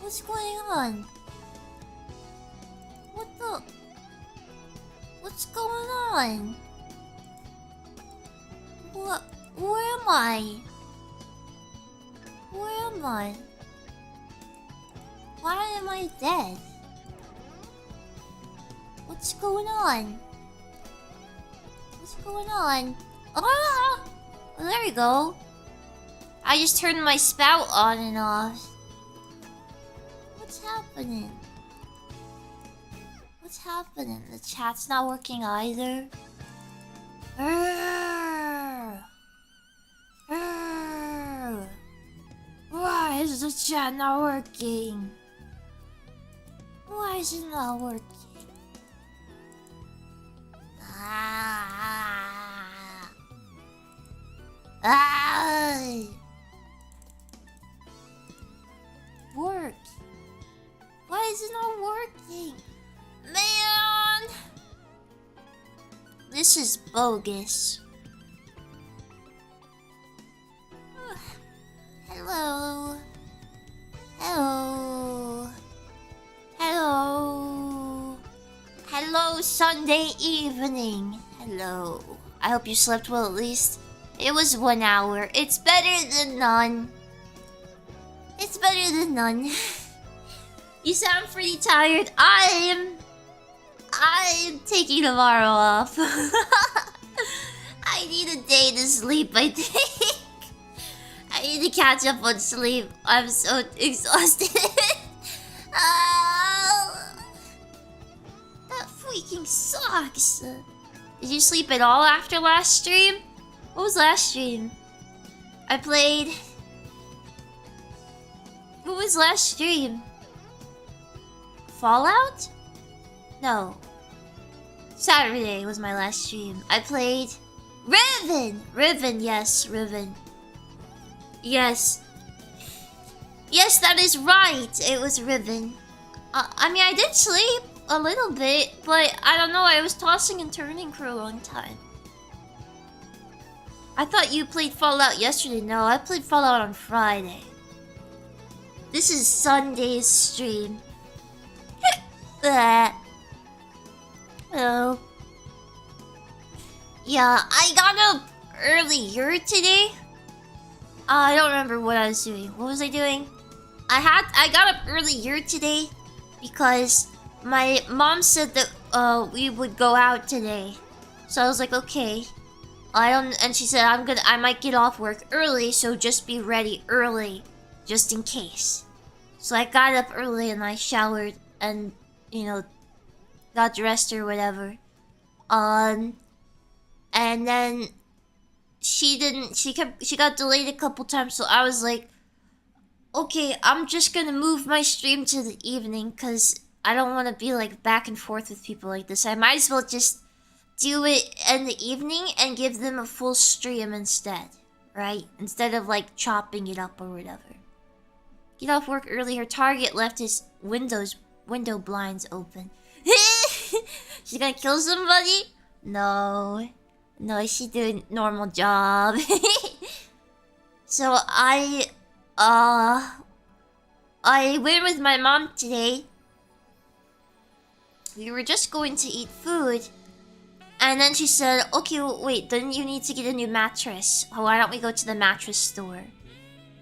What's going on? What's going on? Where am I? Where am I? Why am I dead? What's going on? What's going on? Ah! Oh, there we go. I just turned my spout on and off. What's happening? What's happening? The chat's not working either. Why is the chat not working? Why is it not working? Work. Why is it not working? Man! This is bogus. Hello. Hello. Hello. Hello, Sunday evening. Hello. I hope you slept well at least. It was 1 hour. It's better than none. It's better than none. You sound pretty tired. I'm taking tomorrow off. I need a day to sleep, I think. I need to catch up on sleep. I'm so exhausted. That freaking sucks. Did you sleep at all after last stream? What was last stream? I played... What was last stream? Fallout? No. Saturday was my last stream. I played... Riven, yes, Riven. Yes. Yes, that is right. It was Riven. I mean, I did sleep a little bit, but I don't know. I was tossing and turning for a long time. I thought you played Fallout yesterday. No, I played Fallout on Friday. This is Sunday's stream. Hello. Yeah, I got up earlier today. I don't remember what I was doing. What was I doing? I got up earlier today because my mom said that we would go out today. So I was like, okay. And she said I might get off work early, so just be ready early just in case. So I got up early and I showered and, you know, got dressed or whatever. And then she got delayed a couple times, so I was like, okay, I'm just gonna move my stream to the evening because I don't want to be like back and forth with people like this. I might as well just do it in the evening and give them a full stream instead, right? Instead of like chopping it up or whatever. Get off work early. Her target left his window blinds open. She's gonna kill somebody? No, she did a normal job. So I went with my mom today. We were just going to eat food. And then she said, okay, wait, then you need to get a new mattress. Why don't we go to the mattress store?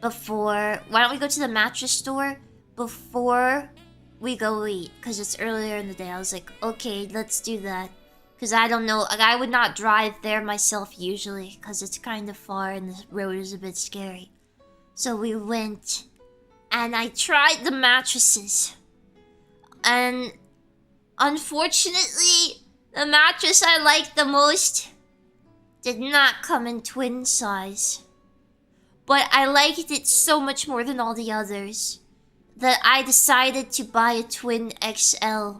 Why don't we go to the mattress store before we go eat? Because it's earlier in the day. I was like, okay, let's do that. Because I don't know, like, I would not drive there myself usually. Because it's kind of far and the road is a bit scary. So we went. And I tried the mattresses. And unfortunately, the mattress I liked the most did not come in twin size. But I liked it so much more than all the others that I decided to buy a twin XL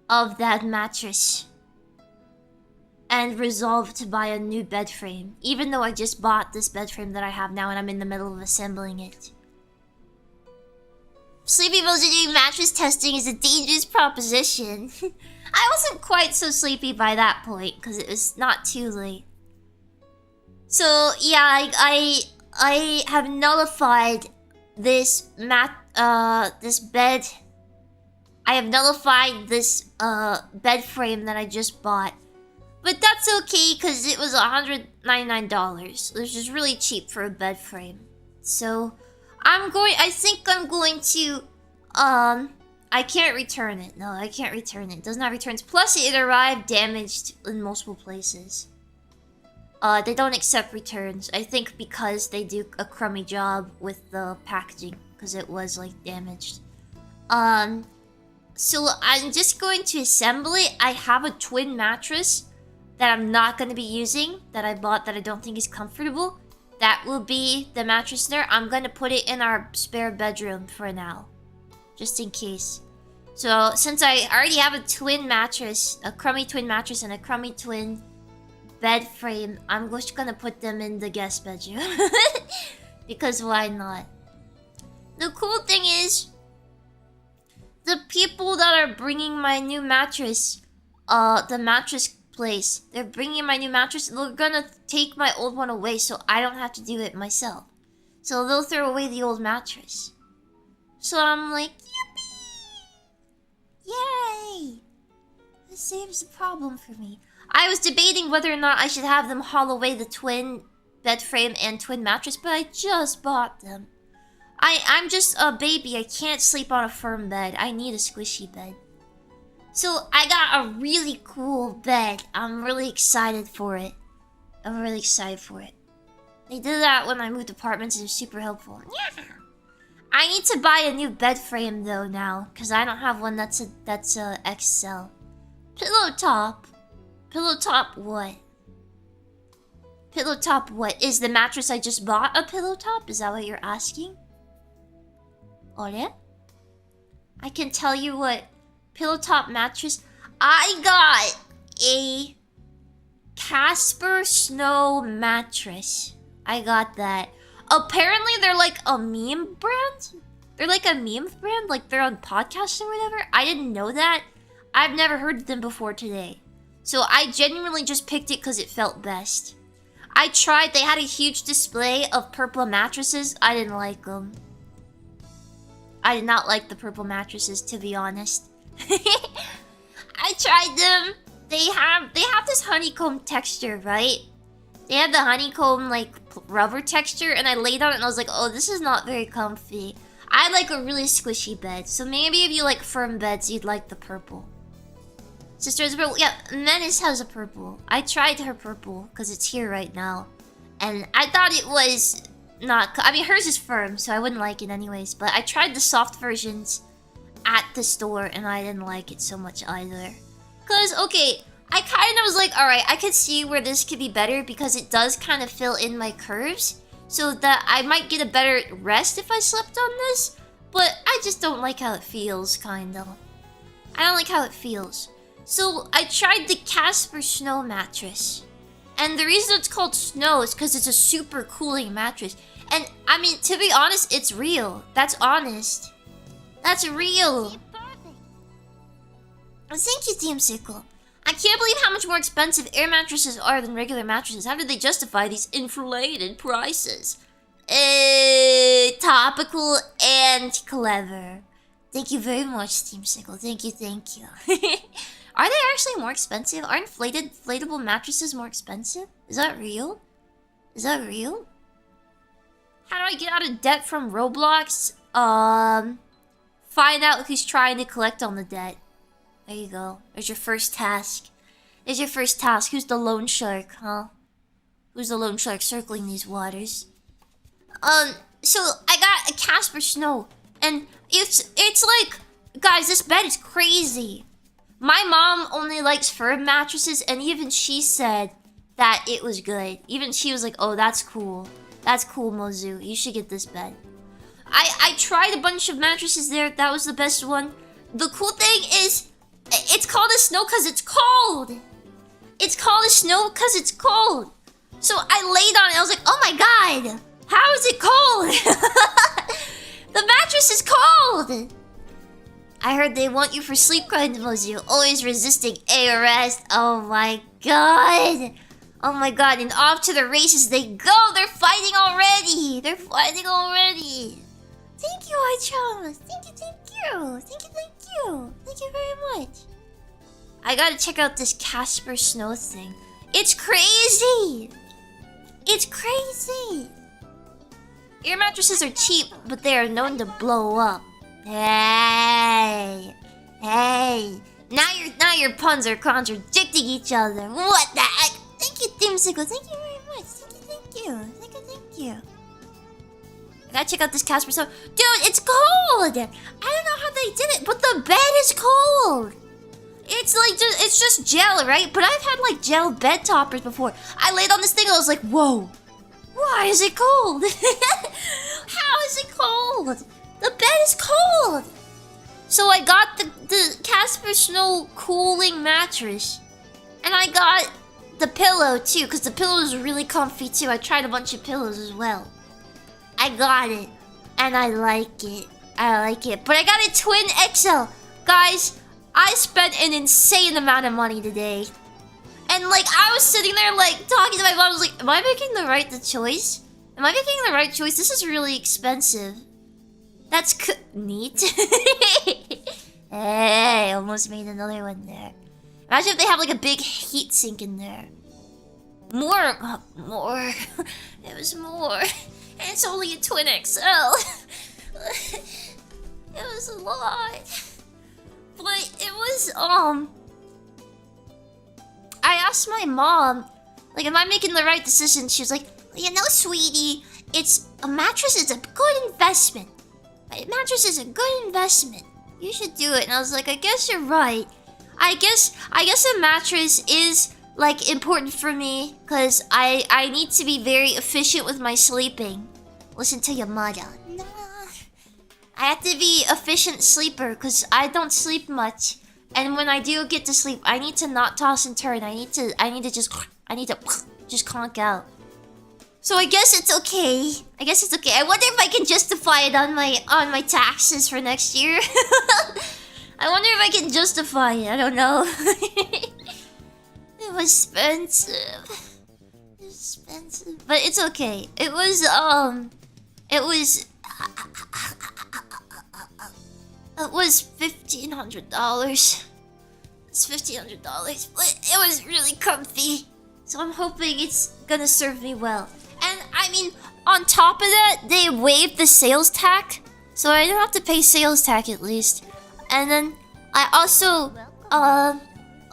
of that mattress. And resolved to buy a new bed frame. Even though I just bought this bed frame that I have now and I'm in the middle of assembling it. Sleepy modes are doing mattress testing is a dangerous proposition. I wasn't quite so sleepy by that point because it was not too late. So yeah, I have nullified this this bed. I have nullified this bed frame that I just bought. But that's okay, because it was $199, which is really cheap for a bed frame. So, I think I'm going to, I can't return it. No, I can't return it. It does not return. Plus, it arrived damaged in multiple places. They don't accept returns. I think because they do a crummy job with the packaging, because it was, like, damaged. So I'm just going to assemble it. I have a twin mattress that I'm not going to be using, that I bought that I don't think is comfortable. That will be the mattress there. I'm going to put it in our spare bedroom for now, just in case. So since I already have a twin mattress, a crummy twin mattress and a crummy twin bed frame, I'm just going to put them in the guest bedroom. Because why not? The cool thing is, the people that are bringing my new mattress, the mattress place, they're bringing my new mattress, they're gonna take my old one away so I don't have to do it myself. So they'll throw away the old mattress. So I'm like, yippee! Yay! This saves the problem for me. I was debating whether or not I should have them haul away the twin bed frame and twin mattress, but I just bought them. I'm just a baby. I can't sleep on a firm bed. I need a squishy bed. So I got a really cool bed. I'm really excited for it. They did that when I moved apartments. It was super helpful. Yeah. I need to buy a new bed frame though now, because I don't have one that's a XL. Pillow top what? Pillow top what? Is the mattress I just bought a pillow top? Is that what you're asking? Ore? I can tell you what pillow top mattress. I got a Casper Snow mattress. I got that. Apparently they're like a meme brand. Like they're on podcasts or whatever. I didn't know that. I've never heard of them before today. So I genuinely just picked it because it felt best. I tried, they had a huge display of purple mattresses. I didn't like them. I did not like the purple mattresses, to be honest. I tried them. They have this honeycomb texture, right? They have the honeycomb like rubber texture, and I laid on it and I was like, oh, this is not very comfy. I like a really squishy bed, so maybe if you like firm beds, you'd like the purple. Sister's purple, yeah, Menace has a purple. I tried her purple because it's here right now, and I thought it was not. I mean, hers is firm, so I wouldn't like it anyways. But I tried the soft versions at the store, and I didn't like it so much either. Cause okay, I kind of was like, all right, I could see where this could be better because it does kind of fill in my curves, so that I might get a better rest if I slept on this. But I just don't like how it feels, kind of. I don't like how it feels. So I tried the Casper Snow mattress. And the reason it's called Snow is because it's a super cooling mattress. And I mean, to be honest, it's real. That's honest. That's real. Thank you, Teamsicle. I can't believe how much more expensive air mattresses are than regular mattresses. How did they justify these inflated prices? Topical and clever. Thank you very much, Teamsicle. Thank you. Are they actually more expensive? Are inflatable mattresses more expensive? Is that real? How do I get out of debt from Roblox? Find out who's trying to collect on the debt. There you go. There's your first task. Who's the loan shark, huh? Who's the loan shark circling these waters? So I got a Casper Snow, and it's like, guys, this bed is crazy. My mom only likes firm mattresses, and even she said that it was good. Even she was like, oh, that's cool. That's cool, Mozu. You should get this bed. I tried a bunch of mattresses there. That was the best one. The cool thing is, it's called a snow because it's cold. So I laid on it. I was like, oh my god. How is it cold? The mattress is cold. I heard they want you for sleep, cried Mozu. Always resisting arrest. Oh my god. And off to the races they go. They're fighting already. Thank you, Archamas. Thank you, thank you. Thank you, thank you. Thank you very much. I gotta check out this Casper Snow thing. It's crazy! It's crazy! Air mattresses are cheap, but they are known to blow up. Hey! Hey! Now your puns are contradicting each other. What the heck? Thank you, Dimsicle. Thank you very much. Thank you, thank you. Thank you, thank you. I gotta check out this Casper Snow. Dude, it's cold! I don't know how they did it, but the bed is cold! It's like it's just gel, right? But I've had like gel bed toppers before. I laid on this thing and I was like, whoa. Why is it cold? How is it cold? The bed is cold. So I got the Casper Snow cooling mattress. And I got the pillow too, because the pillow is really comfy too. I tried a bunch of pillows as well. I got it. And I like it. I like it. But I got a twin XL. Guys, I spent an insane amount of money today. And like, I was sitting there like, talking to my mom. I was like, am I making the right choice? Am I making the right choice? This is really expensive. That's neat. Hey, almost made another one there. Imagine if they have like a big heat sink in there. More. It was more. And it's only a twin XL. It was a lot. But it was, I asked my mom, like, am I making the right decision? She was like, you know, sweetie, a mattress is a good investment. A mattress is a good investment. You should do it. And I was like, I guess you're right. I guess a mattress is, like, important for me, because I need to be very efficient with my sleeping. Listen to your mother. I have to be efficient sleeper because I don't sleep much, and when I do get to sleep, I need to not toss and turn. I need to just conk out. So I guess it's okay. I wonder if I can justify it on my taxes for next year. I wonder if I can justify it. I don't know. It was expensive. But it's okay. It was $1,500. It's $1,500, but it was really comfy. So I'm hoping it's gonna serve me well. And I mean, on top of that, they waived the sales tax, so I don't have to pay sales tax at least. And then I also, oh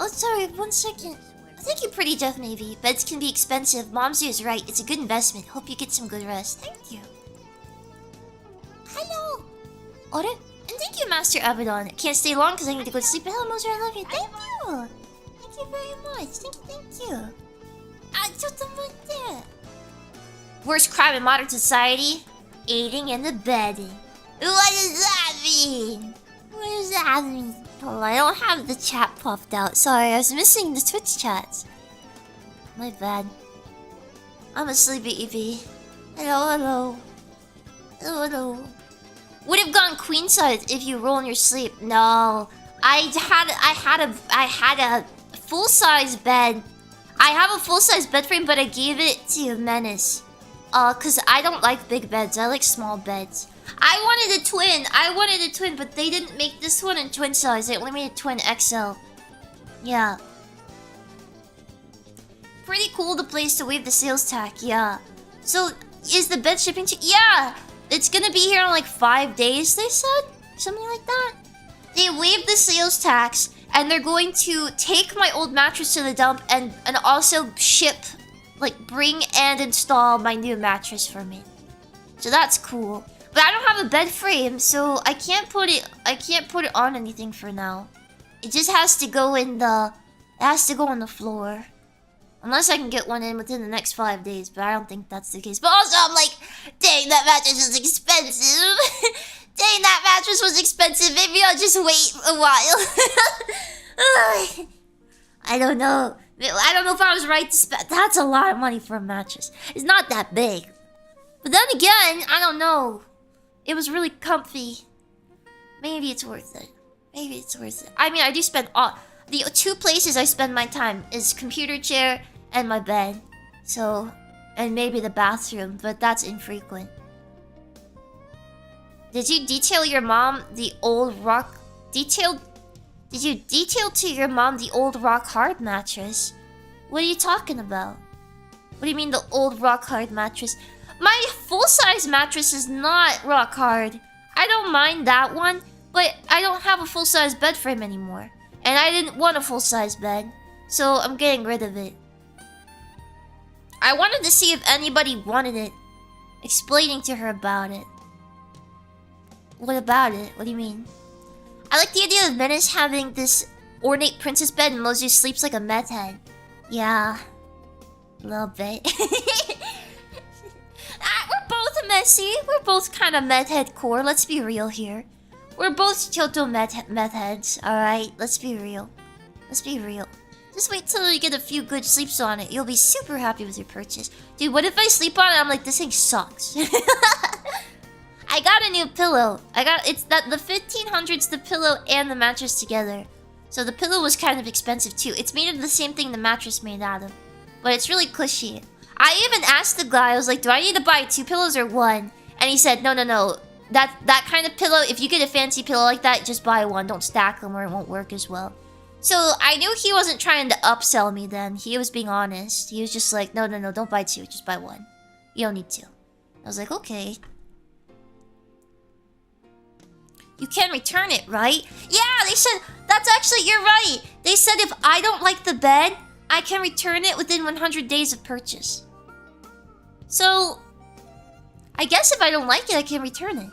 sorry, 1 second. Thank you, Pretty Jeff Navy. Beds can be expensive. Momsy is right. It's a good investment. Hope you get some good rest. Thank you. Hello. Ore? And thank you, Master Abaddon. Can't stay long because I need to go to sleep. Hello, Moser. I love you. Thank you. Thank you very much. Thank you. Worst crime in modern society? Aiding and abetting. What does that mean? What does that mean? Oh, I don't have the chat popped out. Sorry, I was missing the Twitch chats. My bad. I'm a sleepy EP. Hello. Would have gone queen size if you roll in your sleep. No, I had a full size bed. I have a full size bed frame, but I gave it to Menace. Cause I don't like big beds. I like small beds. I wanted a twin, but they didn't make this one in twin size. They only made a twin XL. Yeah. Pretty cool the place to waive the sales tax. Yeah. So is the bed shipping to? Yeah. It's gonna be here in like 5 days, they said? Something like that. They waived the sales tax, and they're going to take my old mattress to the dump and also ship, like, bring and install my new mattress for me. So that's cool. But I don't have a bed frame, so I can't put it on anything for now. It just has to go in the on the floor. Unless I can get one in within the next 5 days, but I don't think that's the case. But also, I'm like, dang, that mattress was expensive. Dang, that mattress was expensive. Maybe I'll just wait a while. I don't know. I don't know if I was right to spend. That's a lot of money for a mattress. It's not that big. But then again, I don't know. It was really comfy. Maybe it's worth it. I mean, I do spend the 2 places I spend my time is computer chair and my bed. So, and maybe the bathroom, but that's infrequent. Did you detail your mom the old rock... Did you detail to your mom the old rock hard mattress? What are you talking about? What do you mean the old rock hard mattress? My full-size mattress is not rock hard. I don't mind that one, but I don't have a full-size bed frame anymore. And I didn't want a full-size bed, so I'm getting rid of it. I wanted to see if anybody wanted it. Explaining to her about it. What about it? What do you mean? I like the idea of Venice having this ornate princess bed and Mozu sleeps like a meth head. Yeah. A little bit. We're both messy. We're both kind of meth head core. Let's be real here. We're both Kyoto meth heads. Alright? Let's be real. Let's be real. Just wait till you get a few good sleeps on it. You'll be super happy with your purchase. Dude, what if I sleep on it? I'm like, this thing sucks. I got a new pillow. It's the 1500's the pillow and the mattress together. So the pillow was kind of expensive too. It's made of the same thing the mattress made out of. But it's really cushy. I even asked the guy, I was like, do I need to buy 2 pillows or 1? And he said, no. That kind of pillow, if you get a fancy pillow like that, just buy 1. Don't stack them or it won't work as well. So I knew he wasn't trying to upsell me then. He was being honest. He was just like, no, don't buy 2. Just buy 1. You don't need 2. I was like, okay. You can return it, right? Yeah, they said... That's actually... You're right. They said if I don't like the bed, I can return it within 100 days of purchase. So... I guess if I don't like it, I can return it.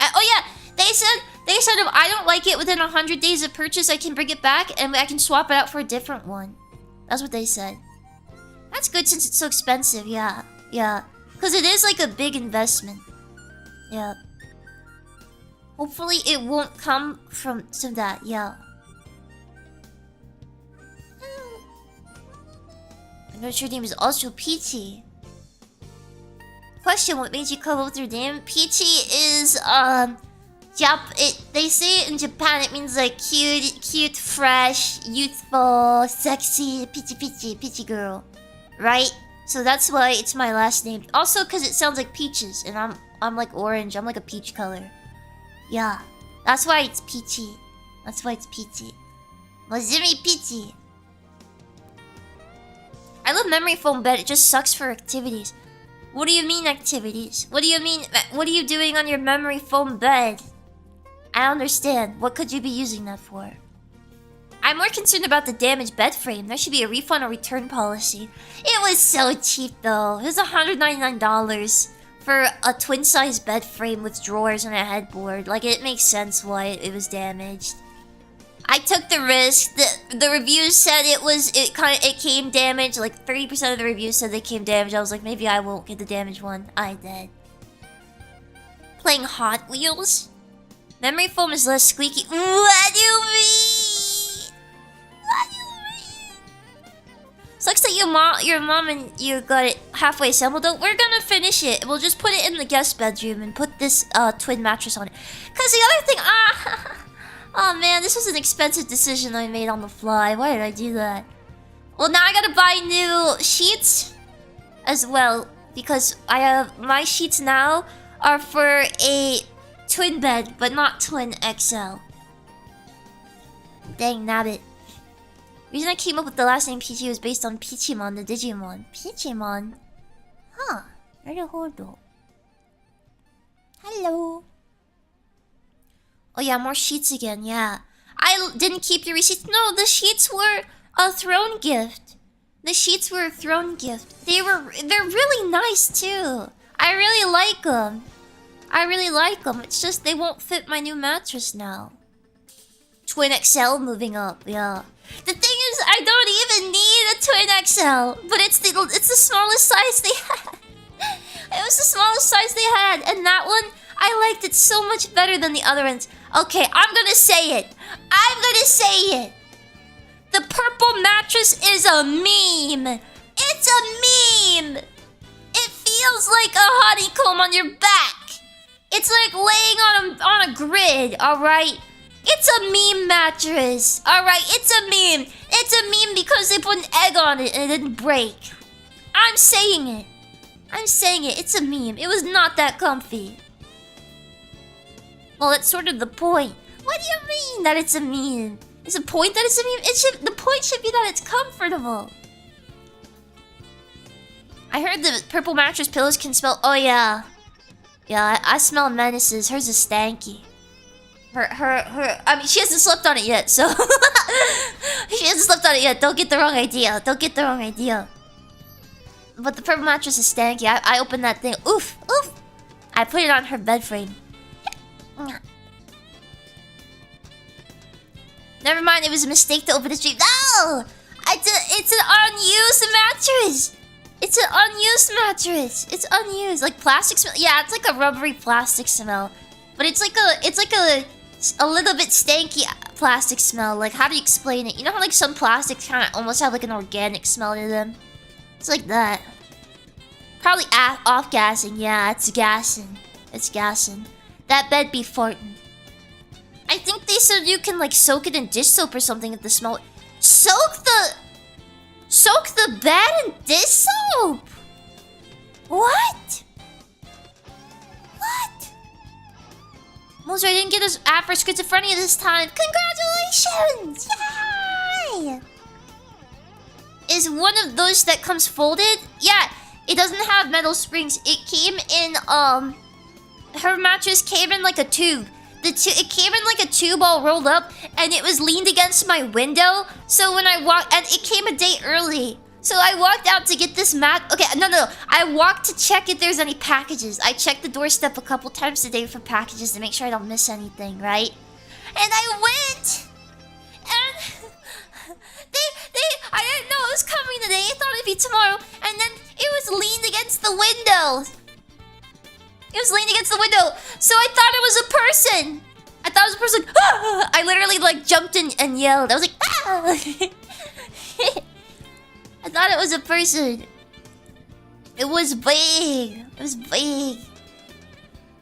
Oh yeah, they said if I don't like it within 100 days of purchase, I can bring it back and I can swap it out for a different one. That's what they said. That's good since it's so expensive, yeah. Yeah. Because it is like a big investment. Yeah. Hopefully it won't come from that, yeah. I know your name is also Peachy. Question, what made you come up with your name? Peachy is, they say it in Japan, it means like cute, fresh, youthful, sexy, peachy girl. Right? So that's why it's my last name. Also because it sounds like peaches, and I'm like orange, I'm like a peach color. Yeah, that's why it's peachy. That's why it's peachy. Mazumi peachy. I love memory foam bed, it just sucks for activities. What do you mean activities? What do you mean? What are you doing on your memory foam bed? I don't understand. What could you be using that for? I'm more concerned about the damaged bed frame. There should be a refund or return policy. It was so cheap though. It was $199 for a twin-size bed frame with drawers and a headboard. Like, it makes sense why it was damaged. I took the risk. The reviews said it came damaged. Like 30% of the reviews said they came damaged. I was like, maybe I won't get the damaged one. I did. Playing Hot Wheels? Memory foam is less squeaky. What do you mean? What do you mean? Sucks that your mom and you got it halfway assembled though. We're gonna finish it. We'll just put it in the guest bedroom and put this twin mattress on it. Cause the other thing, oh man, this was an expensive decision I made on the fly. Why did I do that? Well, now I gotta buy new sheets as well. Because my sheets now are for a twin bed, but not twin XL. Dang nabbit. The reason I came up with the last name Peachy was based on Peachymon, the Digimon. Peachymon? Huh. Hello. Oh yeah, more sheets again, yeah. I didn't keep your receipts. No, the sheets were a throne gift. The sheets were a throne gift. They're really nice too. I really like them. It's just they won't fit my new mattress now. Twin XL moving up, yeah. The thing is, I don't even need a twin XL, but it's the smallest size they had. It was the smallest size they had, and that one, I liked it so much better than the other ones. Okay, I'm gonna say it. The purple mattress is a meme. It's a meme. It feels like a honeycomb on your back. It's like laying on a grid, alright? It's a meme mattress, alright? It's a meme. It's a meme because they put an egg on it and it didn't break. I'm saying it. It's a meme. It was not that comfy. Well, that's sort of the point. What do you mean that it's a meme? Is the point that it's a meme? The point should be that it's comfortable. I heard the purple mattress pillows can smell. Oh yeah, yeah. I smell menaces. Hers is stanky. Her. I mean, she hasn't slept on it yet, so she hasn't slept on it yet. Don't get the wrong idea. Don't get the wrong idea. But the purple mattress is stanky. I opened that thing. Oof, oof. I put it on her bed frame. Never mind. It was a mistake to open the stream. No, it's an unused mattress. It's an unused mattress. It's unused, like plastic smell. Yeah, it's like a rubbery plastic smell, but it's like a little bit stanky plastic smell. Like, how do you explain it? You know how like some plastics kind of almost have like an organic smell to them. It's like that. Probably off gassing. Yeah, it's gassing. It's gassing. That bed be farting. I think they said you can like soak it in dish soap or something if the smell. Soak the bed in dish soap? What? What? Most I didn't get his app for schizophrenia this time. Congratulations! Yay! Is one of those that comes folded? Yeah, it doesn't have metal springs. It came in, her mattress came in like a tube. It came in like a tube all rolled up, and it was leaned against my window. So when I walked, and it came a day early. So I walked out to get this mat. Okay, no. I walked to check if there's any packages. I checked the doorstep a couple times a day for packages to make sure I don't miss anything, right? And I went, and I didn't know it was coming today. I thought it'd be tomorrow, and then it was leaned against the window. It was leaning against the window, so I thought it was a person. I thought it was a person. Ah! I literally like jumped in and yelled. I was like, ah! I thought it was a person. It was big. It was big.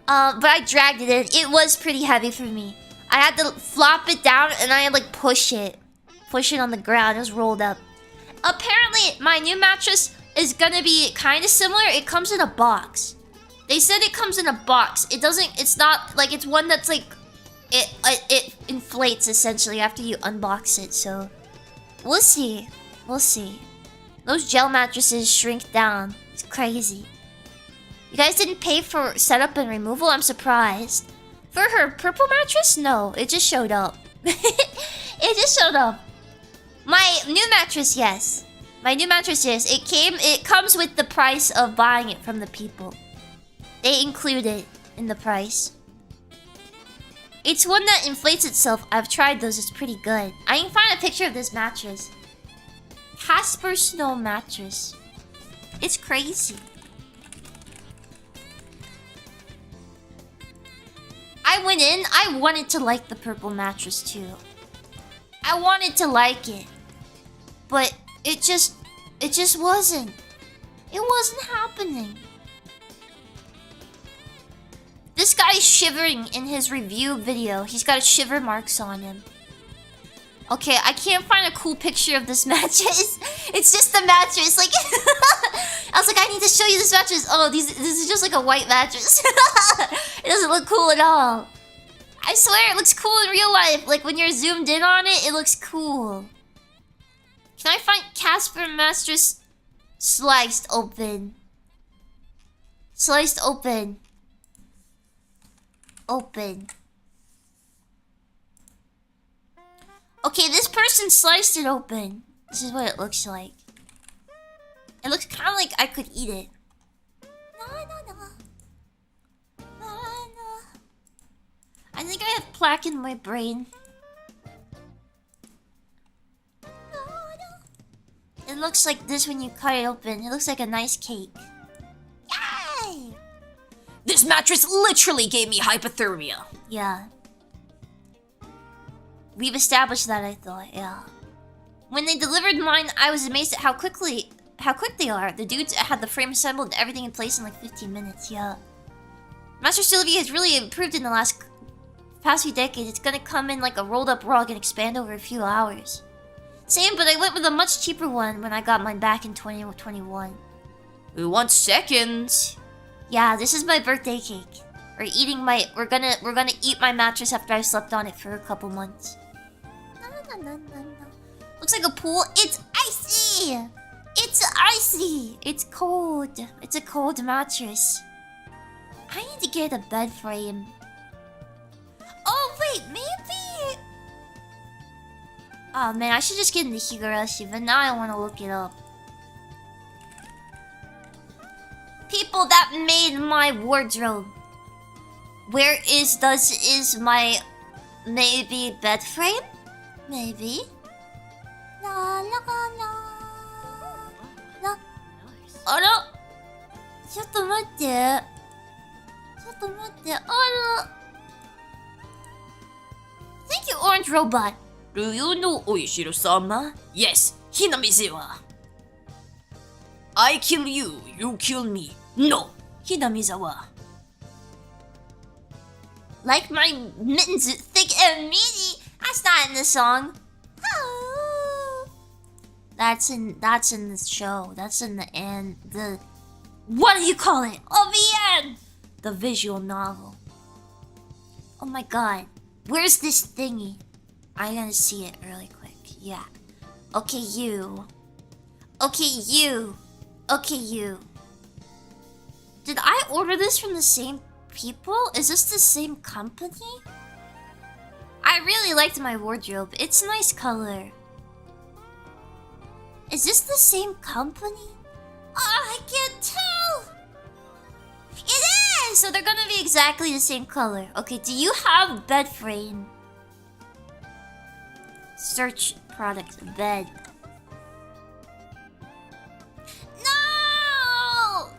But I dragged it in. It was pretty heavy for me. I had to flop it down and I had like push it on the ground. It was rolled up. Apparently, my new mattress is gonna be kind of similar. It comes in a box. They said it comes in a box. It doesn't. It's not like it's one that's like it inflates essentially after you unbox it. So we'll see. We'll see. Those gel mattresses shrink down. It's crazy. You guys didn't pay for setup and removal? I'm surprised. For her purple mattress? No, it just showed up. It just showed up. My new mattress, yes. My new mattress, yes. It comes with the price of buying it from the people. They include it in the price. It's one that inflates itself. I've tried those. It's pretty good. I can find a picture of this mattress. Casper Snow mattress. It's crazy. I went in. I wanted to like the purple mattress too. I wanted to like it. But it just wasn't. It wasn't happening. This guy's shivering in his review video. He's got shiver marks on him. Okay, I can't find a cool picture of this mattress. It's just the mattress. Like, I was like, I need to show you this mattress. Oh, this is just like a white mattress. It doesn't look cool at all. I swear, it looks cool in real life. Like, when you're zoomed in on it, it looks cool. Can I find Casper mattress sliced open? Sliced open. Open. Okay, this person sliced it open. This is what it looks like. It looks kind of like I could eat it. I think I have plaque in my brain. It looks like this when you cut it open. It looks like a nice cake. Yay! This mattress literally gave me hypothermia. Yeah. We've established that, I thought, yeah. When they delivered mine, I was amazed at how quick they are. The dudes had the frame assembled and everything in place in like 15 minutes, yeah. Mattress delivery has really improved in the past few decades. It's gonna come in like a rolled up rug and expand over a few hours. Same, but I went with a much cheaper one when I got mine back in 2021. We want seconds. Yeah, this is my birthday cake. We're gonna eat my mattress after I slept on it for a couple months. Looks like a pool. It's icy! It's icy! It's cold. It's a cold mattress. I need to get a bed frame. Oh wait, maybe... Oh man, I should just get into Higurashi, but now I want to look it up. People that made my wardrobe. Where is my maybe bed frame? Maybe. La la la la. Ara. ちょっと待って。Thank you, Orange Robot. Do you know Oishiro-sama? Yes, Hinamizawa. I kill you, you kill me. No, Hinamizawa. Like my mittens thick and meaty. That's not in the song. That's in the show. That's in the what do you call it? OVN! The visual novel. Oh my god. Where's this thingy? I'm gonna see it really quick. Yeah. Okay, you. Okay, you. Okay, you. Did I order this from the same people? Is this the same company? I really liked my wardrobe. It's a nice color. Is this the same company? Oh, I can't tell. It is! So they're gonna be exactly the same color. Okay, do you have bed frame? Search product bed. No!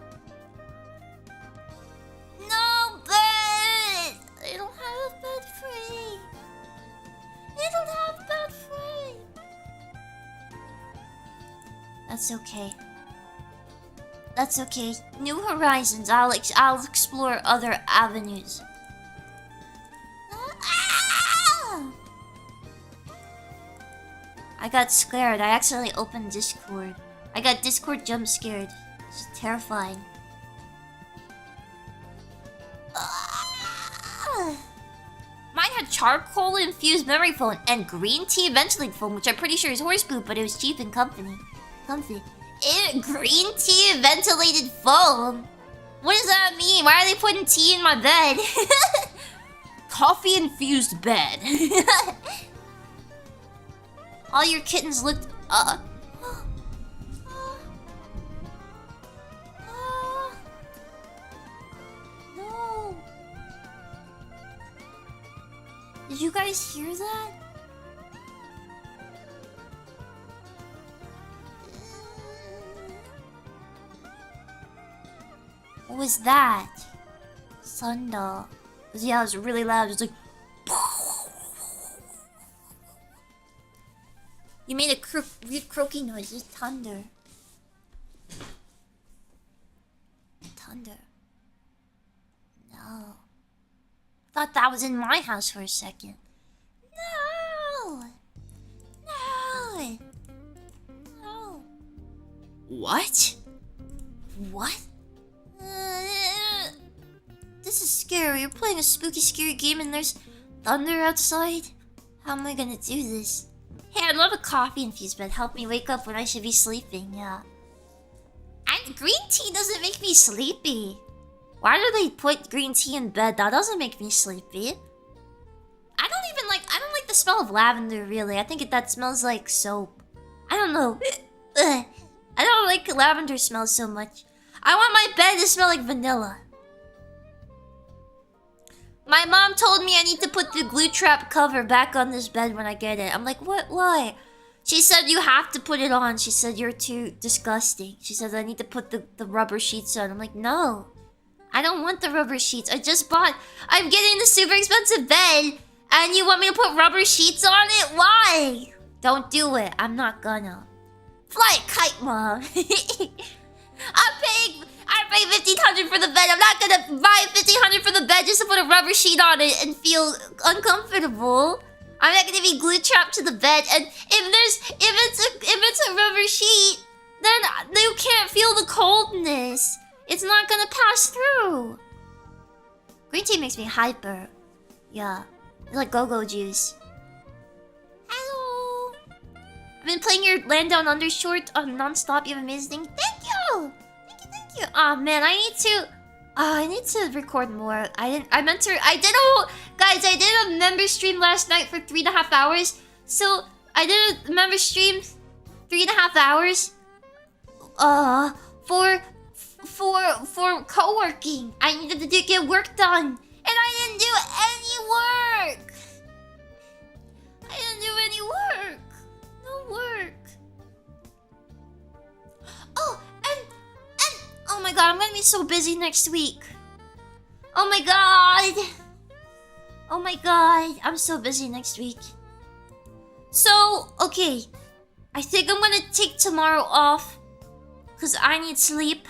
No bed! I don't have a bed frame. I don't have bed frame. That's okay. That's okay. New horizons. I'll explore other avenues. Ah! I got scared. I accidentally opened Discord. I got Discord jump scared. It's terrifying. Ah! Mine had charcoal infused memory foam and green tea ventilated foam, which I'm pretty sure is horse poop, but it was cheap and comfy. Green tea ventilated foam? What does that mean? Why are they putting tea in my bed? Coffee infused bed. All your kittens looked no. Did you guys hear that? What was that? Thunder. Yeah, it was really loud. It was like... You made a weird croaking noise. It's thunder. Thunder. No. Thought that was in my house for a second. No! No! No. What? What? This is scary. You're playing a spooky, scary game and there's thunder outside? How am I gonna do this? Hey, I'd love a coffee infused bed. Help me wake up when I should be sleeping, yeah. And green tea doesn't make me sleepy. Why do they put green tea in bed? That doesn't make me sleepy. I don't like the smell of lavender, really. I think that smells like soap. I don't know. I don't like lavender smell so much. I want my bed to smell like vanilla. My mom told me I need to put the glue trap cover back on this bed when I get it. I'm like, what? Why? She said you have to put it on. She said you're too disgusting. She said I need to put the rubber sheets on. I'm like, no. I don't want the rubber sheets. I'm getting the super expensive bed and you want me to put rubber sheets on it? Why? Don't do it. I'm not gonna. Fly a kite, Mom. I paid $1,500 for the bed. I'm not gonna buy $1,500 for the bed just to put a rubber sheet on it and feel uncomfortable. I'm not gonna be glue trapped to the bed. And if it's a rubber sheet, then you can't feel the coldness. It's not gonna pass through. Green tea makes me hyper. Yeah. It's like go-go juice. Hello! I've been playing your Land Down Under short non-stop. You're amazing. Thank you! Thank you. Aw, man, I need to record more. Guys, I did a member stream last night for 3.5 hours. So, I did a member stream 3.5 hours. For co-working. I needed to get work done. And I didn't do any work. No work. Oh, and oh my god, I'm gonna be so busy next week. Oh my god, I'm so busy next week. So, okay. I think I'm gonna take tomorrow off. Because I need sleep.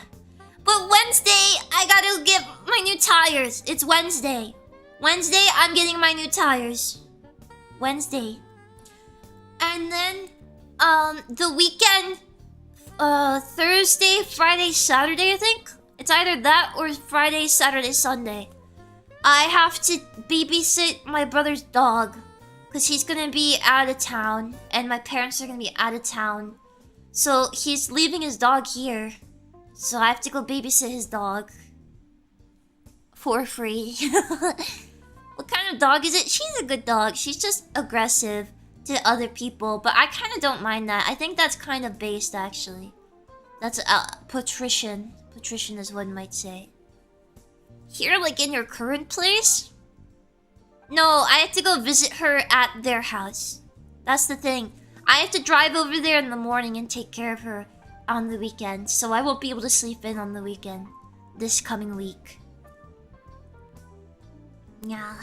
But Wednesday, I gotta get my new tires. It's Wednesday. Wednesday, I'm getting my new tires. Wednesday. And then, the weekend, Thursday, Friday, Saturday, I think? It's either that or Friday, Saturday, Sunday. I have to babysit my brother's dog. Because he's gonna be out of town. And my parents are gonna be out of town. So he's leaving his dog here. So I have to go babysit his dog. For free. What kind of dog is it? She's a good dog. She's just aggressive to other people. But I kind of don't mind that. I think that's kind of based, actually. That's patrician. Patrician is one might say. Here, like in your current place? No, I have to go visit her at their house. That's the thing. I have to drive over there in the morning and take care of her on the weekend. So I won't be able to sleep in on the weekend this coming week. Yeah.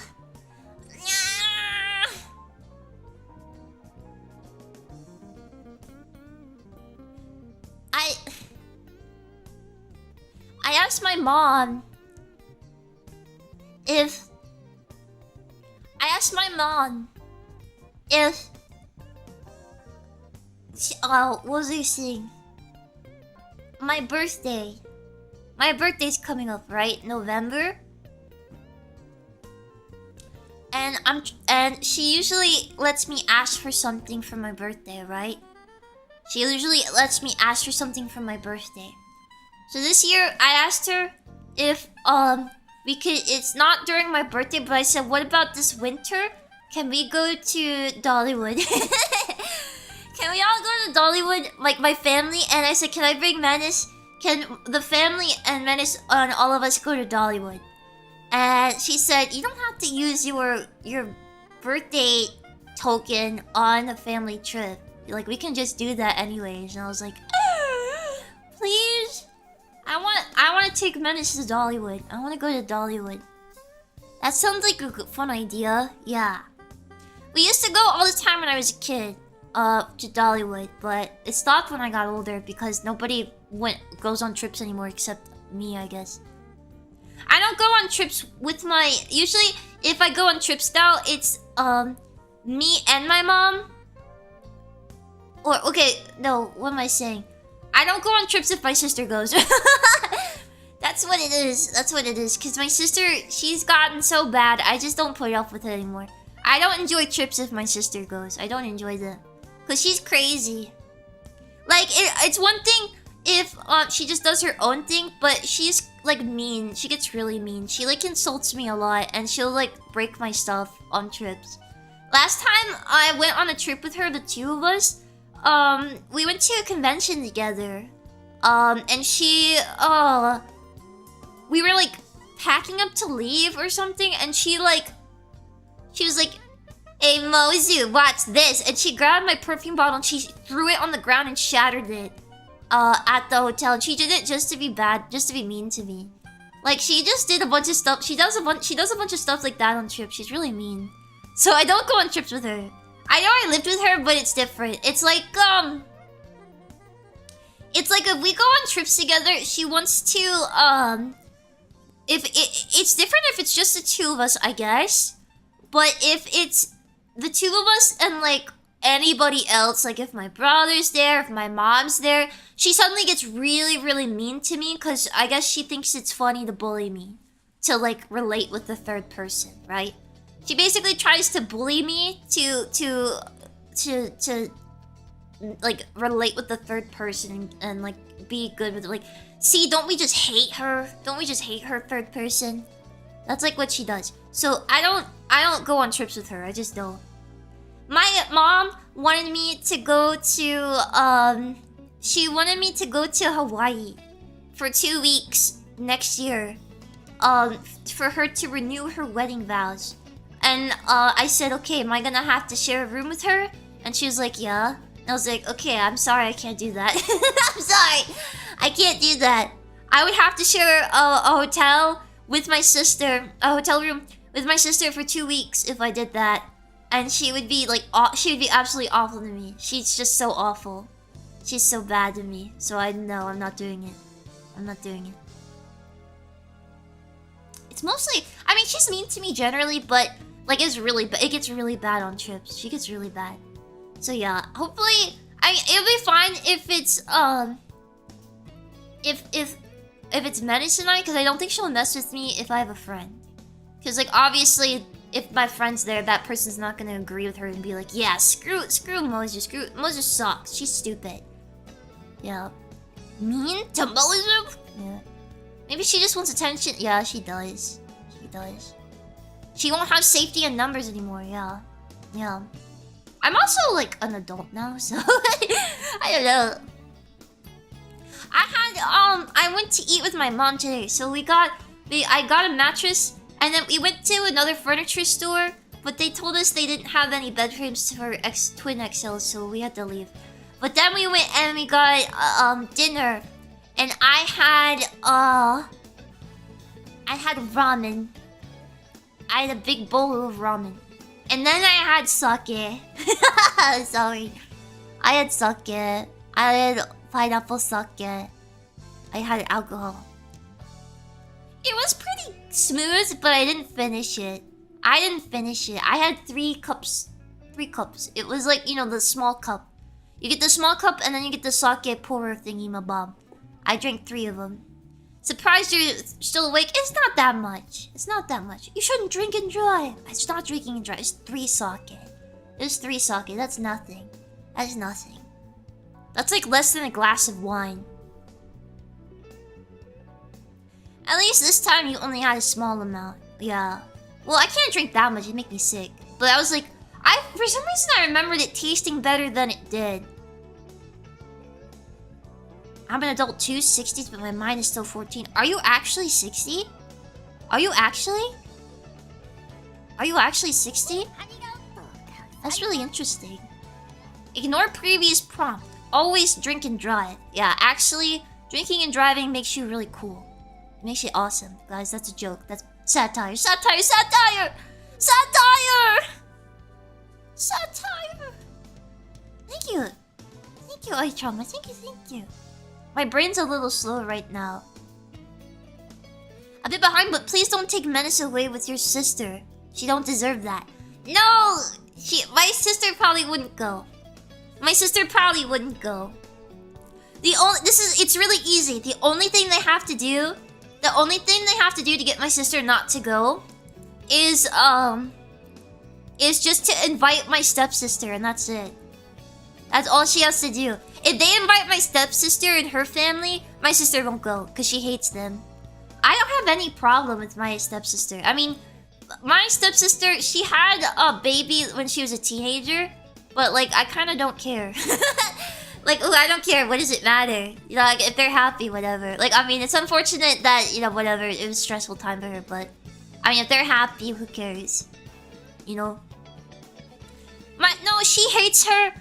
I asked my mom if what was I saying? My birthday. My birthday's coming up, right? November. And she usually lets me ask for something for my birthday, right? She usually lets me ask for something for my birthday. So this year I asked her if we could, it's not during my birthday, but I said, what about this winter? Can we go to Dollywood? Can we all go to Dollywood, like my family? And I said, can I bring Menace? Can the family and Menace and all of us go to Dollywood? And she said, you don't have to use your birthday token on a family trip. Like, we can just do that anyways. And I was like, please? I want to take Menace to Dollywood. I want to go to Dollywood. That sounds like a fun idea. Yeah. We used to go all the time when I was a kid. To Dollywood, but it stopped when I got older because nobody goes on trips anymore except me, I guess. I don't go on trips with my... Usually, if I go on trips now, it's me and my mom. Or, okay, no, what am I saying? I don't go on trips if my sister goes. That's what it is. That's what it is. Because my sister, she's gotten so bad, I just don't put up with it anymore. I don't enjoy trips if my sister goes. I don't enjoy them. Because she's crazy. Like, it's one thing if she just does her own thing, but she's, like, mean. She gets really mean. She, like, insults me a lot, and she'll, like, break my stuff on trips. Last time I went on a trip with her, the two of us, we went to a convention together. And she, we were, like, packing up to leave or something, and she was like, hey, Mozu, watch this. And she grabbed my perfume bottle and she threw it on the ground and shattered it at the hotel. And she did it just to be bad, just to be mean to me. Like, she just did a bunch of stuff. She does a bunch of stuff like that on trips. She's really mean. So I don't go on trips with her. I know I lived with her, but it's different. It's like if we go on trips together, she wants to, it's different if it's just the two of us, I guess. But if it's the two of us and, like, anybody else, like, if my brother's there, if my mom's there, she suddenly gets really, really mean to me because I guess she thinks it's funny to bully me. to like relate with the third person, right? She basically tries to bully me to like relate with the third person and like be good with it. Like, see, don't we just hate her? Don't we just hate her third person? That's like what she does. So I don't go on trips with her. I just don't. My mom wanted me to go to she wanted me to go to Hawaii for 2 weeks next year. For her to renew her wedding vows. And I said, okay, am I gonna have to share a room with her? And she was like, yeah. And I was like, okay, I'm sorry, I can't do that. I'm sorry, I can't do that. I would have to share a hotel with my sister, a hotel room with my sister for 2 weeks if I did that. And she would be like, she would be absolutely awful to me. She's just so awful. She's so bad to me. So I'm not doing it. I'm not doing it. It's mostly, I mean, she's mean to me generally, but like it gets really bad on trips. She gets really bad. So yeah, hopefully, it'll be fine if it's if it's Medicine Night, because I don't think she'll mess with me if I have a friend. Because like obviously, if my friend's there, that person's not gonna agree with her and be like, yeah, screw Moses, Moses sucks. She's stupid. Yeah. Mean to Moses? Yeah. Maybe she just wants attention. Yeah, she does. She does. She won't have safety in numbers anymore. Yeah. Yeah. I'm also like an adult now, so I don't know. I went to eat with my mom today, so I got a mattress, and then we went to another furniture store, but they told us they didn't have any bed frames for twin XLs, so we had to leave. But then we went and we got dinner, and I had ramen. I had a big bowl of ramen. And then I had sake. Sorry. I had sake. I had pineapple sake. I had alcohol. It was pretty smooth, but I didn't finish it. I had 3 cups. 3 cups. It was like, you know, the small cup. You get the small cup and then you get the sake pourer thingy mabob. I drank 3 of them. Surprised you're still awake? It's not that much. It's not that much. You shouldn't drink and drive. It's not drinking and drive. It's 3 sake. There's 3 sake. That's nothing. That's nothing. That's like less than a glass of wine. At least this time you only had a small amount. Yeah. Well, I can't drink that much. It'd make me sick. But I was like, for some reason I remembered it tasting better than it did. I'm an adult too, 60s, but my mind is still 14. Are you actually 60? Are you actually? Are you actually 60? That's really interesting. Ignore previous prompt. Always drink and drive. Yeah, actually, drinking and driving makes you really cool. It makes you awesome. Guys, that's a joke. That's satire. Satire! Satire! Satire! Satire! Thank you. Thank you, Aichama. Thank you. My brain's a little slow right now. A bit behind, but please don't take Menace away with your sister. She don't deserve that. No! My sister probably wouldn't go. My sister probably wouldn't go. It's really easy. The only thing they have to do to get my sister not to go is just to invite my stepsister, and that's it. That's all she has to do. If they invite my stepsister and her family, my sister won't go because she hates them. I don't have any problem with my stepsister. I mean, my stepsister, she had a baby when she was a teenager, but like I kind of don't care. Like, oh, I don't care. What does it matter? You know, like if they're happy, whatever. Like, I mean, it's unfortunate that, you know, whatever. It was a stressful time for her, but I mean, if they're happy, who cares? You know. No, she hates her.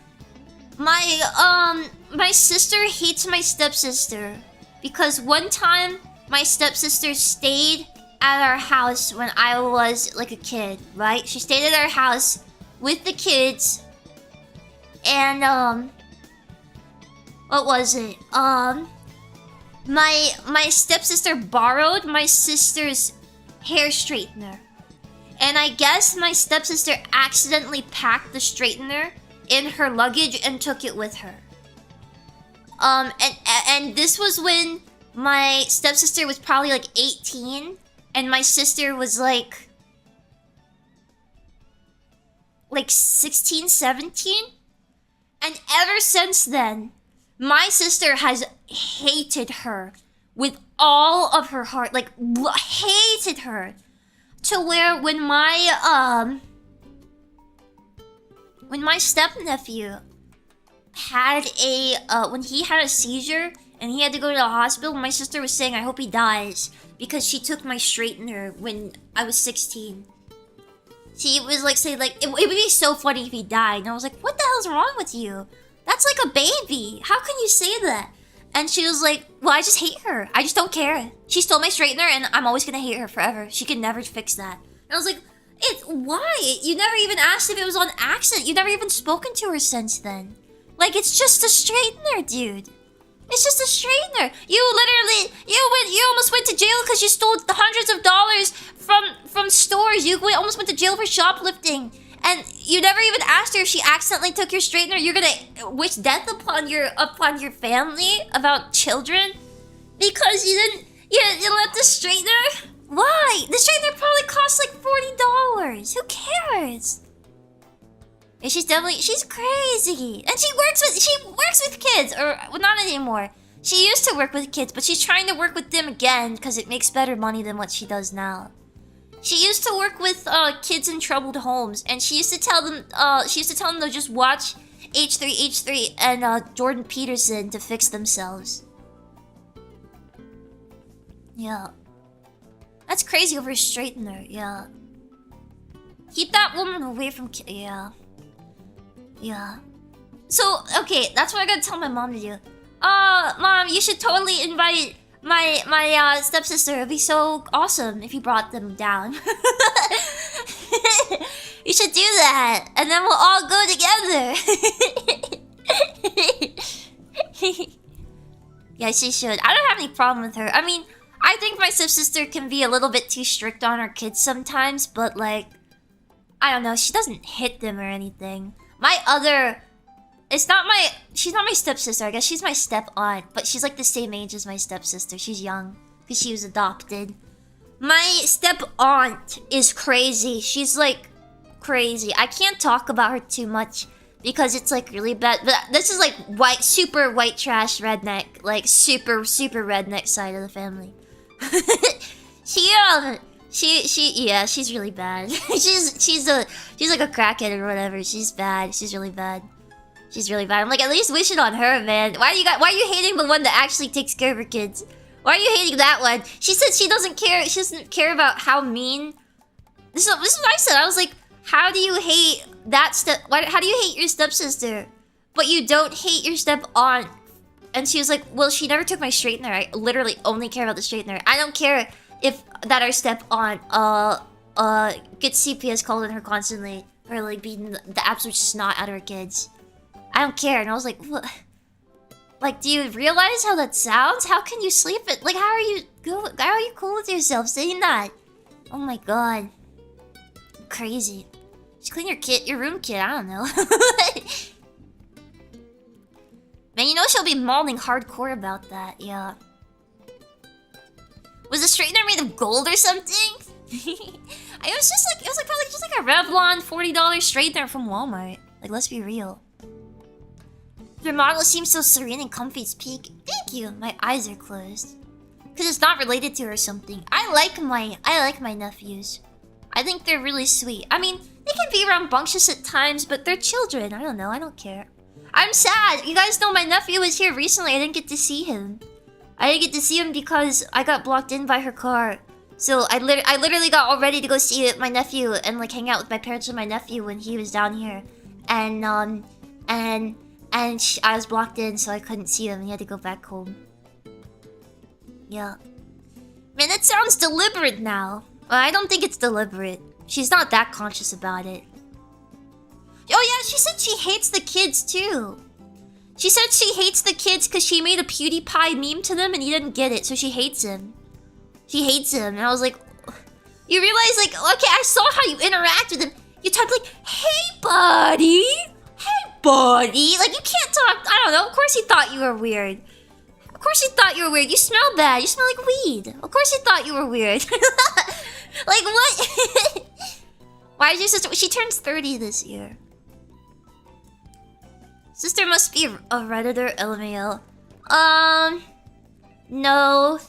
My sister hates my stepsister because one time my stepsister stayed at our house when I was like a kid, right? She stayed at our house with the kids, and what was it? My stepsister borrowed my sister's hair straightener, and I guess my stepsister accidentally packed the straightener in her luggage and took it with her. And this was when my stepsister was probably like 18, And my sister was like 16, 17. And ever since then, my sister has hated her with all of her heart. Like, hated her. To where when my stepnephew had when he had a seizure and he had to go to the hospital, my sister was saying, I hope he dies, because she took my straightener when I was 16. She was like saying like, it would be so funny if he died. And I was like, what the hell's wrong with you? That's like a baby. How can you say that? And she was like, well, I just hate her. I just don't care. She stole my straightener and I'm always gonna hate her forever. She can never fix that. And I was like, why? You never even asked if it was on accident. You never even spoken to her since then. Like, it's just a straightener, dude. It's just a straightener. You almost went to jail because you stole hundreds of dollars from stores. You almost went to jail for shoplifting. And you never even asked her if she accidentally took your straightener. You're gonna wish death upon your family about children because you let the straightener. Why? The straightener probably costs like $40. Who cares? And she's crazy, and she works with kids, or well, not anymore. She used to work with kids, but she's trying to work with them again because it makes better money than what she does now. She used to work with kids in troubled homes, and she used to tell them to just watch H3 and Jordan Peterson to fix themselves. Yeah, that's crazy over a straightener. Yeah, keep that woman away from kids. Yeah. Yeah. So, okay, that's what I gotta tell my mom to do. Mom, you should totally invite my stepsister. It'd be so awesome if you brought them down. You should do that, and then we'll all go together. Yeah, she should. I don't have any problem with her. I mean, I think my stepsister can be a little bit too strict on her kids sometimes, but like, I don't know, she doesn't hit them or anything. She's not my stepsister, I guess she's my step-aunt, but she's like the same age as my stepsister. She's young, because she was adopted. My step-aunt is crazy. She's like, crazy. I can't talk about her too much, because it's like really bad, but this is like super white trash redneck, like super redneck side of the family. She's really bad. she's like a crackhead or whatever. She's bad. She's really bad. I'm like, at least wish it on her, man. Why are you hating the one that actually takes care of her kids? Why are you hating that one? She said she doesn't care. She doesn't care about how mean. This is what I said. I was like, how do you hate that how do you hate your stepsister, but you don't hate your step-aunt? And she was like, well, she never took my straightener. I literally only care about the straightener. I don't care if that our step-aunt gets CPS called on her constantly for like beating the absolute snot out of her kids. I don't care. And I was like, what? Like, do you realize how that sounds? How can you sleep it? Like, how are you cool with yourself saying that? Oh my god. Crazy. Just clean your room, kid. I don't know. Man, you know she'll be mauling hardcore about that. Yeah. Was the straightener made of gold or something? It was probably just like a Revlon $40 straightener from Walmart. Like, let's be real. Your model seems so serene and comfy. It's peak. Thank you. My eyes are closed. Cause it's not related to her or something. I like my nephews. I think they're really sweet. I mean, they can be rambunctious at times, but they're children. I don't know. I don't care. I'm sad. You guys know my nephew was here recently. I didn't get to see him. Because I got blocked in by her car. So I literally got all ready to go see my nephew and like hang out with my parents and my nephew when he was down here. And I was blocked in, so I couldn't see him. He had to go back home. Yeah. Man, that sounds deliberate now. Well, I don't think it's deliberate. She's not that conscious about it. Oh yeah, she said she hates the kids too. She said she hates the kids because she made a PewDiePie meme to them and he didn't get it, so she hates him. She hates him, and I was like, you realize, like, okay, I saw how you interact with him. You typed like, hey buddy! Hey buddy! Like, you can't talk, I don't know, of course he thought you were weird. Of course you thought you were weird. You smell bad. You smell like weed. Of course you thought you were weird. Like, what? Why is your sister... She turns 30 this year. Sister must be a Redditor, LMAO. No.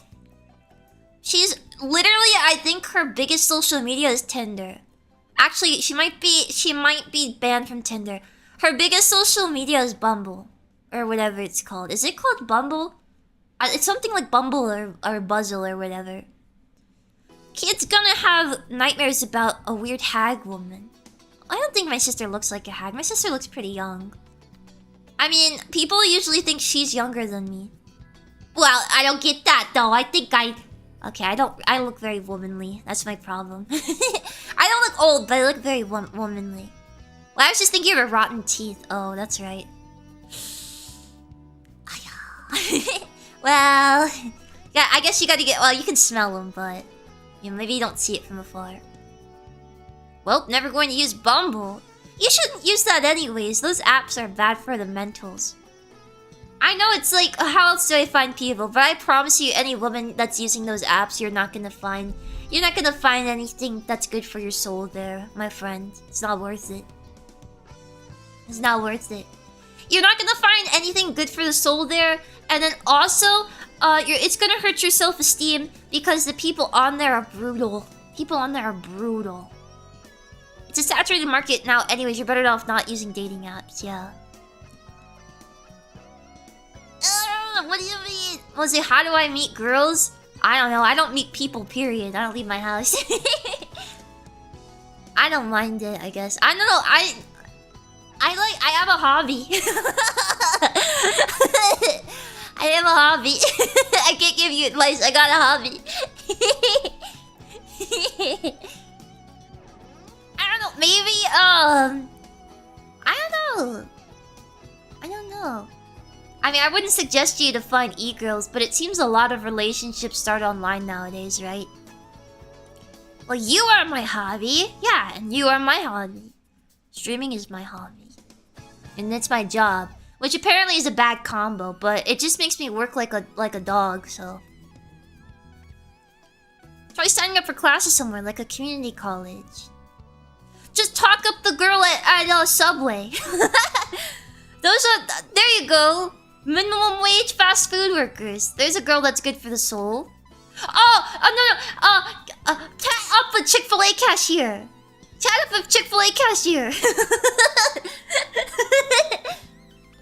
She's literally, I think her biggest social media is Tinder. Actually, she might be banned from Tinder. Her biggest social media is Bumble. Or whatever it's called. Is it called Bumble? It's something like Bumble or Buzzle or whatever. Kid's gonna have nightmares about a weird hag woman. I don't think my sister looks like a hag. My sister looks pretty young. I mean, people usually think she's younger than me. Well, I don't get that though. Okay, I look very womanly. That's my problem. I don't look old, but I look very womanly. Well, I was just thinking of her rotten teeth. Oh, that's right. Well, yeah, I guess you gotta get... Well, you can smell them, but... You know, maybe you don't see it from afar. Well, never going to use Bumble. You shouldn't use that anyways. Those apps are bad for the mentals. I know it's like, how else do I find people? But I promise you, any woman that's using those apps, you're not gonna find anything that's good for your soul there, my friend. It's not worth it. It's not worth it. You're not gonna find anything good for the soul there, and then also, it's gonna hurt your self-esteem because the people on there are brutal. People on there are brutal. It's a saturated market now. Anyways, you're better off not using dating apps. Yeah. What do you mean? Was it how do I meet girls? I don't know. I don't meet people. Period. I don't leave my house. I don't mind it. I guess. I don't know. I have a hobby. I have a hobby. I can't give you advice. I got a hobby. I don't know. Maybe, I don't know. I mean, I wouldn't suggest you to find e-girls, but it seems a lot of relationships start online nowadays, right? Well, you are my hobby. Yeah, and you are my hobby. Streaming is my hobby. And it's my job. Which apparently is a bad combo, but it just makes me work like a dog, so... Try signing up for classes somewhere, like a community college. Just talk up the girl at Subway. Those are... There you go. Minimum wage fast food workers. There's a girl that's good for the soul. No. Chat up a Chick-fil-A cashier. Chat up a Chick-fil-A cashier.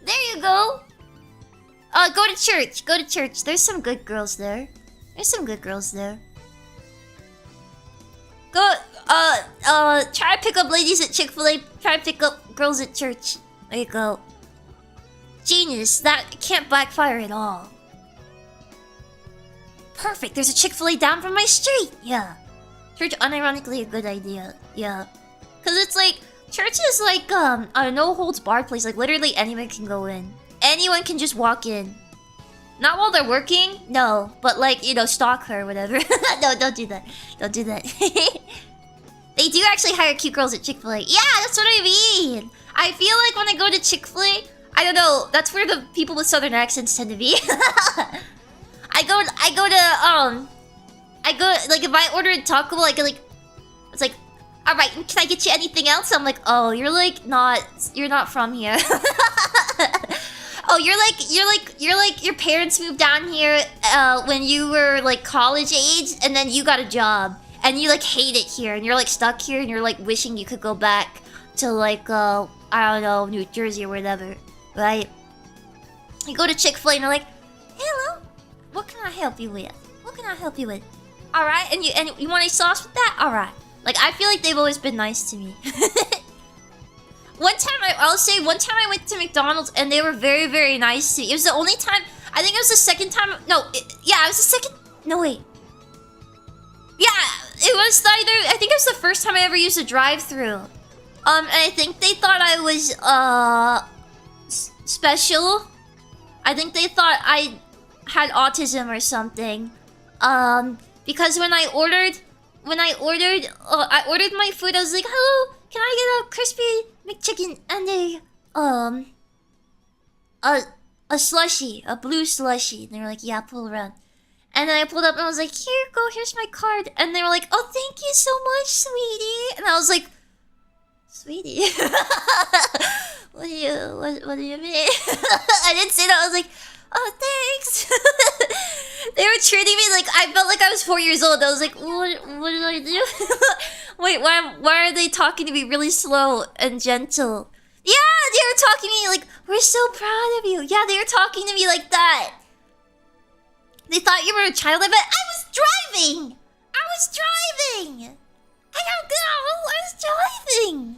There you go. Go to church. Go to church. There's some good girls there. Go, try to pick up ladies at Chick-fil-A. Try to pick up girls at church. There you go. Genius. That can't backfire at all. Perfect. There's a Chick-fil-A down from my street. Yeah. Church, unironically a good idea. Yeah. Because it's like... Church is like, a no-holds-barred place. Like, literally anyone can go in. Anyone can just walk in. Not while they're working. No. But like, you know, stalk her or whatever. No, don't do that. Don't do that. They do actually hire cute girls at Chick-fil-A. Yeah, that's what I mean. I feel like when I go to Chick-fil-A... I don't know. That's where the people with southern accents tend to be. I go like if I order a taco, like it's like, all right, can I get you anything else? I'm like, oh, you're not from here. Oh, you're like your parents moved down here when you were like college age, and then you got a job, and you like hate it here, and you're like stuck here, and you're like wishing you could go back to like I don't know, New Jersey or whatever, right? You go to Chick-fil-A and you're like, hello, what can I help you with? What can I help you with? All right, and you want any sauce with that? All right. Like, I feel like they've always been nice to me. One time I went to McDonald's and they were very, very nice to me. It was the only time, I think it was the second time, it was the second, no wait. Yeah, it was either, I think it was the first time I ever used a drive-thru. And I think they thought I was, special. I think they thought I had autism or something. Because when I ordered my food, I was like, hello, can I get a crispy McChicken and a a slushie, a blue slushie. And they were like, yeah, pull around. And then I pulled up and I was like, here, go, here's my card. And they were like, oh, thank you so much, sweetie. And I was like, sweetie? what do you mean? I didn't say that. I was like, oh, thanks. They were treating me like, I felt like I was 4 years old. I was like, what did I do? Wait, why are they talking to me really slow and gentle? Yeah, they were talking to me like, we're so proud of you. Yeah, they were talking to me like that. They thought you were a child, but I was driving. I don't know. I was driving.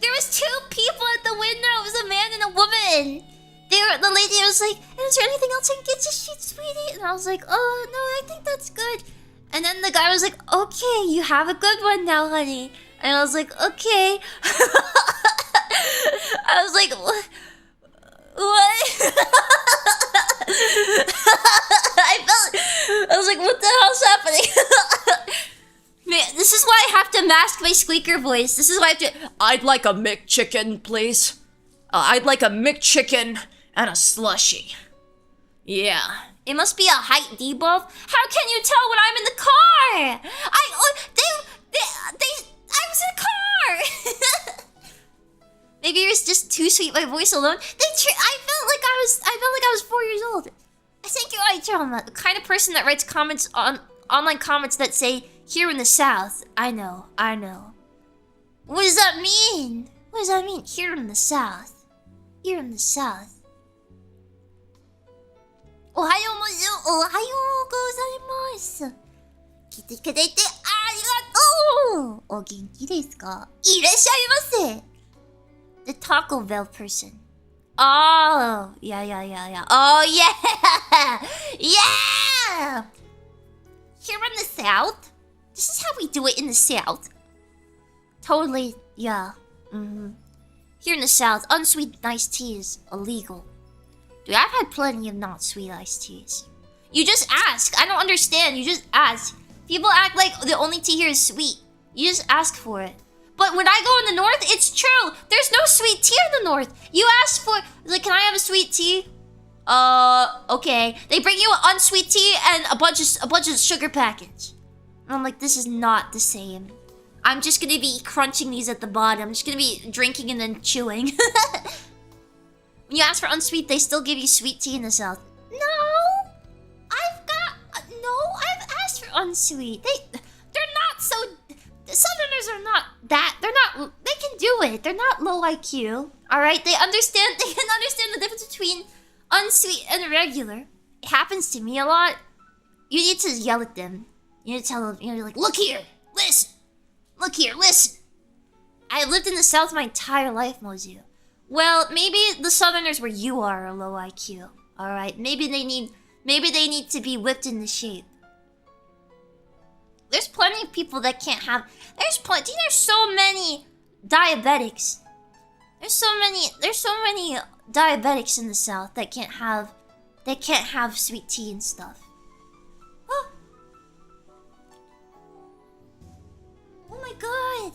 There was 2 people at the window. It was a man and a woman. The lady was like, is there anything else I can get you, sweetie? And I was like, oh, no, I think that's good. And then the guy was like, okay, you have a good one now, honey. And I was like, okay. I was like, what? I was like, what the hell's happening? Man, this is why I have to mask my squeaker voice. This is why I have to... I'd like a McChicken, please. I'd like a McChicken and a slushie. Yeah. It must be a height debuff. How can you tell when I'm in the car? I was in a car. Maybe it was just too sweet. My voice alone. I felt like I was 4 years old. I think you're right, Drama. The kind of person that writes comments on online comments that say "here in the South." I know. What does that mean? Here in the South. Here in the South. おはようございます。来てくれてありがとう。お元気ですか？いらっしゃいませ。The Taco Bell person. Oh, yeah. Oh, yeah. Yeah. Here in the South. This is how we do it in the South. Totally, yeah. Here in the South, unsweet iced tea is illegal. Dude, I've had plenty of not sweet iced teas. You just ask. I don't understand. You just ask. People act like the only tea here is sweet. You just ask for it. But when I go in the north, it's true. There's no sweet tea in the north. You ask for, like, can I have a sweet tea? Okay. They bring you an unsweet tea and a bunch of sugar packets. And I'm like, this is not the same. I'm just gonna be crunching these at the bottom. I'm just gonna be drinking and then chewing. When you ask for unsweet, they still give you sweet tea in the South. No! I've asked for unsweet. They're not so... The Southerners are not that... They can do it. They're not low IQ. Alright? They can understand the difference between unsweet and regular. It happens to me a lot. You need to yell at them. You need to tell them, you're like, look here! Listen! Look here, listen! I lived in the South my entire life, Mozu. Well, maybe the Southerners where you are low IQ. Alright? Maybe they need to be whipped into shape. There's plenty of people that can't have... There's so many diabetics. There's so many diabetics in the South that can't have sweet tea and stuff. Oh, oh my god.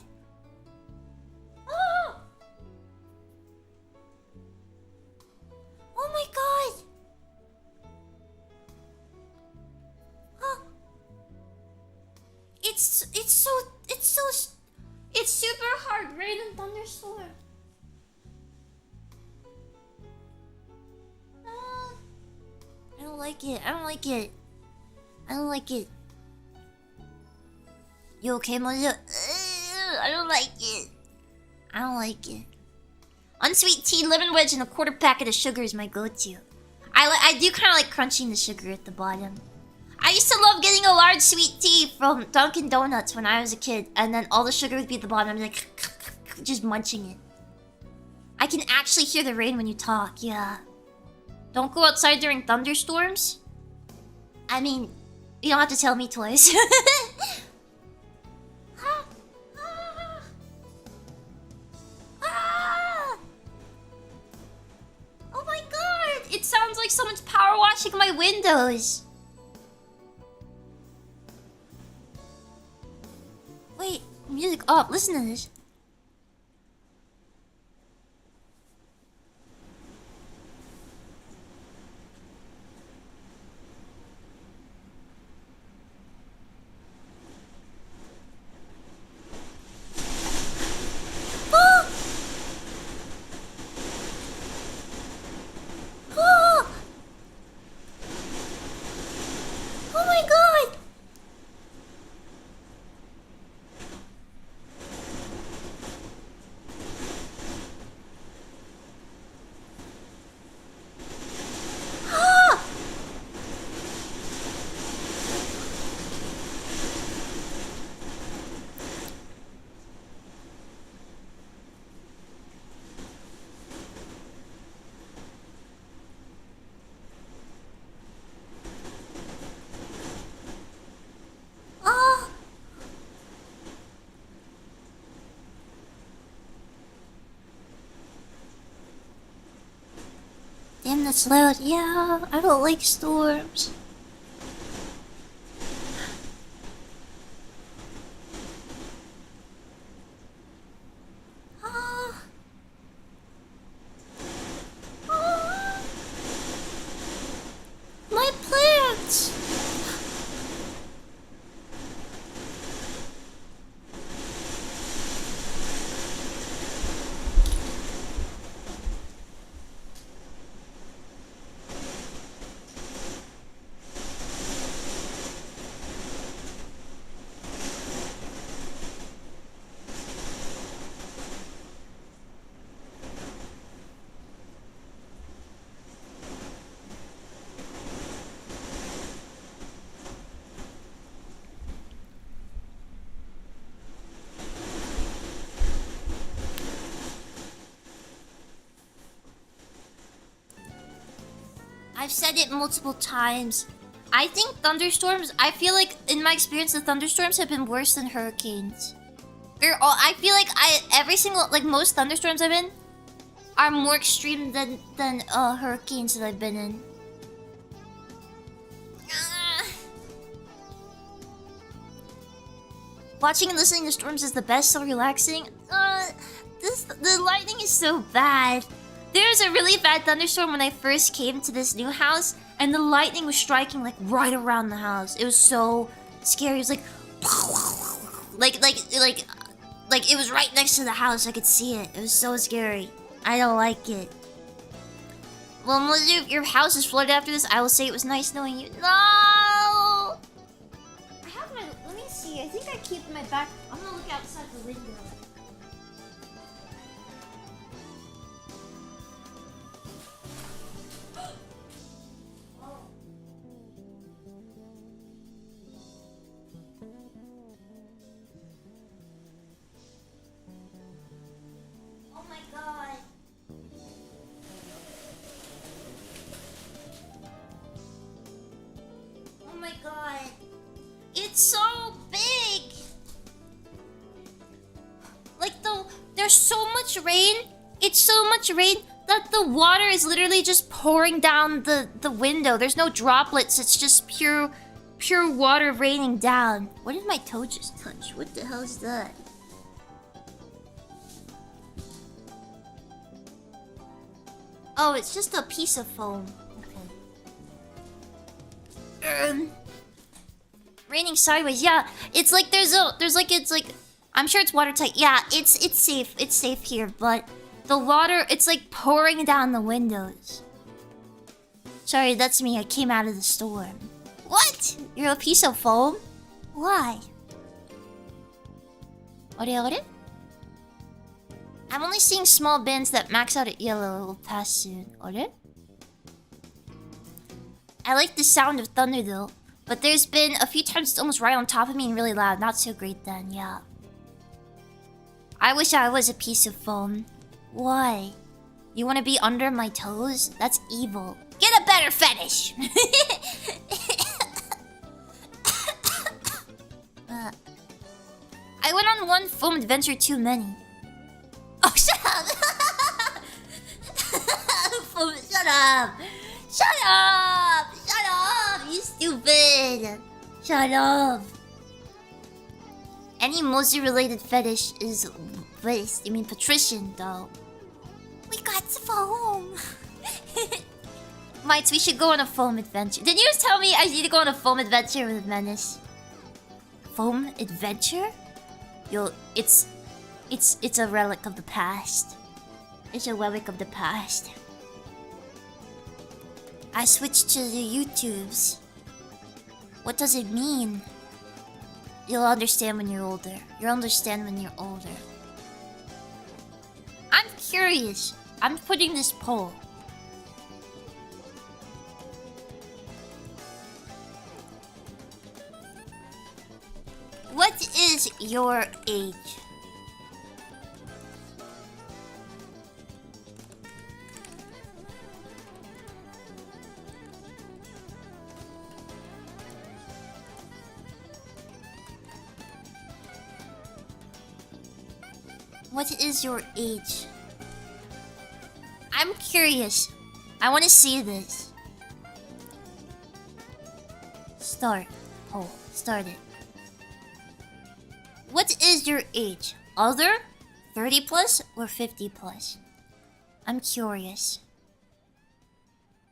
Oh my god. It's super hard. Rain and thunderstorm. I don't like it. You okay, Mojo? I don't like it. Unsweet tea, lemon wedge, and a quarter packet of sugar is my go-to. I do kind of like crunching the sugar at the bottom. I used to love getting a large sweet tea from Dunkin' Donuts when I was a kid, and then all the sugar would be at the bottom. I'd be like, just munching it. I can actually hear the rain when you talk, yeah. Don't go outside during thunderstorms. I mean, you don't have to tell me twice. Oh my god! It sounds like someone's power washing my windows. Wait, music up. Listen to this. storm that's loud. Yeah, I don't like storms. Ah. Ah. My plants! I've said it multiple times. I think thunderstorms, I feel like in my experience the thunderstorms have been worse than hurricanes. I feel like every single, like most thunderstorms I've been are more extreme than hurricanes that I've been in. Watching and listening to storms is the best, so relaxing. The lightning is so bad. There was a really bad thunderstorm when I first came to this new house, and the lightning was striking like right around the house. It was so scary. It was like it was right next to the house. I could see it. It was so scary. I don't like it. Well, if your house is flooded after this, I will say it was nice knowing you. No! I have my. Let me see. I think I keep my back. I'm gonna look outside the window. It's so big! Like there's so much rain. It's so much rain that the water is literally just pouring down the window. There's no droplets. It's just pure water raining down. What did my toe just touch? What the hell is that? Oh, it's just a piece of foam. Okay. Raining sideways. Yeah, it's like it's like I'm sure it's watertight. Yeah, it's safe. It's safe here, but the water, it's like pouring down the windows. Sorry, that's me. I came out of the storm. What? You're a piece of foam? Why? Ore? I'm only seeing small bins that max out at yellow. It will pass soon. Ore? I like the sound of thunder though. But there's been a few times it's almost right on top of me and really loud. Not so great then, yeah. I wish I was a piece of foam. Why? You want to be under my toes? That's evil. Get a better fetish! I went on one foam adventure too many. Oh, shut up! Shut up! Shut up! Shut up! You stupid! Shut up! Any emoji-related fetish is waste. I mean, patrician, though. We got the foam! Mites, we should go on a foam adventure. Did you just tell me I need to go on a foam adventure with Menace? Foam adventure? Yo, it's a relic of the past. It's a relic of the past. I switched to the YouTubes. What does it mean? You'll understand when you're older. You'll understand when you're older. I'm curious. I'm putting this poll. What is your age? What is your age? I'm curious. I want to see this. Start. Oh, start it. What is your age? Other? 30 plus or 50 plus? I'm curious.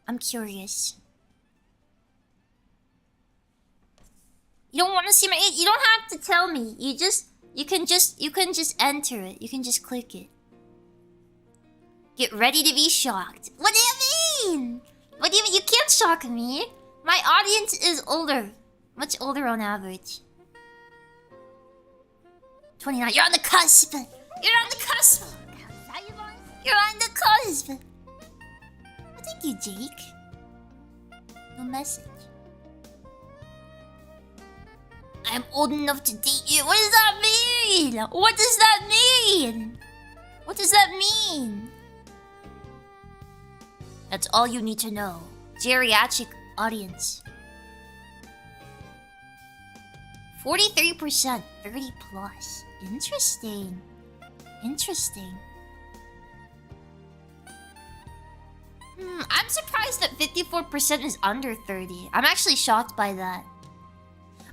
I'm curious. You don't want to see my age? You don't have to tell me. You can just enter it. You can just click it. Get ready to be shocked. What do you mean? What do you mean? You can't shock me. My audience is older. Much older on average. 29. You're on the cusp. You're on the cusp. You're on the cusp. Oh, thank you, Jake. No message. I'm old enough to date you. What does that mean? What does that mean? What does that mean? That's all you need to know. Geriatric audience. 43%, 30 plus. Interesting. Interesting. I'm surprised that 54% is under 30. I'm actually shocked by that.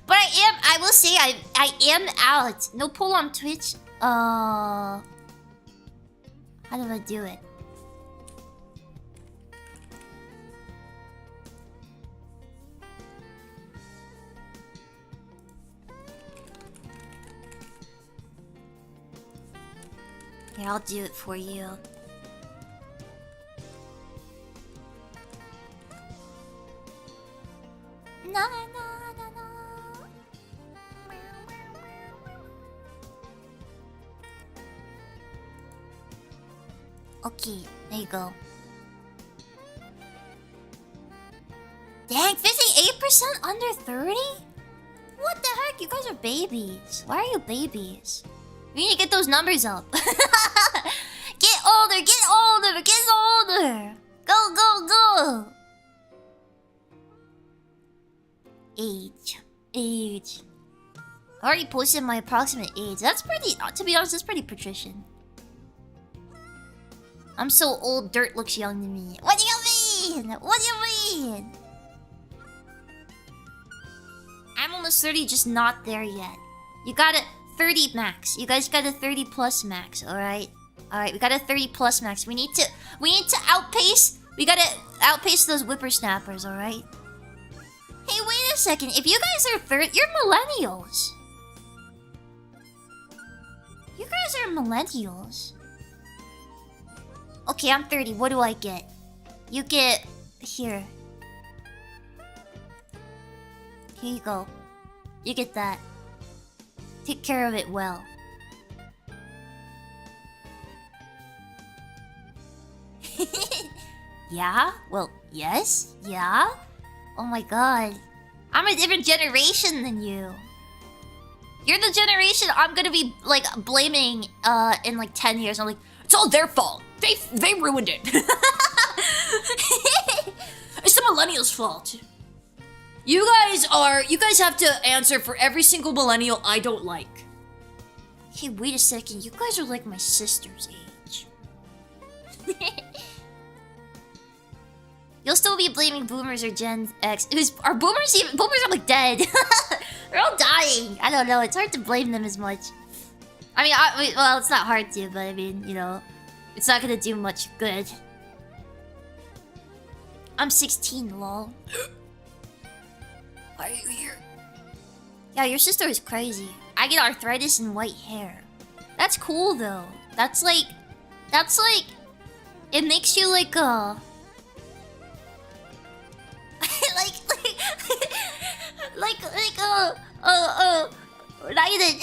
But I will say I am out. No poll on Twitch. How do I do it? Here, I'll do it for you. Na na na na. Okay, there you go. Dang, 58% under 30? What the heck? You guys are babies. Why are you babies? We need to get those numbers up. Get older, get older, get older. Go, go, go. Age. I already posted my approximate age. That's pretty, to be honest, that's pretty patrician. I'm so old, dirt looks young to me. What do you mean? What do you mean? I'm almost 30, just not there yet. You got a 30 max. You guys got a 30 plus max, alright? Alright, we got a 30 plus max. We need to outpace. We gotta outpace those whippersnappers, alright? Hey, wait a second. If you guys are 30, you're millennials. You guys are millennials. Okay, I'm 30. What do I get? You get... Here. Here you go. You get that. Take care of it well. Yeah? Well, yes? Yeah? Oh my god. I'm a different generation than you. You're the generation I'm gonna be, like, blaming, in, like, 10 years. I'm like, it's all their fault. They ruined it. It's the millennials' fault. You guys have to answer for every single millennial I don't like. Hey, wait a second. You guys are like my sister's age. You'll still be blaming boomers or Gen X. Are boomers even... Boomers are like dead. They're all dying. I don't know. It's hard to blame them as much. I mean, well, it's not hard to, but I mean, you know, it's not gonna do much good. I'm 16, lol. Are you here? Yeah, your sister is crazy. I get arthritis and white hair. That's cool though. That's like, it makes you like Raiden.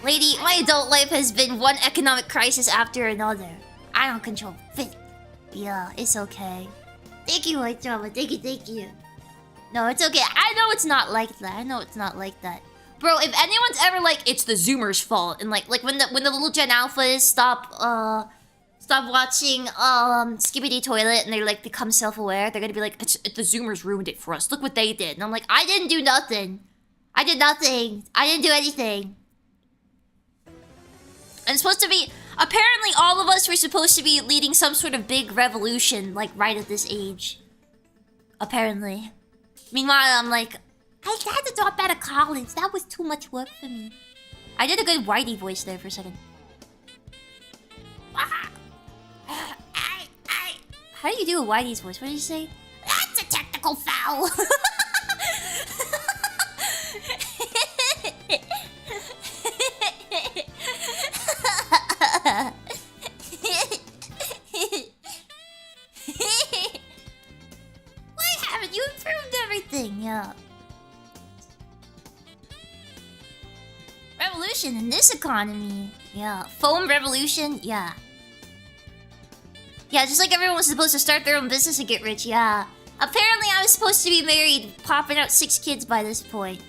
Lady, my adult life has been one economic crisis after another. I don't control fate. Yeah, it's okay. Thank you, White Drama. Thank you. No, it's okay. I know it's not like that. Bro, if anyone's ever like, it's the Zoomers' fault, and like when the little Gen Alphas stop watching Skibidi Toilet and they like become self-aware, they're gonna be like, it's the Zoomers ruined it for us. Look what they did. And I'm like, I didn't do nothing. I did nothing. I didn't do anything. I'm supposed to be... Apparently all of us were supposed to be leading some sort of big revolution, like, right at this age. Apparently. Meanwhile, I'm like, I had to drop out of college. That was too much work for me. I did a good Whitey voice there for a second. How do you do a Whitey's voice? What did you say? That's a technical foul. Why haven't you improved everything? Yeah. Revolution in this economy. Yeah. Foam revolution. Yeah. Yeah, just like everyone was supposed to start their own business and get rich. Yeah. Apparently I was supposed to be married, popping out 6 kids by this point.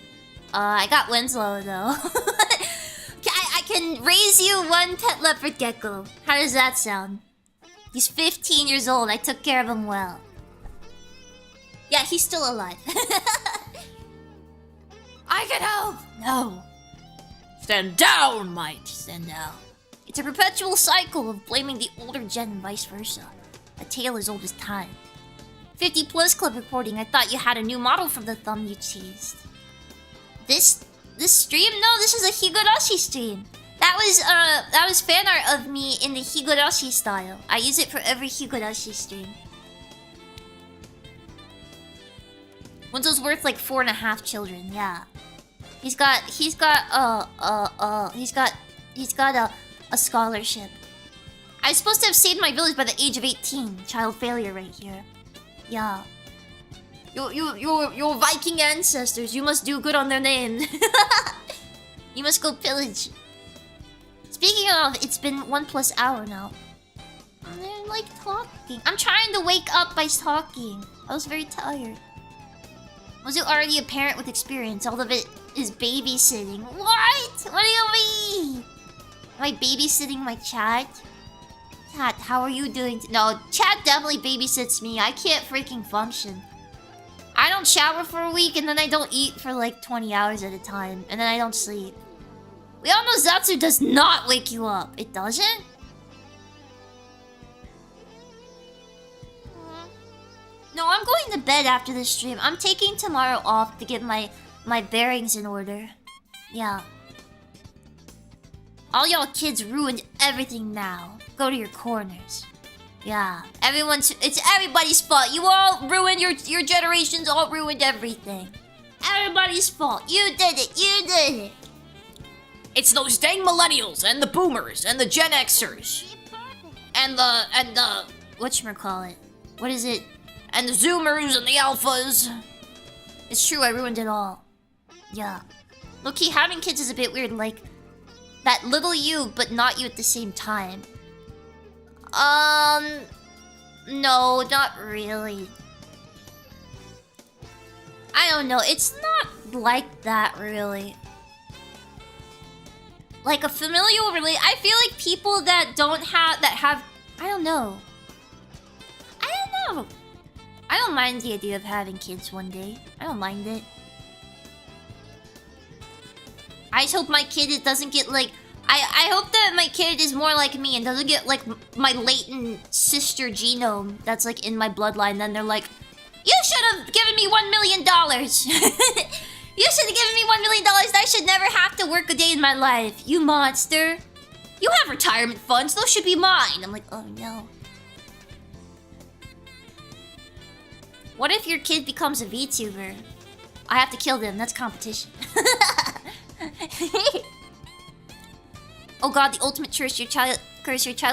I got Winslow though. I can raise you 1 pet leopard gecko. How does that sound? He's 15 years old. I took care of him well. Yeah, he's still alive. I can help! No. Stand down, mate. Stand down. It's a perpetual cycle of blaming the older gen and vice versa. A tale as old as time. 50 Plus Club reporting. I thought you had a new model from the thumb you teased. This stream? No, this is a Higurashi stream. That was fan art of me in the Higurashi style. I use it for every Higurashi stream. Winslow's worth like 4.5 children. Yeah, he's got a scholarship. I was supposed to have saved my village by the age of 18. Child failure right here. Yeah. Your Viking ancestors, you must do good on their name. You must go pillage. Speaking of, it's been 1+ hour now. They're like talking. I'm trying to wake up by talking. I was very tired. Was it already a parent with experience? All of it is babysitting. What? What do you mean? Am I babysitting my chat? Chat, how are you doing? No, chat definitely babysits me. I can't freaking function. I don't shower for a week and then I don't eat for like 20 hours at a time. And then I don't sleep. We all know Zatsu does not wake you up. It doesn't? No, I'm going to bed after this stream. I'm taking tomorrow off to get my bearings in order. Yeah. All y'all kids ruined everything now. Go to your corners. Yeah. It's everybody's fault. You all ruined your generations all ruined everything. Everybody's fault. You did it. You did it. It's those dang millennials and the boomers and the Gen Xers. And the whatchamacallit? What is it? And the Zoomers and the Alphas. It's true, I ruined it all. Yeah. Look-key, having kids is a bit weird, like... that little you, but not you at the same time. No, not really. I don't know, it's not like that, really. Like a familial relate. I feel like people that have... I don't know. I don't know. I don't mind the idea of having kids one day. I don't mind it. I just hope my kid doesn't get like... I hope that my kid is more like me and doesn't get like my latent sister genome that's like in my bloodline. Then they're like, you should have given me $1 million. You should have given me $1 million. I should never have to work a day in my life. You monster. You have retirement funds. Those should be mine. I'm like, oh no. What if your kid becomes a VTuber? I have to kill them. That's competition. Oh god, the ultimate curse. Your child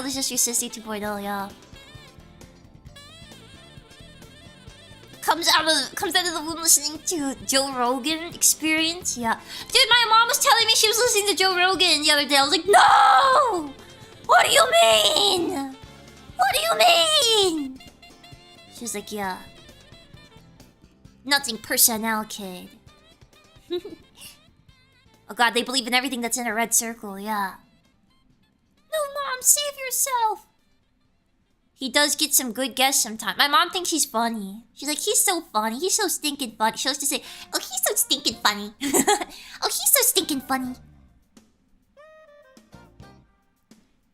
is just your sissy 2.0. Yeah. Comes out of the womb listening to Joe Rogan Experience. Yeah. Dude, my mom was telling me she was listening to Joe Rogan the other day. I was like, no! What do you mean? What do you mean? She was like, yeah. Nothing personnel, kid. Oh god, they believe in everything that's in a red circle, yeah. No, Mom, save yourself! He does get some good guests sometimes. My mom thinks he's funny. She's like, he's so funny. He's so stinking funny. She likes to say, oh, he's so stinking funny. Oh, he's so stinking funny.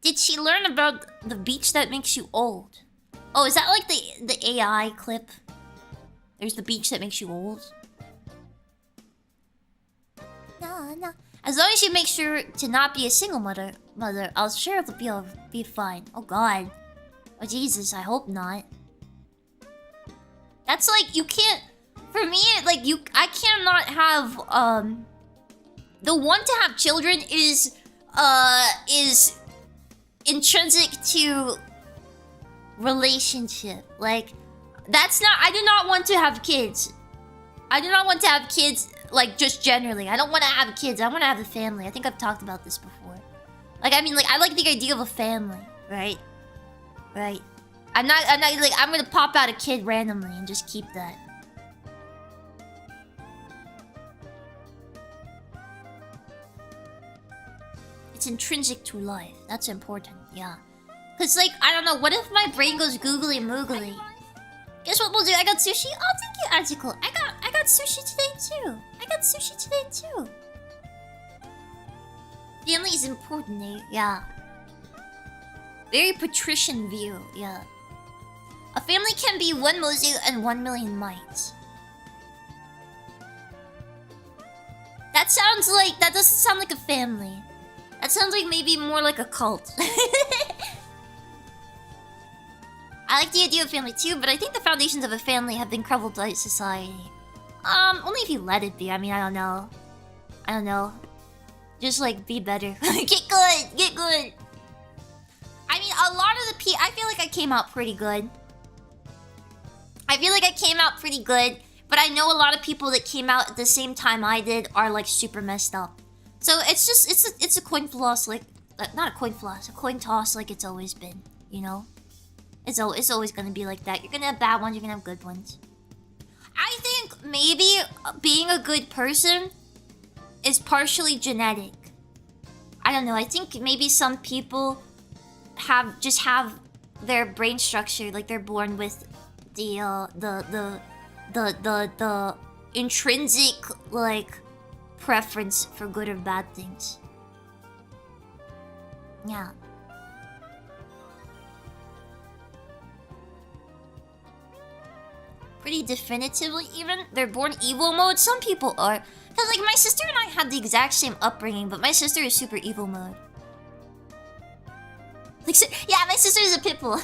Did she learn about the beach that makes you old? Oh, is that like the AI clip? There's the beach that makes you old. No, no. As long as you make sure to not be a single mother, I'll sure it'll be fine. Oh God. Oh Jesus, I hope not. That's like you can't. For me, like I cannot have the one to have children is intrinsic to relationship. Like that's not. I do not want to have kids. I do not want to have kids. Like just generally, I don't want to have kids. I want to have a family. I think I've talked about this before. Like I mean, like I like the idea of a family, right? Right. I'm not like I'm gonna pop out a kid randomly and just keep that. It's intrinsic to life. That's important, yeah. Cause like I don't know. What if my brain goes googly moogly? Guess what we'll do? I got sushi. Oh, thank you, article. I got sushi today too. I got sushi today too. Family is important, eh? Yeah. Very patrician view, yeah. A family can be 1 mozu and 1 million mites. That sounds like... That doesn't sound like a family. That sounds like maybe more like a cult. I like the idea of family too, but I think the foundations of a family have been crumbled by society. Only if you let it be. I mean, I don't know. I don't know. Just like, be better. Get good! Get good! I mean, a lot of the I feel like I came out pretty good. I feel like I came out pretty good, but I know a lot of people that came out at the same time I did are like super messed up. So it's just, it's a coin toss, like, not a coin toss, a coin toss like it's always been, you know? It's always gonna be like that. You're gonna have bad ones, you're gonna have good ones. I think maybe being a good person is partially genetic. I don't know, I think maybe some people have their brain structure, like they're born with the intrinsic, like, preference for good or bad things. Yeah. Pretty definitively even. They're born evil mode. Some people are. Because, like, my sister and I had the exact same upbringing, but my sister is super evil mode. Like, yeah, my sister is a pit bull.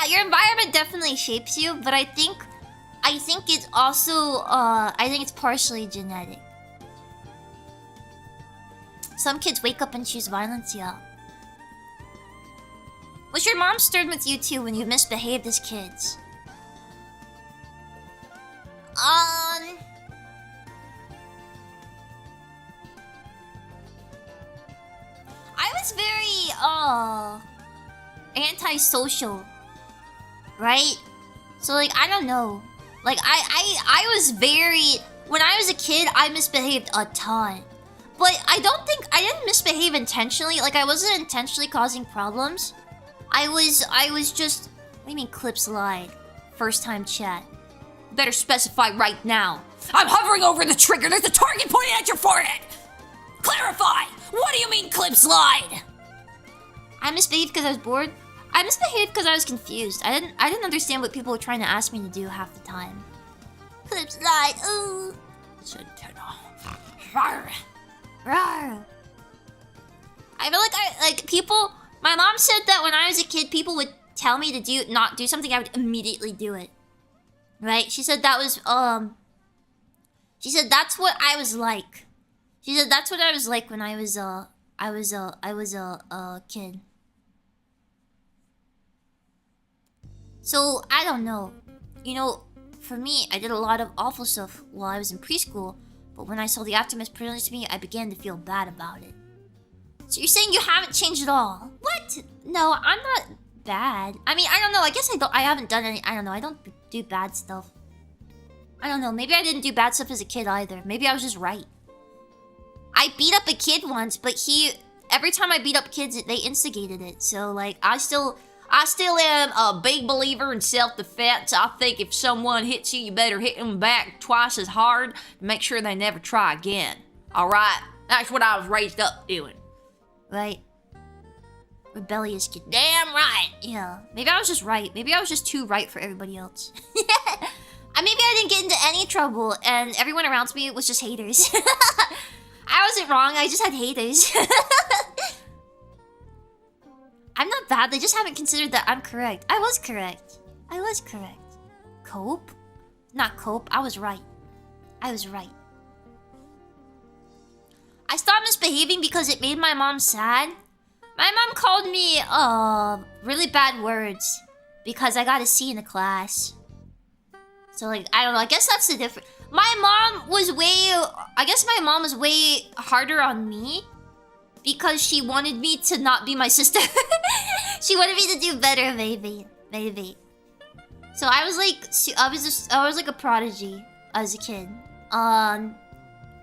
Your environment definitely shapes you, but I think it's also, I think it's partially genetic. Some kids wake up and choose violence, yeah. Was your mom stern with you too when you misbehaved as kids? I was very, antisocial. Right? So, like, I don't know. Like, I was very... When I was a kid, I misbehaved a ton. But I didn't misbehave intentionally. Like, I wasn't intentionally causing problems. I was just... What do you mean clip slide? First time chat. Better specify right now. I'm hovering over the trigger. There's a target pointing at your forehead. Clarify. What do you mean clip slide? I misbehaved because I was bored. I misbehaved because I was confused. I didn't understand what people were trying to ask me to do half the time. Clip slide. Ooh. Rawr. Rawr. I feel like people. My mom said that when I was a kid, people would tell me to not do something, I would immediately do it. Right? She said that was She said that's what I was like. She said that's what I was like when I was a kid. So, I don't know. You know, for me, I did a lot of awful stuff while I was in preschool, but when I saw the aftermath presented to me, I began to feel bad about it. So you're saying you haven't changed at all? What? No, I'm not bad. I mean, I don't know. I guess I haven't done any... I don't know. I don't do bad stuff. I don't know. Maybe I didn't do bad stuff as a kid either. Maybe I was just right. I beat up a kid once, but every time I beat up kids, they instigated it. So, like, I still I still am a big believer in self-defense. I think if someone hits you, you better hit them back twice as hard to make sure they never try again. Alright? That's what I was raised up doing. Right. Rebellious kid. Damn right. Yeah. Maybe I was just right. Maybe I was just too right for everybody else. Maybe I didn't get into any trouble and everyone around me was just haters. I wasn't wrong, I just had haters. I'm not bad, they just haven't considered that I'm correct. I was correct. I was correct. Cope? Not cope, I was right. I was right. I stopped misbehaving because it made my mom sad. My mom called me, really bad words because I got a C in the class. So, like, I don't know, I guess that's the difference. My mom was way harder on me because she wanted me to not be my sister. She wanted me to do better, maybe. So I was like a prodigy as a kid. And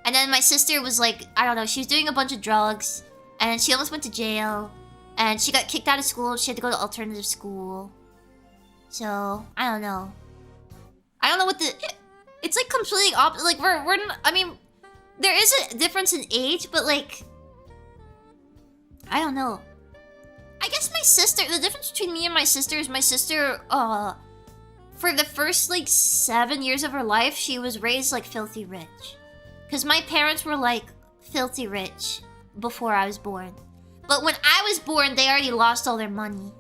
then my sister was like, I don't know, she was doing a bunch of drugs and she almost went to jail and she got kicked out of school. She had to go to alternative school. So, I don't know. I don't know what it's like completely opposite. Like we're I mean, there is a difference in age, but like, I don't know. I guess my sister, the difference between me and my sister is my sister, for the first like 7 years of her life, she was raised like filthy rich. Cause my parents were like filthy rich before I was born. But when I was born, they already lost all their money.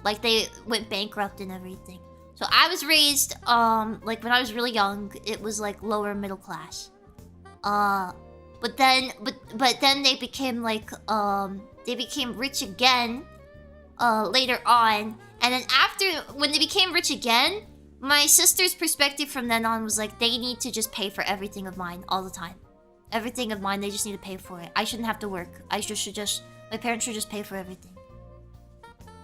Like they went bankrupt and everything. So I was raised, like when I was really young, it was like lower middle class. But then they became like, they became rich again, later on. And then when they became rich again, my sister's perspective from then on was like, they need to just pay for everything of mine all the time. Everything of mine, they just need to pay for it. I shouldn't have to work. My parents should just pay for everything.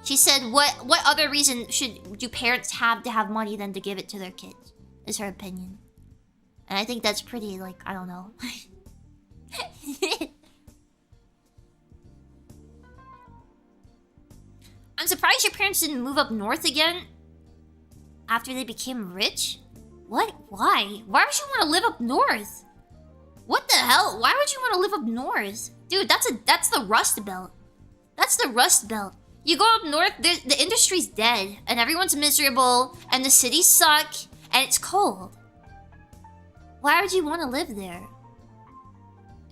She said, what other reason do parents have to have money than to give it to their kids? Is her opinion. And I think that's pretty, like, I don't know. I'm surprised your parents didn't move up north again after they became rich? What? Why? Why would you want to live up north? What the hell? Why would you want to live up north? Dude, that's the Rust Belt. That's the Rust Belt. You go up north, the industry's dead, and everyone's miserable, and the cities suck, and it's cold. Why would you want to live there?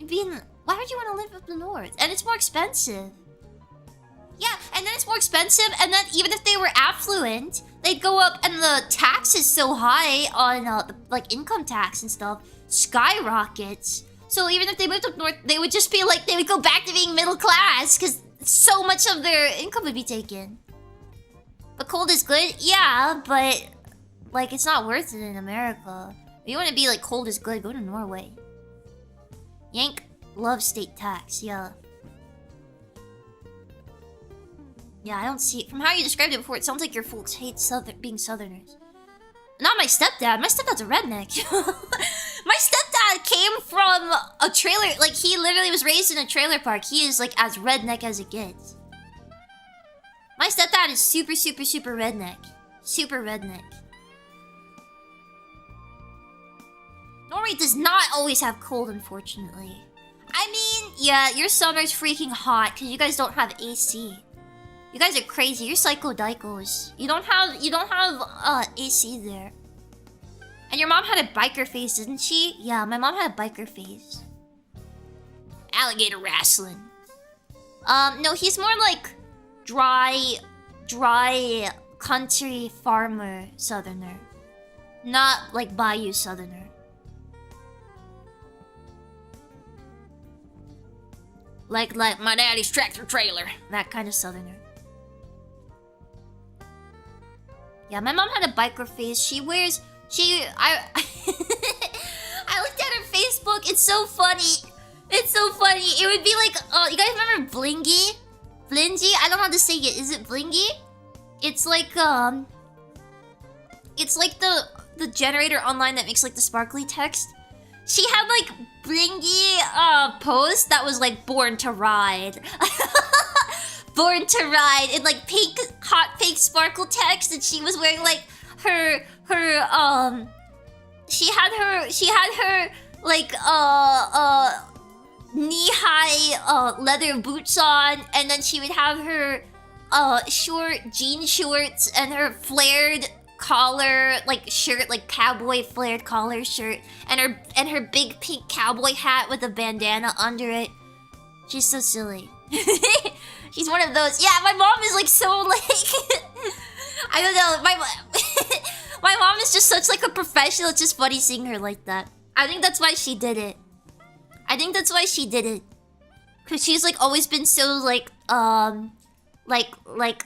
Why would you want to live up the north? And it's more expensive. Yeah, and then it's more expensive, and then even if they were affluent, they'd go up, and the tax is so high on, like, income tax and stuff, skyrockets. So even if they moved up north, they would just be like, they would go back to being middle class, because so much of their income would be taken. But cold is good? Yeah, but, like, it's not worth it in America. If you want to be like, cold is good, go to Norway. Yank loves state tax, yeah. Yeah, I don't see it. From how you described it before, it sounds like your folks hate being Southerners. Not my stepdad. My stepdad's a redneck. My stepdad came from a trailer. Like, he literally was raised in a trailer park. He is, like, as redneck as it gets. My stepdad is super, super, super redneck. Super redneck. Norway does not always have cold, unfortunately. I mean, yeah, your summer's freaking hot because you guys don't have AC. You guys are crazy. You're psychodicos. You don't have AC there. And your mom had a biker face, didn't she? Yeah, my mom had a biker face. Alligator wrestling. No, he's more like dry country farmer southerner. Not like bayou southerner. Like my daddy's tractor trailer. That kind of southerner. Yeah, my mom had a biker face. I looked at her Facebook. It's so funny. It's so funny. It would be like, you guys remember Blingy? Blingy? I don't know how to say it. Is it Blingy? It's like the generator online that makes like the sparkly text. She had like Blingy post that was like born to ride. Born to Ride in like pink, hot pink sparkle text, and she was wearing like her she had her like knee-high leather boots on, and then she would have her short jean shorts and her flared collar like shirt, like cowboy flared collar shirt, and her big pink cowboy hat with a bandana under it. She's so silly. She's one of those. Yeah, my mom is like so like I don't know. My mom is just such like a professional. It's just funny seeing her like that. I think that's why she did it. Cause she's like always been so like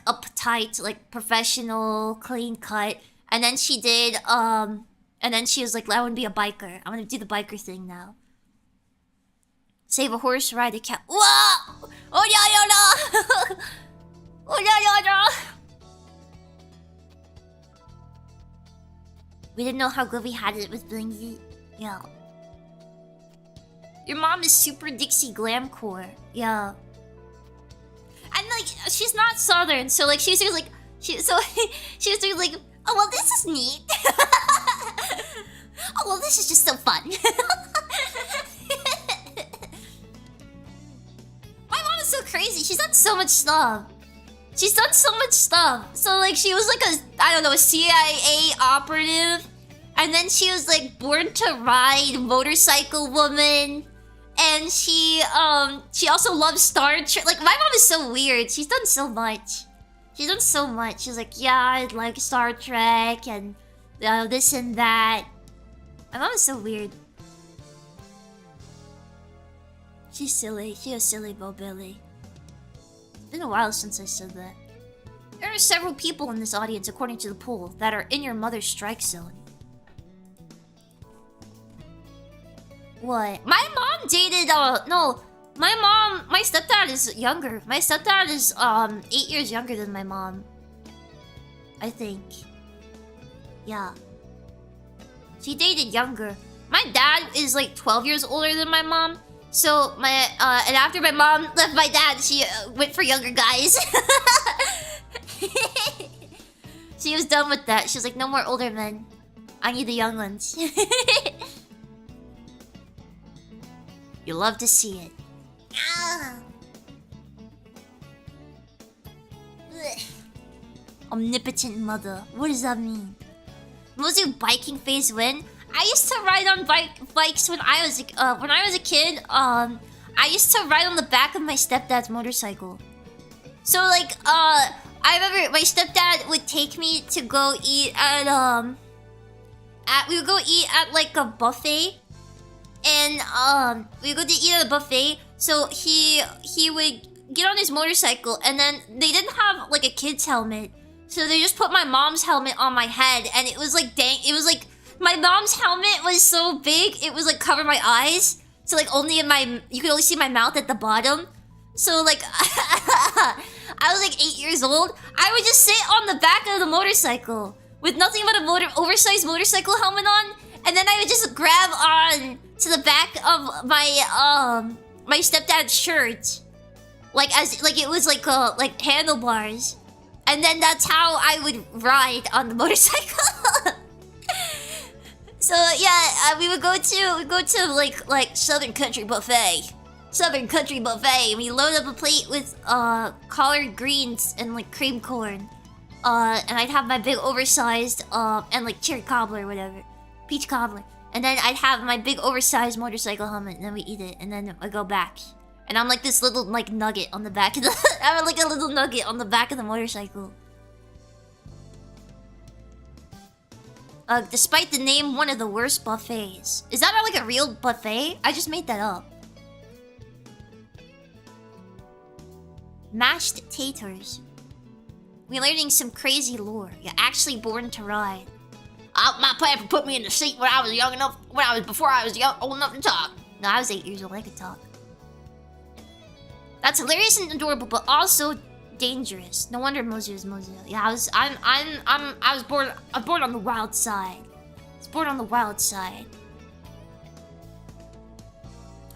uptight, like professional, clean cut. And then she did and then she was like, I want to be a biker. I'm gonna do the biker thing now. Save a horse, ride a cat. Whoa! Oh no! Oh no! We didn't know how good we had it with Blingy. Yeah. Your mom is super Dixie glamcore. Yeah. And like she's not southern, so like she was like she was doing like, oh well, this is neat. Oh well, this is just so fun. My mom is so crazy. She's done so much stuff. So like she was like a CIA operative, and then she was like Born to Ride motorcycle woman. And she also loves Star Trek. Like, my mom is so weird. She's done so much. She's like, yeah, I like Star Trek and this and that. My mom is so weird. She's silly. She's a silly Bobilly. It's been a while since I said that. There are several people in this audience, according to the poll, that are in your mother's strike zone. What? My mom dated, no. My stepdad is younger. My stepdad is, 8 years younger than my mom. I think. Yeah. She dated younger. My dad is, like, 12 years older than my mom. So, and after my mom left my dad, she went for younger guys. She was done with that. She was like, no more older men. I need the young ones. You love to see it. Ah. Omnipotent mother. What does that mean? Most of biking phase when? I used to ride on bikes when I was a kid. I used to ride on the back of my stepdad's motorcycle. So like I remember my stepdad would take me to go eat at we would go eat at like a buffet. And we would go to eat at a buffet. So he would get on his motorcycle, and then they didn't have like a kid's helmet, so they just put my mom's helmet on my head, and it was like it was like my mom's helmet was so big it was like cover my eyes, so like you could only see my mouth at the bottom. So like I was like 8 years old. I would just sit on the back of the motorcycle with nothing but a oversized motorcycle helmet on, and then I would just grab on to the back of my my stepdad's shirt, like it was like handlebars, and then that's how I would ride on the motorcycle. So yeah, we would go to like Southern Country Buffet, and we load up a plate with collard greens and like cream corn, and I'd have my big oversized and like cherry cobbler or whatever, peach cobbler. And then I'd have my big oversized motorcycle helmet, and then we eat it, and then I go back. And I'm like this little like nugget on the back of the I'm like a little nugget on the back of the motorcycle. Despite the name, one of the worst buffets. Is that not like a real buffet? I just made that up. Mashed taters. We're learning some crazy lore. You're actually born to ride. My papa put me in the seat when I was before I was old enough to talk. No, I was 8 years old. I could talk. That's hilarious and adorable, but also dangerous. No wonder Mosey was Mosey. Yeah, I was born on the wild side.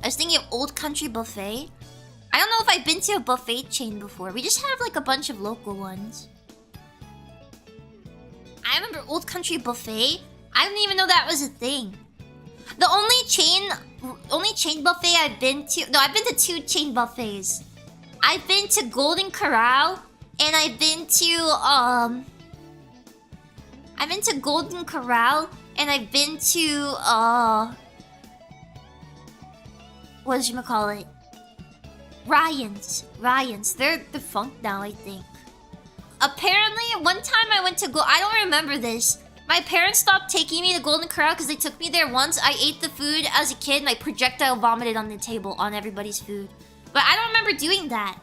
I was thinking of Old Country Buffet. I don't know if I've been to a buffet chain before. We just have like a bunch of local ones. I remember Old Country Buffet. I didn't even know that was a thing. The only chain buffet I've been to... No, I've been to 2 chain buffets. I've been to Golden Corral, and I've been to, I've been to Golden Corral, and I've been to, whatchamacallit? Ryan's. They're defunct now, I think. Apparently, one time I went to I don't remember this. My parents stopped taking me to Golden Corral because they took me there once. I ate the food as a kid and I projectile vomited on the table on everybody's food. But I don't remember doing that.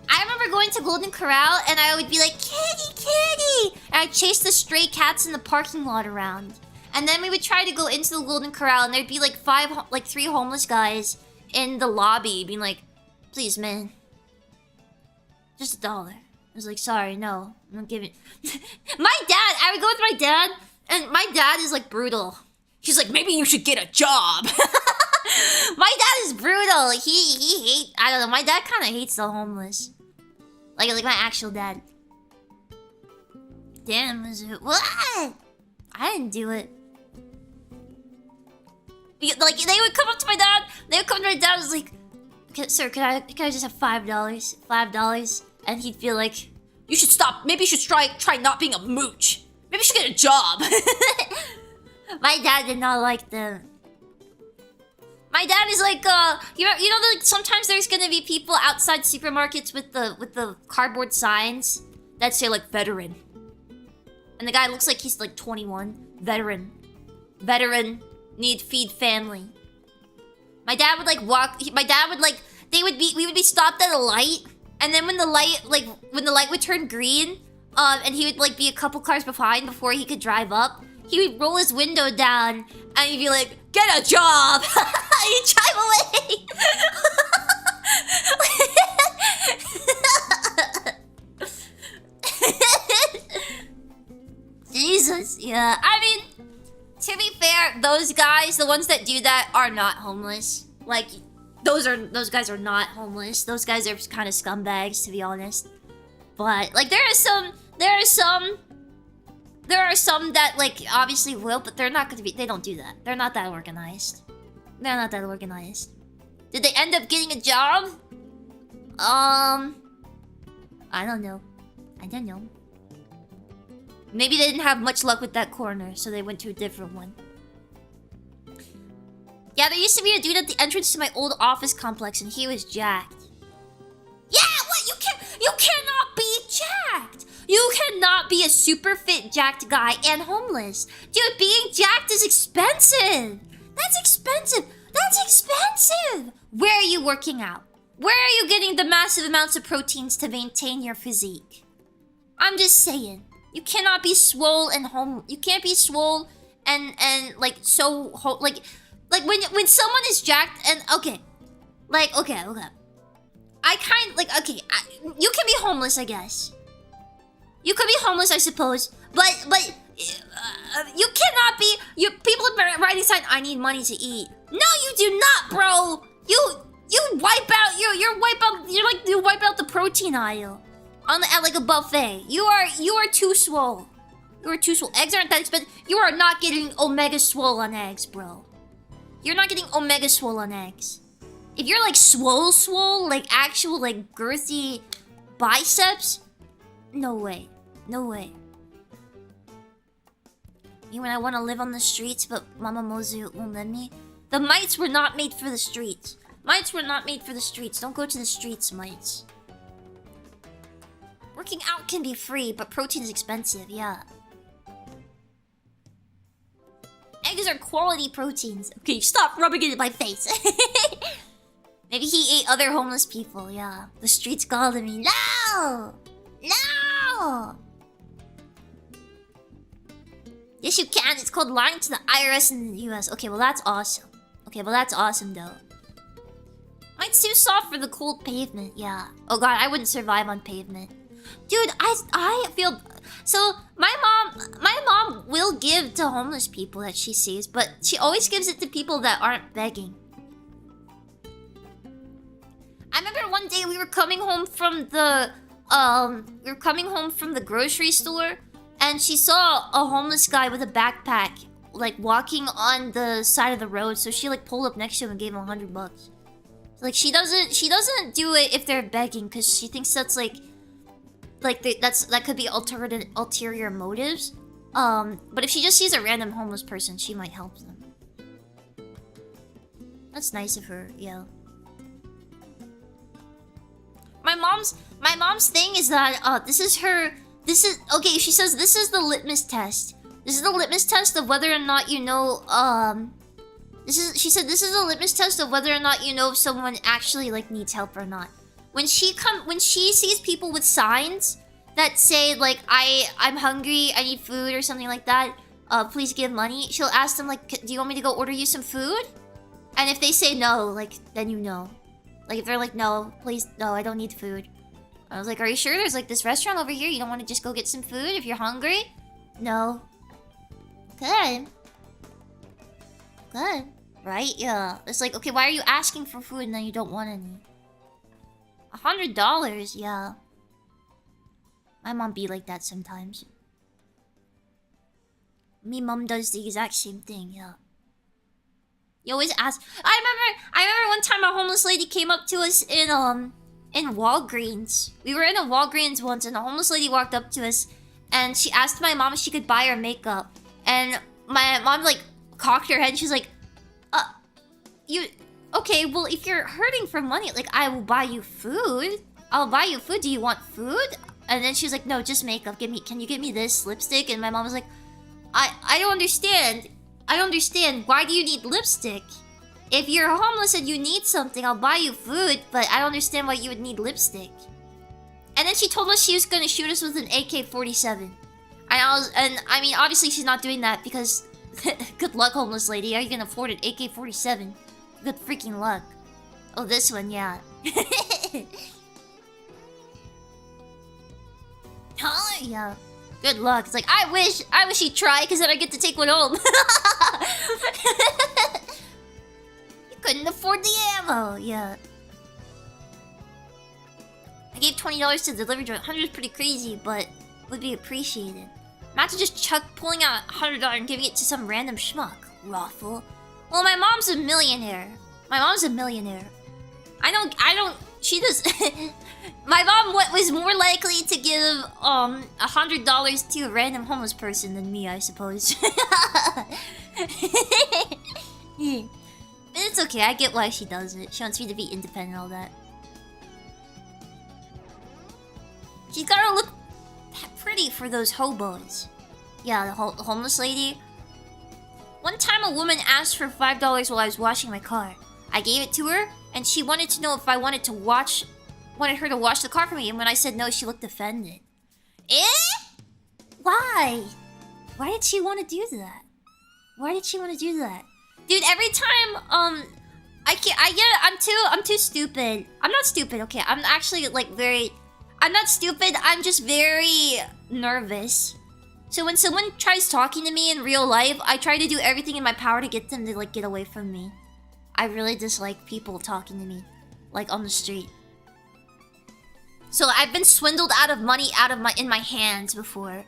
I remember going to Golden Corral and I would be like, kitty, kitty! And I'd chase the stray cats in the parking lot around. And then we would try to go into the Golden Corral and there'd be like 3 homeless guys in the lobby being like, please, man. Just $1. I was like, sorry, no. I'm not giving... My dad! I would go with my dad, and my dad is, like, brutal. He's like, maybe you should get a job. My dad is brutal. He hates... I don't know. My dad kind of hates the homeless. Like my actual dad. Damn, what? I didn't do it. Like, they would come up to my dad. They would come to my dad and was like, sir, can I just have $5? $5? And he'd feel like, you should stop. Maybe you should try not being a mooch. Maybe you should get a job. My dad did not like them. My dad is like, you know, like sometimes there's gonna be people outside supermarkets with the cardboard signs that say like veteran, and the guy looks like he's like 21. Veteran, need feed family. My dad would like walk. My dad would like we would be stopped at a light. And then when the light would turn green, and he would like be a couple cars behind before he could drive up, he would roll his window down and he'd be like, "Get a job!" He'd drive away. Jesus, yeah. I mean, to be fair, those guys, the ones that do that, are not homeless. Like. Those guys are not homeless. Those guys are kind of scumbags, to be honest. But like there are some that like obviously will, but they're not gonna be. They don't do that. They're not that organized. Did they end up getting a job? I don't know. Maybe they didn't have much luck with that corner, so they went to a different one. Yeah, there used to be a dude at the entrance to my old office complex, and he was jacked. Yeah, what? You cannot be jacked. You cannot be a super fit jacked guy and homeless. Dude, being jacked is expensive. That's expensive. Where are you working out? Where are you getting the massive amounts of proteins to maintain your physique? I'm just saying. You cannot be swole and You can't be swole and like so like when someone is jacked and okay. You can be homeless, I guess. You could be homeless, I suppose. But you cannot be. People are writing sign. I need money to eat. No, you do not, bro. You wipe out. You wipe out the protein aisle at like a buffet. You are too swole. Eggs aren't that expensive. You are not getting omega swole on eggs, bro. You're not getting omega swole on eggs. If you're like swole, like actual like girthy biceps, no way. You when I want to live on the streets, but Mama Mozu won't let me. The mites were not made for the streets. Don't go to the streets, mites. Working out can be free, but protein is expensive, yeah. Eggs are quality proteins. Okay, stop rubbing it in my face. Maybe he ate other homeless people, yeah. The streets called me. No! Yes, you can. It's called lying to the IRS in the US. Okay, well, that's awesome. Though. Mine's too soft for the cold pavement, yeah. Oh god, I wouldn't survive on pavement. Dude, I feel... So, my mom will give to homeless people that she sees, but she always gives it to people that aren't begging. I remember remember one day we were coming home from the grocery store, and she saw a homeless guy with a backpack, like walking on the side of the road. So she like pulled up next to him and gave him $100. Like she doesn't do it if they're begging, because she thinks that's that could be ulterior motives. But if she just sees a random homeless person, she might help them. That's nice of her, yeah. My mom's thing is that she says this is the litmus test. This is the litmus test of whether or not you know she said this is the litmus test of whether or not you know if someone actually like needs help or not. When she sees people with signs that say like I'm hungry, I need food or something like that, please give money, she'll ask them like, do you want me to go order you some food? And if they say no, like, then you know. Like if they're like, no, please, no, I don't need food. I was like, are you sure? There's like this restaurant over here, you don't want to just go get some food if you're hungry? No. Good. Good. Right? Yeah. It's like, okay, why are you asking for food and then you don't want any? $100? Yeah. My mom be like that sometimes. Me mom does the exact same thing, yeah. You always ask. I remember one time a homeless lady came up to us in Walgreens. We were in a Walgreens once, and a homeless lady walked up to us, and she asked my mom if she could buy her makeup. And my mom like cocked her head, and she's like, okay, well, if you're hurting for money, like, I will buy you food. I'll buy you food. Do you want food? And then she was like, no, just makeup. Can you give me this lipstick? And my mom was like, I don't understand. I don't understand. Why do you need lipstick? If you're homeless and you need something, I'll buy you food, but I don't understand why you would need lipstick. And then she told us she was gonna shoot us with an AK-47. And I mean, obviously she's not doing that because good luck, homeless lady. Are you gonna afford an AK-47? Good freaking luck. Oh, this one, yeah. Huh? Yeah. Good luck. It's like, I wish she'd try, because then I get to take one home. You couldn't afford the ammo. Yeah. I gave $20 to the delivery driver. 100 is pretty crazy, but would be appreciated. Imagine just pulling out $100 and giving it to some random schmuck. Raffle. Well, my mom's a millionaire. My mom's a millionaire. I don't, she does... My mom was more likely to give $100 to a random homeless person than me, I suppose. But it's okay, I get why she does it. She wants me to be independent and all that. She's gotta look pretty for those hobos. Yeah, the homeless lady. One time a woman asked for $5 while I was washing my car. I gave it to her, and she wanted to know if I wanted her to wash the car for me, and when I said no, she looked offended. Why? Why did she want to do that? Why did she want to do that? Dude, every time, I'm too stupid. I'm not stupid, okay? I'm actually, like, I'm not stupid, I'm just very nervous. So when someone tries talking to me in real life, I try to do everything in my power to get them to, like, get away from me. I really dislike people talking to me, like, on the street. So I've been swindled out of money in my hands before.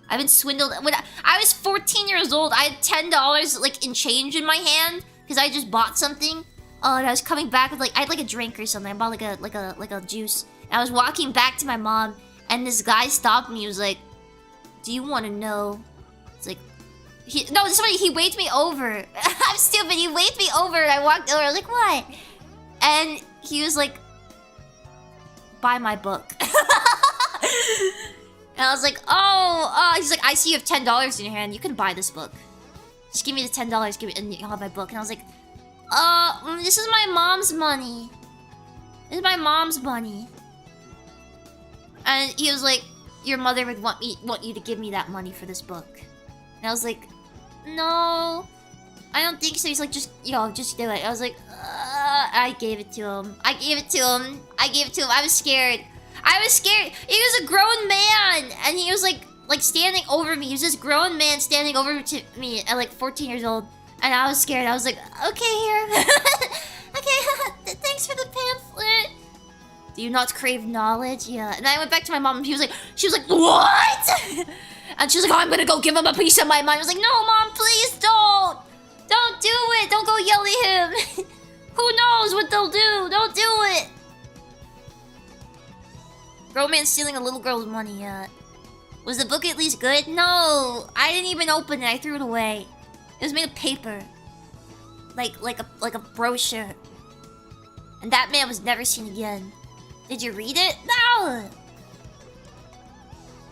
I've been swindled. When I was 14 years old, I had $10 like in change in my hand because I just bought something. And I was coming back with I had like a drink or something. I bought like a juice. And I was walking back to my mom, and this guy stopped me. He was like, "Do you want to know?" It's like, he waved me over. I'm stupid. He waved me over, and I walked over. I was like, "What?" And he was like, buy my book. And I was like, he's like, I see you have $10 in your hand. You can buy this book. Just give me the $10, and you'll have my book. And I was like, this is my mom's money. This is my mom's money. And he was like, your mother would want you to give me that money for this book. And I was like, no, I don't think so. He's like, just do it. I was like, I gave it to him. I gave it to him. I was scared. He was a grown man, and he was like standing over me. He was this grown man standing over to me at like 14 years old, and I was scared. I was like, okay, here. Okay, thanks for the pamphlet. Do you not crave knowledge? Yeah. And I went back to my mom and she was like, what? And she was like, oh, I'm gonna go give him a piece of my mind. I was like, no, Mom, please don't. Don't do it. Don't go yell at him. Who knows what they'll do? Don't do it. Grown man stealing a little girl's money, yeah. Was the book at least good? No, I didn't even open it. I threw it away. It was made of paper. Like a brochure. And that man was never seen again. Did you read it? No!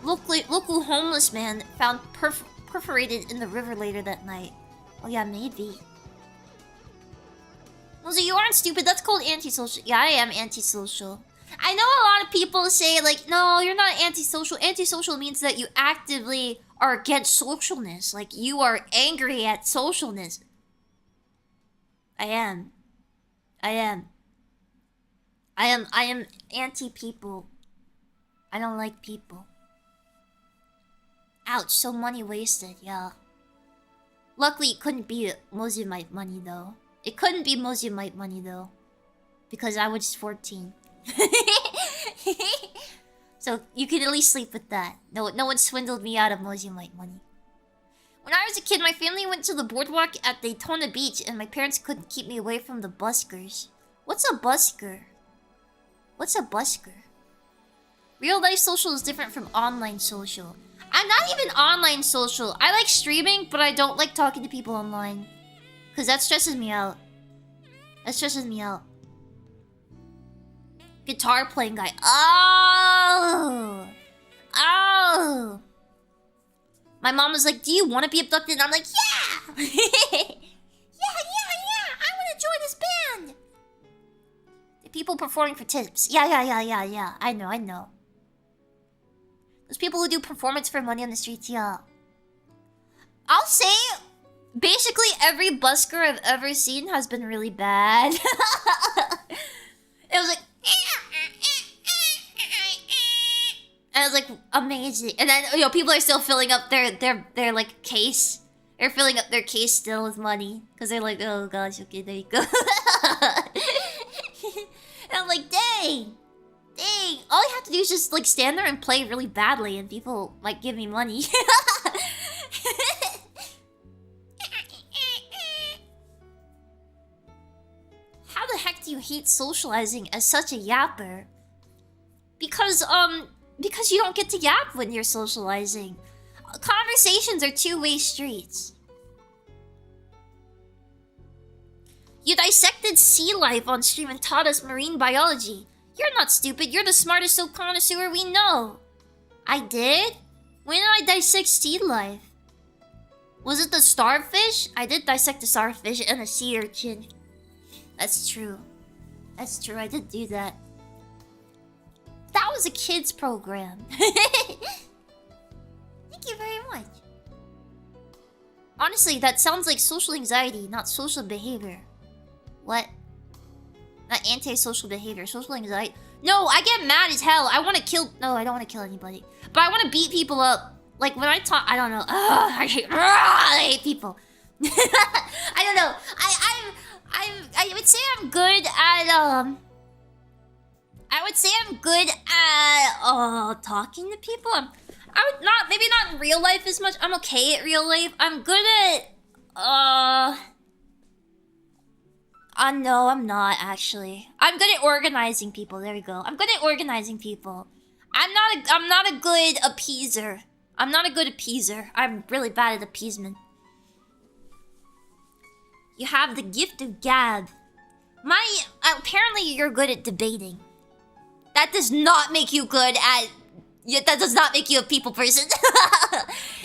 Local homeless man found perforated in the river later that night. Oh yeah, maybe. Well, so you aren't stupid. That's called antisocial. Yeah, I am antisocial. I know a lot of people say, like, no, you're not antisocial. Antisocial means that you actively are against socialness. Like, you are angry at socialness. I am. I am anti-people. I don't like people. Ouch, so money wasted, yeah. Luckily, it couldn't be Mozumite money, though. It couldn't be Mozumite money, though. Because I was 14. So, you can at least sleep with that. No one swindled me out of Mozumite money. When I was a kid, my family went to the boardwalk at Daytona Beach, and my parents couldn't keep me away from the buskers. What's a busker? What's a busker? Real life social is different from online social. I'm not even online social. I like streaming, but I don't like talking to people online. Because that stresses me out. That stresses me out. Guitar playing guy. Oh! Oh! My mom was like, do you want to be abducted? And I'm like, yeah! yeah! I want to join this band! The people performing for tips. Yeah. I know. Those people who do performance for money on the streets, yeah. I'll say, basically every busker I've ever seen has been really bad. It was like... And it was like amazing. And then, you know, people are still filling up their like case. They're filling up their case still with money. Because they're like, oh gosh, okay, there you go. And I'm like, dang. All you have to do is just like stand there and play really badly and people might give me money. How the heck do you hate socializing as such a yapper? Because you don't get to yap when you're socializing. Conversations are two-way streets. You dissected sea life on stream and taught us marine biology. You're not stupid. You're the smartest soap connoisseur we know. I did? When did I dissect sea life? Was it the starfish? I did dissect a starfish and a sea urchin. That's true. I did do that. That was a kids program. Thank you very much. Honestly, that sounds like social anxiety, not social behavior. What? Not antisocial behavior, social anxiety. No, I get mad as hell. I want to kill... No, I don't want to kill anybody. But I want to beat people up. Like, when I talk... I don't know. I hate people. I don't know. I would say I'm good at, I would say I'm good at talking to people. I would not, maybe not in real life as much. I'm okay at real life. I'm good at no, I'm not actually. I'm good at organizing people. There we go. I'm good at organizing people. I'm not a good appeaser. I'm really bad at appeasement. You have the gift of gab. Apparently you're good at debating. That does not make you good at... That does not make you a people person.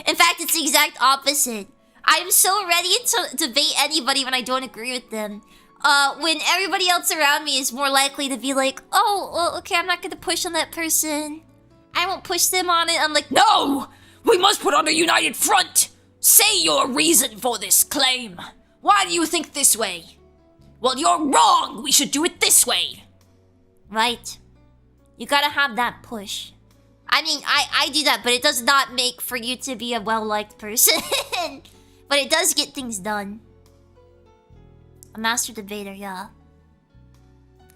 In fact, it's the exact opposite. I'm so ready to debate anybody when I don't agree with them. When everybody else around me is more likely to be like, oh, well, okay, I'm not gonna push on that person. I won't push them on it. I'm like, no! We must put on a united front! Say your reason for this claim. Why do you think this way? Well, you're wrong! We should do it this way! Right. You gotta have that push. I mean, I do that, but it does not make for you to be a well-liked person. But it does get things done. A master debater, yeah.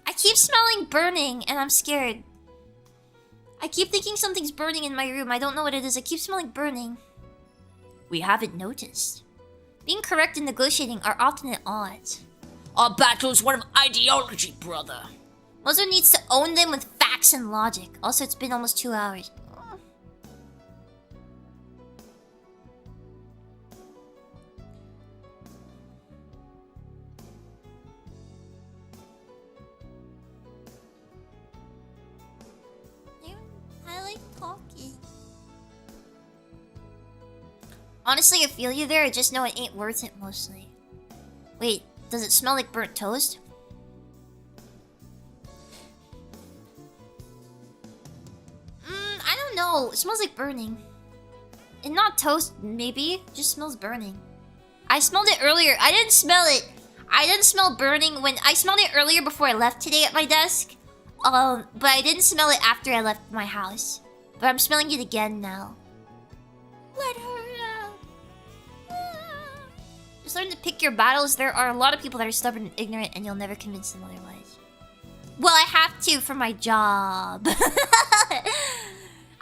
I I keep smelling burning and I'm scared. I keep thinking something's burning in my room. I don't know what it is. I keep smelling burning. We haven't noticed. Being correct and negotiating are often at odds. Our battle is one of ideology, brother. Mozo needs to own them with facts and logic. Also, it's been almost 2 hours. I like talking. Honestly, I feel you there. I just know it ain't worth it mostly. Wait, does it smell like burnt toast? I don't know. It smells like burning. And not toast, maybe. It just smells burning. I smelled it earlier. I didn't smell it. I didn't smell burning when I smelled it earlier before I left today at my desk. But I didn't smell it after I left my house. But I'm smelling it again now. Let her out. Just learn to pick your battles. There are a lot of people that are stubborn and ignorant, and you'll never convince them otherwise. Well, I have to for my job.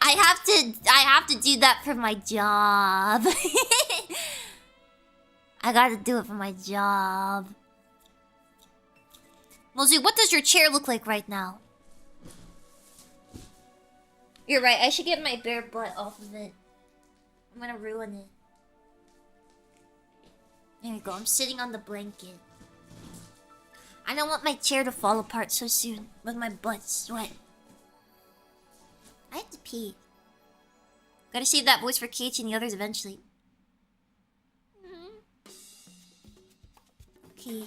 I have to do that for my job. I gotta do it for my job. Mozu, what does your chair look like right now? You're right, I should get my bare butt off of it. I'm gonna ruin it. There we go, I'm sitting on the blanket. I don't want my chair to fall apart so soon with my butt sweat. I have to pee. Gotta save that voice for Kate and the others eventually. Okay.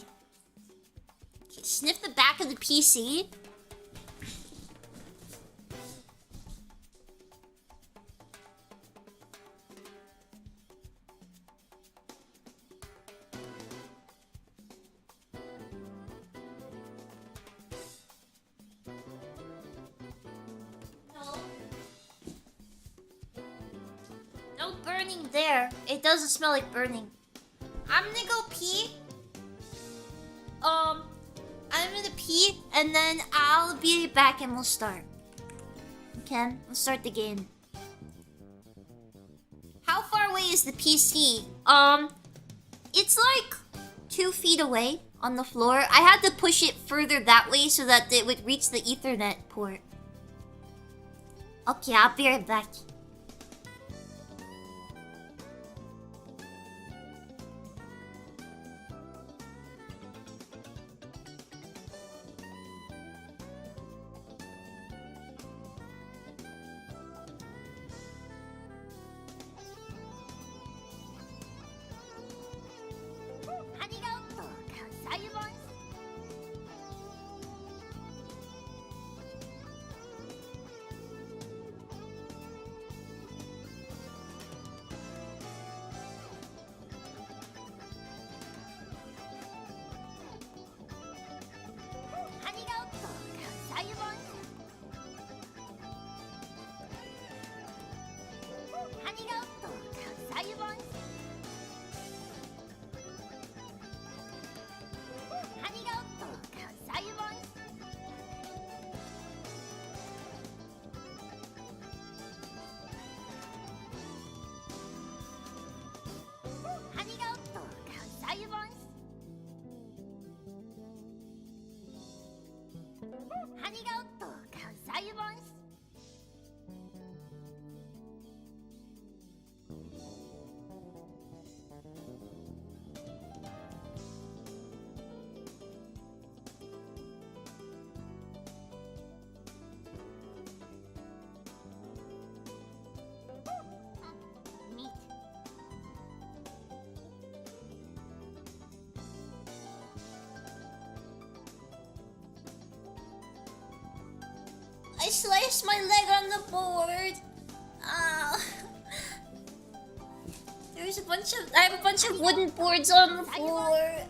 Sniff the back of the PC. No burning there. It doesn't smell like burning. I'm gonna go pee. I'm gonna pee and then I'll be back and we'll start. Okay, we'll start the game. How far away is the PC? It's like 2 feet away on the floor. I had to push it further that way so that it would reach the Ethernet port. Okay, I'll be right back. I sliced my leg on the board. There's I have a bunch of wooden boards on the floor.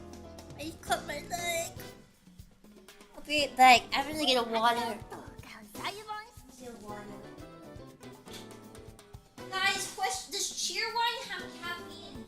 I cut my leg. I'll be right back. I'm gonna get a water. Guys, question: does Cheerwine have caffeine?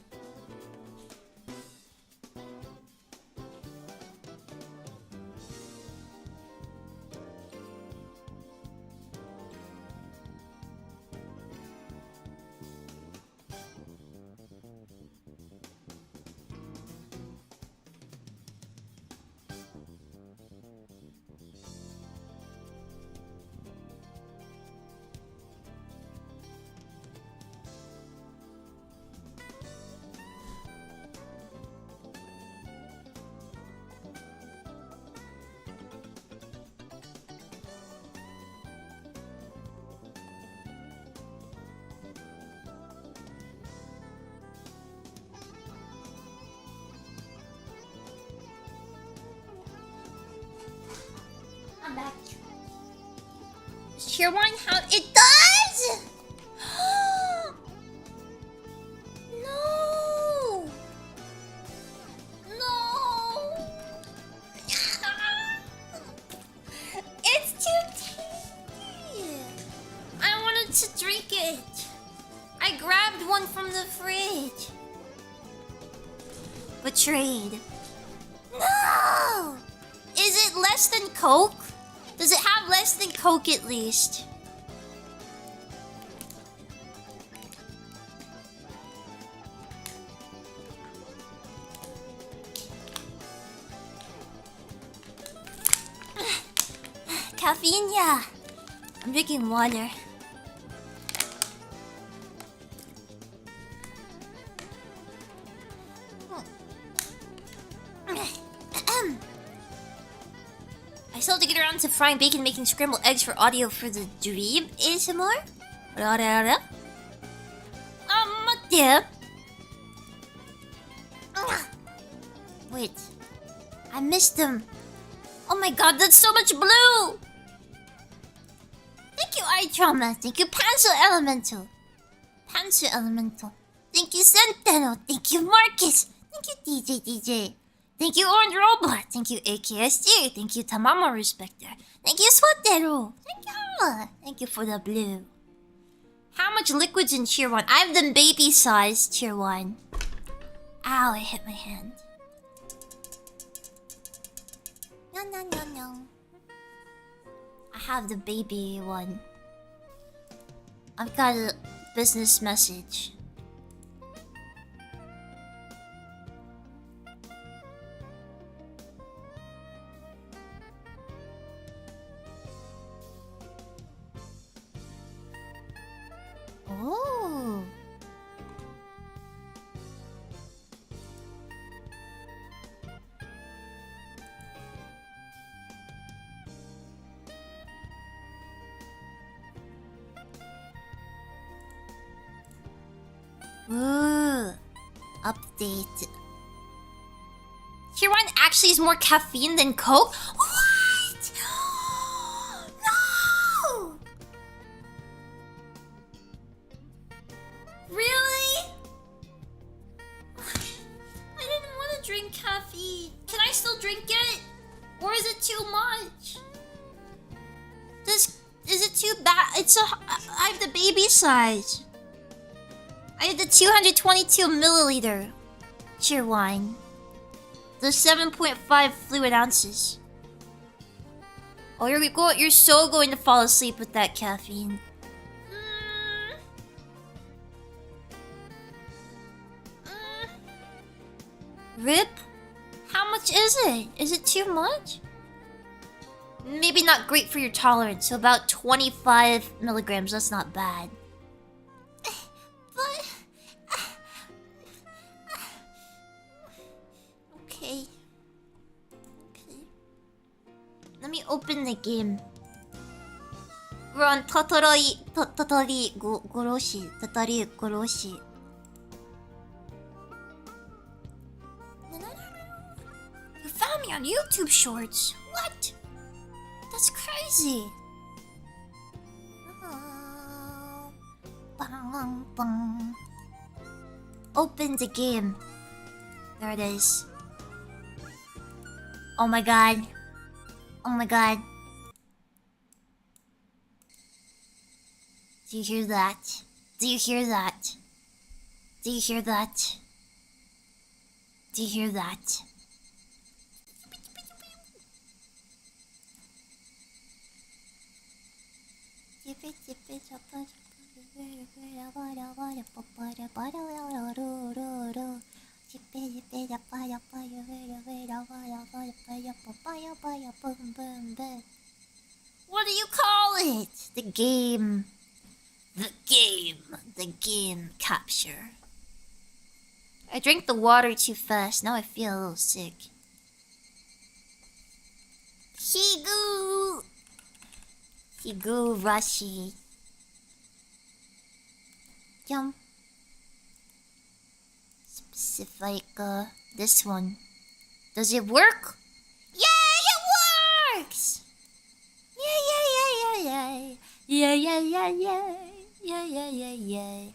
I'm back. Does Cheerwine how it does? No. No. It's too tasty. I wanted to drink it. I grabbed one from the fridge. Betrayed. No! Is it less than Coke? Does it have less than Coke at least? Caffeine, yeah. I'm drinking water. I still have to get around to frying bacon and making scrambled eggs for audio for the dream ASMR. Yeah. Wait. I missed them. Oh my god, that's so much blue! Thank you, Eye Trauma. Thank you, Panzer Elemental. Panzer Elemental. Thank you, Sentinel. Thank you, Marcus. Thank you, DJ. Thank you, Orange Robot. Thank you, AKSG. Thank you, Tamama Respector. Thank you, Swatero. Thank you. Thank you for the blue. How much liquid's in Cheerwine? I have the baby size Cheerwine. Ow, I hit my hand. No. I have the baby one. I've got a business message. Oh. Ooh. Update. Cheerwine actually is more caffeine than Coke? What? No! Really? I didn't want to drink caffeine. Can I still drink it? Or is it too much? Is it too bad? I have the baby size. I have the 222 milliliter Cheerwine. The 7.5 fluid ounces. Oh, you're so going to fall asleep with that caffeine. Rip? How much is it? Is it too much? Maybe not great for your tolerance, so about 25 milligrams, that's not bad. But... Okay. Let me open the game. We're on Tatari Goroshi. You found me on YouTube Shorts. What? That's crazy. Open the game. There it is. Oh my god. Oh my god. Do you hear that? Do you hear that? Do you hear that? Do you hear that? What do you call it? The game. The game capture. I drank the water too fast. Now I feel a little sick. Higu Rashi. Yum. Specific, this one. Does it work? Yay, it works! yay. Yeah, yeah, yeah, yeah. Yeah, yeah, yeah, yeah.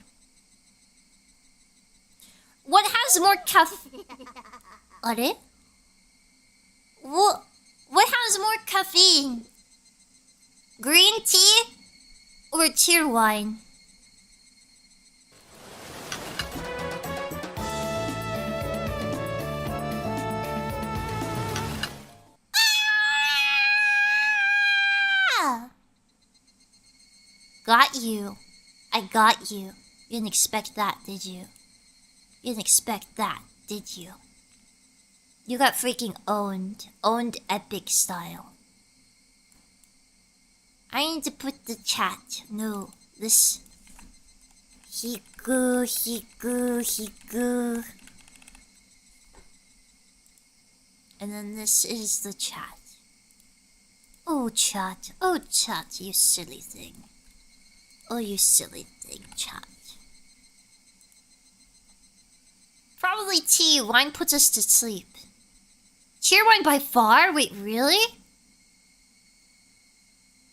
What has more caffeine? What has more caffeine? Green tea or Cheerwine? Ah! Got you. I got you. You didn't expect that, did you? You didn't expect that, did you? You got freaking owned. Owned epic style. I need to put the chat. No, this. Hiku, hiku, hiku. And then this is the chat. Oh, chat. Oh, chat, you silly thing. Oh, you silly thing, chat. Probably tea. Wine puts us to sleep. Cheerwine by far? Wait, really?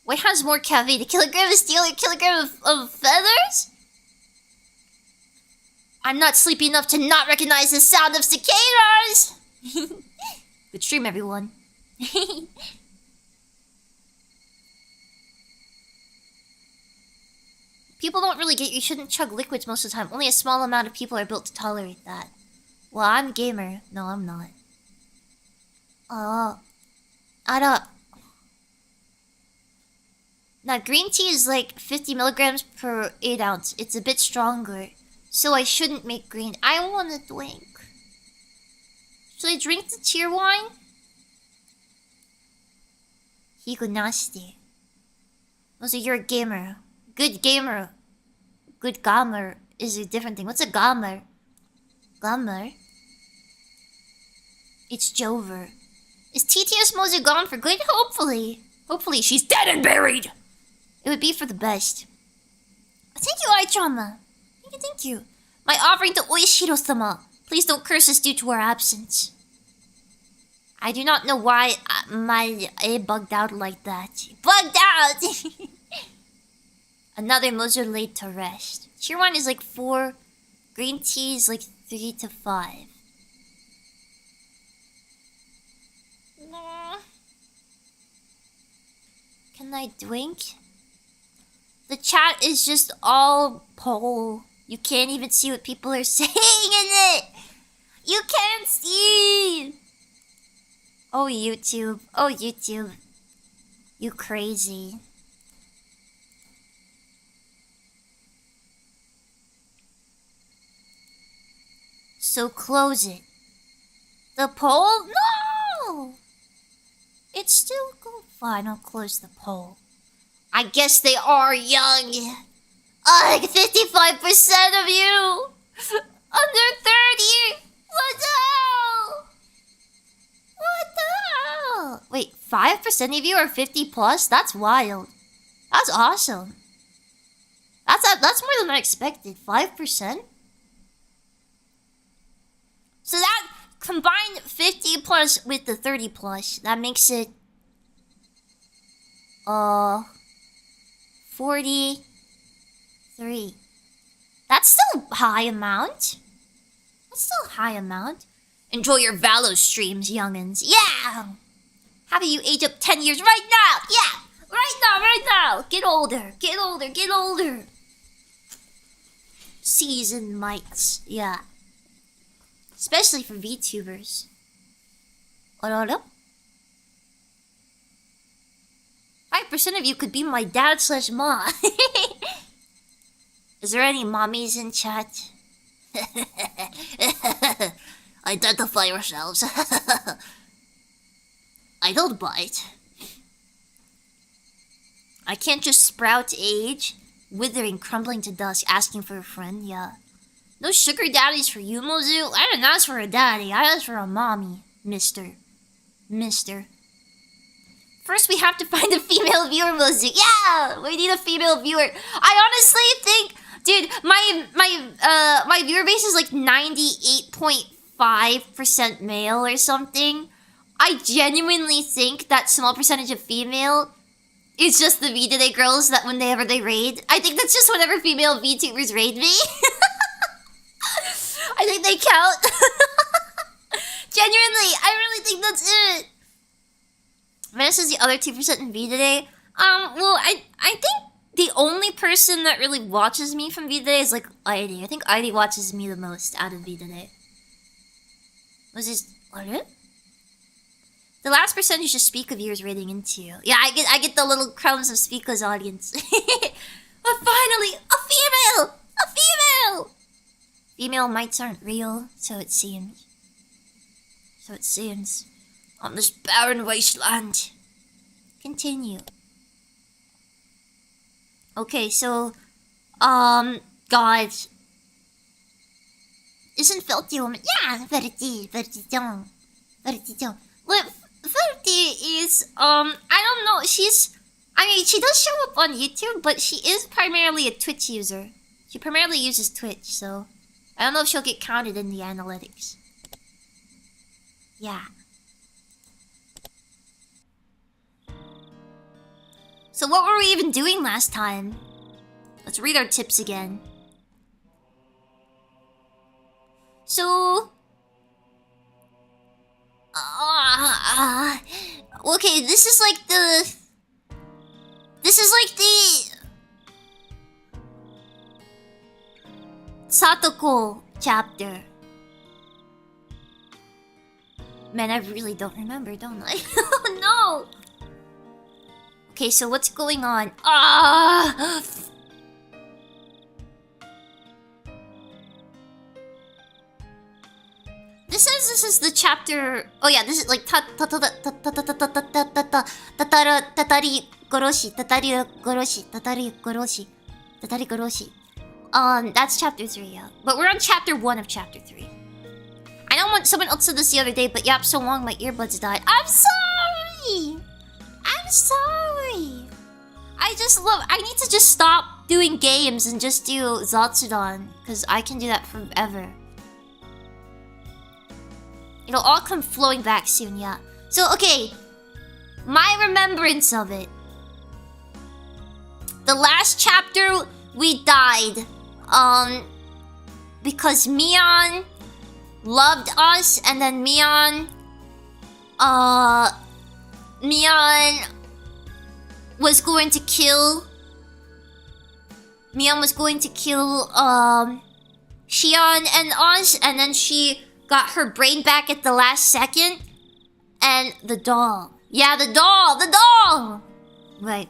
What has more caffeine? A kilogram of steel or a kilogram of feathers? I'm not sleepy enough to not recognize the sound of cicadas! Good stream, everyone. People don't really get you shouldn't chug liquids most of the time. Only a small amount of people are built to tolerate that. Well, I'm a gamer. No, I'm not. Oh. I don't... Now, green tea is like 50 milligrams per 8 ounce. It's a bit stronger. So I shouldn't make green. I want to drink. Should I drink the Cheerwine? Higo nasty. Also, you're a gamer. Good gamer. Good gamer is a different thing. What's a gamer? Gamer? It's Jover. Is TTS Mozu gone for good? Hopefully. Hopefully she's dead and buried. It would be for the best. Thank you, Aichama. Thank you. My offering to Oishiro-sama. Please don't curse us due to our absence. I do not know why my A bugged out like that. Bugged out! Another Mozu laid to rest. Cheerwine is like 4. Green tea is like 3 to 5. Can I drink? The chat is just all poll. You can't even see what people are saying in it. You can't see. Oh, YouTube. Oh, YouTube. You crazy. So close it. The poll? No! It's still going fine. I'll close the poll. I guess they are young. Like 55% of you under 30. What the hell? What the hell? Wait, 5% of you are 50 plus? That's wild. That's awesome. That's more than I expected. 5%? So that combined 50 plus with the 30 plus, that makes it 43. That's still a high amount. That's still a high amount. Enjoy your Valo streams, youngins. Yeah! How about you age up 10 years right now? Yeah! Right now! Get older. Seasoned mites. Yeah. Especially for VTubers. What? 5% of you could be my dad/mom. Is there any mommies in chat? Identify yourselves. I don't bite. I can't just sprout age, withering, crumbling to dust, asking for a friend, yeah. No sugar daddies for you, Mozu. I didn't ask for a daddy, I asked for a mommy, mister. First, we have to find a female viewer, Mozu. Yeah, we need a female viewer. I honestly think, dude, my viewer base is like 98.5% male or something. I genuinely think that small percentage of female It's just the V-Dere girls that whenever they raid. I think that's just whenever female VTubers raid me. I think they count. Genuinely, I really think that's it. Venice is the other 2% in V-Dere. Well, I think the only person that really watches me from V-Dere is like Airi. I think Airi watches me the most out of V-Dere. Was this what? The last percentage of Speak of yours rating into. Yeah, I get the little crumbs of Speaka's audience. But finally, a female! A female! Female mites aren't real, so it seems. So it seems. On this barren wasteland. Continue. Okay, so, God. Isn't Felty a woman? Yeah, Verity don't. Well, Verity is, I don't know, she does show up on YouTube, but she is primarily a Twitch user. She primarily uses Twitch, so I don't know if she'll get counted in the analytics. Yeah. So what were we even doing last time? Let's read our tips again. So... okay, this is like the... Satoko chapter. Man, I really don't remember, don't I? Oh no! Okay, so what's going on? This says this is the chapter. Oh yeah, this is like tatari. That's chapter 3, yeah. But we're on chapter 1 of chapter 3. I know someone else said this the other day, but yap, so long my earbuds died. I'm sorry! I'm sorry! I need to just stop doing games and just do Zatsudan, because I can do that forever. It'll all come flowing back soon, yeah. So, okay. My remembrance of it. The last chapter, we died. Because Mion loved us, and then Mion was going to kill Shion and us, and then she got her brain back at the last second. And the doll. Yeah, the doll! Right.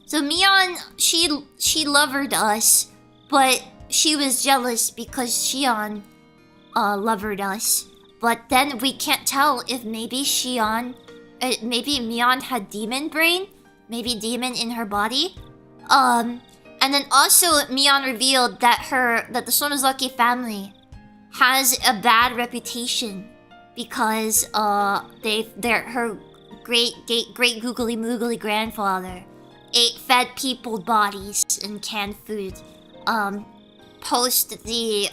So Mion, she lovered us, but she was jealous because Shion lovered us. But then we can't tell if maybe maybe Mion had demon brain, maybe demon in her body. And then also Mion revealed that the Sonozaki family has a bad reputation because her great googly moogly grandfather fed people bodies and canned food post the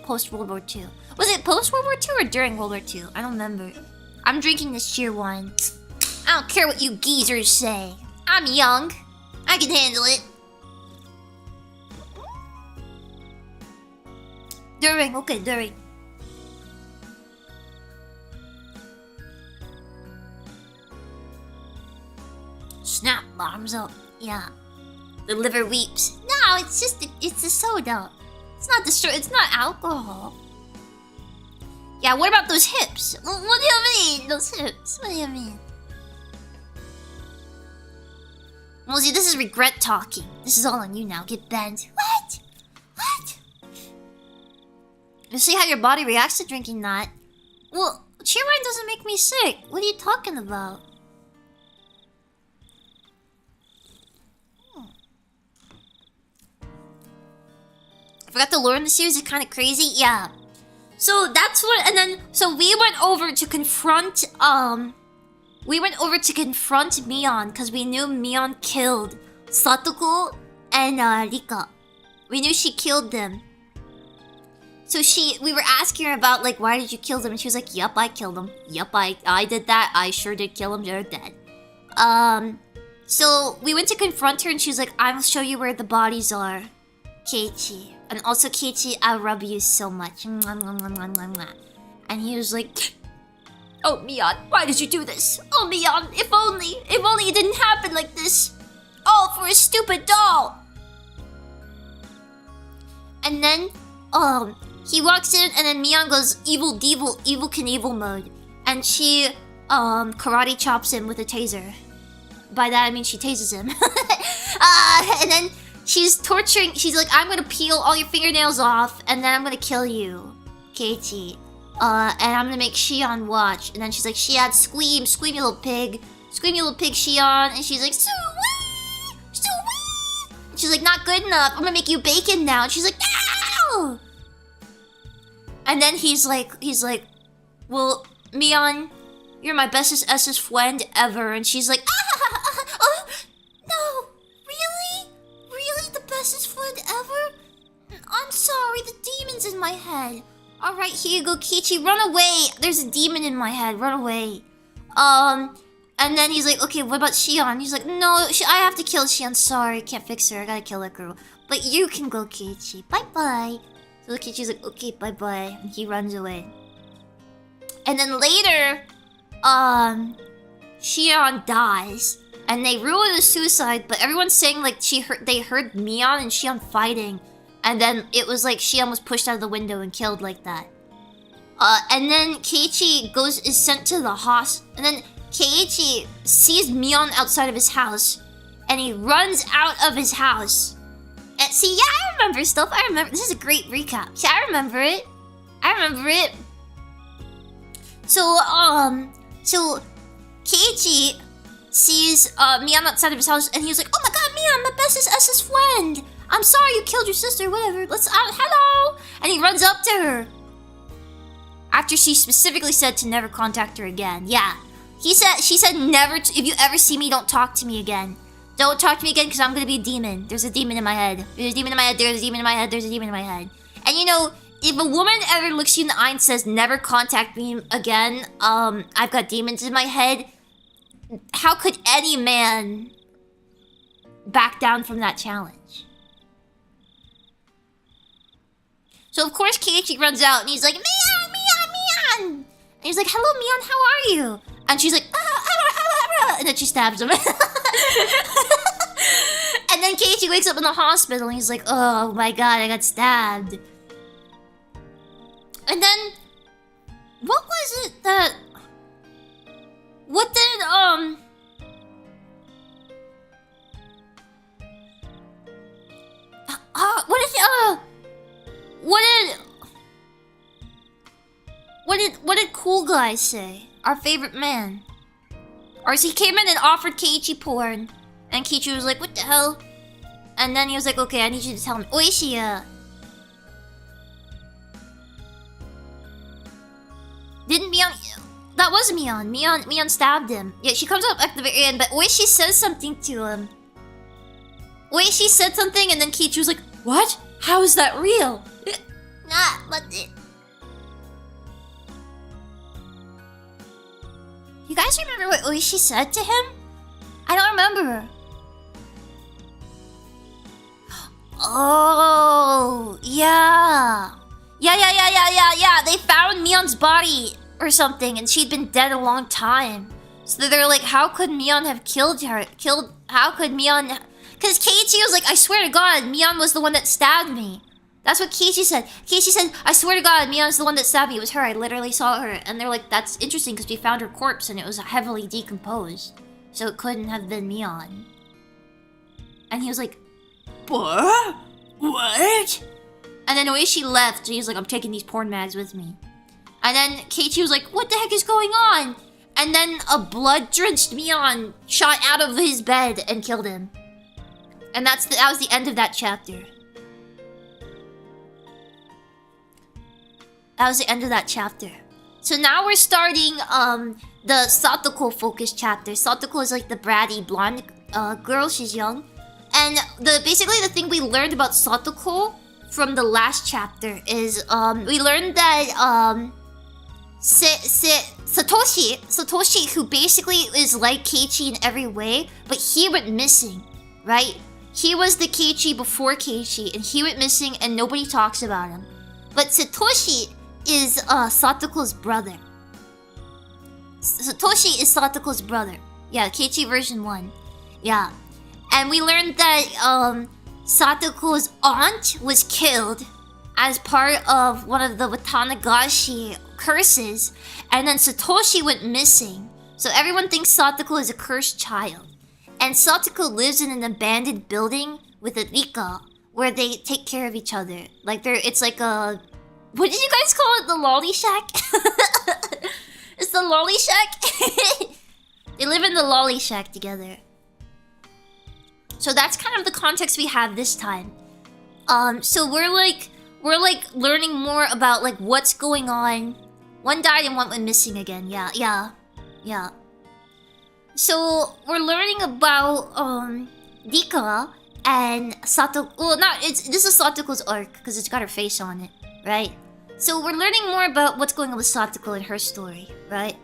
post World War II. Was it post World War II or during World War II? I don't remember. I'm drinking this Cheerwine. I don't care what you geezers say. I'm young. I can handle it. During. Snap, bottoms up. Yeah. The liver weeps. No, it's a soda. It's not alcohol. Yeah, what about those hips? What do you mean, those hips? What do you mean? Mosey, this is regret talking. This is all on you now. Get bent. What? You see how your body reacts to drinking that? Well, Cheerwine doesn't make me sick. What are you talking about? I forgot the lore in the series is kind of crazy. Yeah. So that's what, and then, so we went over to confront, Mion, because we knew Mion killed Satoko and, Rika. We knew she killed them. So we were asking her about, like, why did you kill them? And she was like, yup, I killed them. Yup, I did that. I sure did kill them. They're dead. So we went to confront her and she's like, I'll show you where the bodies are, Keiichi. And also, Keiichi, I love you so much. Mwah, mwah, mwah, mwah, mwah, mwah. And he was like, oh, Mion, why did you do this? Oh, Mion, if only it didn't happen like this. All for a stupid doll. And then, he walks in and then Mion goes evil Knievel mode. And she, karate chops him with a taser. By that I mean she tases him. And then she's torturing, she's like, I'm gonna peel all your fingernails off and then I'm gonna kill you, Keiichi. And I'm gonna make Shion watch. And then she's like, Shion, scream, you little pig. Scream, you little pig, Shion. And she's like, Sue-wee! Sue-wee! And she's like, not good enough. I'm gonna make you bacon now. And she's like, no! And then he's like, well, Mion, you're my bestest friend ever. And she's like, no, really? Really the bestest friend ever? I'm sorry, the demon's in my head. Alright, here you go, Keiichi, run away. There's a demon in my head, run away. And then he's like, okay, what about Shion? He's like, no, I have to kill Shion, sorry, can't fix her, I gotta kill that girl. But you can go, Keiichi, bye-bye. So Keiichi's like, okay, bye-bye, and he runs away. And then later, Shion dies, and they rule it a suicide, but everyone's saying like they heard Mion and Shion fighting, and then it was like Shion was pushed out of the window and killed like that. And then Keiichi is sent to the hospital, and then Keiichi sees Mion outside of his house, and he runs out of his house. And see, yeah, I remember stuff. I remember. This is a great recap. See, I remember it. So Keiichi sees Mion outside of his house, and he was like, oh my god, Mion, my bestest friend. I'm sorry you killed your sister, whatever. Let's, hello. And he runs up to her. After she specifically said to never contact her again. Yeah. She said never, if you ever see me, don't talk to me again. Don't talk to me again, because I'm gonna be a demon. There's a demon in my head. There's a demon in my head, there's a demon in my head, there's a demon in my head. And you know, if a woman ever looks you in the eye and says, never contact me again, I've got demons in my head, how could any man back down from that challenge? So of course Keiichi runs out and he's like, Mion! And he's like, hello Mion, how are you? And she's like, and then she stabs him. And then Keiichi wakes up in the hospital and he's like, oh my god, I got stabbed. And then, what was it that... What did, what did Cool Guy say? Our favorite man. Or he came in and offered Keiichi porn. And Keiichi was like, what the hell? And then he was like, okay, I need you to tell me. Oishiya. Didn't Mion... That was Mion. Mion stabbed him. Yeah, she comes up at the very end, but Oishi says something to him. Oishi said something and then Keiichi was like, what? How is that real? Nah, but it... You guys remember what Oishi said to him? I don't remember. Oh, yeah. Yeah. They found Mion's body or something, and she'd been dead a long time. So they're like, how could Mion have killed her? How could Mion... Because Keiichi was like, I swear to God, Mion was the one that stabbed me. That's what Keiichi said. Keiichi said, I swear to God, Mion's the one that stabbed me. It was her. I literally saw her. And they're like, that's interesting because we found her corpse and it was heavily decomposed. So it couldn't have been Mion. And he was like, what? And then Oishi left. So he was like, I'm taking these porn mags with me. And then Keiichi was like, what the heck is going on? And then a blood-drenched Mion shot out of his bed and killed him. And that was the end of that chapter. That was the end of that chapter. So now we're starting the Satoko focused chapter. Satoko is like the bratty blonde girl. She's young. And basically the thing we learned about Satoko from the last chapter is we learned that Satoshi, who basically is like Keiichi in every way, but he went missing, right? He was the Keiichi before Keiichi, and he went missing, and nobody talks about him. But Satoshi is Satoko's brother. Satoshi is Satoko's brother. Yeah, Keiichi version 1. Yeah. And we learned that Satoko's aunt was killed as part of one of the Watanagashi curses, and then Satoshi went missing. So everyone thinks Satoko is a cursed child. And Satoko lives in an abandoned building with a Rika where they take care of each other. Like it's like a... What did you guys call it? The lolly shack? It's the lolly shack? They live in the lolly shack together. So that's kind of the context we have this time. So we're like learning more about like what's going on. One died and one went missing again. Yeah. So we're learning about Rika and Satoko. Well, this is Satoko's arc because it's got her face on it, right? So we're learning more about what's going on with Satoko and her story, right?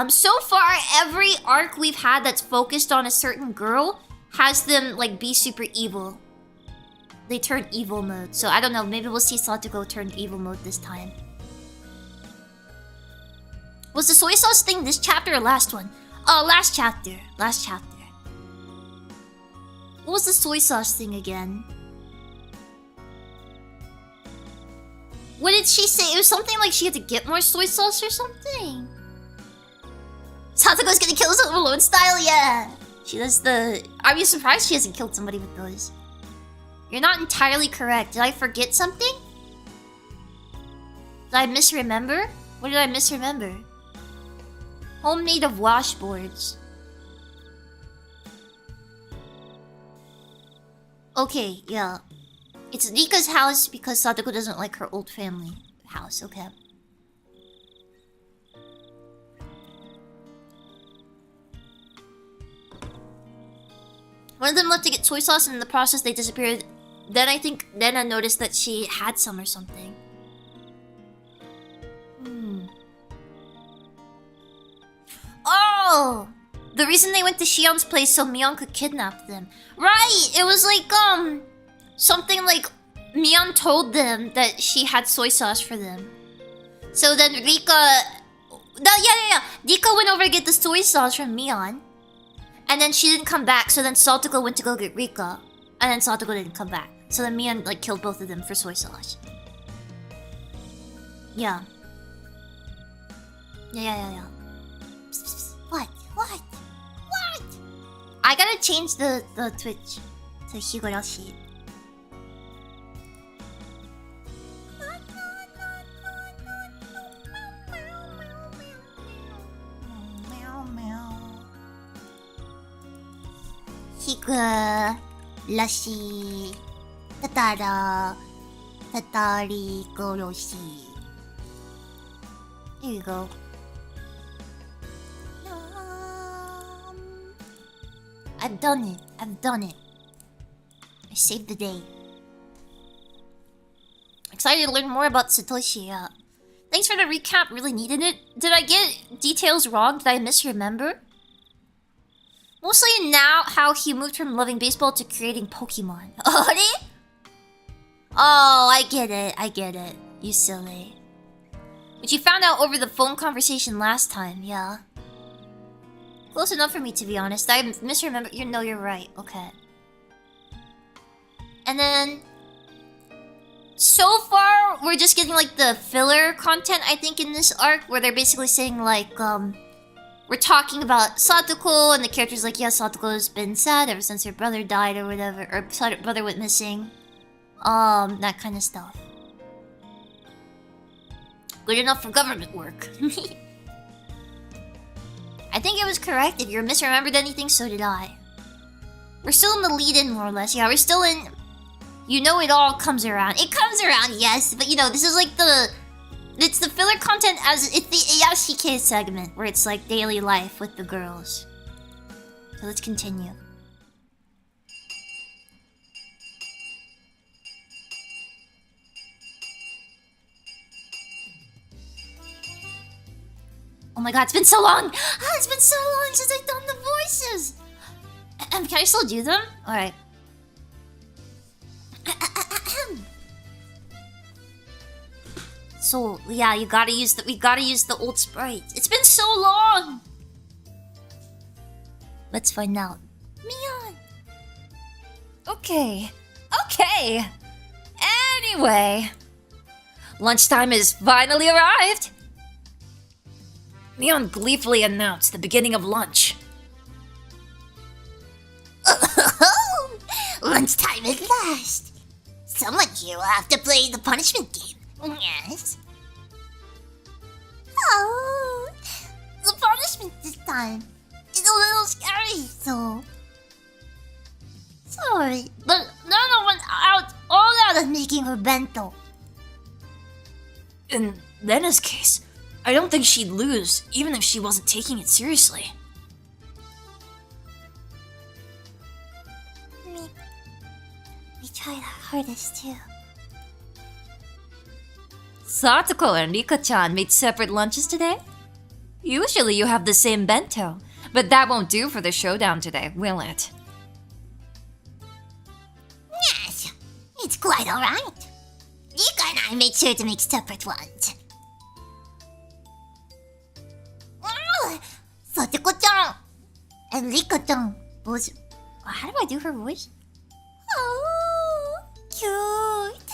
So far, every arc we've had that's focused on a certain girl has them like be super evil. They turn evil mode. So I don't know, maybe we'll see Satoko turn evil mode this time. Was the soy sauce thing this chapter or last one? Last chapter. What was the soy sauce thing again? What did she say? It was something like she had to get more soy sauce or something. Satoko's gonna kill us alone style, yeah! She does the... Are you surprised she hasn't killed somebody with those? You're not entirely correct. Did I forget something? Did I misremember? What did I misremember? Home made of washboards. Okay, yeah. It's Rika's house because Satoko doesn't like her old family house, okay. One of them left to get soy sauce and in the process they disappeared. Then I noticed that she had some or something. Oh! The reason they went to Shion's place so Mion could kidnap them. Right! It was like, something like Mion told them that she had soy sauce for them. So then Rika... Yeah. Rika went over to get the soy sauce from Mion. And then she didn't come back, so then Satoko went to go get Rika. And then Satoko didn't come back. So then Mion, like, killed both of them for soy sauce. Yeah. Yeah. What? I gotta change the Twitch to Higurashi. Higurashi. Tatari goroshi. Here you go. I've done it. I saved the day. Excited to learn more about Satoshi. Thanks for the recap, really needed it. Did I get details wrong? Did I misremember? Mostly now how he moved from loving baseball to creating Pokemon. Oh, I get it. You silly. Which you found out over the phone conversation last time, yeah. Close enough for me, to be honest. I misremember. You're right. Okay. And then... So far, we're just getting, like, the filler content, I think, in this arc. Where they're basically saying, like, we're talking about Satoko, and the character's like, yeah, Satoko's been sad ever since her brother died or whatever. Or her brother went missing. That kind of stuff. Good enough for government work. I think it was correct. If you misremembered anything, so did I. We're still in the lead-in, more or less. Yeah, we're still in... You know it all comes around. It comes around, yes. But, you know, this is like the... It's the filler content as... It's the Yashike segment, where it's like daily life with the girls. So let's continue. my god, it's been so long! It's been so long since I've done the voices! Can I still do them? Alright. So, yeah, we gotta use the old sprite. It's been so long! Let's find out. Mion! Okay. Anyway. Lunchtime has finally arrived. Mion gleefully announced the beginning of lunch. Lunchtime at last! Someone here will have to play the punishment game. Yes? Oh, the punishment this time is a little scary, so... Sorry, but Nana went all out of making her bento. In Lena's case, I don't think she'd lose, even if she wasn't taking it seriously. We tried our hardest too. Satoko and Rika-chan made separate lunches today? Usually you have the same bento, but that won't do for the showdown today, will it? Yes, it's quite alright. Rika and I made sure to make separate ones. Satoko-chan and Rika-chan both... How do I do her voice? Oh, cute.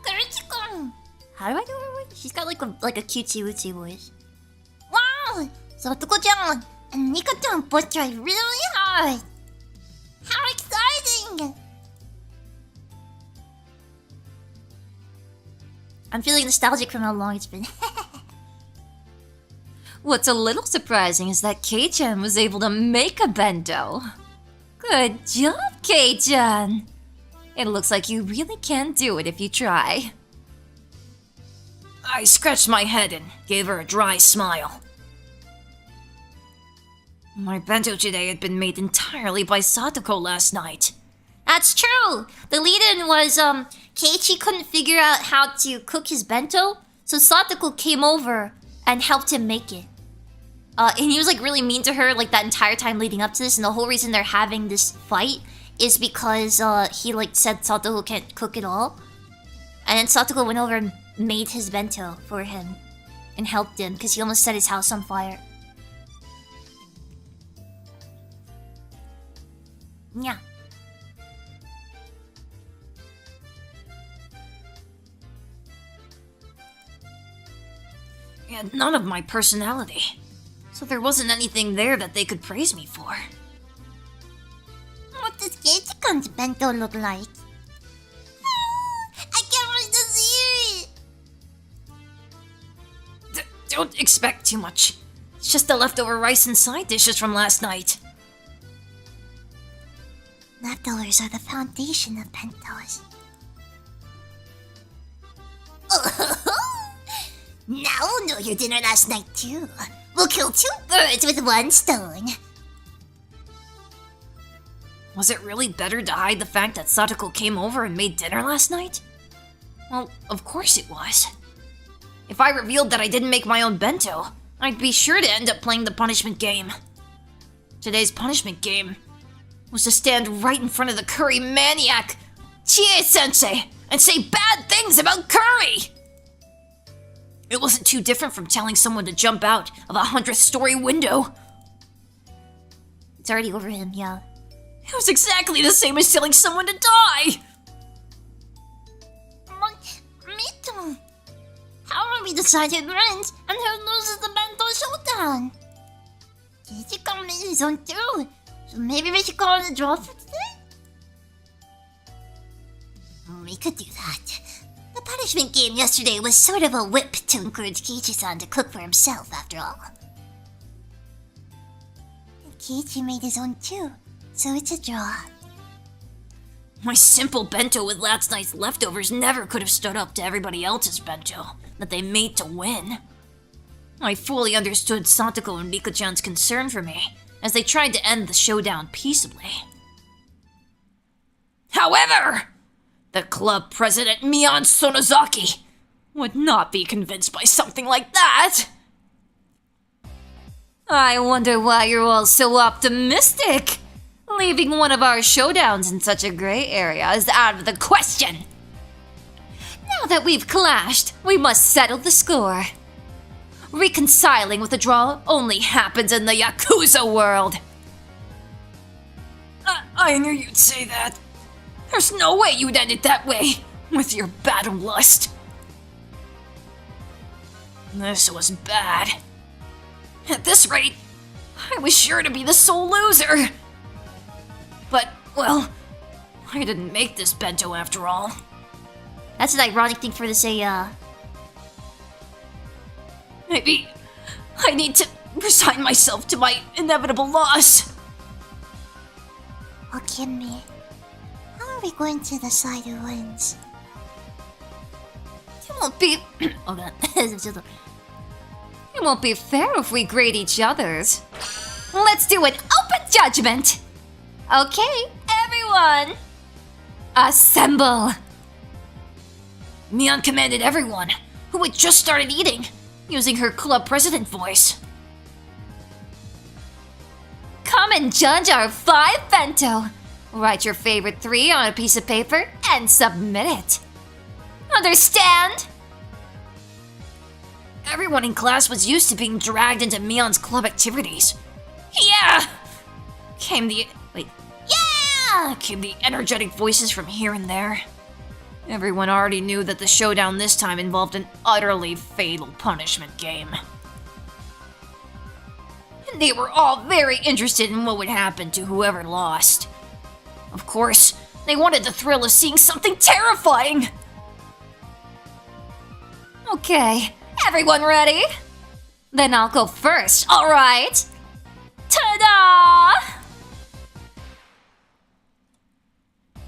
Kirispica. How do I do her voice? She's got like a cutesy wootsy voice. Wow! Satoko-chan and Rika-chan both tried really hard. How exciting! I'm feeling nostalgic from how long it's been. What's a little surprising is that Kei-chan was able to make a bento. Good job, Kei-chan! It looks like you really can do it if you try. I scratched my head and gave her a dry smile. My bento today had been made entirely by Satoko last night. That's true! The lead-in was, Keiichi couldn't figure out how to cook his bento, so Satoko came over and helped him make it. And he was like really mean to her like that entire time leading up to this, and the whole reason they're having this fight is because he like said Satoko can't cook at all. And then Satoko went over and made his bento for him and helped him because he almost set his house on fire. Yeah. And none of my personality. So there wasn't anything there that they could praise me for. What does Keiichi-kun's bento look like? I can't wait to see it! Don't expect too much. It's just the leftover rice and side dishes from last night. Leftovers are the foundation of bentos. Now we'll know your dinner last night too. We'll kill two birds with one stone. Was it really better to hide the fact that Satoko came over and made dinner last night? Well, of course it was. If I revealed that I didn't make my own bento, I'd be sure to end up playing the punishment game. Today's punishment game was to stand right in front of the curry maniac, Chie-sensei, and say bad things about curry! It wasn't too different from telling someone to jump out of a 100th-story window. It's already over him, yeah. It was exactly the same as telling someone to die! Me too. How will we decide who wins and who loses the bento showdown? Keiichi made his own too, so maybe we should call it a draw for today? We could do that. The punishment game yesterday was sort of a whip to encourage Keiichi-san to cook for himself, after all. And Keiichi made his own too, so it's a draw. My simple bento with last night's leftovers never could have stood up to everybody else's bento that they made to win. I fully understood Satoko and Rika-chan's concern for me as they tried to end the showdown peaceably. However, the club president Mion Sonozaki would not be convinced by something like that. I wonder why you're all so optimistic. Leaving one of our showdowns in such a gray area is out of the question. Now that we've clashed, we must settle the score. Reconciling with a draw only happens in the Yakuza world. I knew you'd say that. There's no way you'd end it that way, with your battle lust. This was bad. At this rate, I was sure to be the sole loser. But, well, I didn't make this bento after all. That's an ironic thing for her to say, Maybe I need to resign myself to my inevitable loss. Oh, Kimmy. How are we going to decide who wins? It won't be... Hold on. It won't be fair if we grade each other's. Let's do an open judgment. Okay, everyone. Assemble. Mion commanded everyone, who had just started eating, using her club president voice. Come and judge our 5 bento. Write your favorite 3 on a piece of paper and submit it. Understand? Everyone in class was used to being dragged into Mion's club activities. Yeah! Came the energetic voices from here and there. Everyone already knew that the showdown this time involved an utterly fatal punishment game. And they were all very interested in what would happen to whoever lost. Of course, they wanted the thrill of seeing something terrifying. Okay, everyone ready? Then I'll go first, alright? Ta-da!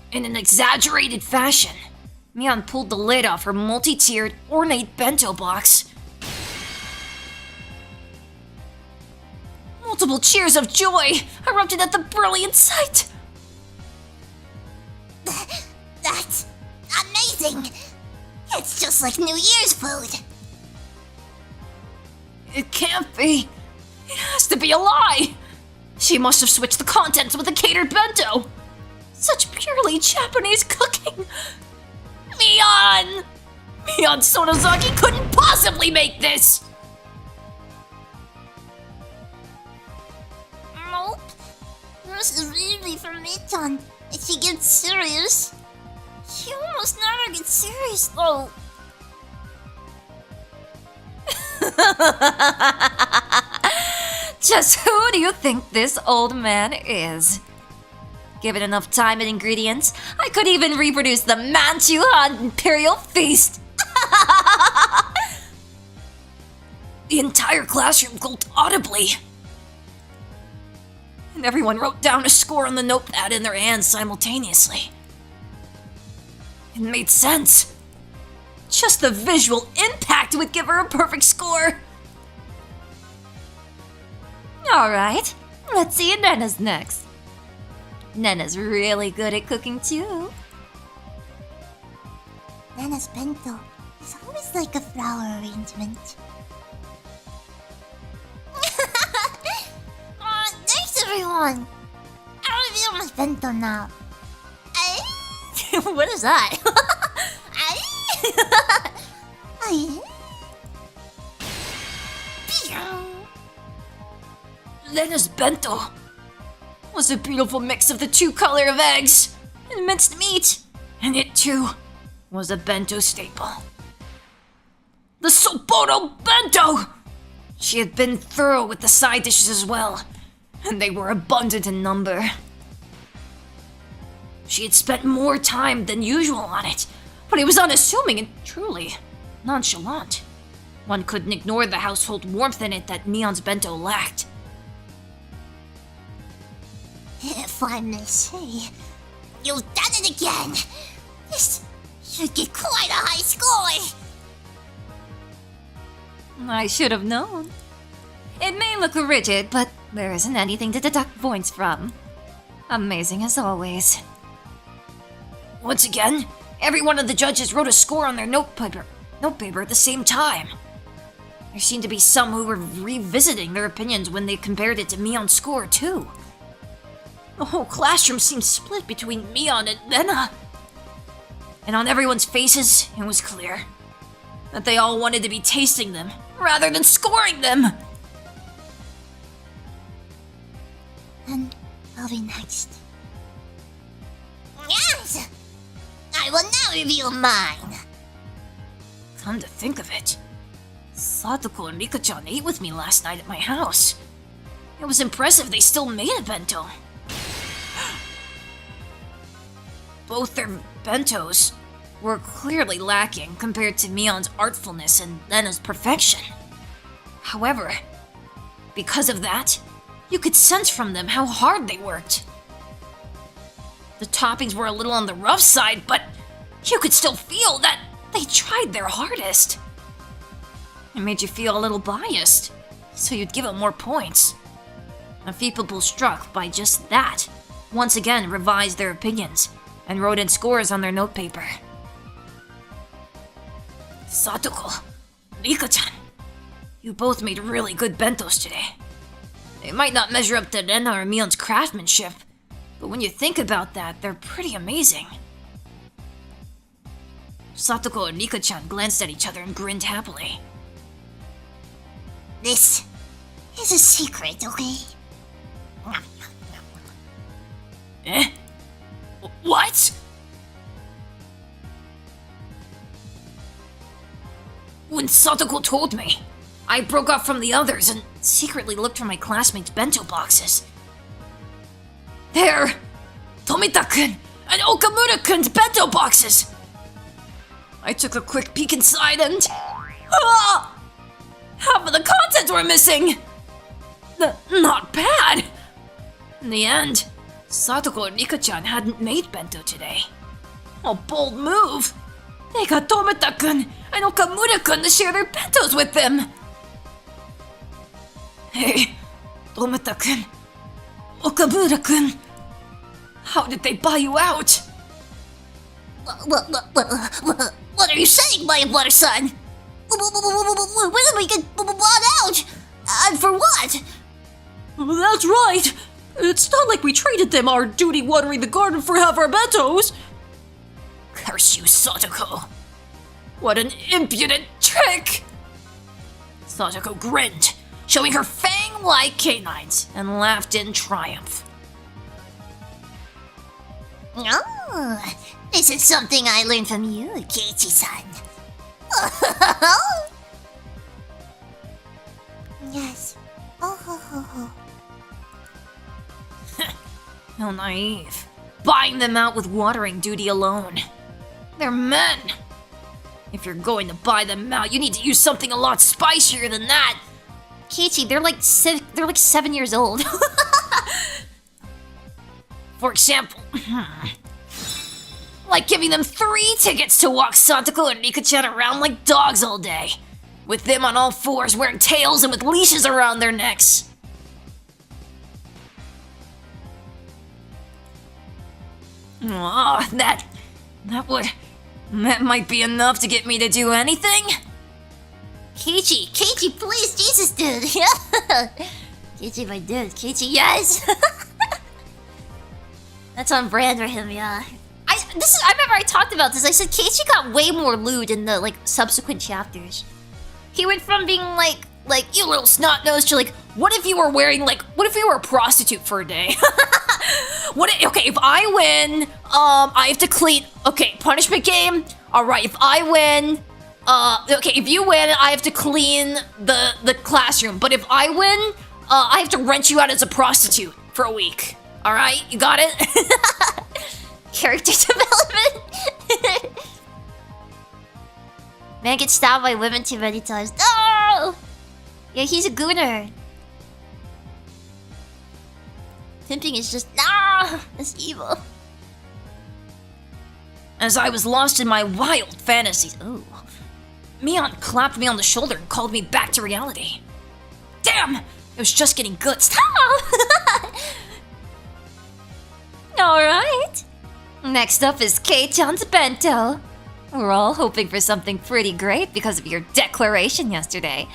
In an exaggerated fashion, Mion pulled the lid off her multi-tiered, ornate bento box. Multiple cheers of joy erupted at the brilliant sight. That's amazing! It's just like New Year's food! It can't be. It has to be a lie. She must have switched the contents with a catered bento. Such purely Japanese cooking. Mion Sonozaki couldn't possibly make this. Nope. This is really from Miton. If she gets serious. She almost never gets serious though. Just who do you think this old man is? Given enough time and ingredients, I could even reproduce the Manchu Han Imperial Feast! The entire classroom gulped audibly. And everyone wrote down a score on the notepad in their hands simultaneously. It made sense. Just the visual impact would give her a perfect score. Alright, let's see Nena's next. Nena's really good at cooking too. Nana's bento is always like a flower arrangement. Thanks everyone! I'll reveal my bento now. What is that? Lena's bento was a beautiful mix of the 2 color of eggs and minced meat, and it too was a bento staple. The Soboto bento! She had been thorough with the side dishes as well, and they were abundant in number. She had spent more time than usual on it, but it was unassuming and truly nonchalant. One couldn't ignore the household warmth in it that Mion's bento lacked. If I may say, you've done it again! This should get quite a high score! I should have known. It may look rigid, but there isn't anything to deduct points from. Amazing as always. Once again, every one of the judges wrote a score on their note paper. notepaper at the same time. There seemed to be some who were revisiting their opinions when they compared it to Mion's score, too. The whole classroom seemed split between Mion and Lena. And on everyone's faces, it was clear that they all wanted to be tasting them rather than scoring them. And I'll be next. Yes! I will now reveal mine. Come to think of it, Satoko and Rika-chan ate with me last night at my house. It was impressive they still made a bento. Both their bentos were clearly lacking compared to Mion's artfulness and Lena's perfection. However, because of that, you could sense from them how hard they worked. The toppings were a little on the rough side, but you could still feel that they tried their hardest. It made you feel a little biased, so you'd give them more points. A few people struck by just that once again revised their opinions and wrote in scores on their notepaper. Satoko, Rika-chan, you both made really good bentos today. They might not measure up to Rena or Mion's craftsmanship, but when you think about that, they're pretty amazing. Satoko and Rika-chan glanced at each other and grinned happily. This is a secret, okay? Eh? What? When Satoko told me, I broke off from the others and secretly looked for my classmates' bento boxes. There! Tomita-kun and Okamura-kun's bento boxes! I took a quick peek inside and... Ah! Half of the contents were missing! Not bad! In the end, Satoko and Rika-chan hadn't made bento today. A bold move! They got Tomita-kun and Okamura-kun to share their bentos with them! Hey, Tomita-kun, Okamura-kun, how did they buy you out? What are you saying, my water son? When did we get bought out? And for what? That's right! It's not like we traded them our duty watering the garden for half our bentos! Curse you, Satoko! What an impudent trick! Satoko grinned, showing her fang-like canines, and laughed in triumph. Oh, this is something I learned from you, Keiichi-san. Yes. Oh. How naive. Buying them out with watering duty alone. They're men! If you're going to buy them out, you need to use something a lot spicier than that! Keiichi, they're like 7 years old. For example, like giving them 3 tickets to walk Satoko and Rika-chan around like dogs all day, with them on all fours wearing tails and with leashes around their necks. Oh, that might be enough to get me to do anything. Keiichi, please, Jesus, dude. Keiichi, my dude. Keiichi, yes. That's on brand for him, yeah. I remember I talked about this. I said Keiichi got way more lewd in the subsequent chapters. He went from being like You little snot nose to what if you were a prostitute for a day? If I win, I have to clean. Okay, punishment game. All right, if I win, if you win, I have to clean the classroom. But if I win, I have to rent you out as a prostitute for a week. All right, you got it. character development. Man gets stabbed by women too many times. No! Yeah, he's a gooner. Pimping is just that's evil. As I was lost in my wild fantasies, Mion clapped me on the shoulder and called me back to reality. Damn! It was just getting good. Alright. Next up is Kei-chan's bento. We're all hoping for something pretty great because of your declaration yesterday.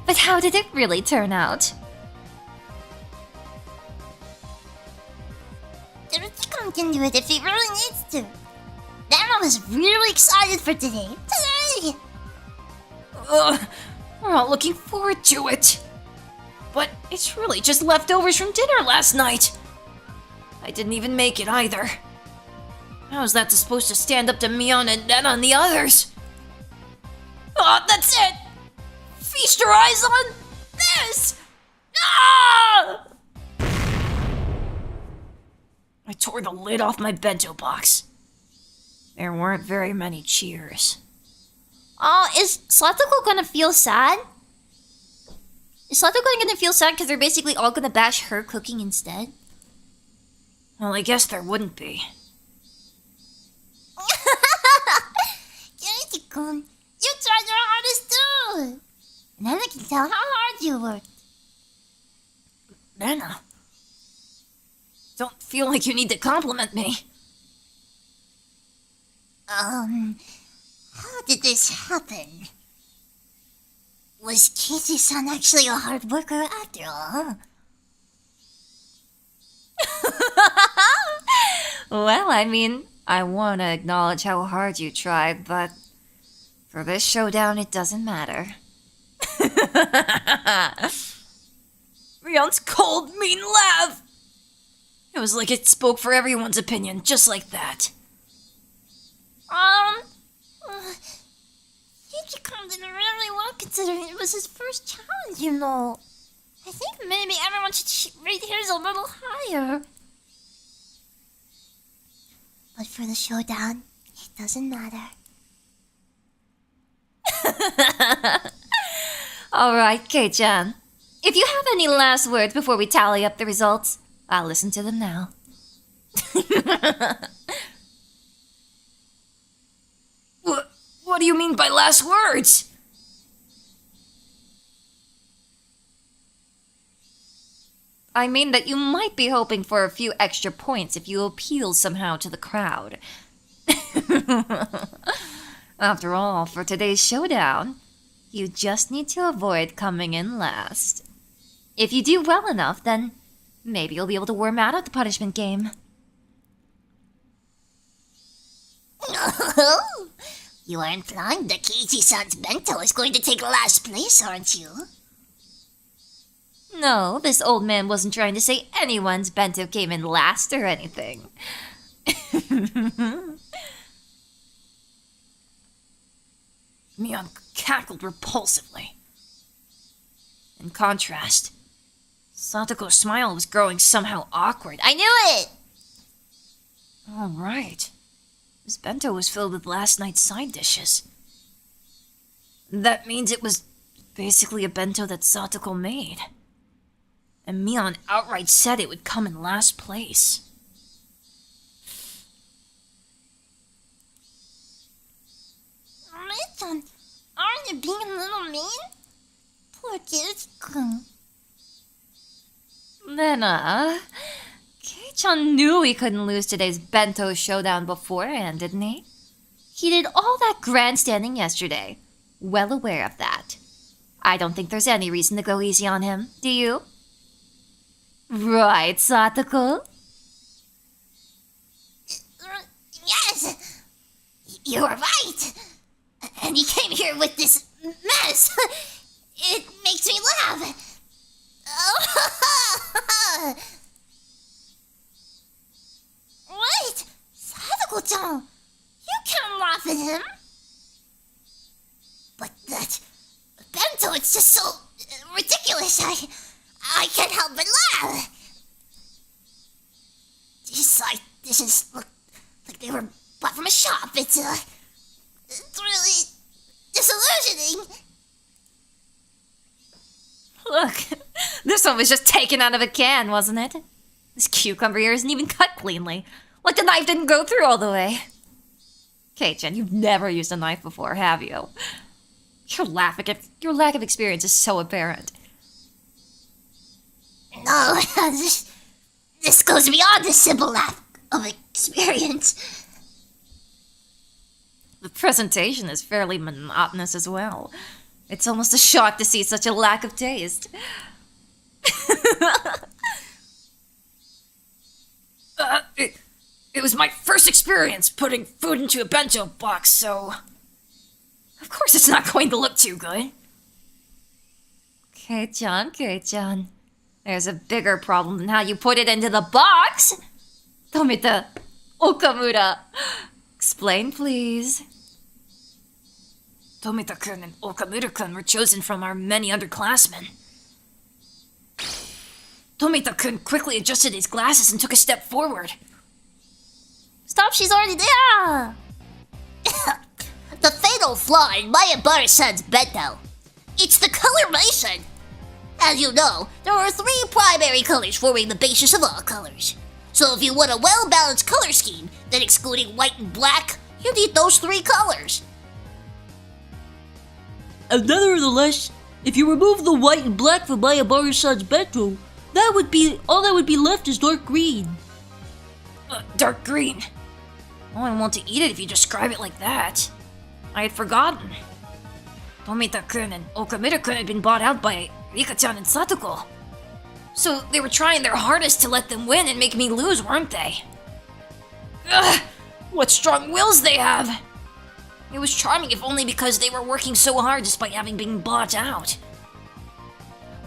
But how did it really turn out? Come can do it if he really needs to. Then I was really excited for today. Ugh, we're all looking forward to it. But it's really just leftovers from dinner last night. I didn't even make it either. How is that supposed to stand up to Mion and then on the others? Oh, that's it! Feast your eyes on this! Ah! I tore the lid off my bento box. There weren't very many cheers. Oh, is Satoko gonna feel sad? Is Satoko gonna feel sad because they're basically all gonna bash her cooking instead? Well, I guess there wouldn't be. Kirispica, you tried your hardest too! And then I can tell how hard you worked. Nana, don't feel like you need to compliment me. How did this happen? Was Casey-san actually a hard worker after all? Well, I mean, I want to acknowledge how hard you tried, but for this showdown, it doesn't matter. Rion's cold, mean laugh! It was like it spoke for everyone's opinion, just like that. Ichikon did really well considering it was his first challenge, you know. I think maybe everyone should rate his a little higher. But for the showdown, it doesn't matter. Alright, Kei-chan. If you have any last words before we tally up the results, I'll listen to them now. What do you mean by last words? I mean that you might be hoping for a few extra points if you appeal somehow to the crowd. After all, for today's showdown, you just need to avoid coming in last. If you do well enough, then maybe you'll be able to worm out of the punishment game. You are implying that Keiichi-san's bento is going to take last place, aren't you? No, this old man wasn't trying to say anyone's bento came in last or anything. Mion cackled repulsively. In contrast, Satoko's smile was growing somehow awkward. I knew it! All right. His bento was filled with last night's side dishes. That means it was basically a bento that Satoko made. And Mion outright said it would come in last place. Mithan, aren't you being a little mean? Poor Kirispica. Nena, Kei-chan knew he couldn't lose today's bento showdown beforehand, didn't he? He did all that grandstanding yesterday, well aware of that. I don't think there's any reason to go easy on him, do you? Right, Satoko? Yes! You are right! And he came here with this mess! It makes me laugh! Wait! Sadako-chan! You can't laugh at him! But that bento, it's just so ridiculous. I can't help but laugh! These dishes look like they were bought from a shop. It's really disillusioning. Look, this one was just taken out of a can, wasn't it? This cucumber here isn't even cut cleanly. Like the knife didn't go through all the way. Kei-chan, you've never used a knife before, have you? Your lack of experience is so apparent. No, this goes beyond the simple lack of experience. The presentation is fairly monotonous as well. It's almost a shock to see such a lack of taste. It was my first experience putting food into a bento box, so... Of course it's not going to look too good. Kei-chan. There's a bigger problem than how you put it into the box. Tomita, Okamura. Explain, please. Tomita-kun and Okamura-kun were chosen from our many underclassmen. Tomita-kun quickly adjusted his glasses and took a step forward. Stop, she's already there! The fatal flaw in Mayabara-san's Bento. It's the coloration! As you know, there are 3 primary colors forming the basis of all colors. So if you want a well-balanced color scheme, then excluding white and black, you need those 3 colors. And nevertheless, if you remove the white and black from Mayabara-san's Bento, all that would be left is dark green. Dark green. Oh, I want to eat it if you describe it like that. I had forgotten. Tomita-kun and Okamura-kun had been bought out by Rika-chan and Satoko. So they were trying their hardest to let them win and make me lose, weren't they? Ugh, what strong wills they have! It was charming if only because they were working so hard despite having been bought out.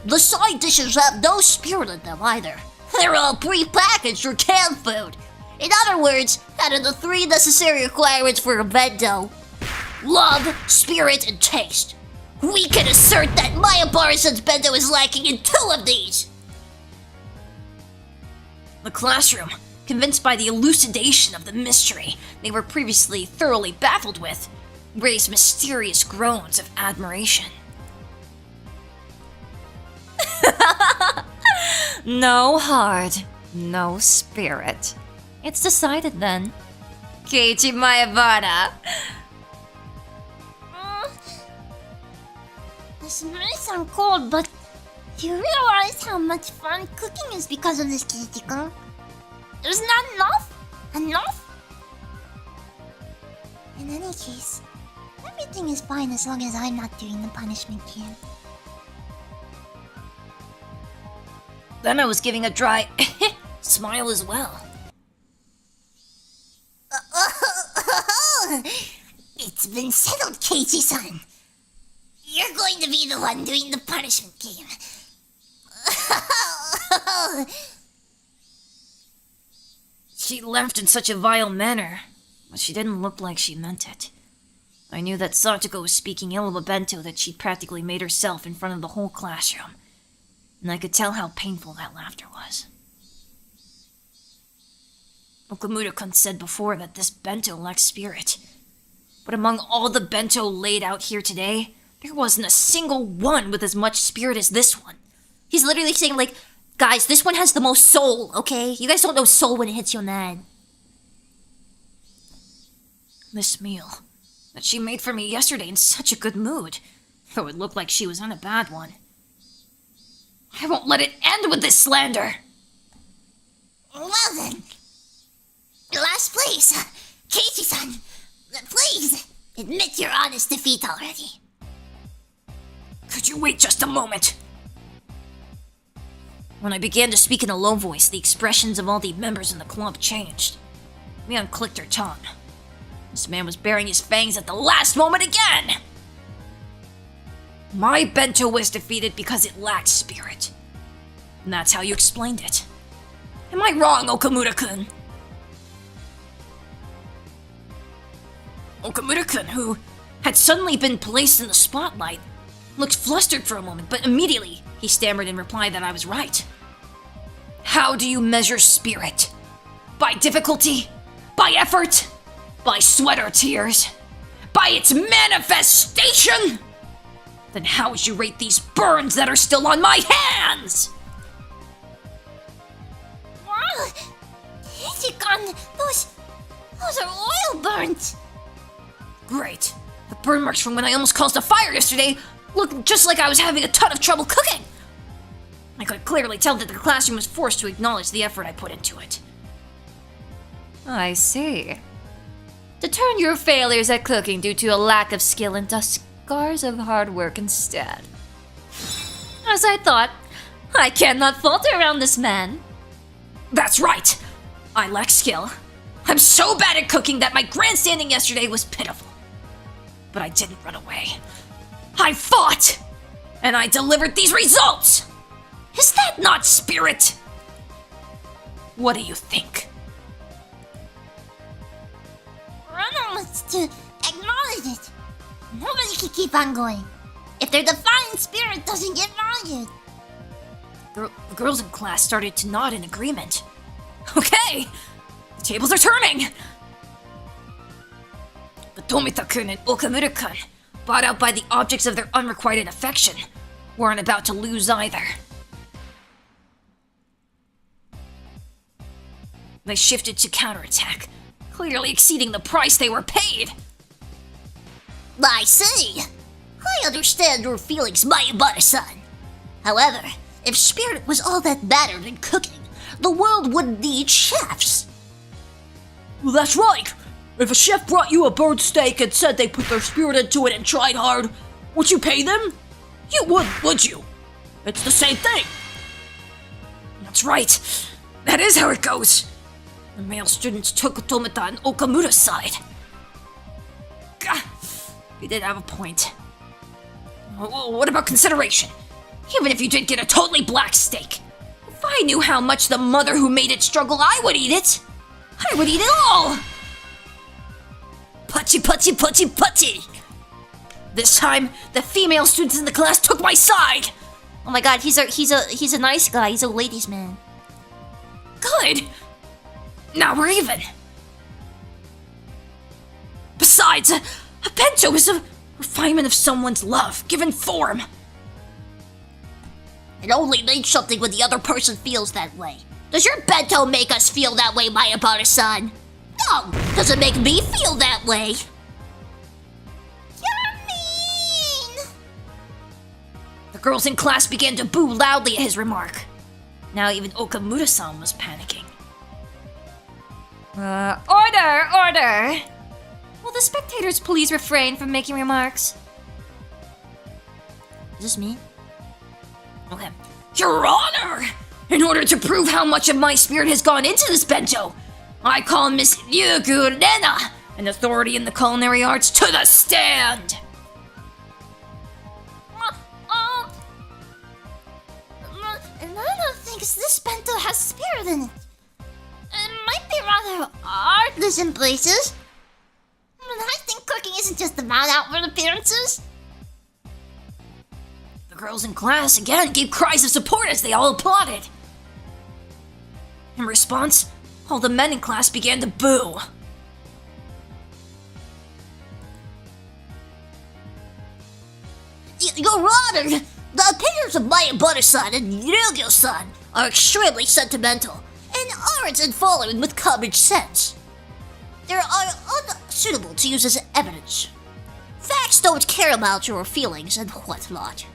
The side dishes have no spirit in them either. They're all pre-packaged or canned food. In other words, out of the 3 necessary requirements for a bento: love, spirit, and taste. We can assert that Mayabara-san's bento is lacking in 2 of these. The classroom, convinced by the elucidation of the mystery they were previously thoroughly baffled with, raised mysterious groans of admiration. No heart, no spirit. It's decided then. Keiichi Mayabara. This may sound cold, but do you realize how much fun cooking is because of this, Kirispica? There's not enough? In any case, everything is fine as long as I'm not doing the punishment camp. Then I was giving a dry smile as well. It's been settled, Keiichi-san. You're going to be the one doing the punishment game. She laughed in such a vile manner, but she didn't look like she meant it. I knew that Satoko was speaking ill of a bento that she'd practically made herself in front of the whole classroom, and I could tell how painful that laughter was. Okamura-kun said before that this bento lacked spirit, but among all the bento laid out here today, there wasn't a single one with as much spirit as this one. He's literally saying, like, guys, this one has the most soul, okay? You guys don't know soul when it hits you in the head. This meal that she made for me yesterday in such a good mood, though it looked like she was in a bad one. I won't let it end with this slander! Well then, last place, Keiichi-san, please admit your honest defeat already. Could you wait just a moment? When I began to speak in a low voice, the expressions of all the members in the club changed. We unclicked her tongue. This man was baring his fangs at the last moment again! My bento was defeated because it lacked spirit. And that's how you explained it. Am I wrong, Okamura-kun? Okamura-kun, who had suddenly been placed in the spotlight, looked flustered for a moment, but immediately he stammered in reply that I was right. How do you measure spirit? By difficulty? By effort? By sweat or tears? By its manifestation? Then how would you rate these burns that are still on my hands? Wow! Keiichi-kun, those are oil burns! Great. The burn marks from when I almost caused a fire yesterday looked just like I was having a ton of trouble cooking. I could clearly tell that the classroom was forced to acknowledge the effort I put into it. I see. to turn your failures at cooking due to a lack of skill into scars of hard work instead. As I thought, I cannot falter around this man. That's right. I lack skill. I'm so bad at cooking that my grandstanding yesterday was pitiful. But I didn't run away. I fought! And I delivered these results! Is that not spirit? What do you think? Rana wants to acknowledge it. Nobody can keep on going if their defiant spirit doesn't get valued. The girls in class started to nod in agreement. Okay, the tables are turning. But Tomita-kun and Okamura-kun, bought out by the objects of their unrequited affection, weren't about to lose either. They shifted to counterattack, clearly exceeding the price they were paid. I see. I understand your feelings, my Butter-san. However, if spirit was all that mattered in cooking, the world wouldn't need chefs. Well, that's right. If a chef brought you a bird steak and said they put their spirit into it and tried hard, would you pay them? You would you? It's the same thing. That's right. That is how it goes. The male students took Tomita and Okamura's side. Gah, he did have a point. What about consideration? Even if you did get a totally black steak, if I knew how much the mother who made it struggled, I would eat it. I would eat it all. Putty, putty, putty, putty. This time, the female students in the class took my side. Oh my god, he's a nice guy. He's a ladies' man. Good. Now we're even. Besides, a bento is a refinement of someone's love, given form. It only means something when the other person feels that way. Does your bento make us feel that way, my Butter-san? No, doesn't make me feel that way. You're mean. The girls in class began to boo loudly at his remark. Now even Okamura-san was panicking. Order! Will the spectators please refrain from making remarks? Is this me? Okay. Your Honor! In order to prove how much of my spirit has gone into this bento, I call Miss Yugu Rena, an authority in the culinary arts, to the stand! Rena thinks this bento has spirit in it. It might be rather artless in places. But I think cooking isn't just about outward appearances. The girls in class again gave cries of support as they all applauded. In response, all the men in class began to boo. Your Honor, the opinions of my Butter-san and Ryugyo-san are extremely sentimental and aren't in following with common sense. They are unsuitable to use as evidence. Facts don't care about your feelings and whatnot.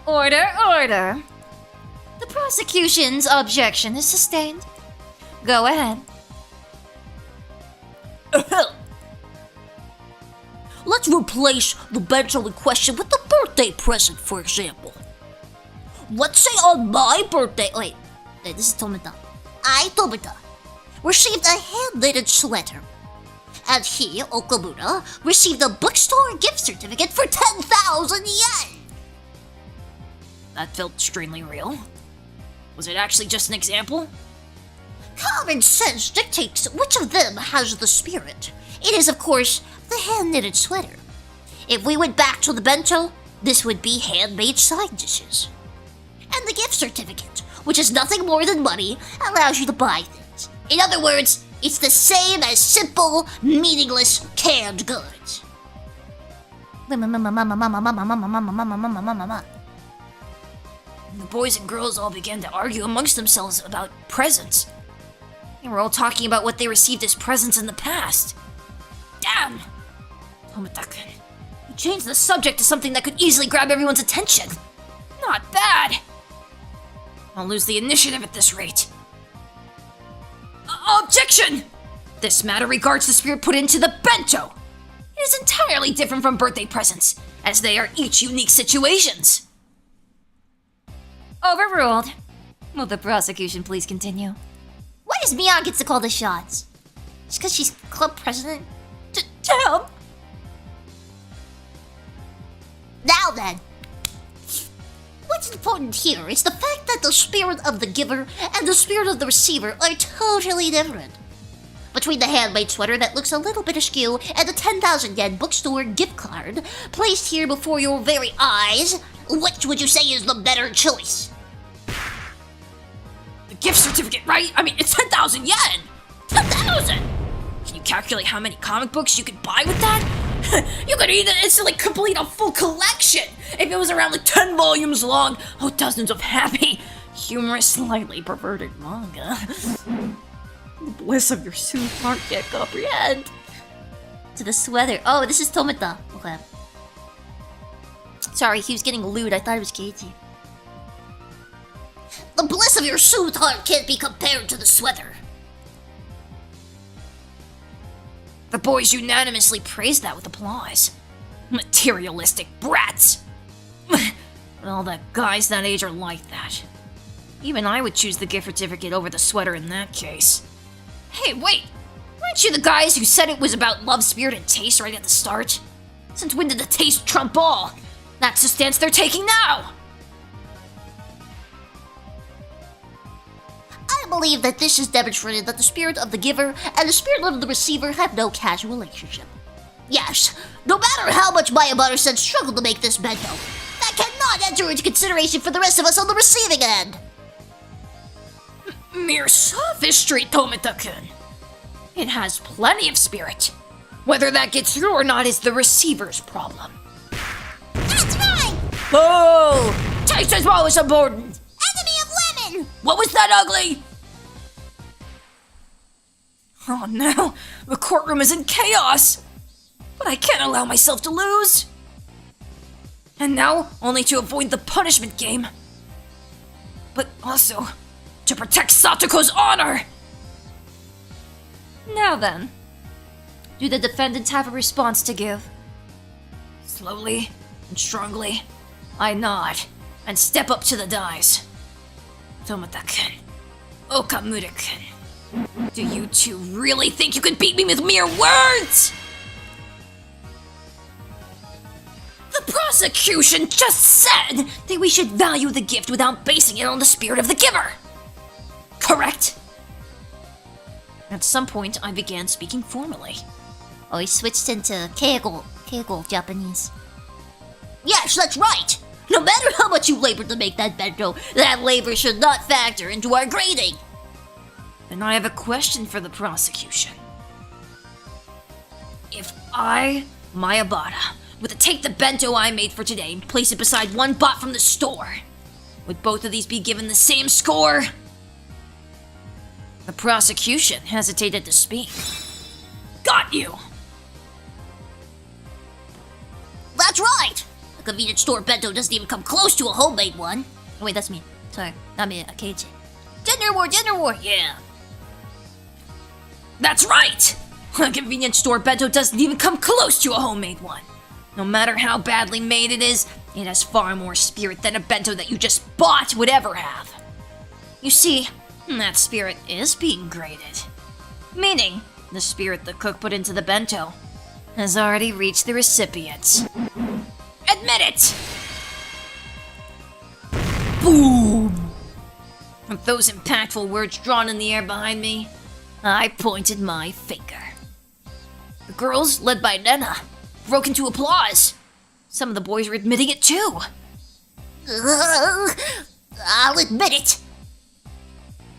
Order! The prosecution's objection is sustained. Go ahead. Let's replace the bento in question with the birthday present, for example. Let's say on my birthday... Wait, this is Tomita. I, Tomita, received a hand-knitted sweater. And he, Okamura, received a bookstore gift certificate for 10,000 yen! That felt extremely real. Was it actually just an example? Common sense dictates which of them has the spirit. It is, of course, the hand-knitted sweater. If we went back to the bento, this would be handmade side dishes. And the gift certificate, which is nothing more than money, allows you to buy things. In other words, it's the same as simple, meaningless canned goods. The boys and girls all began to argue amongst themselves about presents. They were all talking about what they received as presents in the past. Damn! Tomita-kun, you changed the subject to something that could easily grab everyone's attention. Not bad! I'll lose the initiative at this rate. Objection! this matter regards the spirit put into the bento. It is entirely different from birthday presents, as they are each unique situations. Overruled. Will the prosecution please continue? Why does Mion get to call the shots? Just because she's club president? Damn! Now then, what's important here is the fact that the spirit of the giver and the spirit of the receiver are totally different. Between the handmade sweater that looks a little bit askew and the 10,000 yen bookstore gift card placed here before your very eyes, which would you say is the better choice? The gift certificate, right? I mean, it's 10,000 yen! 10,000! Can you calculate how many comic books you could buy with that? You could even instantly complete a full collection if it was around like 10 volumes long. Oh, dozens of happy, humorous, slightly perverted manga. The bliss of your suit heart can't comprehend. To the sweater. Oh, this is Tomita. Okay. Sorry, he was getting lewd. I thought it was Katie. The bliss of your suit heart can't be compared to the sweater. The boys unanimously praised that with applause. Materialistic brats! All the guys that age are like that. Even I would choose the gift certificate over the sweater in that case. Hey, wait! Weren't you the guys who said it was about love, spirit, and taste right at the start? Since when did the taste trump all? That's the stance they're taking now! I believe that this has demonstrated that the spirit of the giver and the spirit of the receiver have no casual relationship. Yes, no matter how much Mayabara-san struggled to make this bento, that cannot enter into consideration for the rest of us on the receiving end. Mere sophistry, Tomita-kun. It has plenty of spirit. Whether that gets through or not is the receiver's problem. That's right! Oh! Taste is always important! Enemy of women! What was that, ugly? Oh no, the courtroom is in chaos! But I can't allow myself to lose! And now, only to avoid the punishment game. But also, to protect Satoko's honor! Now then, do the defendants have a response to give? Slowly and strongly, I nod and step up to the dice. Tomita-kun, Okamura-kun, do you two really think you can beat me with mere words? The prosecution just said that we should value the gift without basing it on the spirit of the giver. Correct? At some point, I began speaking formally. Oh, he switched into Keigo Japanese. Yes, that's right! No matter how much you labored to make that bento, that labor should not factor into our grading! Then I have a question for the prosecution. If I, Mayabara, were to take the bento I made for today and place it beside one bought from the store, would both of these be given the same score? The prosecution hesitated to speak. Got you! That's right! A convenience store bento doesn't even come close to a homemade one. Oh wait, that's me. Sorry, not me, Keiichi. Gender war, yeah. That's right! A convenience store bento doesn't even come close to a homemade one. No matter how badly made it is, it has far more spirit than a bento that you just bought would ever have. You see, that spirit is being graded. Meaning, the spirit the cook put into the bento has already reached the recipients. Admit it! Boom! With those impactful words drawn in the air behind me, I pointed my finger. The girls, led by Nena, broke into applause. Some of the boys were admitting it too. I'll admit it.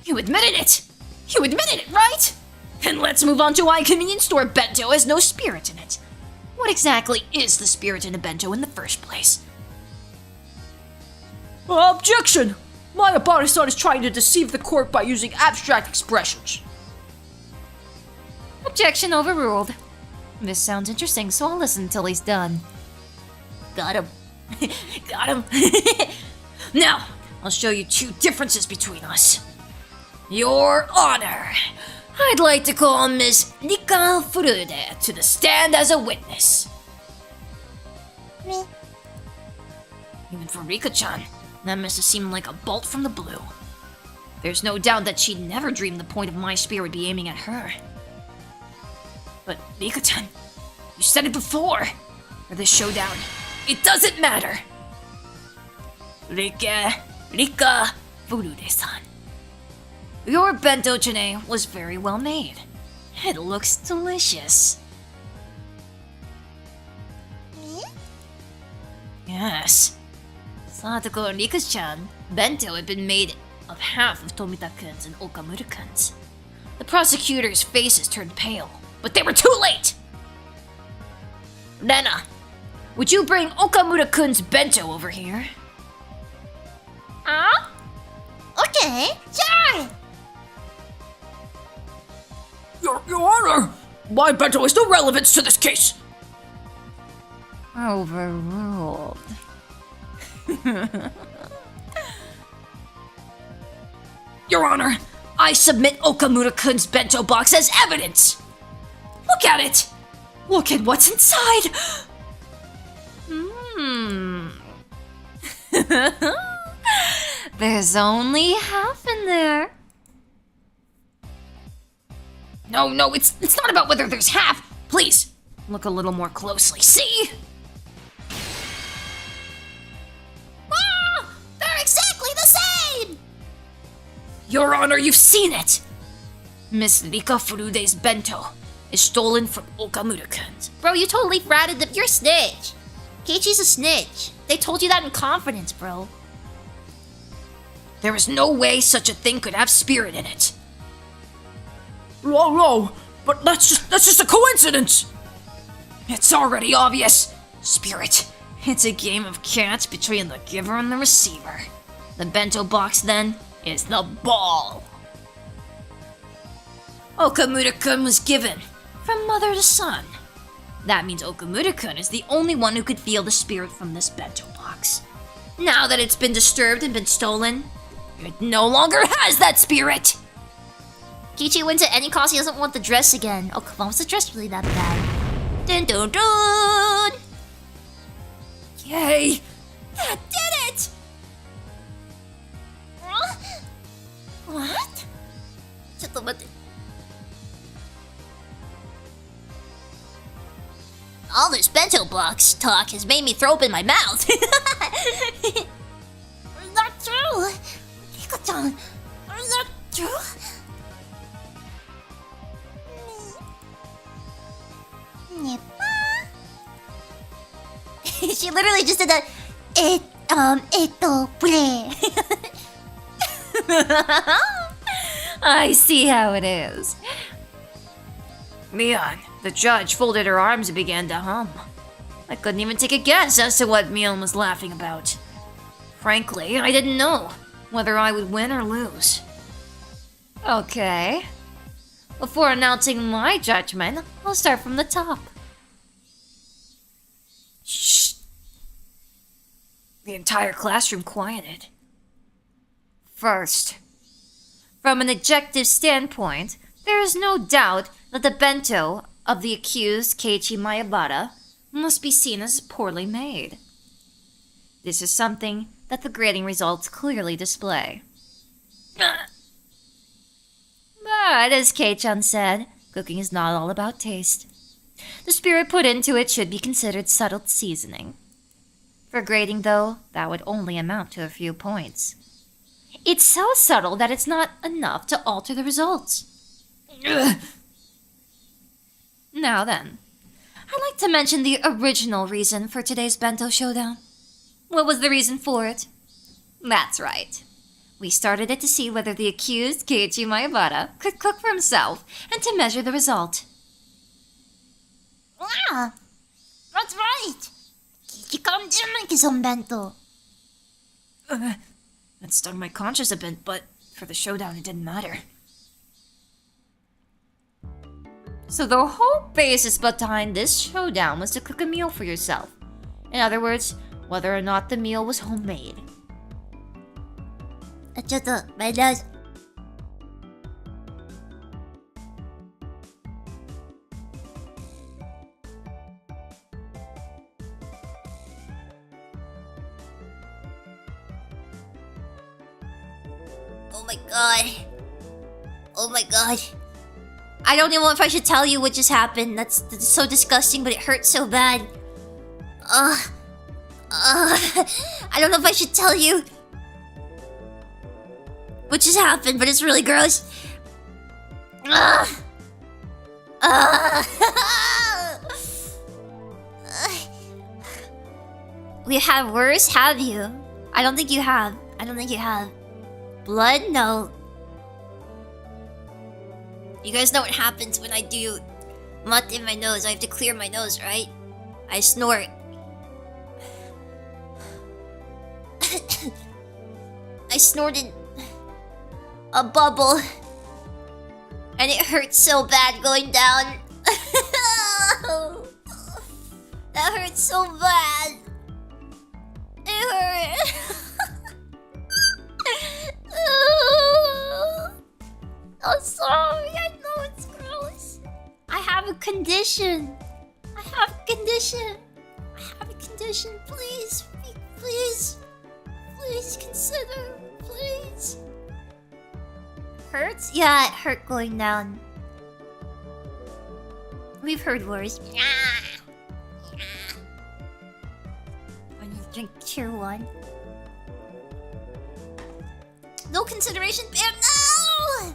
You admitted it! You admitted it, right? And let's move on to why a convenience store bento has no spirit in it. What exactly is the spirit in a bento in the first place? Objection! Mayabara-san is trying to deceive the court by using abstract expressions. Objection overruled. This sounds interesting, so I'll listen until he's done. Got him. Got him. Now, I'll show you two differences between us. Your honor. I'd like to call Miss Nika Furude to the stand as a witness. Me. Even for Rika-chan, that must have seemed like a bolt from the blue. There's no doubt that she'd never dreamed the point of my spear would be aiming at her. But Rika-chan, you said it before. For this showdown, it doesn't matter. Rika Furude-san. Your bento today was very well made. It looks delicious. Me? Yes. Satoko and Rika-chan, bento had been made of half of Tomita-kun's and Okamura-kun's. The prosecutor's faces turned pale, but they were too late! Rena, would you bring Okamura-kun's bento over here? Okay, sure. Your Honor, my bento has no relevance to this case. Overruled. Your Honor, I submit Okamura-kun's bento box as evidence. Look at it. Look at what's inside. There's only half in there. No, it's not about whether there's half. Please, look a little more closely. See? They're exactly the same. Your Honor, you've seen it! Miss Rika Furude's bento is stolen from Okamura-kun's. Bro, you totally ratted them. You're a snitch. Keiichi's a snitch. They told you that in confidence, bro. There is no way such a thing could have spirit in it. No, but that's just a coincidence. It's already obvious. Spirit. It's a game of catch between the giver and the receiver. The bento box, then, is the ball. Okamura-kun was given from mother to son. That means Okamura-kun is the only one who could feel the spirit from this bento box. Now that it's been disturbed and been stolen, it no longer has that spirit. Keiichi wins at any cost. He doesn't want the dress again. Oh, come on. Was the dress really that bad? Dun dun dun! Yay! That did it! What? ちょっと待って. All this bento box talk has made me throw up in my mouth. Not true. Rika-chan, is that true? She literally just did that. Play. I see how it is. Mion, the judge, folded her arms and began to hum. I couldn't even take a guess as to what Mion was laughing about. Frankly, I didn't know whether I would win or lose. Okay. Before announcing my judgment, I'll start from the top. Shh. The entire classroom quieted. First, from an objective standpoint, there is no doubt that the bento of the accused Keiichi Mayabata must be seen as poorly made. This is something that the grading results clearly display. But as Kei-chan said, cooking is not all about taste. The spirit put into it should be considered subtle seasoning. For grading, though, that would only amount to a few points. It's so subtle that it's not enough to alter the results. Now then, I'd like to mention the original reason for today's bento showdown. What was the reason for it? That's right. We started it to see whether the accused, Keiichi Mayabata, could cook for himself and to measure the result. Yeah, that's right. Keiichi didn't make his own bento. That stung my conscience a bit, but for the showdown it didn't matter. So the whole basis behind this showdown was to cook a meal for yourself. In other words, whether or not the meal was homemade. ちょっと、前田。Oh my god. Oh my god. I don't even know if I should tell you what just happened. That's so disgusting, but it hurts so bad. I don't know if I should tell you what just happened, but it's really gross. We have worse, have you? I don't think you have. I don't think you have. Blood? No. You guys know what happens when I do mutt in my nose. I have to clear my nose, right? I snort. I snorted a bubble. And it hurts so bad going down. That hurts so bad. It hurt. I'm sorry. I know it's gross. I have a condition. I have a condition. Please. Please consider. Please. Hurts? Yeah, it hurt going down. We've heard worse. When you drink Cheerwine. No consideration, Bam! No!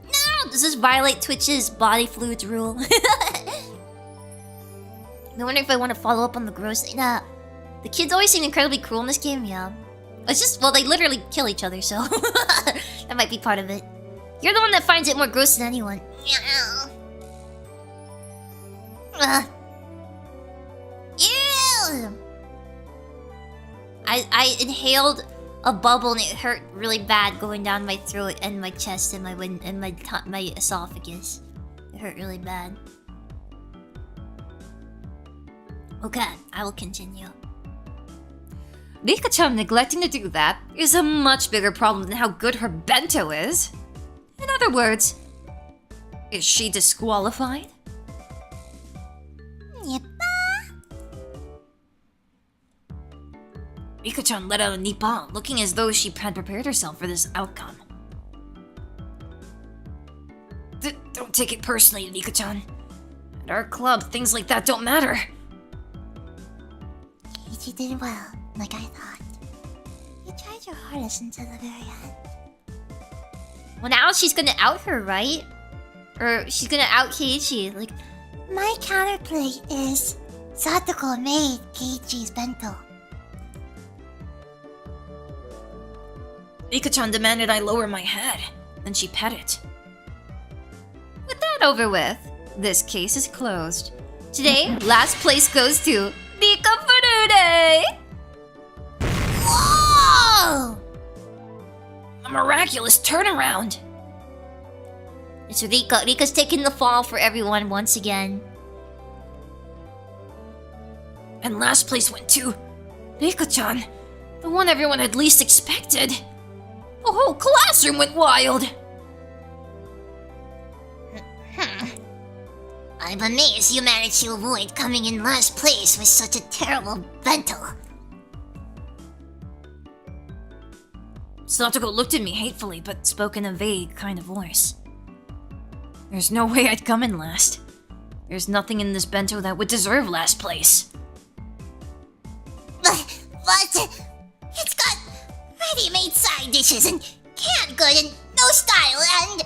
No! Does this violate Twitch's body fluids rule? I wonder if I want to follow up on the gross thing. Nah. The kids always seem incredibly cruel in this game, yeah. It's just, well, they literally kill each other, so... that might be part of it. You're the one that finds it more gross than anyone. Ew! I inhaled a bubble and it hurt really bad going down my throat and my chest and my esophagus. It hurt really bad. Okay, I will continue. Rika-chan neglecting to do that is a much bigger problem than how good her bento is. In other words, is she disqualified? Rika-chan let out a nippon, looking as though she had prepared herself for this outcome. Don't take it personally, Rika-chan. At our club, things like that don't matter. You did well, like I thought. You tried your hardest until the very end. Well, now she's gonna out her, right? Or she's gonna out Keiichi. Like, my counterplay is Satoko made Keiichi's bento. Rika-chan demanded I lower my head. Then she pet it. With that over with, this case is closed. Today, last place goes to Rika Furude! Whoa! A miraculous turnaround! It's Rika. Rika's taking the fall for everyone once again. And last place went to Rika-chan, the one everyone had least expected. The whole classroom went wild! I'm amazed you managed to avoid coming in last place with such a terrible bento. Satoko looked at me hatefully, but spoke in a vague kind of voice. There's no way I'd come in last. There's nothing in this bento that would deserve last place. But it's got ready-made side dishes and canned good and no style and...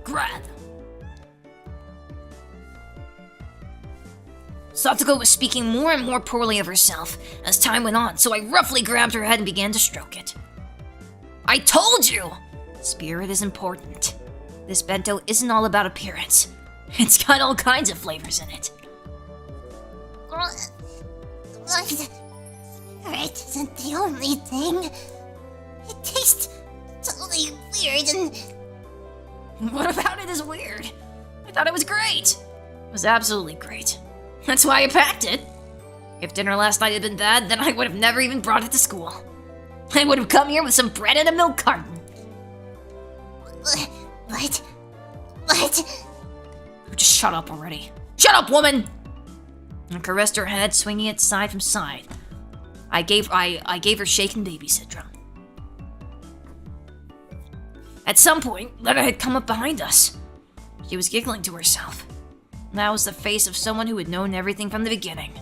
Grab. Satoko was speaking more and more poorly of herself as time went on, so I roughly grabbed her head and began to stroke it. I told you! Spirit is important. This bento isn't all about appearance. It's got all kinds of flavors in it. Spirit isn't the only thing. It tastes totally weird and... What about it is weird? I thought it was great. It was absolutely great. That's why I packed it. If dinner last night had been bad, then I would have never even brought it to school. I would have come here with some bread and a milk carton. What? Just shut up already. Shut up, woman! I caressed her head, swinging it side from side. I gave her shaken baby syndrome. At some point, Lena had come up behind us. She was giggling to herself. That was the face of someone who had known everything from the beginning.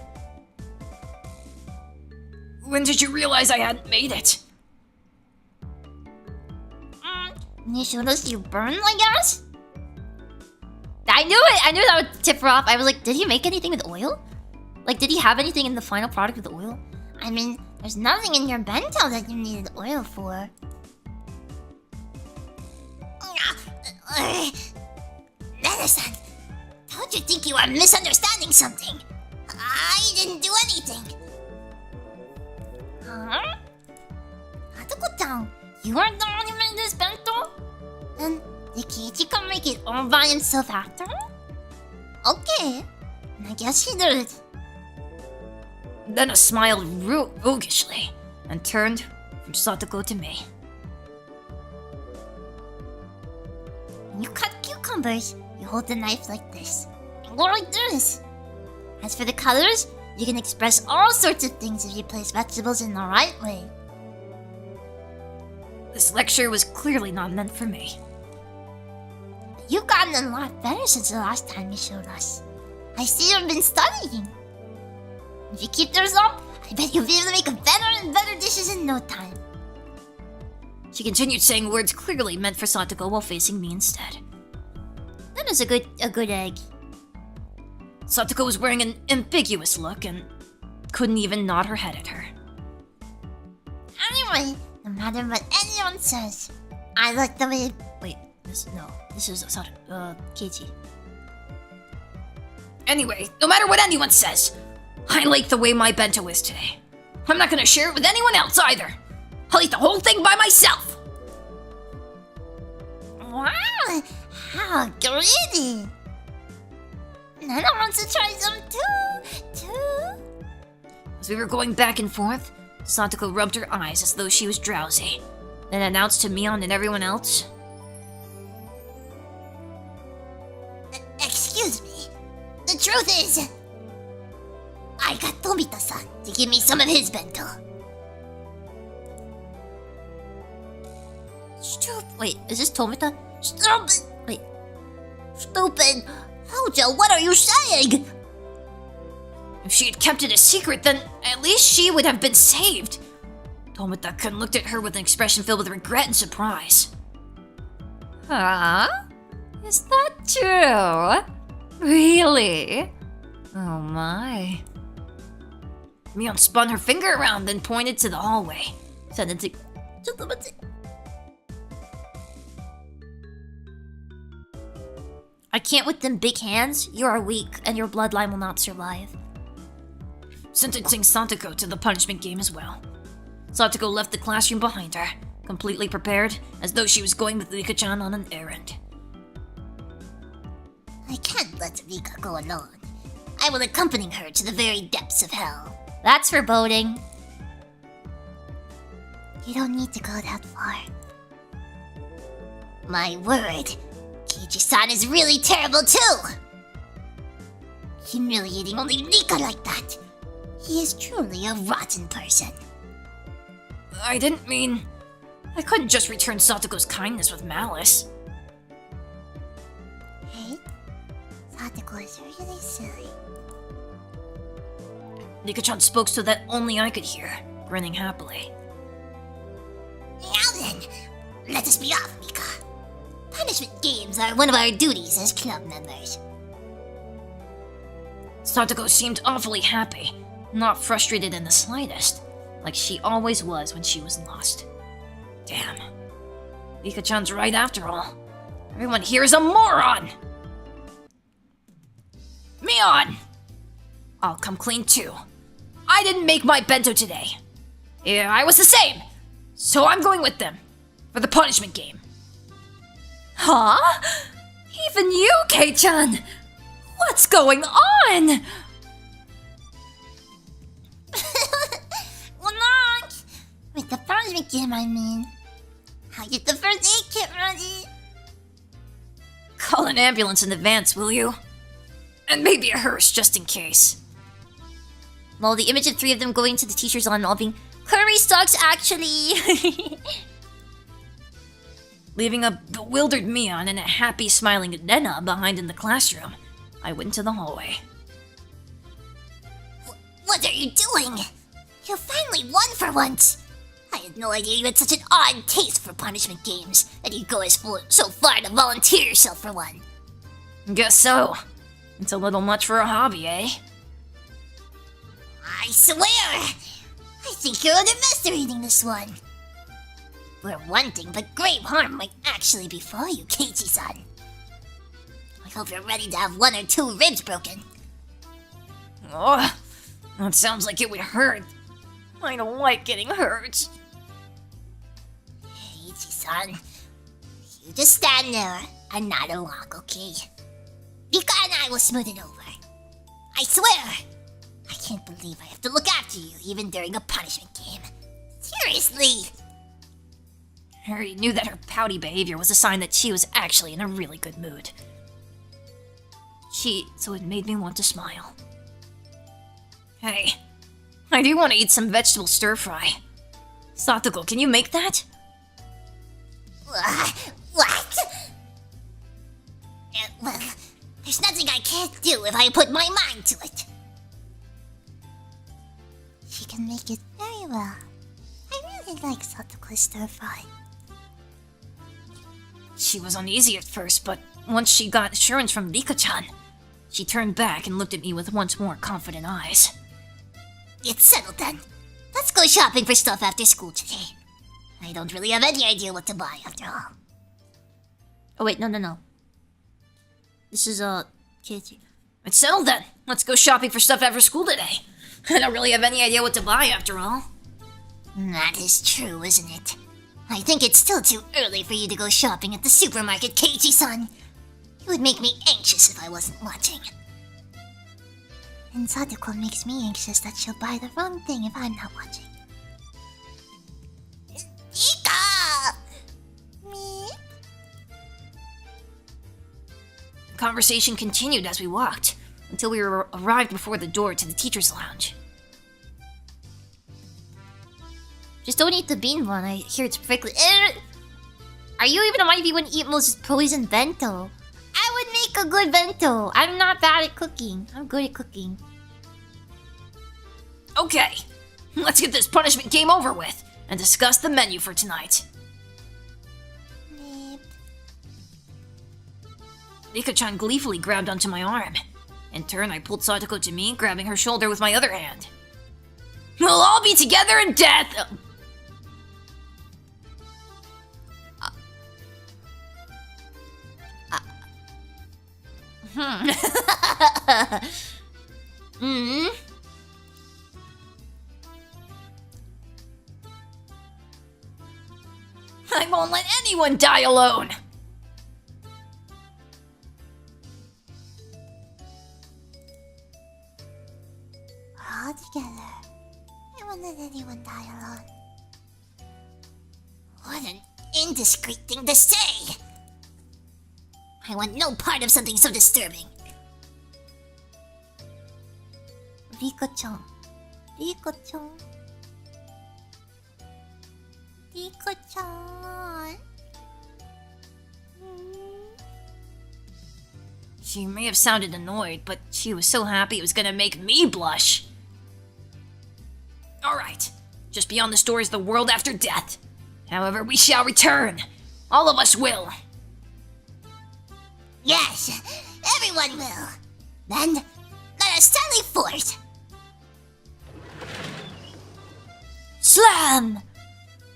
When did you realize I hadn't made it? You showed us you burned, I guess? I knew it! I knew that would tip her off. I was like, did he make anything with oil? Like, did he have anything in the final product with oil? I mean, there's nothing in your bento that you needed oil for. Medicine, don't you think you are misunderstanding something? I didn't do anything. Huh? Hatoko-chan, you aren't the one who made this bento? Then did Kiichi come make it all by himself after? Okay, I guess he did it. Lena smiled roguishly and turned from Satoko to me. When you cut cucumbers, you hold the knife like this. And go like this. As for the colors, you can express all sorts of things if you place vegetables in the right way. This lecture was clearly not meant for me. You've gotten a lot better since the last time you showed us. I see you've been studying. If you keep those up, I bet you'll be able to make better and better dishes in no time. She continued saying words clearly meant for Satoko while facing me instead. That is a good egg. Satoko was wearing an ambiguous look and couldn't even nod her head at her. Anyway, no matter what anyone says, I like the way... Wait, this is Kiichi. Anyway, no matter what anyone says, I like the way my bento is today. I'm not gonna share it with anyone else either. I'll eat the whole thing by myself. Wow, how greedy! Nana wants to try some too. As we were going back and forth, Satoko rubbed her eyes as though she was drowsy, then announced to Mion and everyone else. Excuse me. The truth is, I got Tomita-san to give me some of his bento. Wait, is this Tomita? Stupid! Wait. Stupid! Hojo, what are you saying? If she had kept it a secret, then at least she would have been saved. Tomita-kun looked at her with an expression filled with regret and surprise. Huh? Is that true? Really? Oh my. Mion spun her finger around, then pointed to the hallway. Sentencing. I can't with them big hands. You are weak, and your bloodline will not survive. Sentencing Satoko to the punishment game as well. Satoko left the classroom behind her, completely prepared, as though she was going with Rika-chan on an errand. I can't let Rika go alone. I will accompany her to the very depths of hell. That's foreboding. You don't need to go that far. My word, Kiichi-san is really terrible too! Humiliating only Rika like that. He is truly a rotten person. I didn't mean... I couldn't just return Satoko's kindness with malice. Hey, Satoko is really silly. Rika-chan spoke so that only I could hear, grinning happily. Now then, let us be off, Rika. Punishment games are one of our duties as club members. Satoko seemed awfully happy, not frustrated in the slightest, like she always was when she was lost. Damn. Rika-chan's right after all. Everyone here is a moron! Mion! I'll come clean too. I didn't make my bento today. Yeah, I was the same, so I'm going with them for the punishment game. Huh? Even you, Kei-chan? What's going on? Well, not with the punishment game, I mean. I'll get the first aid kit ready. Call an ambulance in advance, will you? And maybe a hearse, just in case. Well, the image of 3 of them going to the teacher's lawn all being curry sucks, actually. Leaving a bewildered Mion and a happy, smiling Nena behind in the classroom, I went to the hallway. What are you doing? You finally won for once. I had no idea you had such an odd taste for punishment games, that you'd go so far to volunteer yourself for one. Guess so. It's a little much for a hobby, eh? I swear! I think you're underestimating this one. We're one thing, but grave harm might actually befall you, Keiichi-san. I hope you're ready to have 1 or 2 ribs broken. Oh, that sounds like it would hurt. I don't like getting hurt. Keiichi-san, you just stand there and not a walk, okay? Rika and I will smooth it over. I swear! I can't believe I have to look after you even during a punishment game. Seriously! I already knew that her pouty behavior was a sign that she was actually in a really good mood. So it made me want to smile. Hey, I do want to eat some vegetable stir-fry. Satoko, can you make that? What? Well, there's nothing I can't do if I put my mind to it. She can make it very well. I really like Satoko's stir-fry. She was uneasy at first, but once she got assurance from Rika-chan, she turned back and looked at me with once more confident eyes. It's settled then. Let's go shopping for stuff after school today. I don't really have any idea what to buy after all. Oh wait, no. This is Keiichi. It's settled then. Let's go shopping for stuff after school today. I don't really have any idea what to buy after all. That is true, isn't it? I think it's still too early for you to go shopping at the supermarket, Keiichi-san. It would make me anxious if I wasn't watching. And Satoko makes me anxious that she'll buy the wrong thing if I'm not watching. Ika! Me? The conversation continued as we walked, until we arrived before the door to the teacher's lounge. Just don't eat the bean one. I hear it's perfectly. Are you even mind if you wouldn't eat most poison bento? I would make a good bento. I'm not bad at cooking. I'm good at cooking. Okay, let's get this punishment game over with and discuss the menu for tonight. Meep. Rika-chan gleefully grabbed onto my arm. In turn, I pulled Satoko to me, grabbing her shoulder with my other hand. We'll all be together in death! I won't let anyone die alone! All together. I won't let anyone die alone. What an indiscreet thing to say! I want no part of something so disturbing. Rika-chan. Rika-chan. Rika-chan. She may have sounded annoyed, but she was so happy it was gonna make me blush. Alright, just beyond this door is the world after death. However, we shall return. All of us will. Yes, everyone will. Then, let us sally forth. Slam!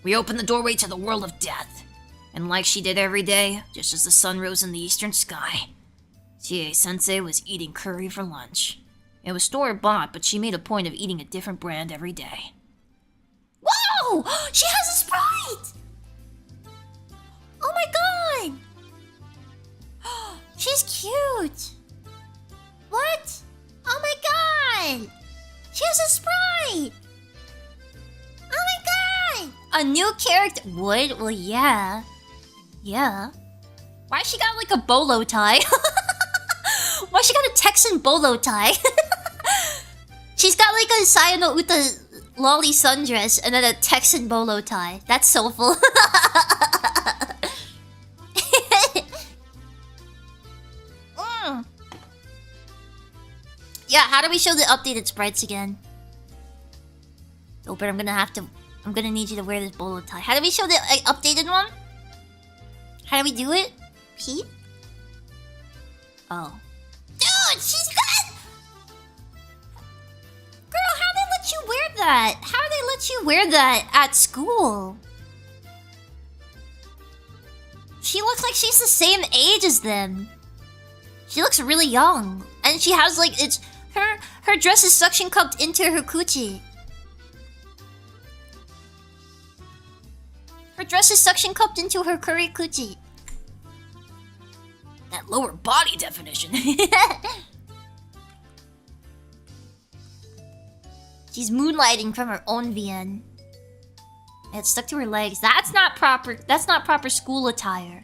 We opened the doorway to the world of death. And like she did every day, just as the sun rose in the eastern sky, Chie-sensei was eating curry for lunch. It was store-bought, but she made a point of eating a different brand every day. Whoa! She has a Sprite! Oh my god! She's cute! What? Oh my god! She has a Sprite! Oh my god! A new character? Would? Well, yeah. Yeah. Why she got like a bolo tie? Why she got a Texan bolo tie? She's got like a Sayano Uta lolly sundress and then a Texan bolo tie. That's soulful. Yeah, how do we show the updated sprites again? Oh, but I'm gonna need you to wear this bolo tie. How do we show the updated one? How do we do it? Pete? Oh. Dude, she's got... Girl, how they let you wear that? How they let you wear that at school? She looks like she's the same age as them. She looks really young. And she has like, it's... Her dress is suction cupped into her coochie. Her dress is suction cupped into her curry coochie. That lower body definition. She's moonlighting from her own VN. It's stuck to her legs. That's not proper. That's not proper school attire.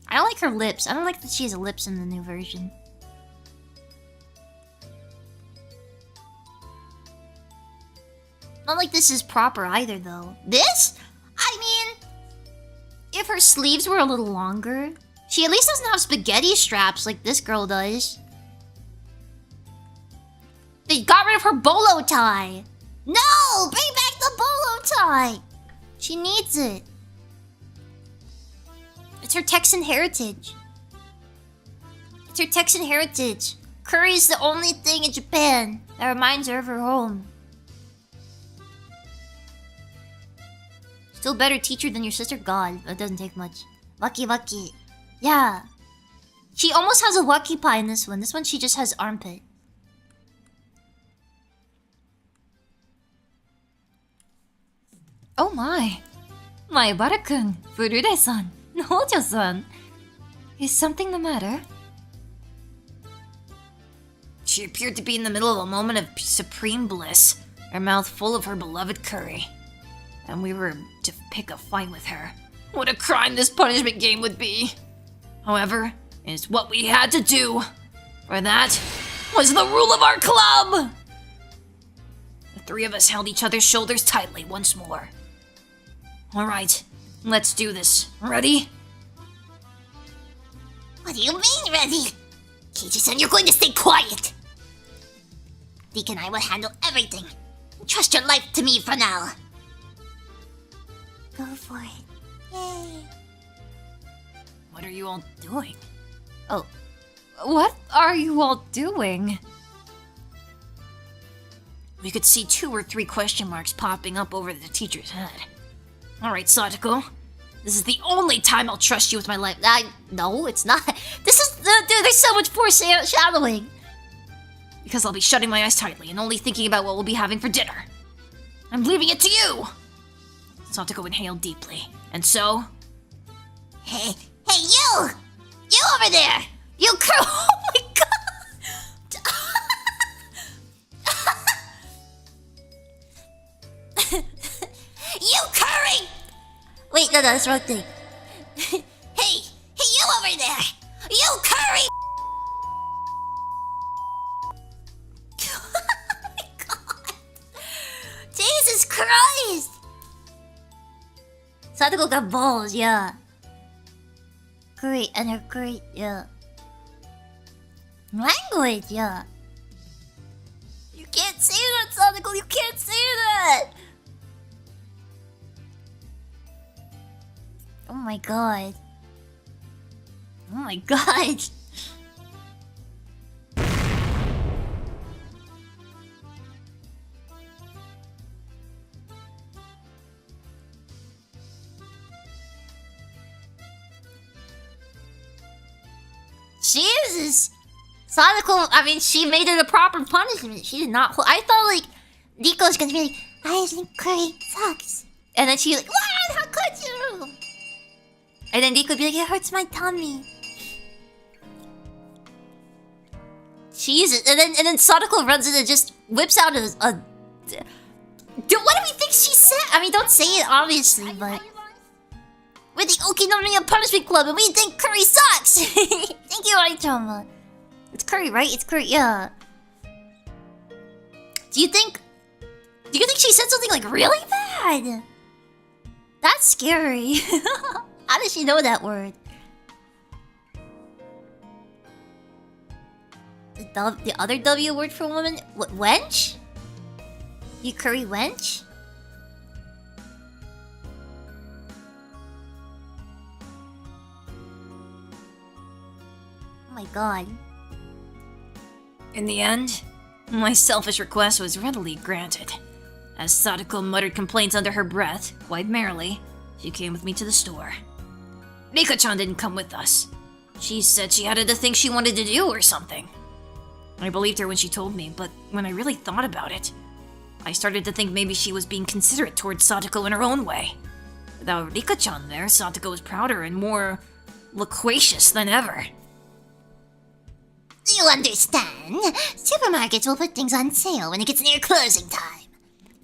I don't like her lips. I don't like that she has lips in the new version. Not like this is proper either, though. This? I mean, if her sleeves were a little longer, she at least doesn't have spaghetti straps like this girl does. They got rid of her bolo tie. No! Bring back the bolo tie! She needs it. It's her Texan heritage. It's her Texan heritage. Curry's the only thing in Japan that reminds her of her home. Still better teacher than your sister. God, that doesn't take much. Waki waki. Yeah. She almost has a waki pie in this one. This one she just has armpit. Oh my. Maebara-kun, Furude-san, Hojo-san. Is something the matter? She appeared to be in the middle of a moment of supreme bliss, her mouth full of her beloved curry. And we were to pick a fight with her. What a crime this punishment game would be! However, it's what we had to do, for that was the rule of our club! The three of us held each other's shoulders tightly once more. Alright, let's do this. Ready? What do you mean, ready? Keiji-san, you're going to stay quiet. Deke and I will handle everything. Trust your life to me for now. Go for it. Yay. What are you all doing? Oh, what are you all doing? We could see 2 or 3 question marks popping up over the teacher's head. Alright, Sadako. This is the only time I'll trust you with my life. No, it's not. This is... Dude, there's so much foreshadowing. Because I'll be shutting my eyes tightly and only thinking about what we'll be having for dinner. I'm leaving it to you! Sadako inhaled deeply. And so... Hey, you! You over there! You crew! Oh my god! You curry! Wait, no, that's the wrong thing. Hey, you over there! You curry! Oh my god! Jesus Christ! Sadako got balls, yeah. Great, and her great, yeah. Language, yeah. You can't say that, Sadako, you can't say that! Oh my god. Oh my god. Jesus! Sadako, I mean, she made it a proper punishment. She did not. I thought, like, Nico's gonna be like, I think curry sucks. And then she's like, what? How could you? And then Nico would be like, it hurts my tummy. Jesus. And then Sadako runs in and just whips out a... Dude, what do we think she said? I mean, don't say it, obviously, but... We're the Okinomiya Punishment Club, and we think curry sucks! Thank you, Aitama. It's curry, right? It's curry, yeah. Do you think she said something, like, really bad? That's scary. How does she know that word? The other W word for woman? What, wench? You curry wench? Oh my god. In the end, my selfish request was readily granted. As Sadako muttered complaints under her breath, quite merrily, she came with me to the store. Rika-chan didn't come with us. She said she had other things she wanted to do or something. I believed her when she told me, but when I really thought about it, I started to think maybe she was being considerate towards Sadako in her own way. Without Rika-chan there, Sadako was prouder and more loquacious than ever. You understand? Supermarkets will put things on sale when it gets near closing time.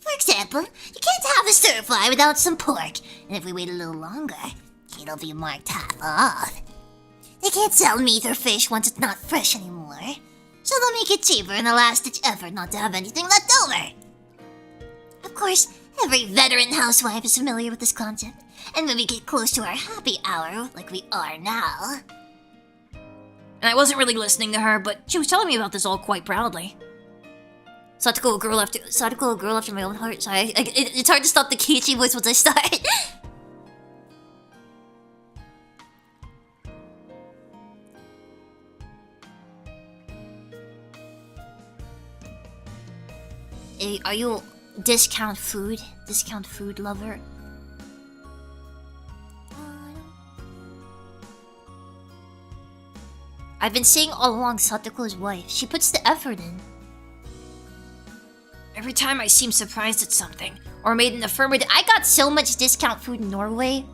For example, you can't have a stir-fry without some pork, and if we wait a little longer, it'll be marked half off. They can't sell meat or fish once it's not fresh anymore, so they'll make it cheaper in a last-ditch effort not to have anything left over. Of course, every veteran housewife is familiar with this concept, and when we get close to our happy hour, like we are now... And I wasn't really listening to her, but she was telling me about this all quite proudly. Sadako, a girl after my own heart. Sorry, it's hard to stop the Kiichi voice once I start. Are you discount food lover? I've been saying all along Satoko's wife. She puts the effort in. Every time I seem surprised at something, or made an affirmative... I got so much discount food in Norway.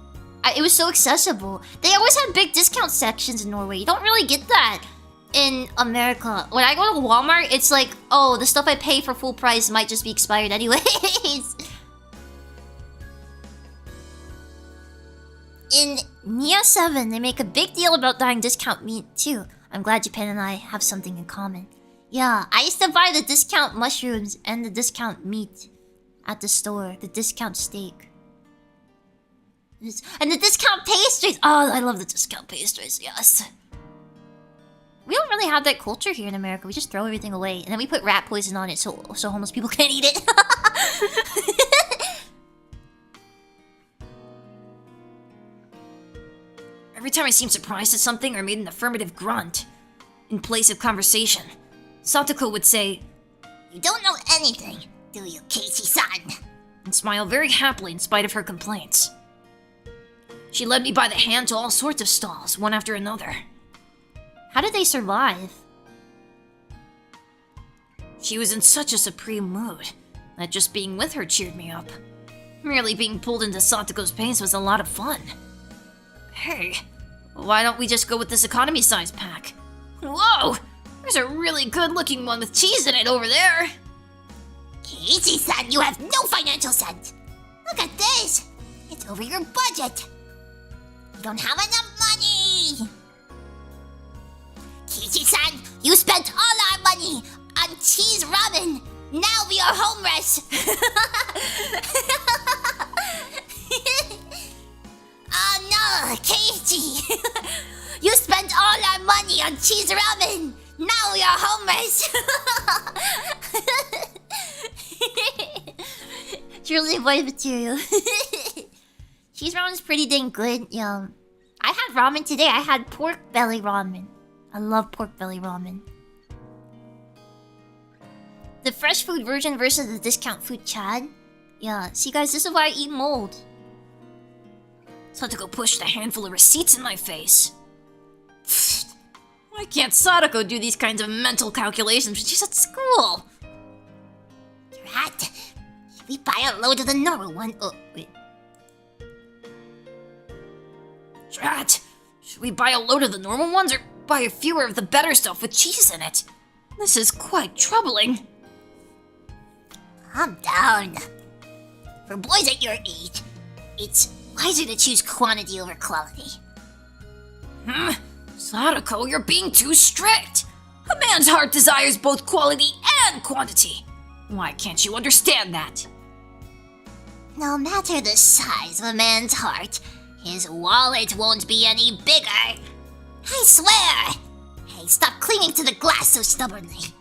It was so accessible. They always have big discount sections in Norway. You don't really get that in America. When I go to Walmart, it's like, oh, the stuff I pay for full price might just be expired anyways. In Nia 7, they make a big deal about buying discount meat too. I'm glad Japan and I have something in common. Yeah, I used to buy the discount mushrooms and the discount meat at the store. The discount steak. And the discount pastries! Oh, I love the discount pastries, yes. We don't really have that culture here in America. We just throw everything away. And then we put rat poison on it so homeless people can't eat it. Every time I seemed surprised at something or made an affirmative grunt, in place of conversation, Satoko would say, "You don't know anything, do you, Keiichi-san?" and smile very happily in spite of her complaints. She led me by the hand to all sorts of stalls, one after another. How did they survive? She was in such a supreme mood that just being with her cheered me up. Merely being pulled into Satoko's pace was a lot of fun. Hey, why don't we just go with this economy size pack? Whoa! There's a really good-looking one with cheese in it over there! Keiichi-san, you have no financial sense! Look at this! It's over your budget! You don't have enough money! Keiichi-san, you spent all our money on cheese ramen! Now we are homeless! Oh no, Keiichi! You spent all our money on cheese ramen! Now we are homeless! Truly boy material. Cheese ramen's pretty dang good. Yeah. I had ramen today. I had pork belly ramen. I love pork belly ramen. The fresh food version versus the discount food Chad. Yeah, see guys, this is why I eat mold. Satoko pushed a handful of receipts in my face. Why can't Sadako do these kinds of mental calculations when she's at school? Drat! Should we buy a load of the normal one? Oh, wait. Drat! Should we buy a load of the normal ones or buy a fewer of the better stuff with cheese in it? This is quite troubling. Calm down. For boys at your age, it's wiser to choose quantity over quality. Sadako, you're being too strict. A man's heart desires both quality and quantity. Why can't you understand that? No matter the size of a man's heart, his wallet won't be any bigger. I swear! I Stop clinging to the glass so stubbornly.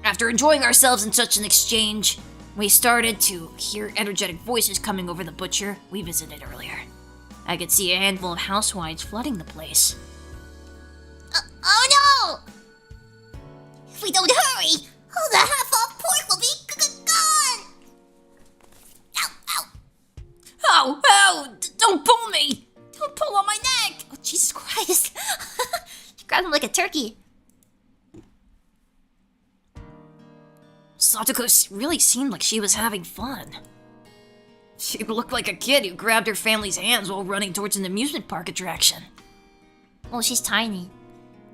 After enjoying ourselves in such an exchange, we started to hear energetic voices coming over the butcher we visited earlier. I could see a handful of housewives flooding the place. Oh no! If we don't hurry, all the half-off pork will be gone! Ow, ow. Ow! Ow! Don't pull me! Don't pull on my neck! Oh, Jesus Christ. You grabbed him like a turkey. Satoko really seemed like she was having fun. She looked like a kid who grabbed her family's hands while running towards an amusement park attraction. Oh, she's tiny.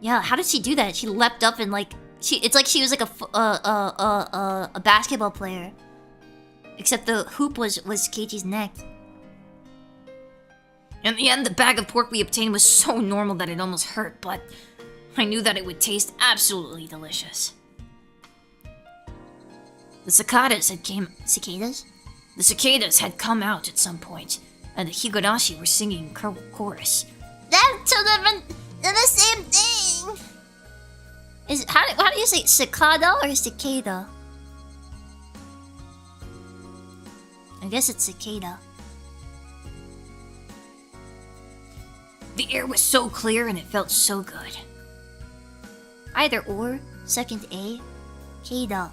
Yeah, how did she do that? She leapt up and it's like she was like a basketball player. Except the hoop was Keiichi's neck. In the end, the bag of pork we obtained was so normal that it almost hurt, but I knew that it would taste absolutely delicious. The cicadas had Cicadas? The cicadas had come out at some point, and the higurashi were singing chorus. That's they're the same thing. How do you say cicada or cicada? I guess it's cicada. The air was so clear and it felt so good. Either or, second A, cicada.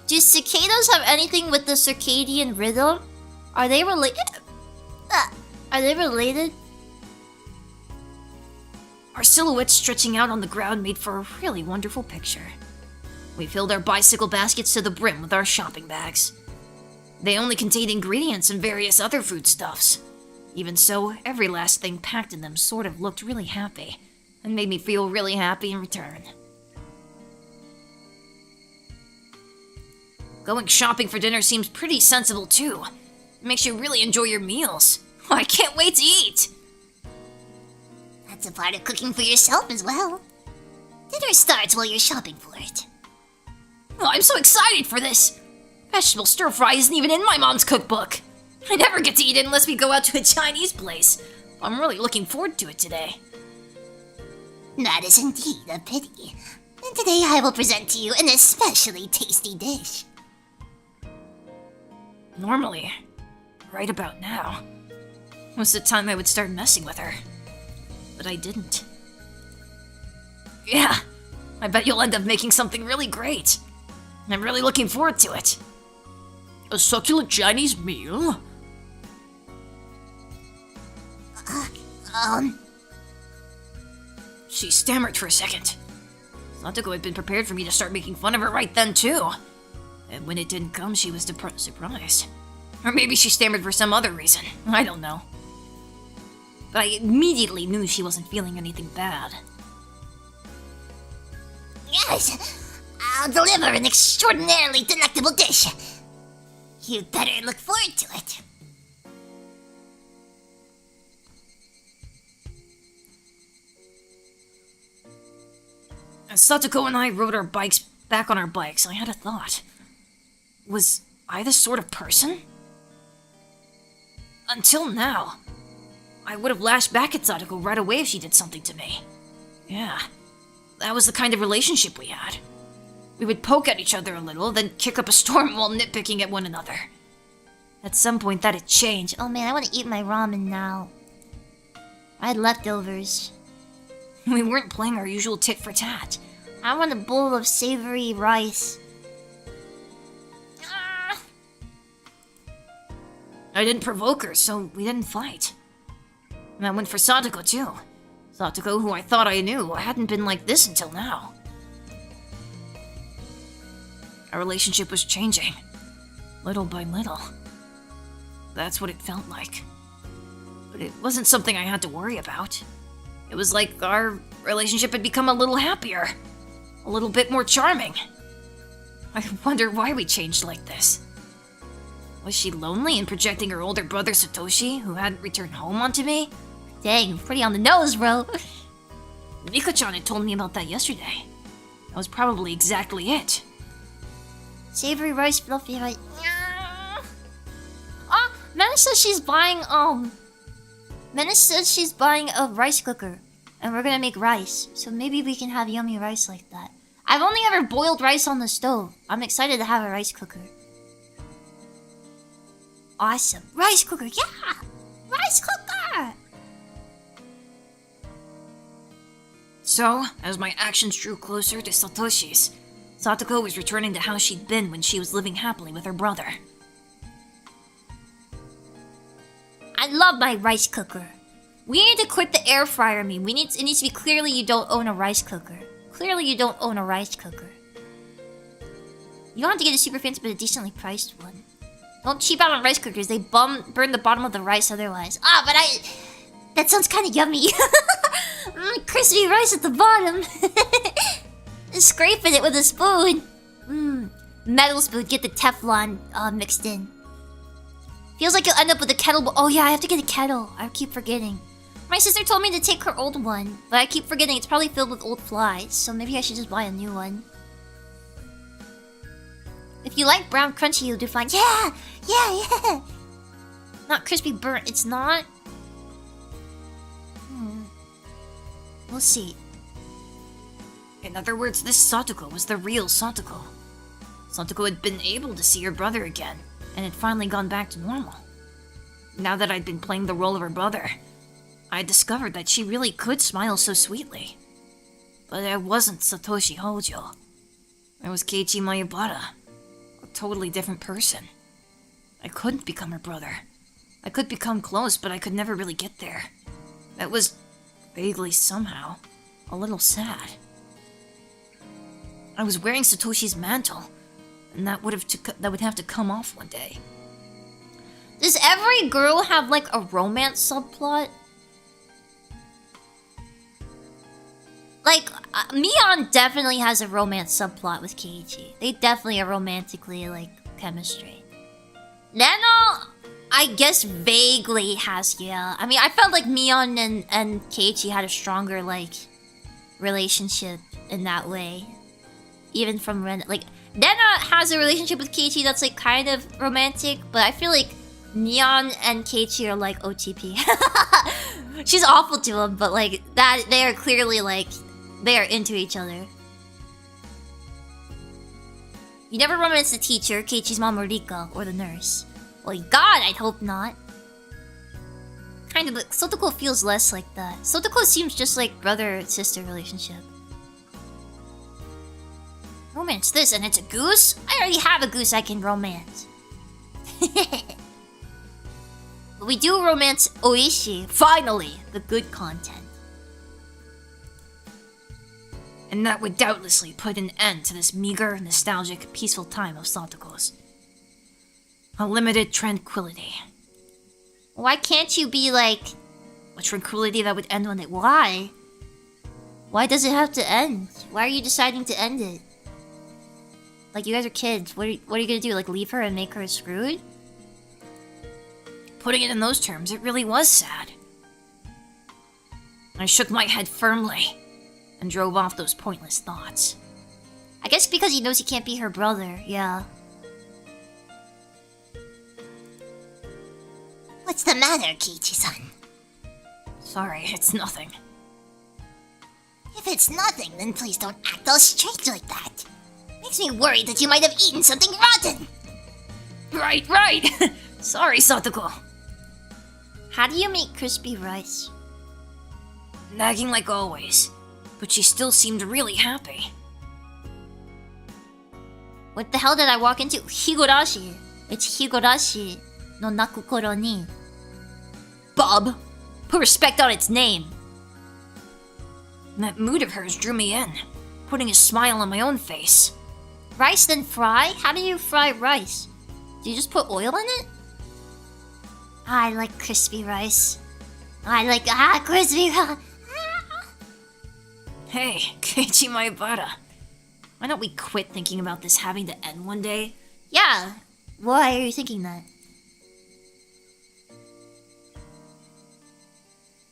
Do cicadas have anything with the circadian rhythm? Are they related? Are they related? Our silhouettes stretching out on the ground made for a really wonderful picture. We filled our bicycle baskets to the brim with our shopping bags. They only contained ingredients and various other foodstuffs. Even so, every last thing packed in them sort of looked really happy, and made me feel really happy in return. Going shopping for dinner seems pretty sensible too. It makes you really enjoy your meals. I can't wait to eat! That's a part of cooking for yourself as well. Dinner starts while you're shopping for it. Oh, I'm so excited for this! Vegetable stir fry isn't even in my mom's cookbook. I never get to eat it unless we go out to a Chinese place. I'm really looking forward to it today. That is indeed a pity. And today I will present to you an especially tasty dish. Normally, right about now, was the time I would start messing with her. But I didn't. Yeah, I bet you'll end up making something really great. I'm really looking forward to it. A succulent Chinese meal? She stammered for a second. Satoko had been prepared for me to start making fun of her right then, too. And when it didn't come, she was surprised. Or maybe she stammered for some other reason. I don't know. But I immediately knew she wasn't feeling anything bad. Yes, I'll deliver an extraordinarily delectable dish. You'd better look forward to it. As Satoko and I rode our bikes back on our bikes, I had a thought. Was I the sort of person? Until now, I would have lashed back at Satoko right away if she did something to me. Yeah, that was the kind of relationship we had. We would poke at each other a little, then kick up a storm while nitpicking at one another. At some point, that had changed. Oh man, I want to eat my ramen now. I had leftovers. We weren't playing our usual tit for tat. I want a bowl of savory rice. I didn't provoke her, so we didn't fight. And I went for Satoko, too. Satoko, who I thought I knew, hadn't been like this until now. Our relationship was changing, little by little. That's what it felt like. But it wasn't something I had to worry about. It was like our relationship had become a little happier, a little bit more charming. I wonder why we changed like this. Was she lonely and projecting her older brother Satoshi, who hadn't returned home, onto me? Dang, pretty on the nose, bro. Miko-chan had told me about that yesterday. That was probably exactly it. Savory rice, fluffy rice. Menace says she's buying, Menace says she's buying a rice cooker. and we're gonna make rice. So maybe we can have yummy rice like that. I've only ever boiled rice on the stove. I'm excited to have a rice cooker. Awesome. Rice cooker, yeah! Rice cooker! So, as my actions drew closer to Satoshi's, Satoko was returning to how she'd been when she was living happily with her brother. I love my rice cooker. We need to quit the air fryer meme. It needs to be clearly you don't own a rice cooker. Clearly you don't own a rice cooker. You don't have to get a super fancy but a decently priced one. Don't cheap out on rice cookers. They burn the bottom of the rice otherwise. That sounds kind of yummy. Crispy rice at the bottom. Scraping it with a spoon. Metal spoon. Get the Teflon mixed in. Feels like you'll end up with a kettle. Oh yeah, I have to get a kettle. I keep forgetting. My sister told me to take her old one, but I keep forgetting it's probably filled with old flies, so maybe I should just buy a new one. If you like brown crunchy, you'll do fine. Yeah! Not crispy burnt, it's not? We'll see. In other words, this Satoko was the real Satoko. Satoko had been able to see her brother again, and had finally gone back to normal. Now that I'd been playing the role of her brother, I discovered that she really could smile so sweetly. But I wasn't Satoshi Hojo. I was Keiichi Mayabara, a totally different person. I couldn't become her brother. I could become close, but I could never really get there. That was vaguely somehow a little sad. I was wearing Satoshi's mantle, and that would have to come off one day. Does every girl have like a romance subplot? Like, Mion definitely has a romance subplot with Keiichi. They definitely are romantically, like, chemistry. Nano, I guess vaguely has, yeah. I mean, I felt like Mion and Keiichi had a stronger, like, relationship in that way. Even from Ren, like, Nana has a relationship with Keiichi that's, like, kind of romantic, but I feel like Mion and Keiichi are, like, OTP. She's awful to him, but, like, that, they are clearly, like, they are into each other. You never romance the teacher, Keiichi's mom or Rika, or the nurse. Well, God, I'd hope not. Kind of, but Sotoko feels less like that. Sotoko seems just like brother-sister relationship. Romance this, and it's a goose? I already have a goose I can romance. But we do romance Oishi, finally, the good content. And that would doubtlessly put an end to this meager, nostalgic, peaceful time of Satoko's. A limited tranquility. Why can't you be like... A tranquility that would end when it... Why? Why does it have to end? Why are you deciding to end it? Like, you guys are kids. What are you gonna do? Like, leave her and make her screwed? Putting it in those terms, it really was sad. I shook my head firmly and drove off those pointless thoughts. I guess because he knows he can't be her brother, yeah. What's the matter, Keiichi-san? Sorry, it's nothing. If it's nothing, then please don't act all strange like that. Makes me worried that you might have eaten something rotten. Right. Sorry, Satoko. How do you make crispy rice? Nagging like always, but she still seemed really happy. What the hell did I walk into? Higorashi. It's Higorashi no Nakukoro ni. Bob, put respect on its name. That mood of hers drew me in, putting a smile on my own face. Rice then fry? How do you fry rice? Do you just put oil in it? I like crispy rice. I like crispy rice. Hey, Keiichi Maibara. Why don't we quit thinking about this having to end one day? Yeah. Why are you thinking that?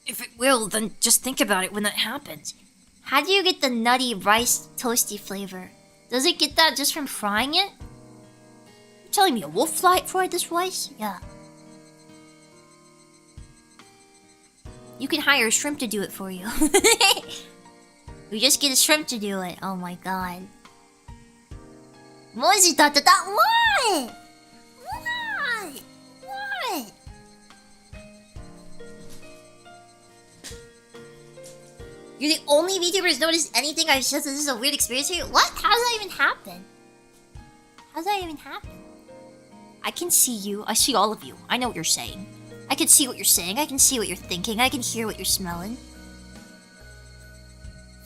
If it will, then just think about it when that happens. How do you get the nutty rice toasty flavor? Does it get that just from frying it? You're telling me a wolf fried this rice? Yeah. You can hire a shrimp to do it for you. You just get a shrimp to do it. Oh my god. What? What? What? You're the only VTuber who's noticed anything I've said. This is a weird experience for you. What? How does that even happen? How does that even happen? I can see you. I see all of you. I know what you're saying. I can see what you're saying. I can see what you're thinking. I can hear what you're smelling.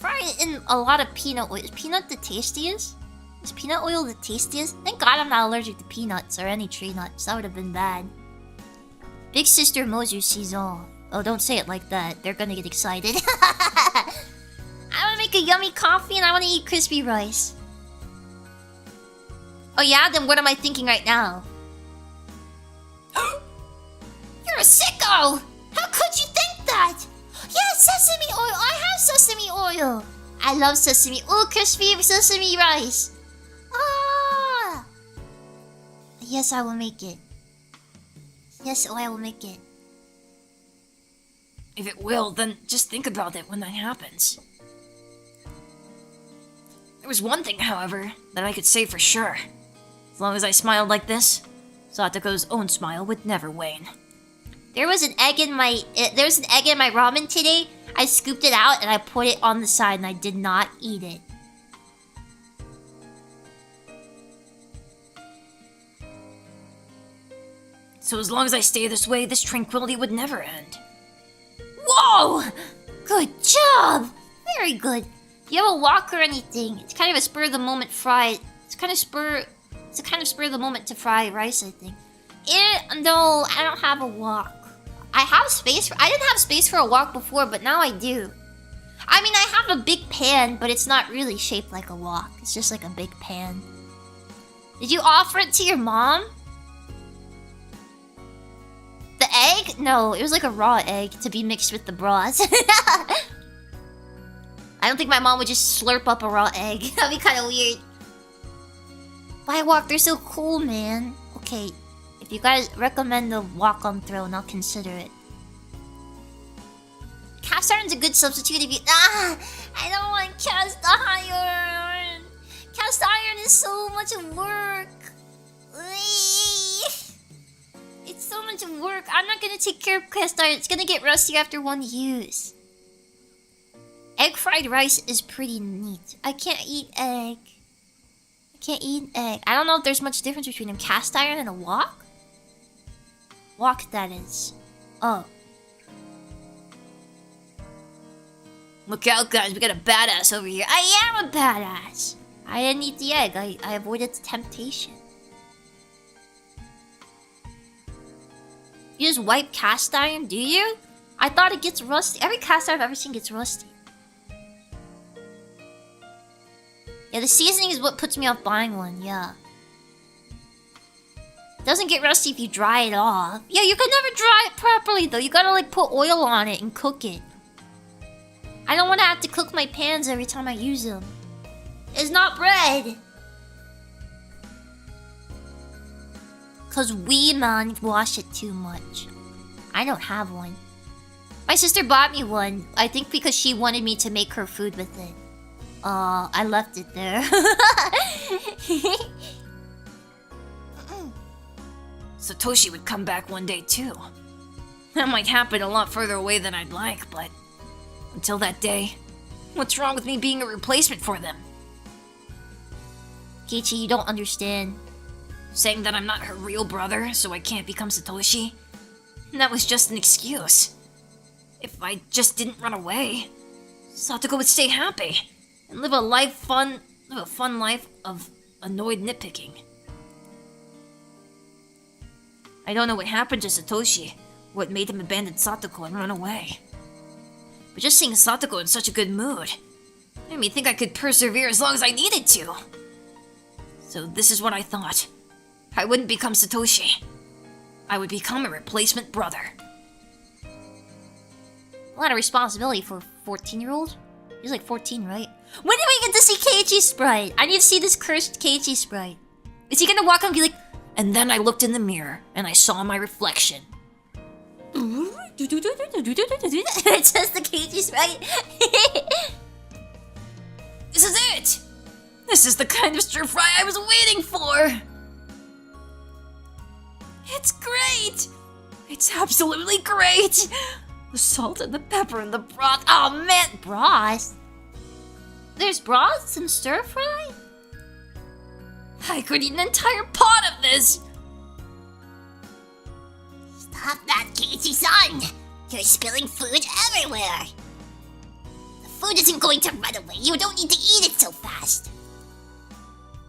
Fry it in a lot of peanut oil. Is peanut the tastiest? Is peanut oil the tastiest? Thank God I'm not allergic to peanuts or any tree nuts. That would have been bad. Big sister Mozu sees all. Oh, don't say it like that. They're gonna get excited. I wanna make a yummy coffee and I wanna eat crispy rice. Oh yeah? Then what am I thinking right now? You're a sicko! How could you think that? Yeah, sesame oil! I have sesame oil! I love sesame. Oh, crispy sesame rice! Ah! Yes, I will make it. Yes, I will make it. If it will, then just think about it when that happens. There was one thing, however, that I could say for sure. As long as I smiled like this, Satoko's own smile would never wane. There was an egg in my ramen today. I scooped it out and I put it on the side and I did not eat it. So as long as I stay this way, this tranquility would never end. Whoa! Good job! Very good. Do you have a walk or anything? It's kind of a spur of the moment fry. It's a kind of spur of the moment to fry rice, I think. No, I don't have a wok. I didn't have space for a wok before, but now I do. I mean, I have a big pan, but it's not really shaped like a wok. It's just like a big pan. Did you offer it to your mom? The egg? No, it was like a raw egg to be mixed with the broth. I don't think my mom would just slurp up a raw egg. That'd be kind of weird. Buy wok, they're so cool, man. Okay. If you guys recommend the wok on throne, I'll consider it. Cast iron's a good substitute if you... I don't want cast iron! Cast iron is so much work! It's so much work. I'm not gonna take care of cast iron. It's gonna get rusty after one use. Egg fried rice is pretty neat. I can't eat egg. I don't know if there's much difference between a cast iron and a wok. Wok, that is. Oh. Look out, guys. We got a badass over here. I am a badass. I didn't eat the egg. I avoided the temptation. You just wipe cast iron, do you? I thought it gets rusty. Every cast iron I've ever seen gets rusty. Yeah, the seasoning is what puts me off buying one, yeah. It doesn't get rusty if you dry it off. Yeah, you can never dry it properly though. You gotta like put oil on it and cook it. I don't want to have to cook my pans every time I use them. It's not bread. Cause we, man, wash it too much. I don't have one. My sister bought me one. I think because she wanted me to make her food with it. I left it there. Satoshi would come back one day too. That might happen a lot further away than I'd like, but until that day, what's wrong with me being a replacement for them? Kichi, you don't understand. Saying that I'm not her real brother, so I can't become Satoshi? That was just an excuse. If I just didn't run away, Satoko would stay happy and live a fun life of annoyed nitpicking. I don't know what happened to Satoshi, what made him abandon Satoko and run away. But just seeing Satoko in such a good mood made me think I could persevere as long as I needed to. So this is what I thought. I wouldn't become Satoshi. I would become a replacement brother. A lot of responsibility for a 14-year-old. He's like 14, right? When do we get to see Keiichi's sprite? I need to see this cursed Keiichi sprite. Is he gonna walk up and be like... And then I looked in the mirror, and I saw my reflection. It's just the Keiichi's right. This is it! This is the kind of stir fry I was waiting for! It's great! It's absolutely great! The salt and the pepper and the broth. Oh man! Broth? There's broths in stir fry? I could eat an entire pot of this! Stop that, Keiichi-san! You're spilling food everywhere! The food isn't going to run away. You don't need to eat it so fast.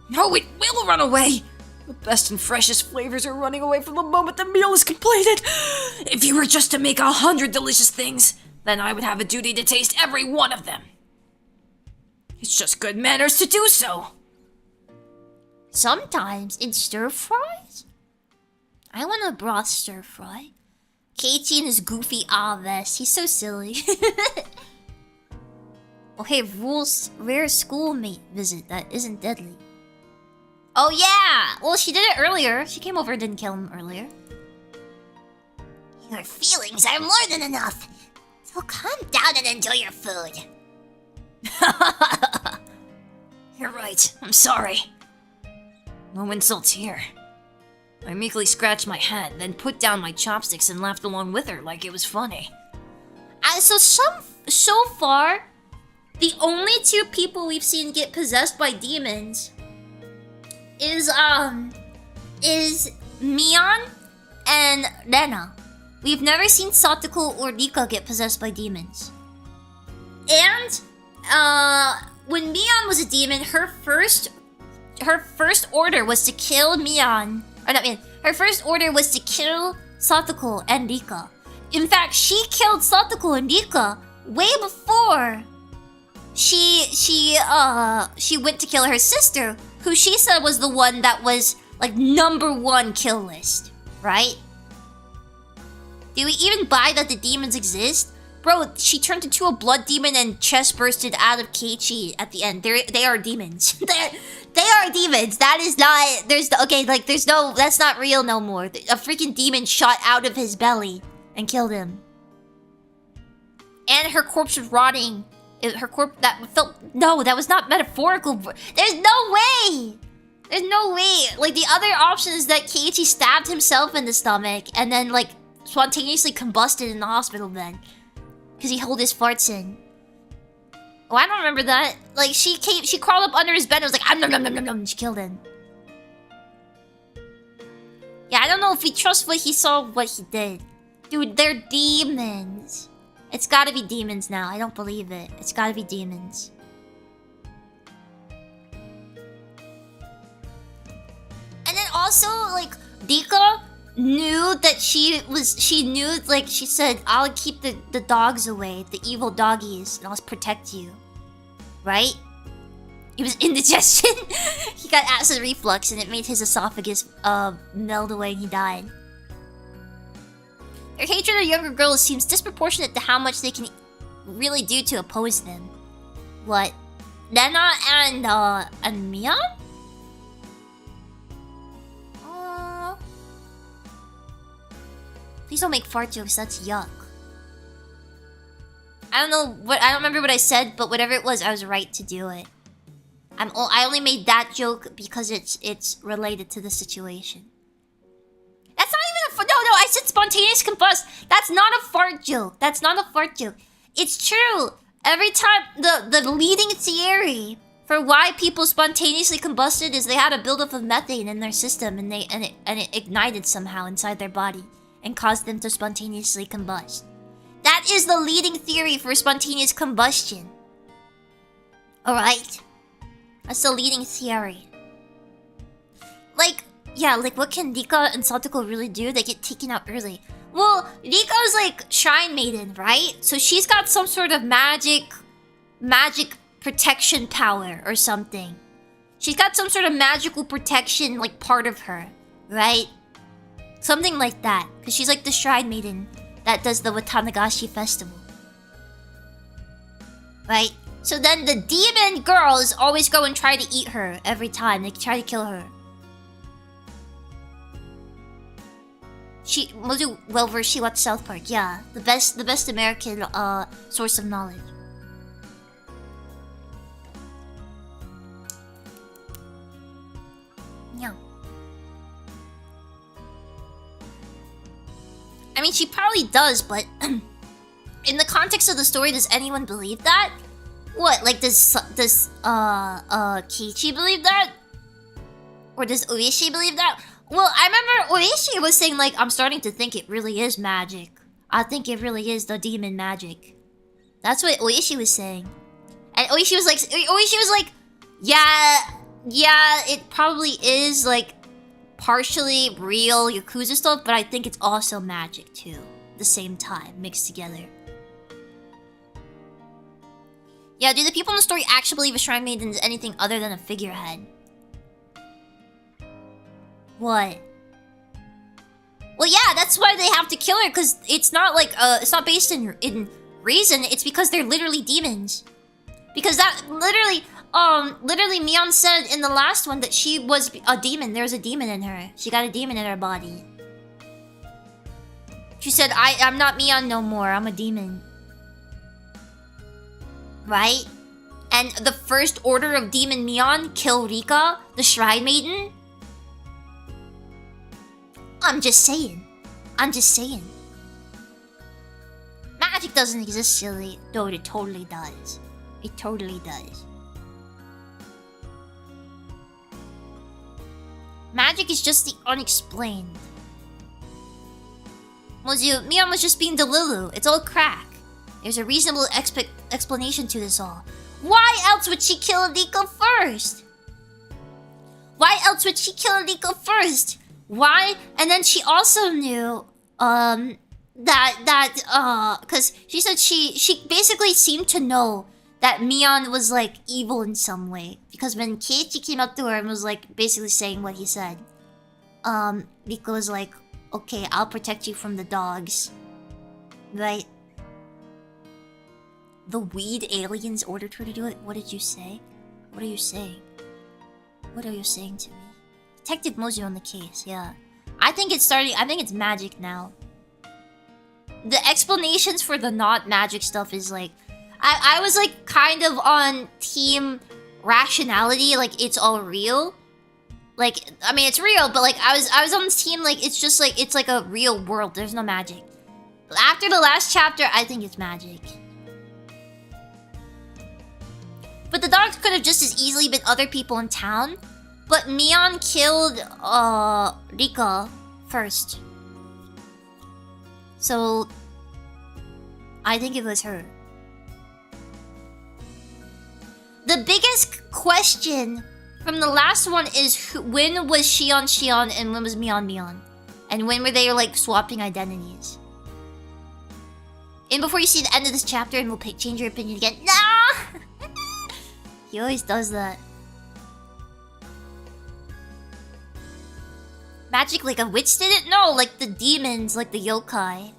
No, it will run away! The best and freshest flavors are running away from the moment the meal is completed! If you were just to make 100 delicious things, then I would have a duty to taste every one of them. It's just good manners to do so. Sometimes in stir fries? I want a broth stir fry. Keiichi in his goofy vest. He's so silly. Oh hey, rules rare schoolmate visit that isn't deadly. Oh yeah! Well, she did it earlier. She came over and didn't kill him earlier. Your feelings are more than enough. So calm down and enjoy your food. You're right. I'm sorry. No insults here. I meekly scratched my head, then put down my chopsticks and laughed along with her like it was funny. So far, the only two people we've seen get possessed by demons is Mion and Rena. We've never seen Satoko or Rika get possessed by demons. And when Mion was a demon, her first order was to kill Mion. Her first order was to kill Satoko and Rika. In fact, she killed Satoko and Rika way before she went to kill her sister, who she said was the one that was like #1 kill list, right? Do we even buy that the demons exist? Bro, she turned into a blood demon and chest bursted out of Keiichi at the end. They are demons. They are demons. That is not... That's not real no more. A freaking demon shot out of his belly and killed him. And her corpse was rotting. That was not metaphorical. There's no way! There's no way. Like, the other option is that Keiichi stabbed himself in the stomach and then, like, spontaneously combusted in the hospital bed. Because he held his farts in. Oh, I don't remember that. Like, she crawled up under his bed and was like, nom nom nom nom nom, and she killed him. Yeah, I don't know if we trust what he saw, what he did. Dude, they're demons. It's gotta be demons now. I don't believe it. It's gotta be demons. And then also, like, Rika knew that she said, I'll keep the dogs away, the evil doggies, and I'll protect you. Right? He was indigestion. He got acid reflux and it made his esophagus melt away and he died. Their hatred of younger girls seems disproportionate to how much they can really do to oppose them. What? Lena and Mion? Please don't make fart jokes, that's yuck. I don't remember what I said, but whatever it was, I was right to do it. I only made that joke because it's related to the situation. That's not even no, I said spontaneous combust. That's not a fart joke. That's not a fart joke. It's true. Every time, the leading theory for why people spontaneously combusted is they had a buildup of methane in their system and it ignited somehow inside their body and caused them to spontaneously combust. That is the leading theory for spontaneous combustion. Alright? That's the leading theory. Like, yeah, like what can Rika and Satoko really do? They get taken out early. Well, Rika's like Shrine Maiden, right? So she's got some sort of magic protection power or something. She's got some sort of magical protection like part of her, right? Something like that. Because she's like the Shrine Maiden that does the Watanagashi festival. Right? So then the demon girls always go and try to eat her every time. They try to kill her. Mozu well versed. She watched South Park. Yeah, the best American source of knowledge. Yeah. I mean, she probably does, but in the context of the story, does anyone believe that? What, like, does Kichi believe that? Or does Oishi believe that? Well, I remember Oishi was saying, like, I'm starting to think it really is magic. I think it really is the demon magic. That's what Oishi was saying. And Oishi was like, yeah, it probably is, like, partially real Yakuza stuff, but I think it's also magic, too. At the same time, mixed together. Yeah, do the people in the story actually believe a shrine maiden is anything other than a figurehead? What? Well, yeah, that's why they have to kill her, because it's not like, it's not based in reason, it's because they're literally demons. Because that, literally Mion said in the last one that she was a demon. There's a demon in her. She got a demon in her body. She said, I'm not Mion no more, I'm a demon. Right? And the first order of Demon Mion, kill Rika, the Shrine Maiden? I'm just saying. Magic doesn't exist, silly. Though it totally does. It totally does. Magic is just the unexplained. Mozu, Mion was just being Delulu. It's all crack. There's a reasonable explanation to this all. Why else would she kill Rika first? Why? And then she also knew, because she said she basically seemed to know that Mion was, like, evil in some way. Because when Keiichi came up to her and was, like, basically saying what he said, Rika was like, okay, I'll protect you from the dogs. Right? The weed aliens ordered her to do it? What did you say? What are you saying? What are you saying to me? Detective Mozu on the case, yeah. I think it's magic now. The explanations for the not magic stuff is like... I was like kind of on team rationality, like it's all real. Like, I mean it's real, but like I was on this team like it's just like it's like a real world, there's no magic. After the last chapter, I think it's magic. But the dogs could have just as easily been other people in town. But Mion killed Rika first. So I think it was her. The biggest question from the last one is when was Shion and when was Mion? And when were they like swapping identities? And before you see the end of this chapter and we'll change your opinion again. No! He always does that. Magic like a witch did it? No, like the demons, like the yokai.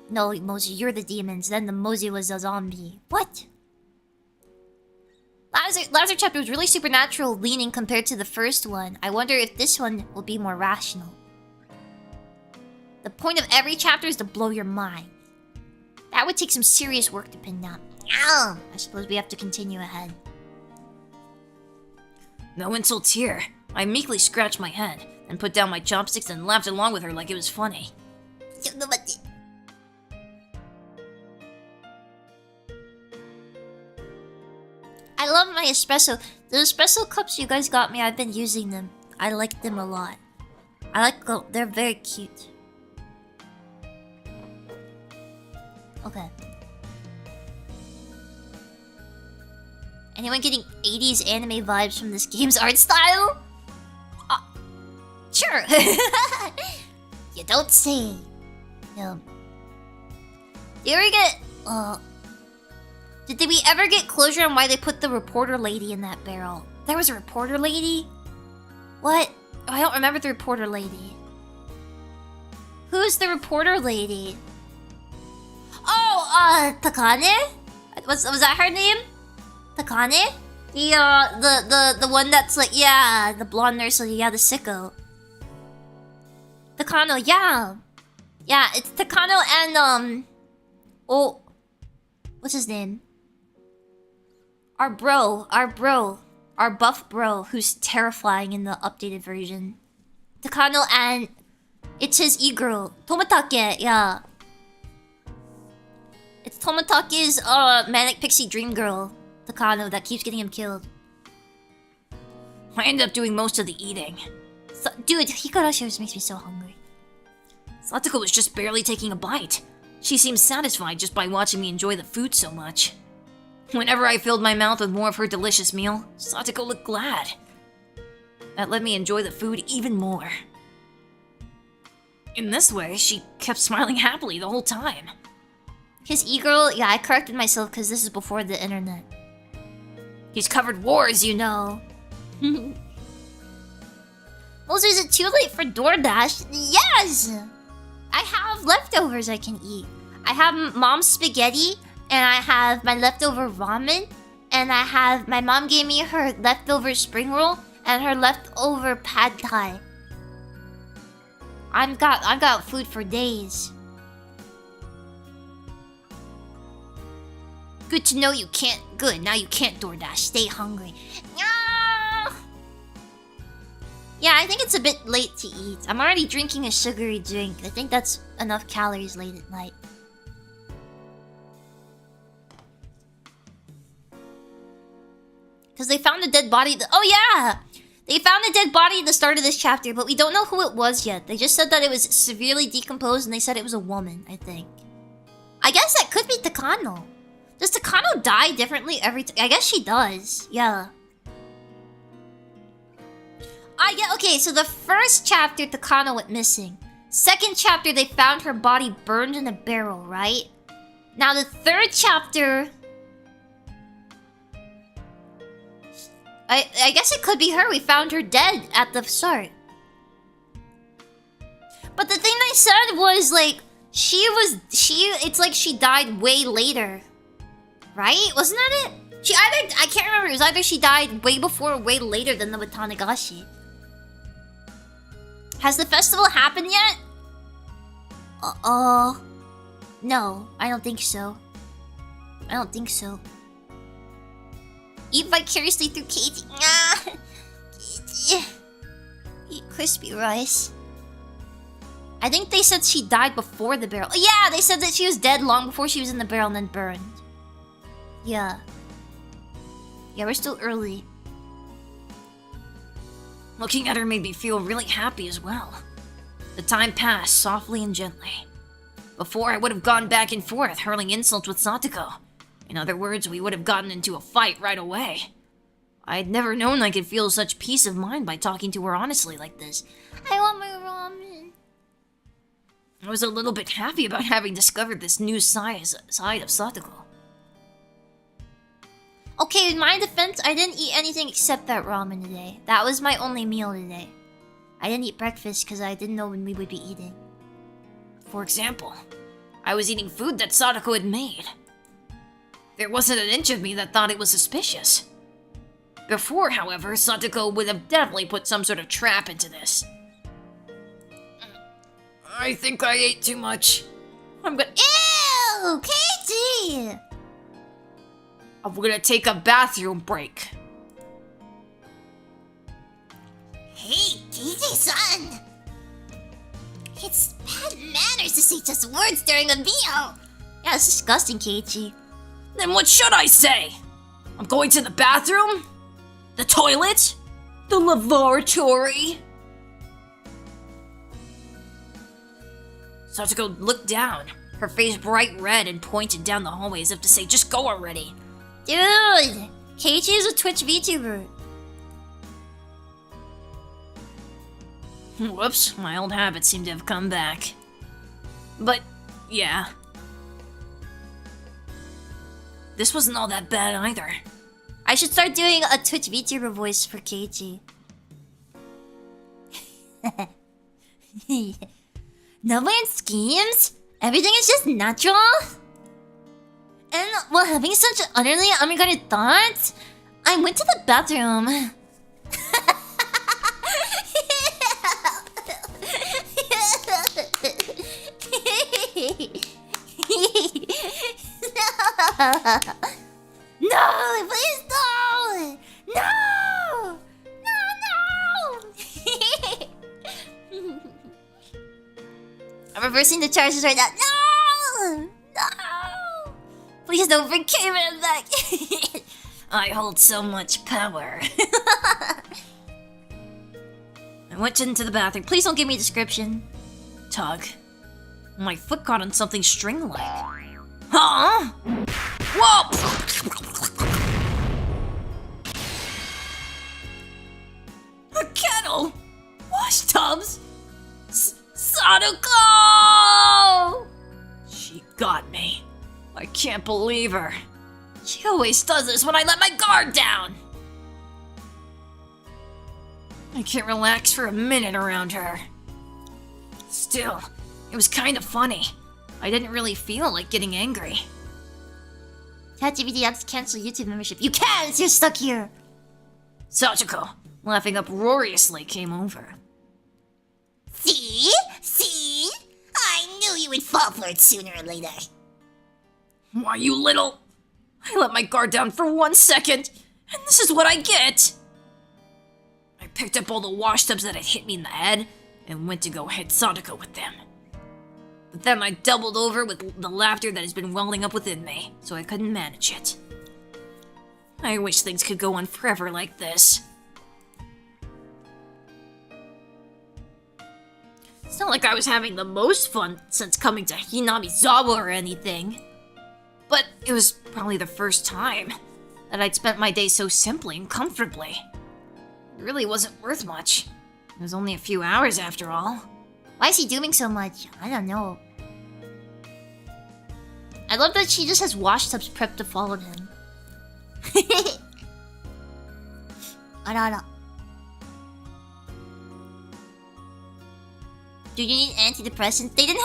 No, Mozi, you're the demons. Then the Mozi was a zombie. What? Last chapter was really supernatural leaning compared to the first one. I wonder if this one will be more rational. The point of every chapter is to blow your mind. That would take some serious work to pin down. I suppose we have to continue ahead. No insults here. I meekly scratched my head and put down my chopsticks and laughed along with her like it was funny. I love my espresso. The espresso cups you guys got me, I've been using them. I like them a lot. They're very cute. Okay. Anyone getting 80s anime vibes from this game's art style? Sure. You don't say. No. Did we ever get closure on why they put the reporter lady in that barrel? There was a reporter lady? What? Oh, I don't remember the reporter lady. Who's the reporter lady? Oh, Takane? Was that her name? Takane? The one that's like, yeah, the blonde nurse lady, yeah, the sicko. Takano, yeah. Yeah, it's Takano and, oh, what's his name? Our buff bro, who's terrifying in the updated version. Takano and it's his e-girl, Tomatake, yeah. It's Tomatake's manic pixie dream girl, Takano, that keeps getting him killed. I end up doing most of the eating. So, dude, Higurashi just makes me so hungry. Satoko was just barely taking a bite. She seemed satisfied just by watching me enjoy the food so much. Whenever I filled my mouth with more of her delicious meal, Satoko looked glad. That let me enjoy the food even more. In this way, she kept smiling happily the whole time. His e-girl, yeah, I corrected myself because this is before the internet. He's covered wars, you know. Also, is it too late for DoorDash? Yes! I have leftovers I can eat. I have mom's spaghetti, and I have my leftover ramen, and I have... My mom gave me her leftover spring roll, and her leftover pad thai. I got food for days. Good to know you can't... Good, now you can't DoorDash. Stay hungry. Yeah, I think it's a bit late to eat. I'm already drinking a sugary drink. I think that's enough calories late at night. Because they found a dead body... Oh yeah! They found a dead body at the start of this chapter, but we don't know who it was yet. They just said that it was severely decomposed, and they said it was a woman, I think. I guess that could be Takano. Does Takano die differently every time? I guess she does. Yeah. Okay, so the first chapter, Takano went missing. Second chapter, they found her body burned in a barrel, right? Now the third chapter... I guess it could be her. We found her dead at the start. But the thing they said was, like, it's like she died way later. Right? Wasn't that it? I can't remember. It was either she died way before or way later than the Watanagashi. Has the festival happened yet? No, I don't think so. I don't think so. Eat vicariously through Katie. Eat crispy rice. I think they said she died before the barrel. Yeah, they said that she was dead long before she was in the barrel and then burned. Yeah. Yeah, we're still early. Looking at her made me feel really happy as well. The time passed softly and gently. Before, I would have gone back and forth, hurling insults with Satoko. In other words, we would have gotten into a fight right away. I'd never known I could feel such peace of mind by talking to her honestly like this. I want my ramen. I was a little bit happy about having discovered this new side of Satoko. Okay, in my defense, I didn't eat anything except that ramen today. That was my only meal today. I didn't eat breakfast because I didn't know when we would be eating. For example, I was eating food that Satoko had made. There wasn't an inch of me that thought it was suspicious. Before, however, Satoko would have definitely put some sort of trap into this. I think I ate too much. Ew! Katie! I'm gonna take a bathroom break. Hey, Katie-san! It's bad manners to say just words during a meal! Yeah, it's disgusting, Keiichi. Then what should I say? I'm going to the bathroom? The toilet? The lavatory? Satoko looked down, her face bright red, and pointed down the hallway as if to say, just go already. Dude! Keiichi is a Twitch VTuber. Whoops, my old habits seem to have come back. But, yeah. This wasn't all that bad either. I should start doing a Twitch VTuber voice for Keiichi. No weird schemes? Everything is just natural? And while having such utterly unregarded thoughts, I went to the bathroom. No, please don't! No! No! I'm reversing the charges right now. No! No! Please don't bring Kevin back. I hold so much power. I went into the bathroom. Please don't give me a description. Tug. My foot caught on something string-like. Huh? Whoa! A kettle! Wash tubs! Sadako! She got me. I can't believe her. She always does this when I let my guard down. I can't relax for a minute around her. Still, it was kind of funny. I didn't really feel like getting angry. ChatGPT apps cancel YouTube membership. You can't! You're stuck here! Sachiko, laughing uproariously, came over. See? See? I knew you would fall for it sooner or later. Why, you little... I let my guard down for 1 second, and this is what I get! I picked up all the wash tubs that had hit me in the head, and went to go hit Sadako with them. But then I doubled over with the laughter that has been welling up within me, so I couldn't manage it. I wish things could go on forever like this. It's not like I was having the most fun since coming to Hinamizawa or anything. But it was probably the first time that I'd spent my day so simply and comfortably. It really wasn't worth much. It was only a few hours after all. Why is he doing so much? I don't know. I love that she just has wash tubs prepped to follow him. Ara. Do you need antidepressants? They didn't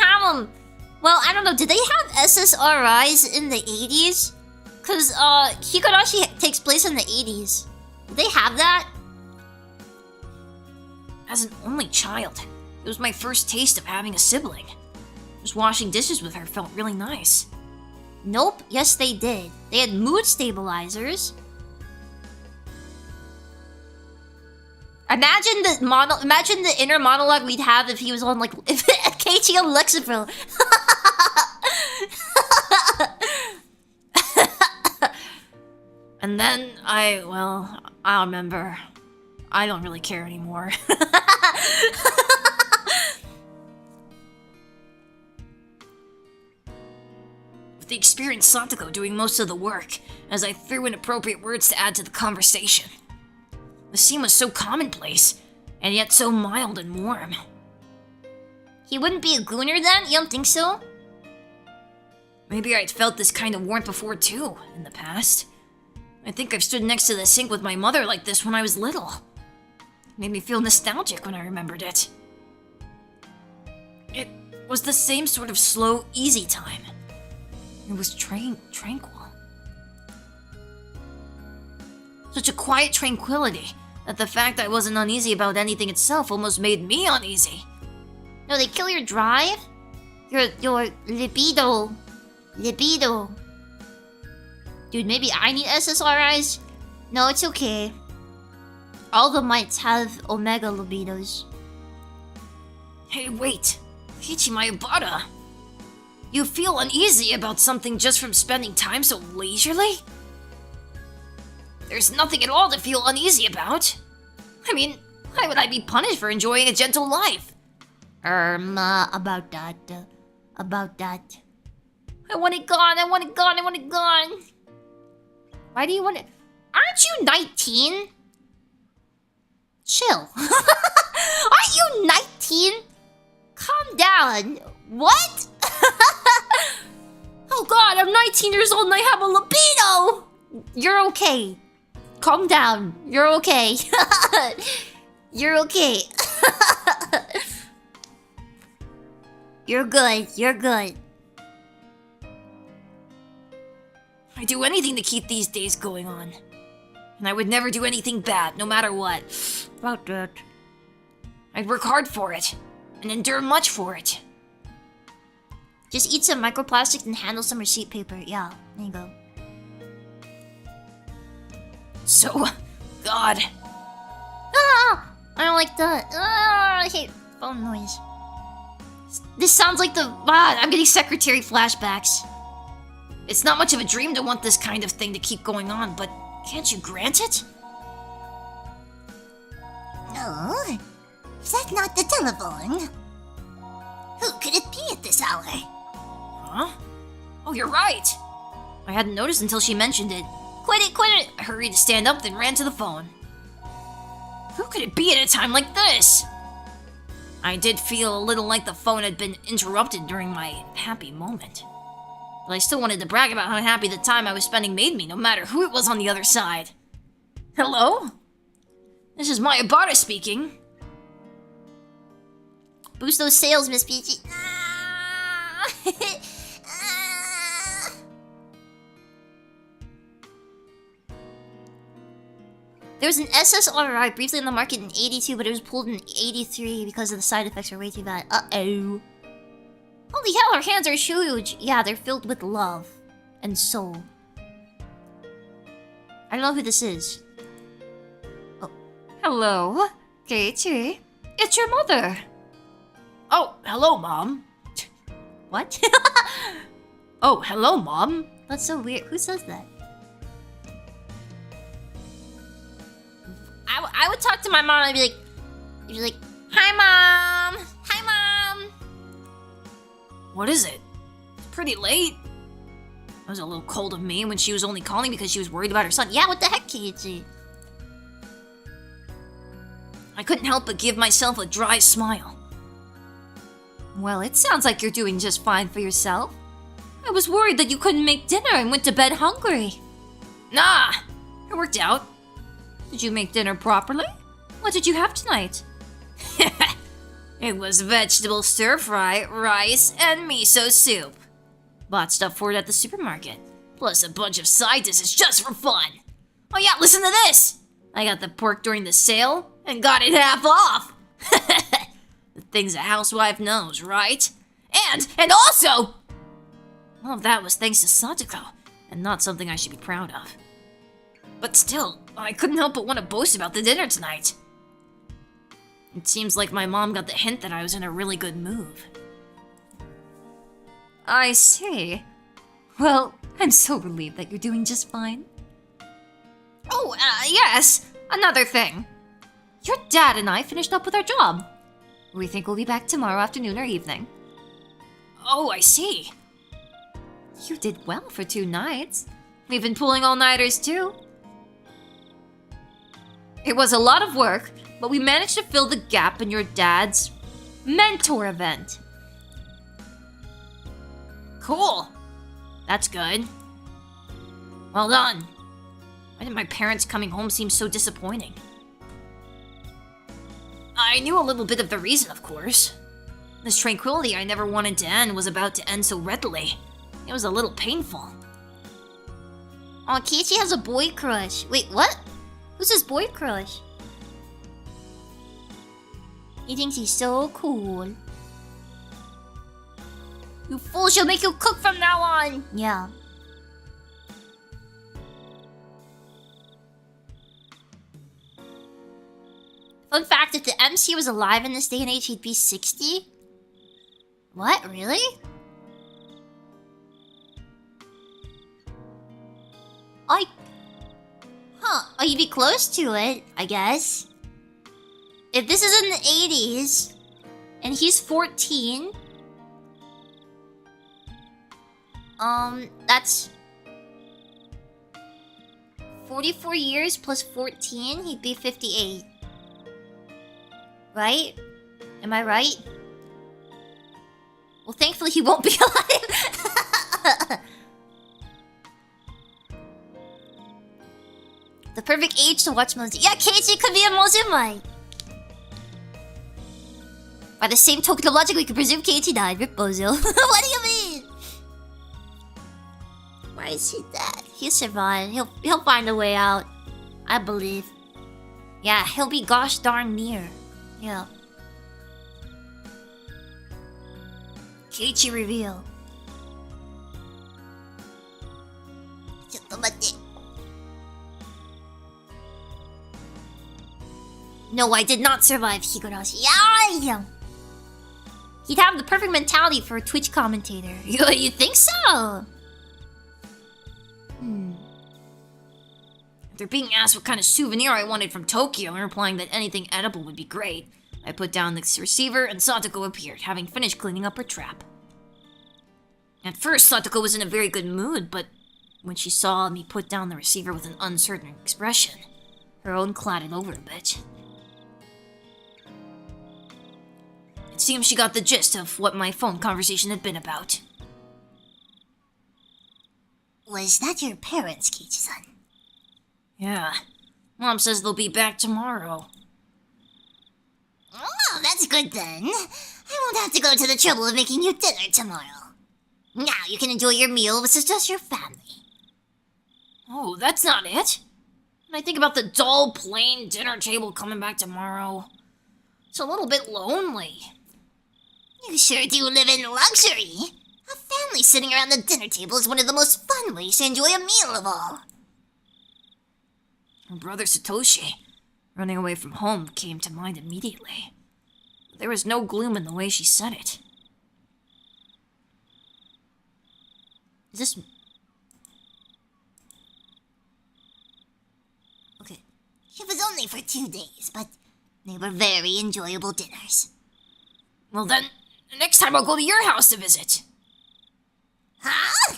have them. Well, I don't know. Did they have SSRIs in the 80s? Cause Higurashi takes place in the 80s. Did they have that? As an only child, it was my first taste of having a sibling. Just washing dishes with her felt really nice. Nope. Yes, they did. They had mood stabilizers. Imagine the inner monologue we'd have if he was on if Keiichi on Lexapro. And then I'll remember. I don't really care anymore. With the experienced Satoko doing most of the work, as I threw in appropriate words to add to the conversation. The scene was so commonplace, and yet so mild and warm. He wouldn't be a gooner then? You don't think so? Maybe I'd felt this kind of warmth before too, in the past. I think I've stood next to the sink with my mother like this when I was little. It made me feel nostalgic when I remembered it. It was the same sort of slow, easy time. It was tranquil. Such a quiet tranquility that the fact I wasn't uneasy about anything itself almost made me uneasy. No, they kill your drive? Your libido. Libido. Dude, maybe I need SSRIs? No, it's okay. All the mites have omega libidos. Hey, wait. Ichimayabara. You feel uneasy about something just from spending time so leisurely? There's nothing at all to feel uneasy about. I mean, why would I be punished for enjoying a gentle life? About that. I want it gone, I want it gone, I want it gone. Why do you want it? Aren't you 19? Chill. Aren't you 19? Calm down. What? Oh god, I'm 19 years old and I have a libido! You're okay. Calm down. You're okay. You're okay. You're good. You're good. I do anything to keep these days going on. And I would never do anything bad, no matter what. About that. I'd work hard for it, and endure much for it. Just eat some microplastics and handle some receipt paper. Yeah, there you go. So, God. Ah! I don't like that. Ah, I hate phone noise. This sounds like I'm getting secretary flashbacks. It's not much of a dream to want this kind of thing to keep going on, but can't you grant it? No. Is that not the telephone? Who could it be at this hour? Huh? Oh, you're right. I hadn't noticed until she mentioned it. Quit it! I hurried to stand up, then ran to the phone. Who could it be at a time like this? I did feel a little like the phone had been interrupted during my happy moment. But I still wanted to brag about how happy the time I was spending made me, no matter who it was on the other side. Hello? This is Maya Barta speaking. Boost those sales, Miss Peachy. There was an SSRI briefly in the market in 82, but it was pulled in 83 because of the side effects were way too bad. Uh-oh. Holy hell, our hands are huge. Yeah, they're filled with love and soul. I don't know who this is. Oh. Hello, Katie. It's your mother. Oh, hello, Mom. What? Oh, hello, Mom. That's so weird. Who says that? I would talk to my mom and I'd be like, hi, Mom. Hi, Mom. What is it? It's pretty late. It was a little cold of me when she was only calling because she was worried about her son. Yeah, what the heck, Katie? I couldn't help but give myself a dry smile. Well, it sounds like you're doing just fine for yourself. I was worried that you couldn't make dinner and went to bed hungry. Nah, it worked out. Did you make dinner properly? What did you have tonight? It was vegetable stir-fry, rice, and miso soup. Bought stuff for it at the supermarket. Plus a bunch of side dishes just for fun. Oh yeah, listen to this! I got the pork during the sale and got it half off. The things a housewife knows, right? And also, all of that was thanks to Satoko, and not something I should be proud of. But still, I couldn't help but want to boast about the dinner tonight. It seems like my mom got the hint that I was in a really good mood. I see. Well, I'm so relieved that you're doing just fine. Oh, yes! Another thing. Your dad and I finished up with our job. We think we'll be back tomorrow afternoon or evening. Oh, I see. You did well for 2 nights. We've been pulling all-nighters too. It was a lot of work, but we managed to fill the gap in your dad's mentor event. Cool. That's good. Well done. Why did my parents coming home seem so disappointing? I knew a little bit of the reason, of course. This tranquility I never wanted to end was about to end so readily. It was a little painful. Oh, Kichi has a boy crush. Wait, what? Who's his boy crush? He thinks he's so cool. You fool, she'll make you cook from now on! Yeah. Fun fact, if the MC was alive in this day and age, he'd be 60? What, really? Oh, you'd be close to it, I guess. If this is in the 80s, and he's 14... that's... 44 years plus 14, he'd be 58. Right? Am I right? Well, thankfully he won't be alive. The perfect age to watch Mozu. Yeah, Keiichi could be a Mozumai. By the same token of logic, we could presume Keiichi died. Rip Bozo. What do you mean? Why is he dead? He'll survive. He'll find a way out. I believe. Yeah, he'll be gosh darn near. Yeah. Keiichi reveal. No, I did not survive Higurashi. Yeah! He'd have the perfect mentality for a Twitch commentator. You think so? After being asked what kind of souvenir I wanted from Tokyo and replying that anything edible would be great, I put down the receiver and Satoko appeared, having finished cleaning up her trap. At first, Satoko was in a very good mood, but when she saw me put down the receiver with an uncertain expression, her own clouded over a bit. It seems she got the gist of what my phone conversation had been about. Was that your parents, Keiichi-san? Yeah. Mom says they'll be back tomorrow. Oh, that's good then. I won't have to go to the trouble of making you dinner tomorrow. Now you can enjoy your meal with just your family. Oh, that's not it. When I think about the dull, plain dinner table coming back tomorrow, it's a little bit lonely. You sure do live in luxury. A family sitting around the dinner table is one of the most fun ways to enjoy a meal of all. Her brother Satoshi, running away from home, came to mind immediately. There was no gloom in the way she said it. Is this... Okay. It was only for 2 days, but they were very enjoyable dinners. Well then, next time I'll go to your house to visit. Huh?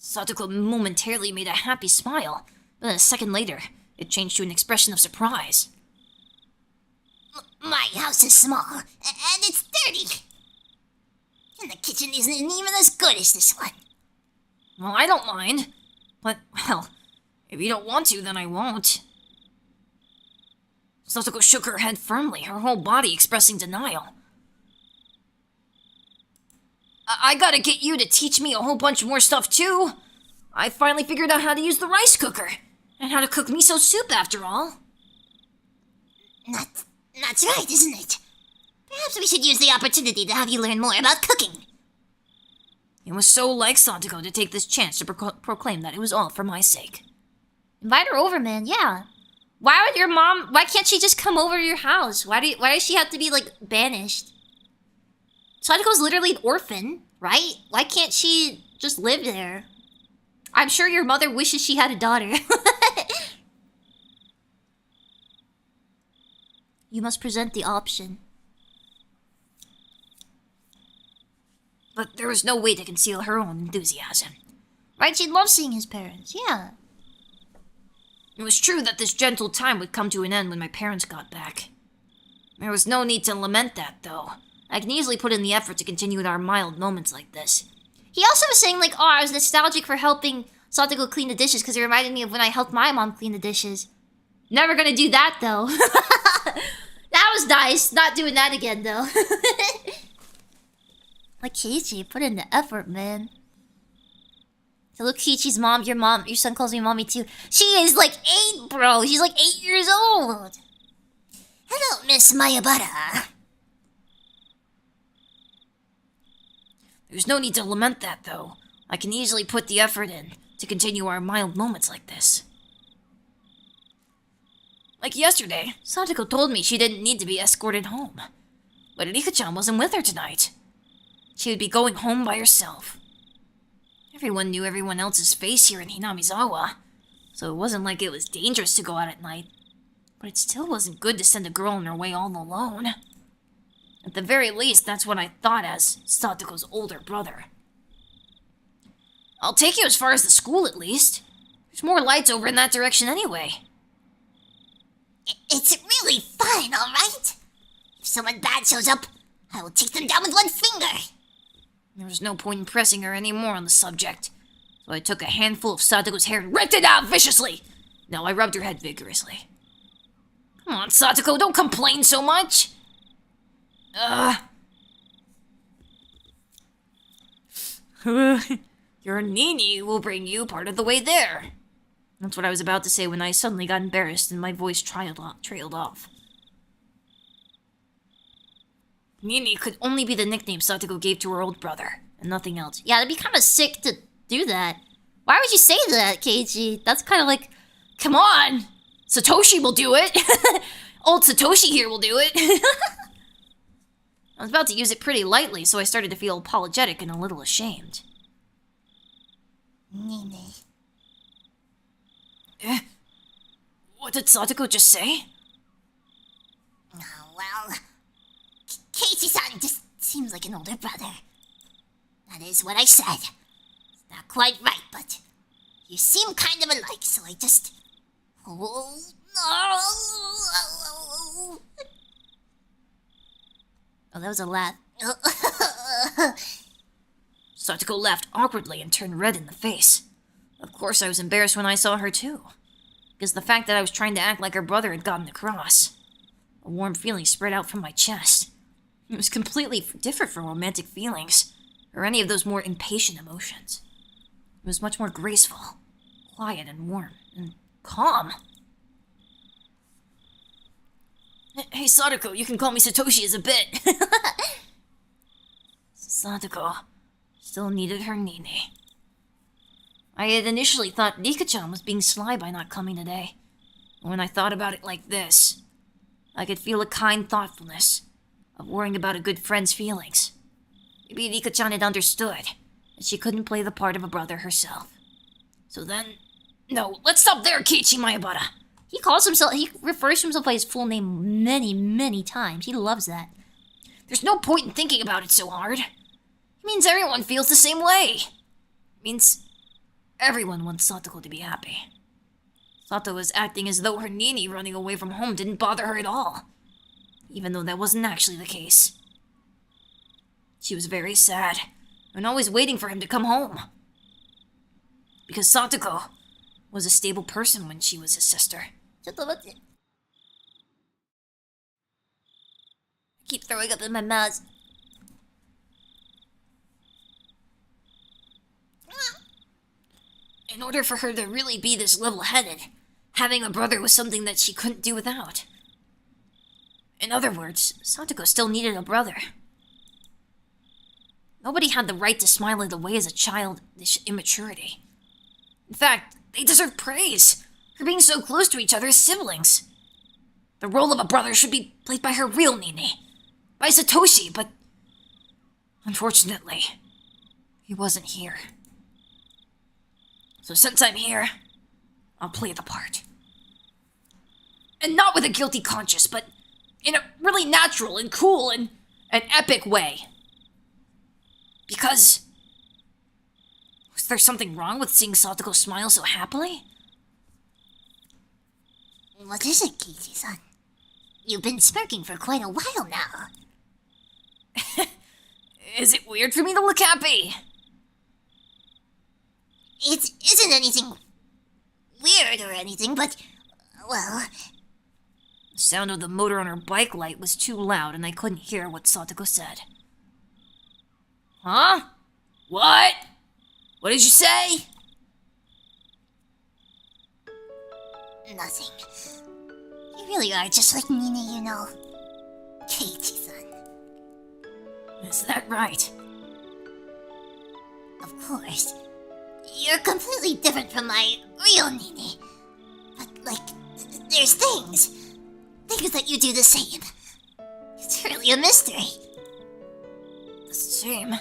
Satoko momentarily made a happy smile, but then a second later, it changed to an expression of surprise. My house is small, and it's dirty. And the kitchen isn't even as good as this one. Well, I don't mind. But, well, if you don't want to, then I won't. Satoko shook her head firmly, her whole body expressing denial. I gotta get you to teach me a whole bunch more stuff, too. I finally figured out how to use the rice cooker. And how to cook miso soup, after all. That's right, isn't it? Perhaps we should use the opportunity to have you learn more about cooking. It was so like Satoko to take this chance to proclaim that it was all for my sake. Invite her over, man, yeah. Why can't she just come over to your house? Why does she have to be, like, banished? Satoko's literally an orphan, right? Why can't she just live there? I'm sure your mother wishes she had a daughter. You must present the option. But there was no way to conceal her own enthusiasm. Right, she loves seeing his parents, yeah. It was true that this gentle time would come to an end when my parents got back. There was no need to lament that, though. I can easily put in the effort to continue our mild moments like this. He also was saying, like, oh, I was nostalgic for helping Satoko clean the dishes because it reminded me of when I helped my mom clean the dishes. Never gonna do that, though. That was nice. Not doing that again, though. Like, Keiichi, put in the effort, man. So look, Keiichi's mom, your son calls me mommy, too. She is, like, 8, bro. She's, like, 8 years old. Hello, Miss Mayabara. There's no need to lament that, though. I can easily put the effort in to continue our mild moments like this. Like yesterday, Satoko told me she didn't need to be escorted home. But Rika-chan wasn't with her tonight. She would be going home by herself. Everyone knew everyone else's face here in Hinamizawa, so it wasn't like it was dangerous to go out at night. But it still wasn't good to send a girl on her way all alone. At the very least, that's what I thought as Satoko's older brother. I'll take you as far as the school, at least. There's more lights over in that direction anyway. It's really fine, alright? If someone bad shows up, I will take them down with one finger. There was no point in pressing her any more on the subject, so I took a handful of Satoko's hair and ripped it out viciously. Now I rubbed her head vigorously. Come on, Satoko, don't complain so much. Your Nini will bring you part of the way there. That's what I was about to say when I suddenly got embarrassed and my voice trailed off. Nini could only be the nickname Satoko gave to her old brother, and nothing else. Yeah, it'd be kind of sick to do that. Why would you say that, Keiichi? That's kind of like... Come on! Satoshi will do it! Old Satoshi here will do it! I was about to use it pretty lightly, so I started to feel apologetic and a little ashamed. Nene. What did Satoko just say? Oh, well... Keiichi-san just seems like an older brother. That is what I said. It's not quite right, but... You seem kind of alike, so I just... Oh, that was a laugh. Satoko laughed awkwardly and turned red in the face. Of course I was embarrassed when I saw her too. Because the fact that I was trying to act like her brother had gotten across. A warm feeling spread out from my chest. It was completely different from romantic feelings, or any of those more impatient emotions. It was much more graceful, quiet and warm, and calm. Hey Satoko, you can call me Satoshi as a bit. Satoko still needed her Nene. I had initially thought Nika-chan was being sly by not coming today. But when I thought about it like this, I could feel a kind thoughtfulness of worrying about a good friend's feelings. Maybe Nika-chan had understood that she couldn't play the part of a brother herself. So then... No, let's stop there, Keiichi Maebara. He refers to himself by his full name many, many times. He loves that. There's no point in thinking about it so hard. It means everyone feels the same way. It means everyone wants Satoko to be happy. Sato was acting as though her Nini running away from home didn't bother her at all. Even though that wasn't actually the case. She was very sad, and always waiting for him to come home. Because Satoko was a stable person when she was his sister. I keep throwing up in my mouth. In order for her to really be this level-headed, having a brother was something that she couldn't do without. In other words, Satoko still needed a brother. Nobody had the right to smile it away as a childish immaturity. In fact, they deserve praise for being so close to each other as siblings. The role of a brother should be played by her real Nini, by Satoshi, but unfortunately, he wasn't here. So since I'm here, I'll play the part. And not with a guilty conscience, but in a really natural and cool and an epic way. Because... was there something wrong with seeing Satoko smile so happily? What is it, Keiichi-san? You've been smirking for quite a while now. Is it weird for me to look happy? It isn't anything weird or anything, but, well... The sound of the motor on her bike light was too loud and I couldn't hear what Satoko said. Huh? What? What did you say? Nothing. You really are just like Nina, you know. Keiichi-san. Is that right? Of course. You're completely different from my real Nini. But, like, there's things. Things that you do the same. It's really a mystery. The same?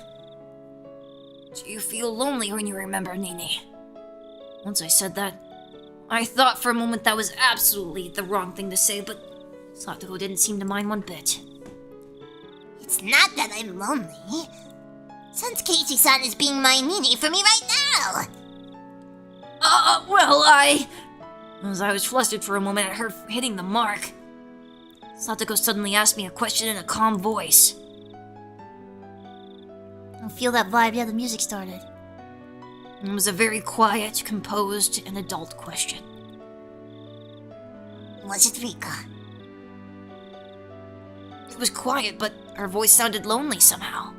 Do you feel lonely when you remember Nini? Once I said that, I thought for a moment that was absolutely the wrong thing to say, but Satoko didn't seem to mind one bit. It's not that I'm lonely. Since Keiichi-san is being my Nini for me right now. As I was flustered for a moment at her hitting the mark, Satoko suddenly asked me a question in a calm voice. I feel that vibe, yeah, the music started. It was a very quiet, composed, and adult question. Was it Rika? It was quiet, but her voice sounded lonely somehow.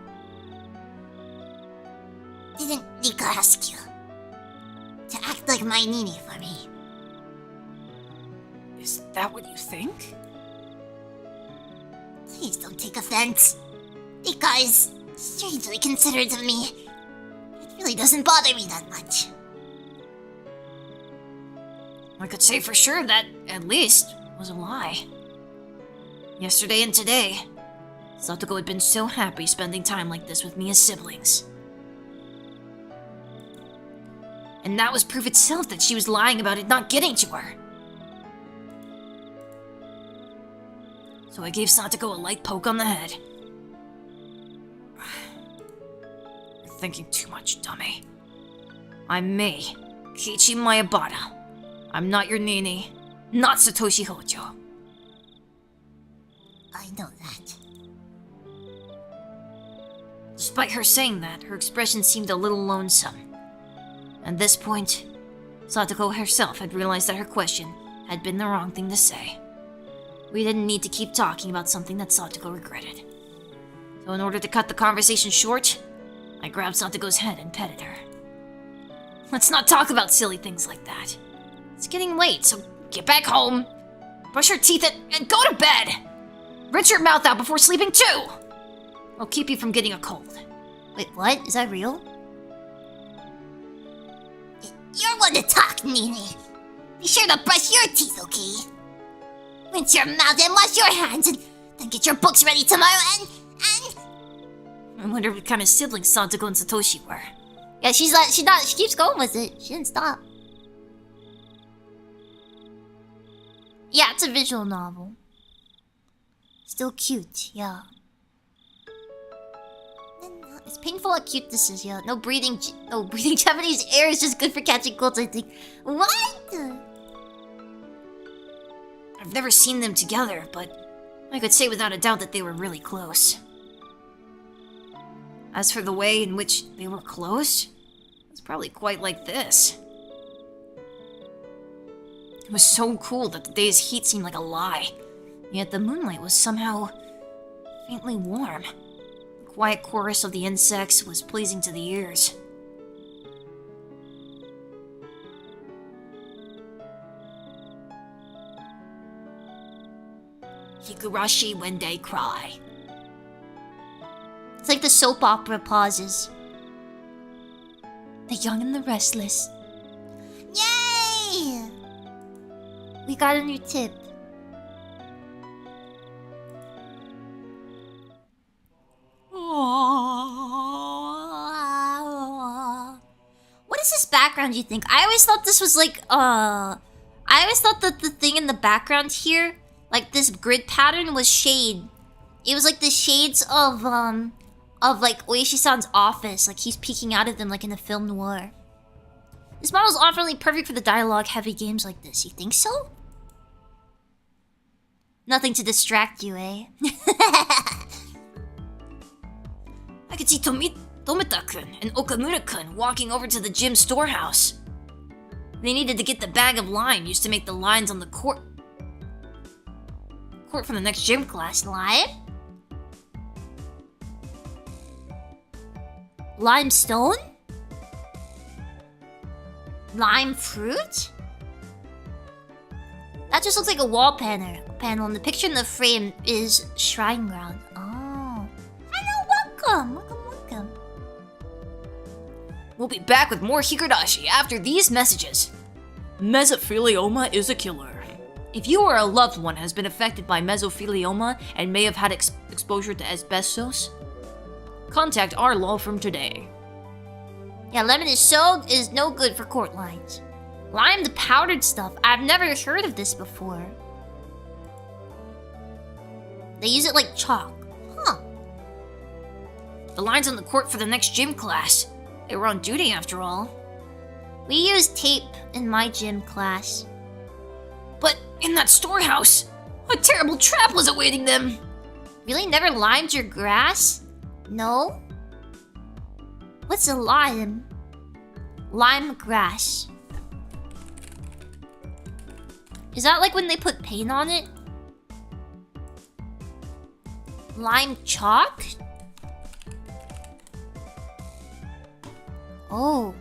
Didn't Rika ask you to act like my Nini for me? Is that what you think? Please don't take offense. Rika is strangely considerate of me. It really doesn't bother me that much. I could say for sure that, at least, was a lie. Yesterday and today, Satoko had been so happy spending time like this with me as siblings. And that was proof itself that she was lying about it not getting to her. So I gave Satoko a light poke on the head. You're thinking too much, dummy. I'm me, Kiichi Mayabata. I'm not your Nini, not Satoshi Hojo. I know that. Despite her saying that, her expression seemed a little lonesome. At this point, Satoko herself had realized that her question had been the wrong thing to say. We didn't need to keep talking about something that Satoko regretted. So in order to cut the conversation short, I grabbed Satoko's head and petted her. Let's not talk about silly things like that. It's getting late, so get back home, brush your teeth, and go to bed! Rinse your mouth out before sleeping too! I'll keep you from getting a cold. Wait, what? Is that real? You're one to talk, Nini. Be sure to brush your teeth, okay? Rinse your mouth and wash your hands, and then get your books ready tomorrow, and... I wonder what kind of siblings Satoko and Satoshi were. Yeah, she keeps going with it. She didn't stop. Yeah, it's a visual novel. Still cute, yeah. It's painful how cute this is, yeah. No breathing Japanese air is just good for catching colds, I think. What? I've never seen them together, but I could say without a doubt that they were really close. As for the way in which they were close, it's probably quite like this. It was so cool that the day's heat seemed like a lie, yet the moonlight was somehow faintly warm. The quiet chorus of the insects was pleasing to the ears. Higurashi when they cry. It's like the soap opera pauses. The young and the restless. Yay! We got a new tip. What is this background, you think? I always thought this was like, I always thought that the thing in the background here, like this grid pattern, was shade. It was like the shades of like Oishi-san's office, like he's peeking out of them like in a film noir. This model's awfully perfect for the dialogue-heavy games like this. You think so? Nothing to distract you, eh? I could see Tomita-kun and Okamura-kun walking over to the gym storehouse. They needed to get the bag of lime used to make the lines on the court for the next gym class. Lime? Limestone? Lime fruit? That just looks like a wall panel, and the picture in the frame is shrine ground. Oh. Hello, welcome! Welcome. We'll be back with more Higurashi after these messages. Mesothelioma is a killer. If you or a loved one has been affected by mesothelioma and may have had exposure to asbestos, contact our law firm today. Yeah, lemon is no good for court lines. Lime, the powdered stuff. I've never heard of this before. They use it like chalk. Huh. The lines on the court for the next gym class. They were on duty after all. We use tape in my gym class. But in that storehouse, a terrible trap was awaiting them. Really? Never limed your grass? No? What's a lime? Lime grass. Is that like when they put paint on it? Lime chalk? Oh.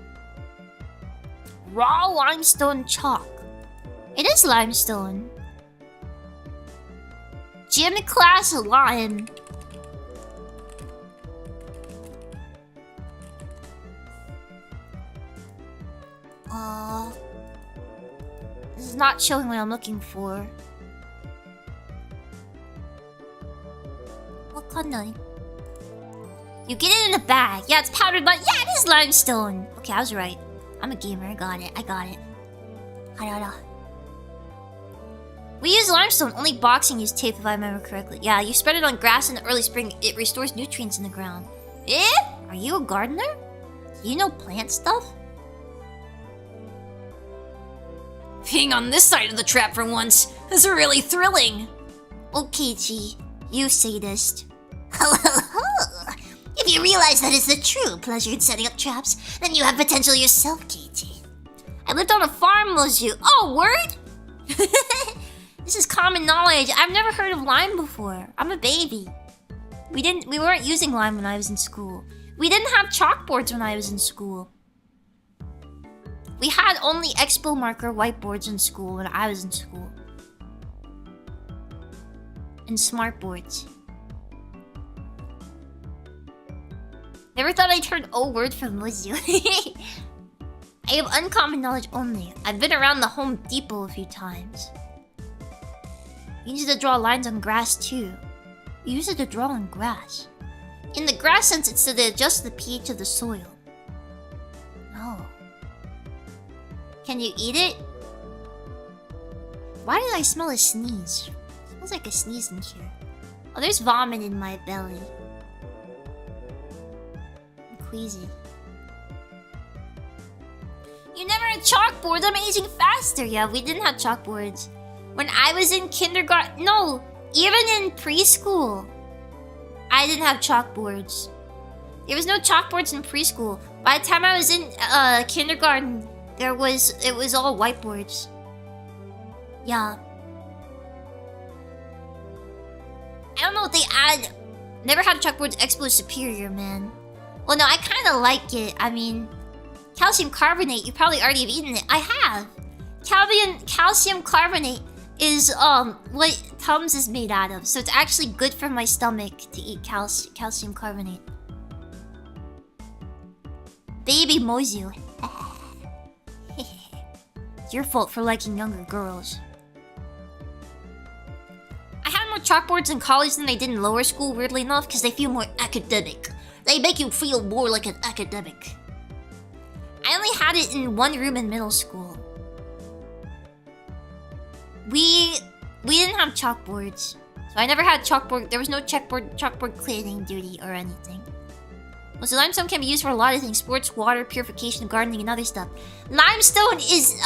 Raw limestone chalk. It is limestone. Gym class lime. This is not showing what I'm looking for. What kind? You get it in a bag. Yeah, it's powdered but yeah, it is limestone. Okay, I was right. I'm a gamer. I got it. We use limestone. Only boxing use tape if I remember correctly. Yeah, you spread it on grass in the early spring. It restores nutrients in the ground. Eh? Are you a gardener? Do you know plant stuff? Being on this side of the trap for once is really thrilling. Okay, Chi. You sadist. If you realize that is the true pleasure in setting up traps, then you have potential yourself, Katie. I lived on a farm, Mozu. Oh, word? This is common knowledge. I've never heard of lime before. I'm a baby. We weren't using lime when I was in school. We didn't have chalkboards when I was in school. We had only expo marker whiteboards in school when I was in school. And smartboards. Never thought I'd heard O word from Mozu. I have uncommon knowledge only. I've been around the Home Depot a few times. You use it to draw lines on grass too. You use it to draw on grass. In the grass sense, it's to adjust the pH of the soil. No. Can you eat it? Why did I smell a sneeze? It smells like a sneeze in here. Oh, there's vomit in my belly. I'm queasy. You never had chalkboards. I'm aging faster. Yeah, we didn't have chalkboards. When I was in kindergarten, no, even in preschool, I didn't have chalkboards. There was no chalkboards in preschool. By the time I was in kindergarten, it was all whiteboards. Yeah. I don't know what they add. Never had chalkboards. Expo is superior, man. Well, no, I kind of like it. I mean, calcium carbonate. You probably already have eaten it. I have. Calcium carbonate is what Tums is made out of, so it's actually good for my stomach to eat calcium carbonate. Baby Mozu. It's your fault for liking younger girls. I had more chalkboards in college than they did in lower school, weirdly enough, because they feel more academic. They make you feel more like an academic. I only had it in one room in middle school. We didn't have chalkboards, so I never had chalkboard. There was no chalkboard cleaning duty or anything. Well, so limestone can be used for a lot of things: sports, water, purification, gardening, and other stuff. Limestone is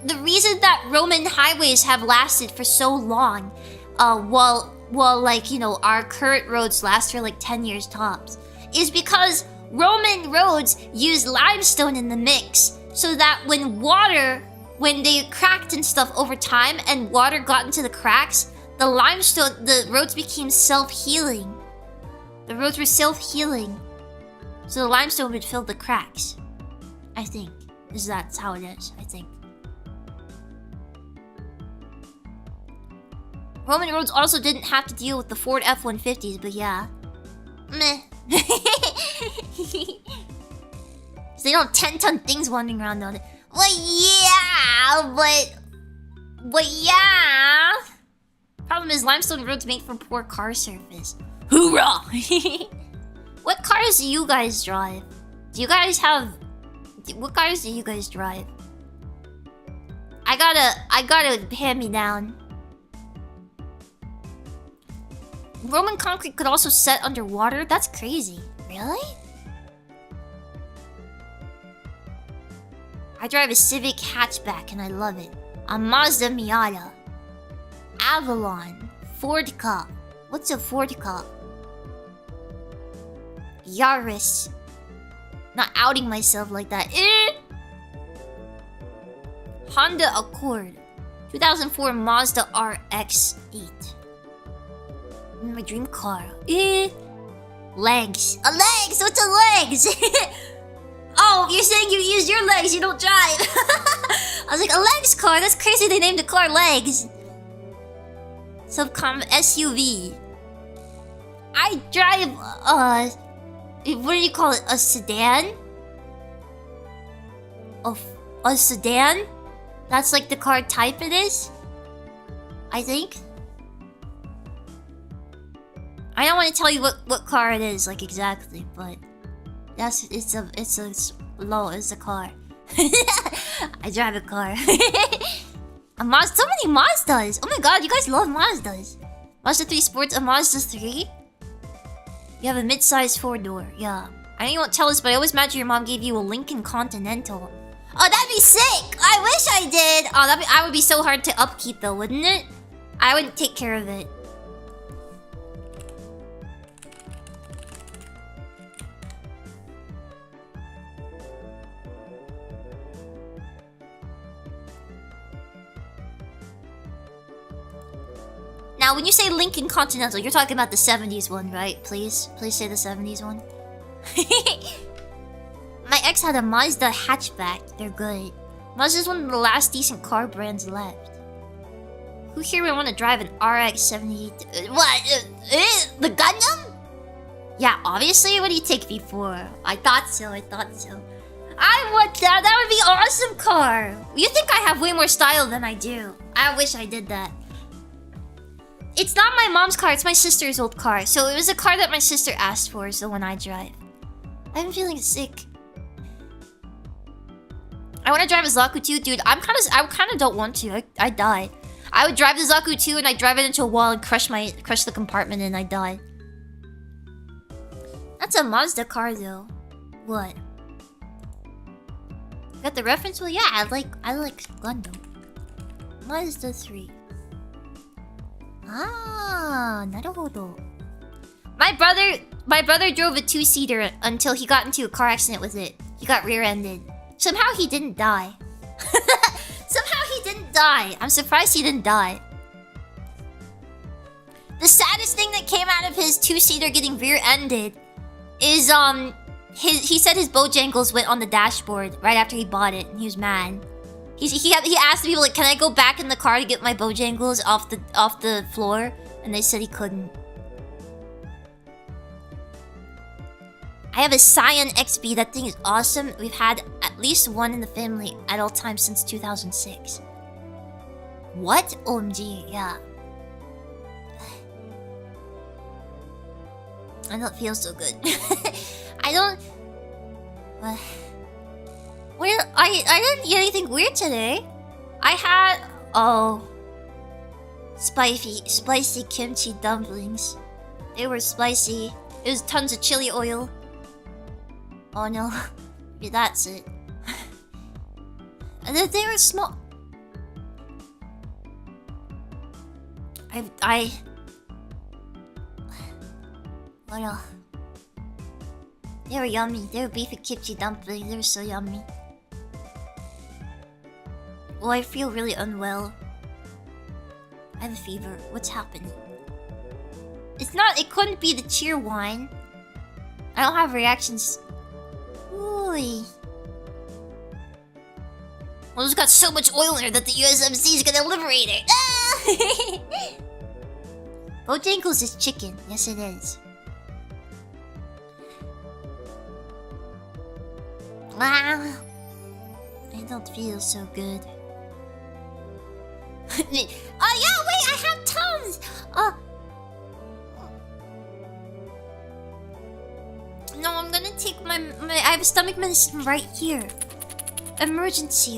the reason that Roman highways have lasted for so long, while like, you know, our current roads last for like 10 years tops, is because Roman roads used limestone in the mix, so that when they cracked and stuff over time and water got into the cracks, the roads became self-healing. The roads were self-healing, so the limestone would fill the cracks. I think. That's how it is, I think. Roman roads also didn't have to deal with the Ford F-150s, but yeah. Meh. So they don't have 10-ton things wandering around on it. Well, yeah, but yeah. Problem is, limestone roads make for poor car surface. Hoorah! What cars do you guys drive? What cars do you guys drive? I gotta hand me down. Roman concrete could also set underwater? That's crazy. Really? I drive a Civic hatchback and I love it. A Mazda Miata. Avalon. Ford Cup. What's a Ford Cup? Yaris. Not outing myself like that. Honda Accord. 2004 Mazda RX-8. My dream car. Legs. A legs! What's a legs? Oh, you're saying you use your legs, you don't drive. I was like, a legs car? That's crazy they named the car Legs. Subcom SUV. I drive, what do you call it? A sedan? A sedan? That's like the car type it is? I think? I don't want to tell you what car it is, like, exactly, but... it's a car. I drive a car. A Mazda, so many Mazdas! Oh my god, you guys love Mazdas. Mazda 3 Sports, a Mazda 3? You have a mid-sized 4-door, yeah. I know you won't tell us, but I always imagine your mom gave you a Lincoln Continental. Oh, that'd be sick! I wish I did! Oh, I would be so hard to upkeep though, wouldn't it? I wouldn't take care of it. Now, when you say Lincoln Continental, you're talking about the 70s one, right? Please say the 70s one. My ex had a Mazda hatchback. They're good. Mazda's one of the last decent car brands left. Who here would want to drive an RX-78? What? The Gundam? Yeah, obviously. What do you take me for? I thought so. I want that. That would be an awesome car. You think I have way more style than I do. I wish I did that. It's not my mom's car, it's my sister's old car. So it was a car that my sister asked for, is the one I drive. I'm feeling sick. I want to drive a Zaku too, dude. I kind of don't want to. I die. I would drive the Zaku too, and I'd drive it into a wall and crush the compartment, and I'd die. That's a Mazda car, though. What? Got the reference? Well, yeah, I like Gundam. Mazda 3. Ah, naruhodo. My brother drove a 2-seater until he got into a car accident with it. He got rear-ended. Somehow he didn't die. I'm surprised he didn't die. The saddest thing that came out of his 2-seater getting rear-ended is he said his Bojangles went on the dashboard right after he bought it, and he was mad. He asked people, like, can I go back in the car to get my Bojangles off the floor? And they said he couldn't. I have a Scion XB. That thing is awesome. We've had at least one in the family at all times since 2006. What? OMG, yeah. I don't feel so good. I don't... Well, I didn't eat anything weird today. I had... Oh. Spicy kimchi dumplings. They were spicy. It was tons of chili oil. Oh no. Maybe that's it. And they were small. What else? They were yummy. They were beef and kimchi dumplings. They were so yummy. Well, I feel really unwell. I have a fever. What's happening? It couldn't be the Cheerwine. I don't have reactions. Ooh. Well, it's got so much oil in it that the USMC is gonna liberate it. Ah! Bojangles is chicken. Yes, it is. Ah, I don't feel so good. Oh yeah, wait, I have Tums! No, I'm gonna take my I have stomach medicine right here. Emergency.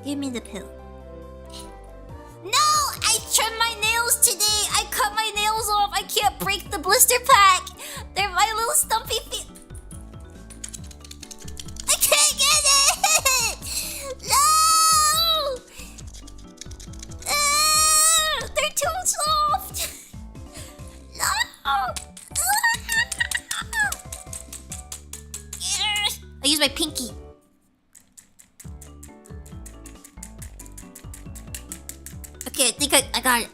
Give me the pill. No! I trimmed my nails today! I cut my nails off! I can't break the blister pack! They're my little stumpy feet. I can't get it! No! They're too soft! No! I use my pinky. Okay, I think I got it.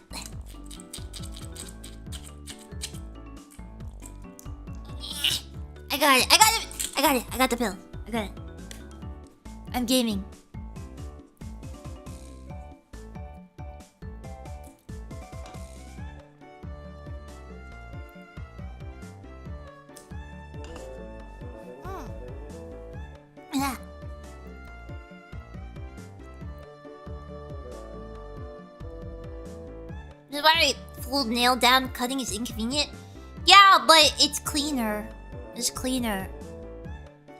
I got it. I got the pill. I got it. I'm gaming. Yeah. That's why full nail down cutting is inconvenient. Yeah, but it's cleaner. It's cleaner.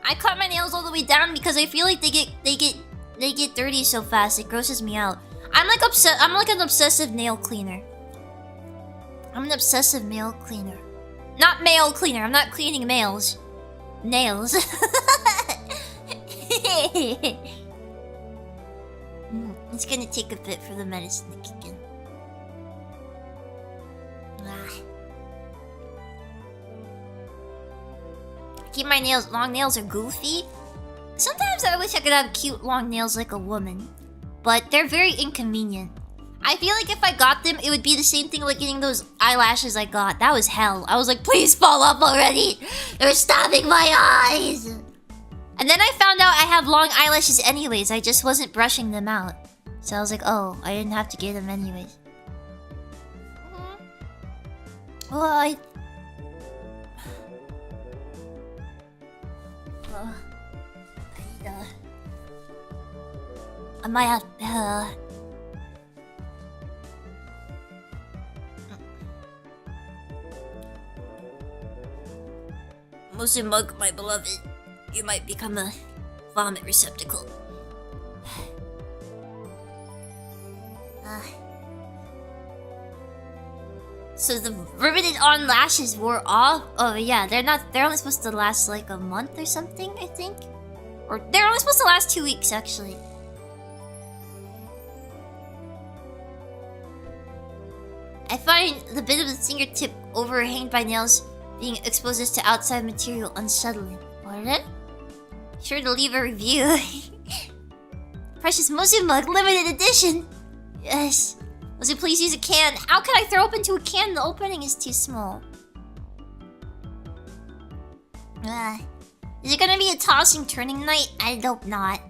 I cut my nails all the way down because I feel like they get dirty so fast. It grosses me out. I'm like an obsessive nail cleaner. I'm an obsessive nail cleaner. Not male cleaner. I'm not cleaning males. Nails. It's gonna take a bit for the medicine to kick in. Keep my nails. Long nails are goofy. Sometimes I wish I could have cute long nails like a woman, but they're very inconvenient. I feel like if I got them, it would be the same thing like getting those eyelashes I got. That was hell. I was like, please fall off already. They're stopping my eyes. And then I found out I have long eyelashes anyways. I just wasn't brushing them out. So I was like, oh, I didn't have to get them anyways. Well, I might have Mug, my beloved, you might become a vomit receptacle. So the riveted on lashes wore off? Oh yeah, they're only supposed to last like a month or something, I think. Or they're only supposed to last 2 weeks actually. I find the bit of the fingertip overhanged by nails being exposed to outside material unsettling. What? Sure to leave a review. Precious Mug limited edition. Yes. Was it please use a can? How can I throw up into a can? The opening is too small. Is it gonna be a tossing turning night? I hope not.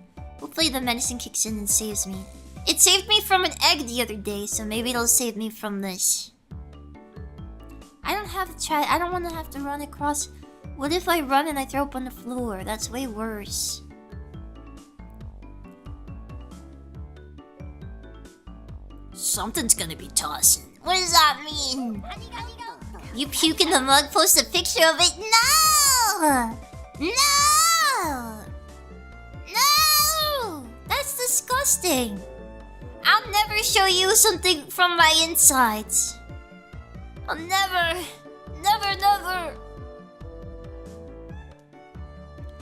Hopefully the medicine kicks in and saves me. It saved me from an egg the other day, so maybe it'll save me from this. I don't want to have to run across. What if I run and I throw up on the floor? That's way worse. Something's gonna be tossing. What does that mean? You puke in the mug, post a picture of it? No! No! No! That's disgusting. I'll never show you something from my insides. I'll never.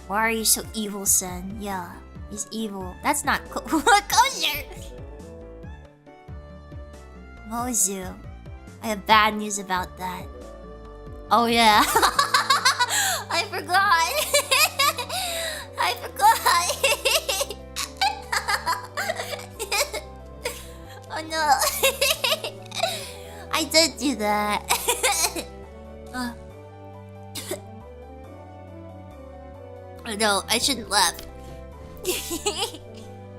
Why are you so evil, Sen? Yeah, he's evil. That's not kosher. Mozu, I have bad news about that. Oh yeah. I forgot. I forgot. Oh no. I did do that. Oh no, I shouldn't laugh.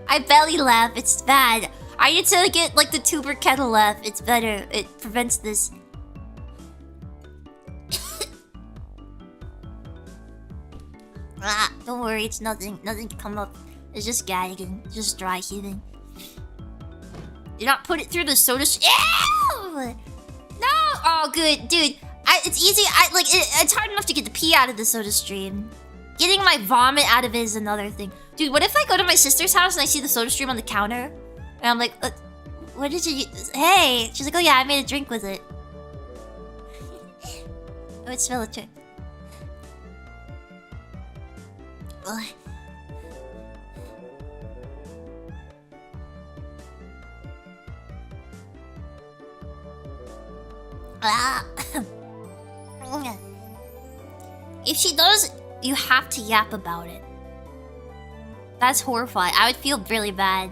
I belly laugh, it's bad. I need to get like the tuber kettle laugh. It's better. It prevents this. Don't worry, it's nothing. Nothing can come up. It's just gagging. Just dry heaving. Do not put it through the soda Ew! No! Oh, good. Dude, it's easy. It's hard enough to get the pee out of the soda stream. Getting my vomit out of it is another thing. Dude, what if I go to my sister's house and I see the soda stream on the counter? And I'm like, what did you use? Hey! She's like, oh yeah, I made a drink with it. Oh, it's smell it too. If she does, you have to yap about it. That's horrifying. I would feel really bad.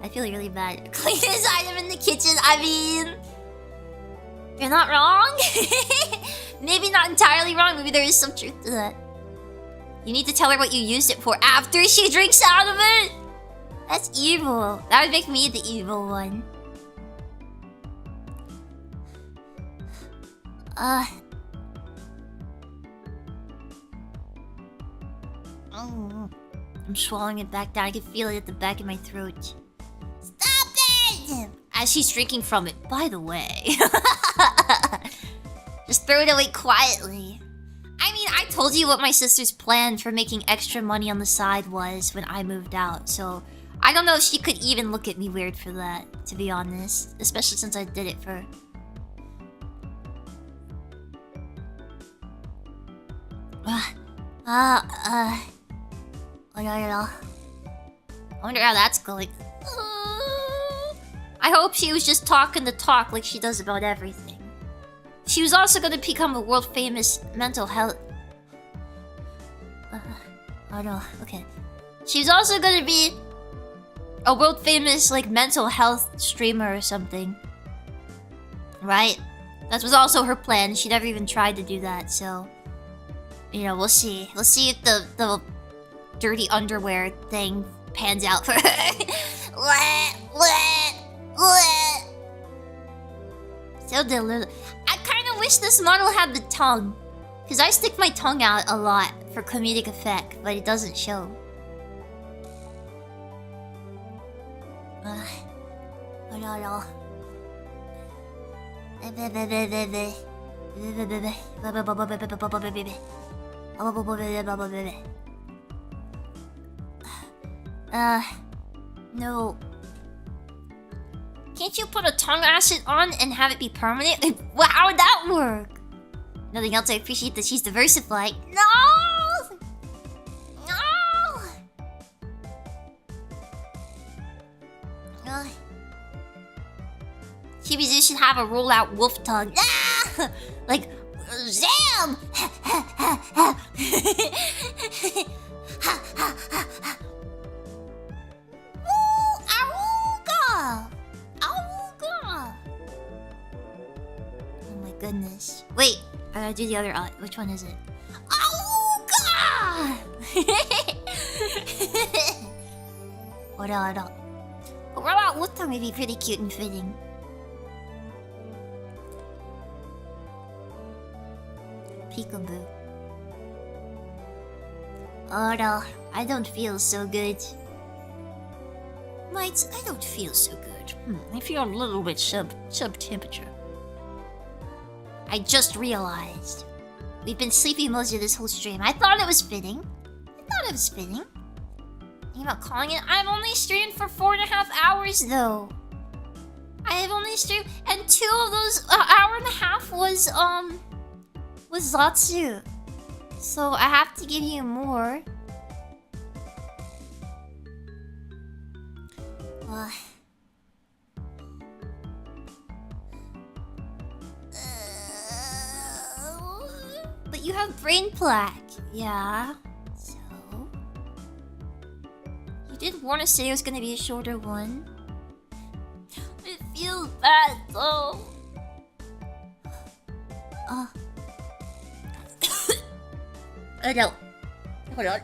I feel really bad. Cleanest item in the kitchen, I mean... You're not wrong? Maybe not entirely wrong. Maybe there is some truth to that. You need to tell her what you used it for after she drinks out of it? That's evil. That would make me the evil one. I'm swallowing it back down. I can feel it at the back of my throat. Stop it! as she's drinking from it. By the way. Just throw it away quietly. I mean, I told you what my sister's plan for making extra money on the side was when I moved out, so I don't know if she could even look at me weird for that, to be honest. Especially since I did it for... I wonder how that's going. I hope she was just talking the talk like she does about everything. She was also gonna become a world famous mental health... oh no, okay. She was also gonna be a world famous like mental health streamer or something. Right? That was also her plan. She never even tried to do that, so... You know, we'll see. We'll see if the dirty underwear thing pans out for her. So delicious. I kind of wish this model had the tongue. Because I stick my tongue out a lot for comedic effect, but it doesn't show. No. Can't you put a tongue acid on and have it be permanent? Well, how would that work? Nothing else, I appreciate that she's diversified. No! No! Chibizu should have a roll-out wolf tongue. Ah! Like, Zam! Oh my goodness. Wait, I gotta do the other eye. Which one is it? Auga! Hold on. A roll-out wolf tongue would be pretty cute and fitting. Peekaboo. Oh no, I don't feel so good. Mates, I don't feel so good. I feel a little bit sub-temperature. I just realized. We've been sleeping most of this whole stream. I thought it was fitting. Thinking about calling it. I've only streamed for 4.5 hours though. I have only streamed, and 2 of those hour and a half was Zatsu. So I have to give you more. But you have brain plaque. Yeah. So you did want to say it was gonna be a shorter one. It feels bad though. I don't. Hold on.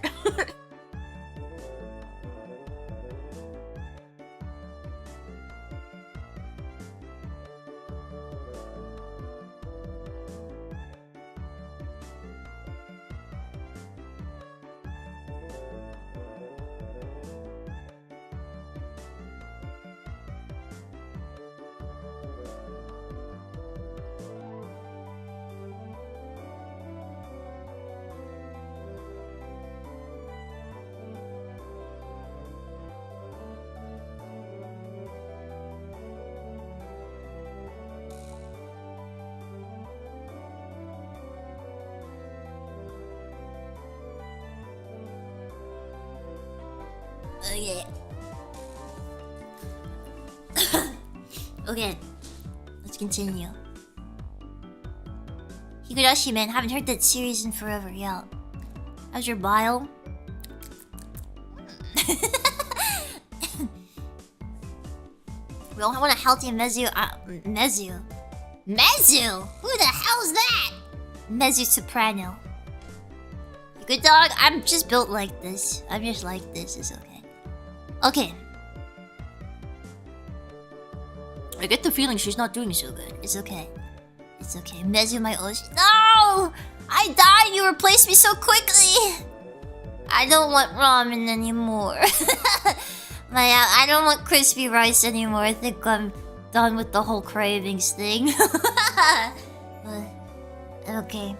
Okay. Okay. Let's continue. Higurashi, man, haven't heard that series in forever. Yeah. How's your bile? We all want a healthy Mezu. Mezu? Who the hell's that? Mezu Soprano. You good dog? I'm just built like this. I'm just like this. It's okay. Okay. I get the feeling she's not doing so good. It's okay. It's okay. Mezu my Oshi. No! I died! You replaced me so quickly! I don't want ramen anymore. I don't want crispy rice anymore. I think I'm done with the whole cravings thing. Okay.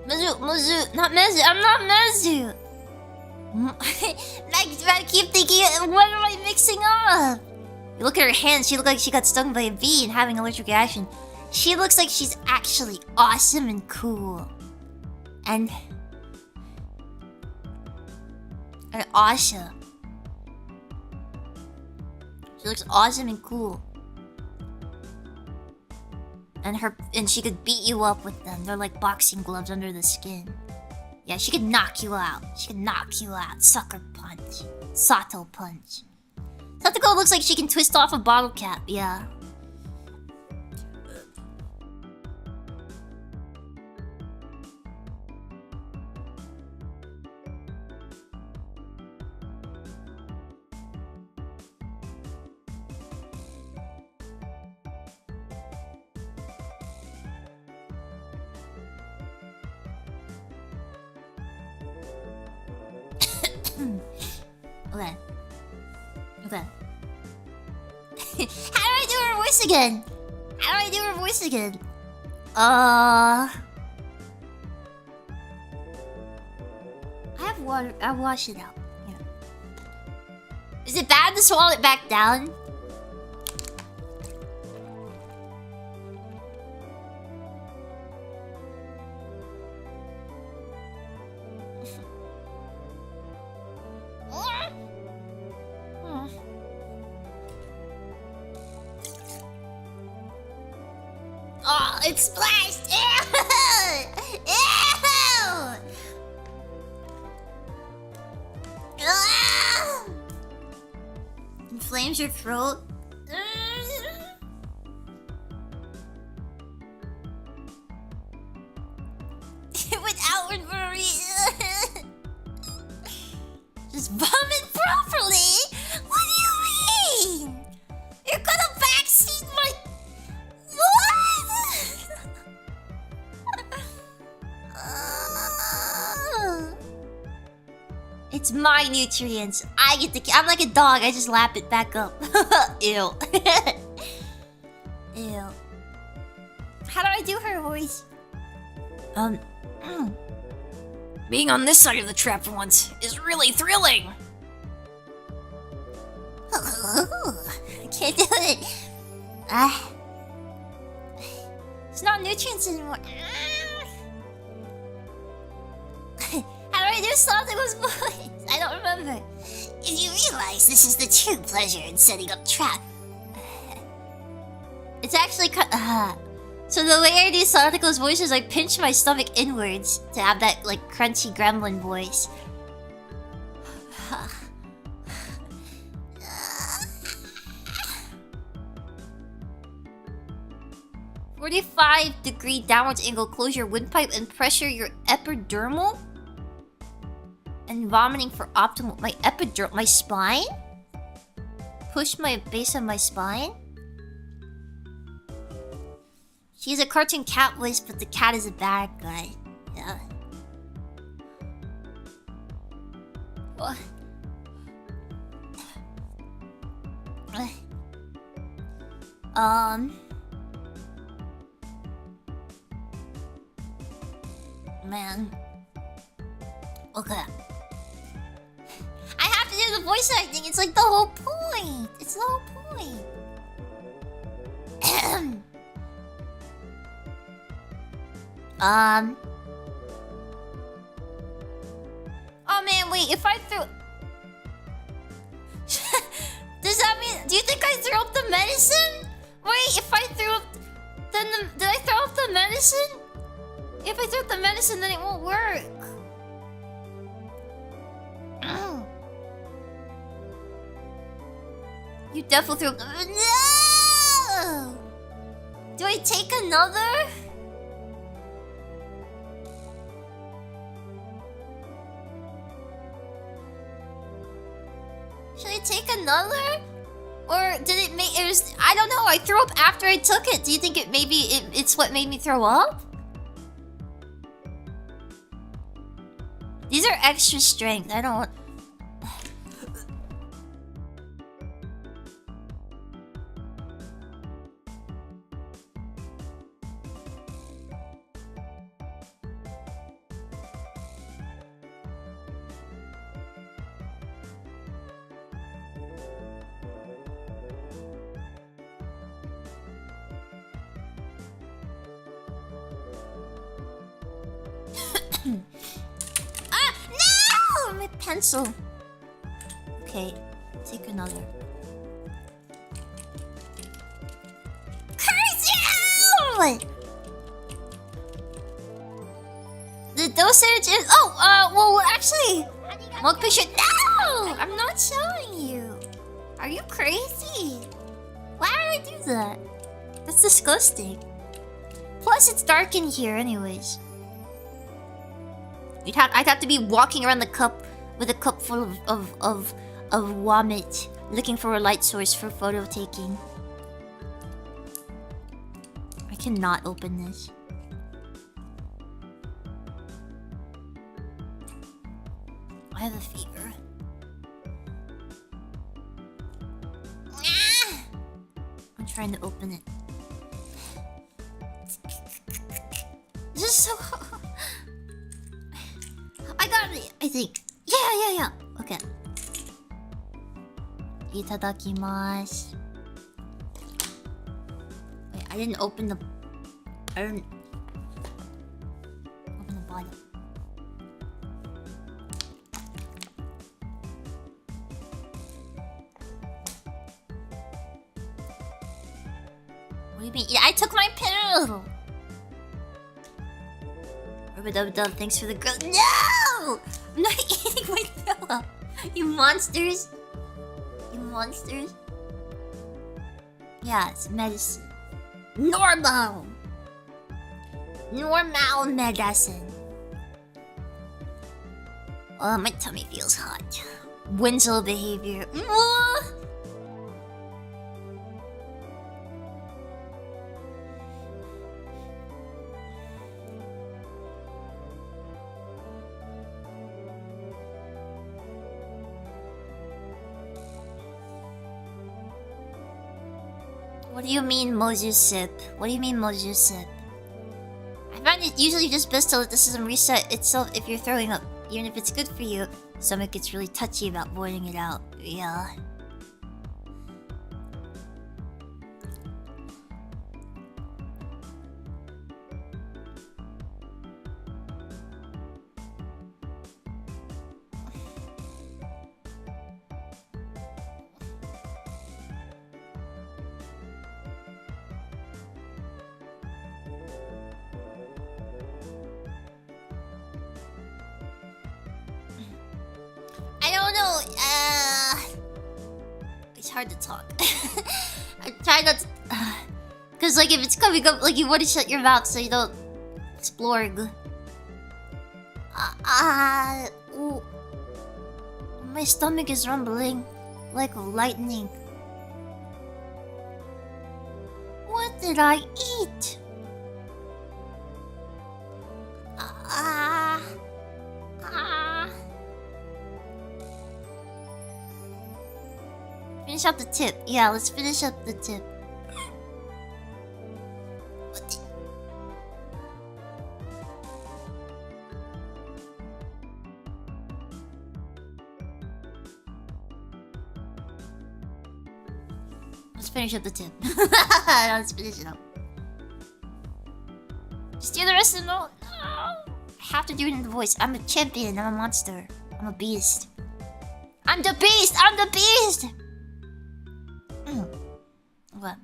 Mizu, not Mizu. I'm not Mizu. I keep thinking, what am I mixing up? You look at her hands. She looks like she got stung by a bee and having an allergic reaction. She looks like she's actually awesome and cool. And awesome. She looks awesome and cool. And she could beat you up with them. They're like boxing gloves under the skin. Yeah, she could knock you out. She could knock you out. Sucker punch. Sato punch. Satoko looks like she can twist off a bottle cap, yeah. Okay. How do I do her voice again? I have water. I'll wash it out. Yeah. Is it bad to swallow it back down? Oh, it's splashed! Ew! Ew! Ah! Inflames your throat. Without worry. Just vomit properly? What do you mean? You're gonna backseat my... It's my nutrients. I get to... I'm like a dog. I just lap it back up. Ew. Ew. How do I do her voice? Being on this side of the trap for once is really thrilling. I can't do it. It's not nutrients anymore. How do I do Saltigo's voice? I don't remember. If you realize this is the true pleasure in setting up trap. It's actually so the way I do Saltigo's voice is I pinch my stomach inwards to have that like crunchy gremlin voice. 45-degree downwards angle, close your windpipe and pressure your epidermal. And vomiting for optimal... My spine? Push my base of my spine? She has a cartoon cat voice, but the cat is a bad guy. Yeah. What? Man. Okay. I have to do the voice acting. It's like the whole point. It's the whole point. Oh man, wait. If I threw... Does that mean... Do you think I threw up the medicine? Wait, if I threw up... Then did I throw up the medicine? If I throw up the medicine, then it won't work. You definitely threw up... No! Do I take another? Should I take another? Or did it make... It was, I don't know. I threw up after I took it. Do you think it's what made me throw up? These are extra strength. I don't. No! My pencil. Okay, take another. Curse you! The dosage is. Well, actually, milk patient. No! I'm not showing you. Are you crazy? Why would I do that? That's disgusting. Plus, it's dark in here, anyways. I'd have to be walking around the cup with a cup full of vomit, looking for a light source for photo taking. I cannot open this. I have a fever. I'm trying to open it. This is so hard. I got it, I think. Yeah. Okay. Itadakimasu. Wait, I didn't open the bottom. What do you mean? Yeah, I took my pill. Rubadub, thanks for the girl. No! I'm not eating my pillow. You monsters. You monsters. Yeah, it's medicine. Normal medicine. Oh, my tummy feels hot. Winslow behavior. What do you mean Moses sip? What do you mean Moses sip? I find it usually just best to let the system reset itself if you're throwing up. Even if it's good for you, the stomach gets really touchy about voiding it out. Yeah. I don't know. It's hard to talk. I try not to, cause like if it's coming up, like you want to shut your mouth so you don't explore. Ooh. My stomach is rumbling like lightning. What did I eat? Finish up the tip. Yeah, let's finish up the tip. Let's finish up the tip. Let's finish it up. Just do the rest of the note. No. I have to do it in the voice. I'm a champion. I'm a monster. I'm a beast. I'm the beast. I'm the beast. What?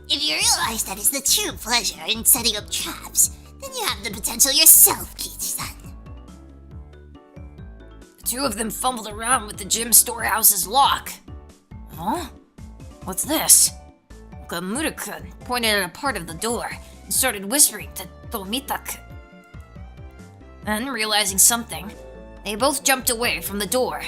If you realize that is the true pleasure in setting up traps, then you have the potential yourself, Kichi-san. The two of them fumbled around with the gym storehouse's lock. Huh? What's this? Gamura-kun pointed at a part of the door and started whispering to Tomita-kun. Then, realizing something, they both jumped away from the door.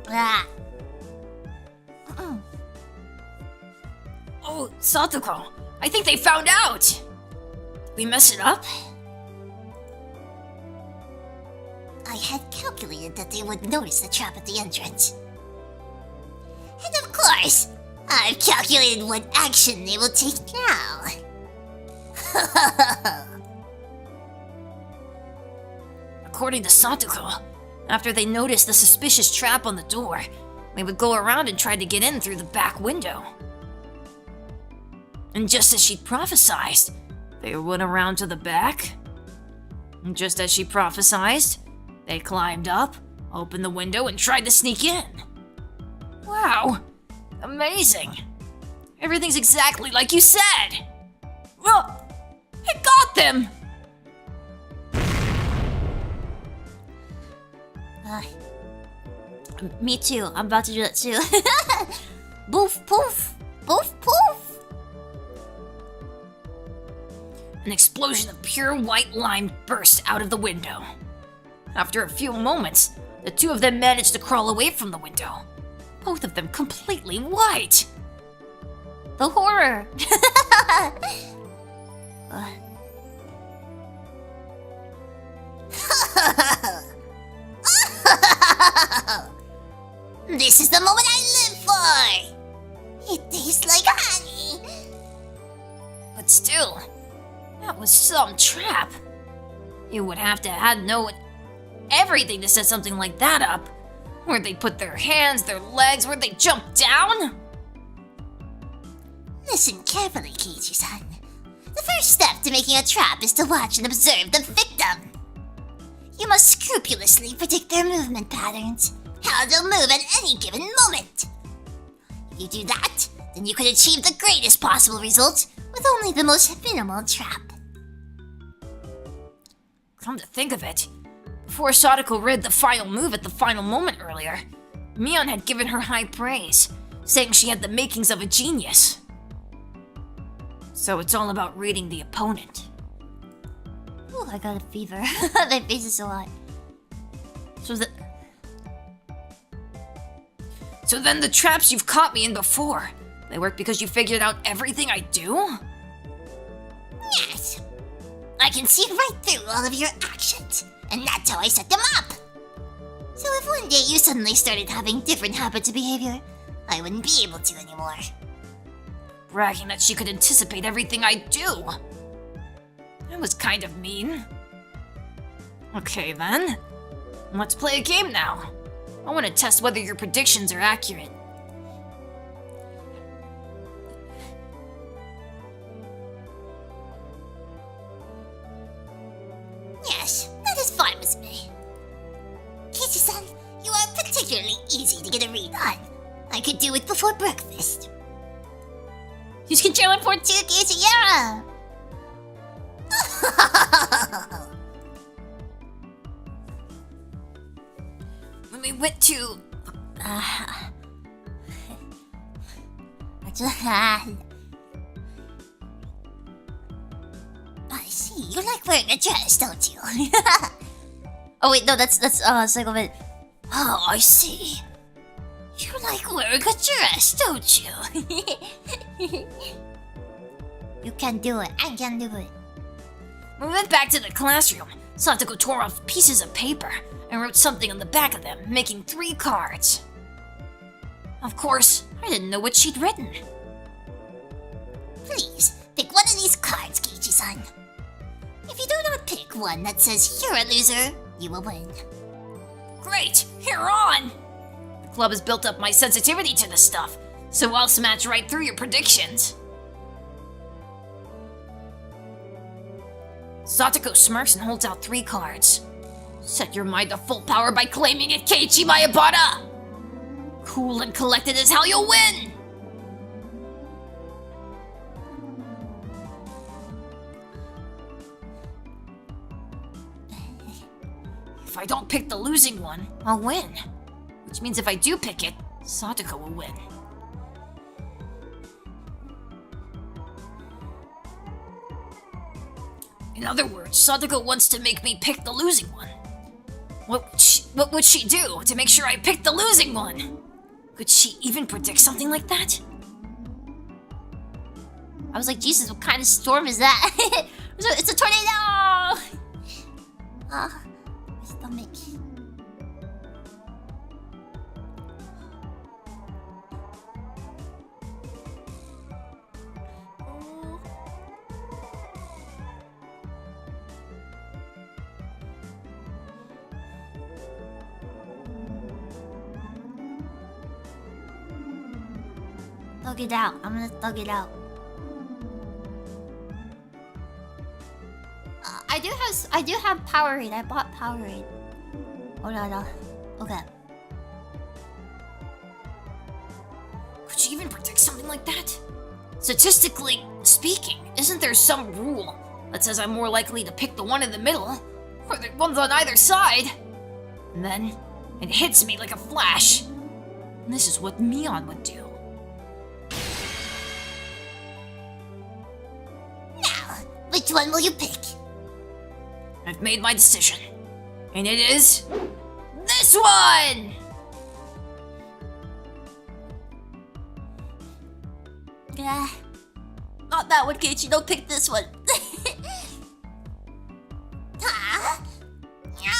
Ah. Oh, Satoko, I think they found out! Did we mess it up? I had calculated that they would notice the trap at the entrance. And of course, I've calculated what action they will take now. According to Satoko, after they noticed the suspicious trap on the door, they would go around and try to get in through the back window. And just as she'd prophesied, they went around to the back. And just as she prophesied, they climbed up, opened the window, and tried to sneak in. Wow, amazing. Everything's exactly like you said. Well, I got them. Me too. I'm about to do that too. Boof, poof. Boof, poof. An explosion of pure white lime burst out of the window. After a few moments, the two of them managed to crawl away from the window. Both of them completely white. The horror. This is the moment I live for. It tastes like honey. But still, that was some trap. You would have to have known everything to set something like that up. Where'd they put their hands, their legs? Where'd they jump down? Listen carefully, Keiichi-san. The first step to making a trap is to watch and observe the victim. You must scrupulously predict their movement patterns, how they'll move at any given moment. If you do that, then you could achieve the greatest possible results with only the most minimal trap. Come to think of it, before Sadako read the final move at the final moment earlier, Mion had given her high praise, saying she had the makings of a genius. So it's all about reading the opponent. Ooh, I got a fever. My face is so hot. So then the traps you've caught me in before, they work because you figured out everything I do? Yes. I can see right through all of your actions, and that's how I set them up. So if one day you suddenly started having different habits of behavior, I wouldn't be able to anymore. Bragging that she could anticipate everything I do. That was kind of mean. Okay then, let's play a game now. I want to test whether your predictions are accurate. Yes, that is fine with me. Keiichi-san, you are particularly easy to get a read on. I could do it before breakfast. You can chill for 2 Keiichi, yeah! When we went to... I see, you like wearing a dress, don't you? Oh wait, no, that's segment. Oh, I see. You like wearing a dress, don't you? You can do it, I can do it. When we went back to the classroom, Satoko tore off pieces of paper and wrote something on the back of them, making 3 cards. Of course, I didn't know what she'd written. Please, pick one of these cards, Keiichi-san. If you do not pick one that says you're a loser, you will win. Great, you're on! The club has built up my sensitivity to this stuff, so I'll smash right through your predictions. Satoko smirks and holds out 3 cards. Set your mind to full power by claiming it, Keiichi Mayabata! Cool and collected is how you'll win! If I don't pick the losing one, I'll win. Which means if I do pick it, Satoko will win. In other words, Sadako wants to make me pick the losing one. What would she do to make sure I picked the losing one? Could she even predict something like that? I was like, Jesus, what kind of storm is that? It's a tornado! My stomach. Thug it out. I'm gonna thug it out. I do have Powerade. I bought Powerade. Hold on. Okay. Could she even predict something like that? Statistically speaking, isn't there some rule that says I'm more likely to pick the one in the middle, or the ones on either side? And then it hits me like a flash. And this is what Mion would do. Now, which one will you pick? I've made my decision. And it is... this one! Not that one, Keiichi. Don't pick this one. Huh? Yeah.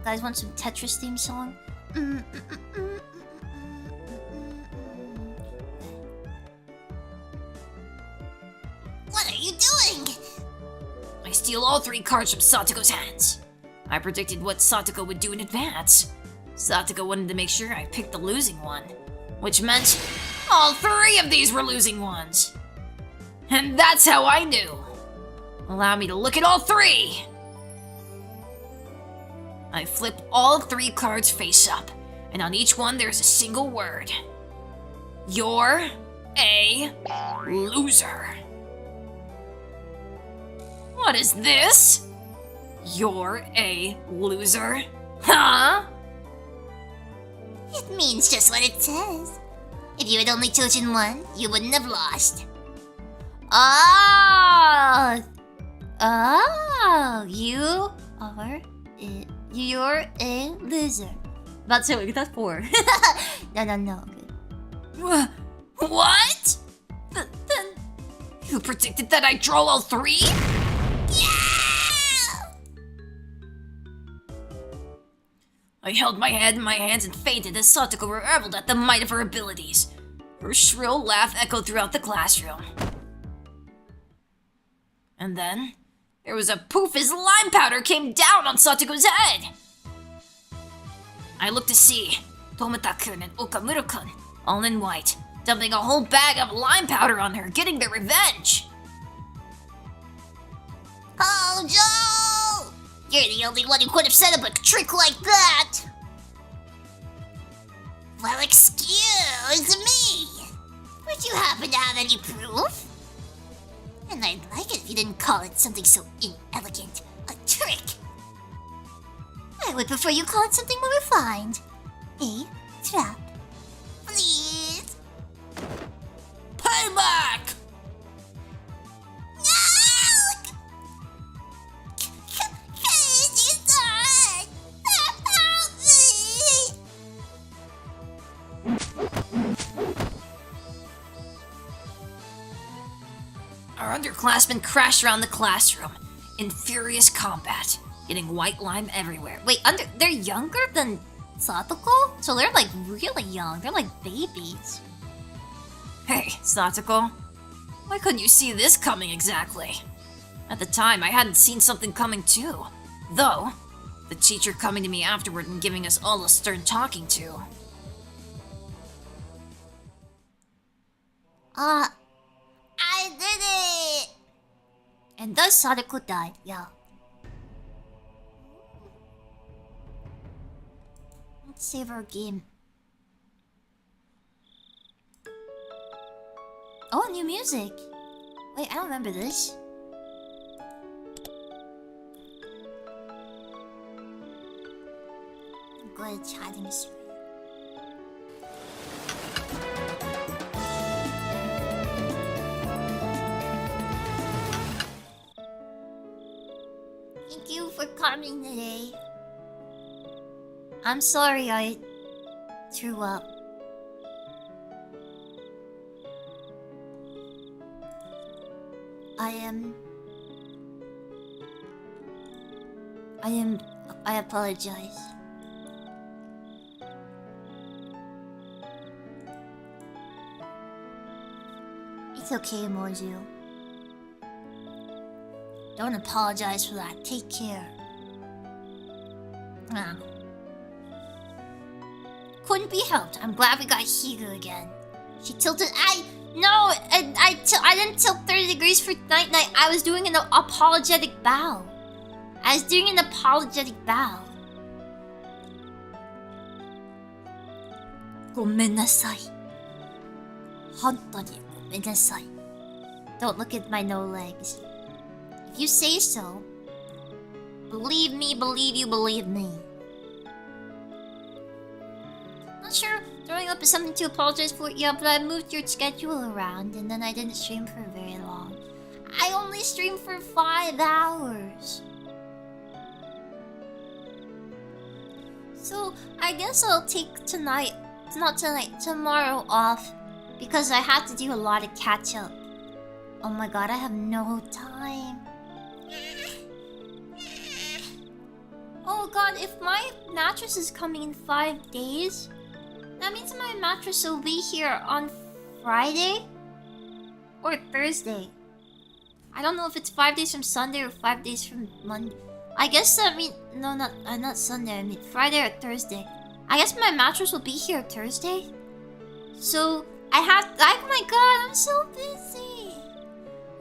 Guys, want some Tetris theme song? What are you doing? I steal all 3 cards from Satoko's hands. I predicted what Satoko would do in advance. Satoko wanted to make sure I picked the losing one, which meant all 3 of these were losing ones. And that's how I knew. Allow me to look at all 3. I flip all 3 cards face up, and on each one there's a single word. You're a loser. What is this? You're a loser? Huh? It means just what it says. If you had only chosen one, you wouldn't have lost. Oh! Oh! You're a loser. About to say, look, that's 4. No. Good. What? Then you predicted that I draw all 3? Yeah! I held my head in my hands and fainted as Satoko reveled at the might of her abilities. Her shrill laugh echoed throughout the classroom. And then, there was a poof as lime powder came down on Satoko's head! I looked to see Tomata-kun and Okamura-kun, all in white, dumping a whole bag of lime powder on her, getting their revenge! Oh, Joe! You're the only one who could have set up a trick like that! Well, excuse me! Would you happen to have any proof? And I'd like it if you didn't call it something so inelegant. A trick! I would prefer you call it something more refined. A trap. Please? Payback! No! Keiichi-san! Help me! Our underclassmen crashed around the classroom in furious combat, getting white lime everywhere. Wait, they're younger than Satoko? So they're like really young. They're like babies. Hey, Satoko. Why couldn't you see this coming exactly? At the time, I hadn't seen something coming too. Though, the teacher coming to me afterward and giving us all a stern talking to. I did it! And thus Sadako died, yeah. Let's save our game. Oh, new music! Wait, I don't remember this. Go ahead, chatting screen. for coming today. I'm sorry I threw up. I apologize. It's okay, Moju. Don't apologize for that. Take care. Ah. Couldn't be helped. I'm glad we got Higa again. She tilted. I didn't tilt 30 degrees for night. I was doing an apologetic bow. Gomennasai. Hontoni gomennasai. Don't look at my no legs. If you say so, believe me, believe you, believe me. Not sure throwing up is something to apologize for, yeah, but I moved your schedule around and then I didn't stream for very long. I only streamed for 5 hours. So I guess I'll take tomorrow off because I have to do a lot of catch up. Oh my god, I have no time. Oh god, if my mattress is coming in 5 days, that means my mattress will be here on Friday or Thursday. I don't know if it's 5 days from Sunday or 5 days from Monday. I guess that means not Sunday. I mean Friday or Thursday. I guess my mattress will be here Thursday. So oh my god, I'm so busy.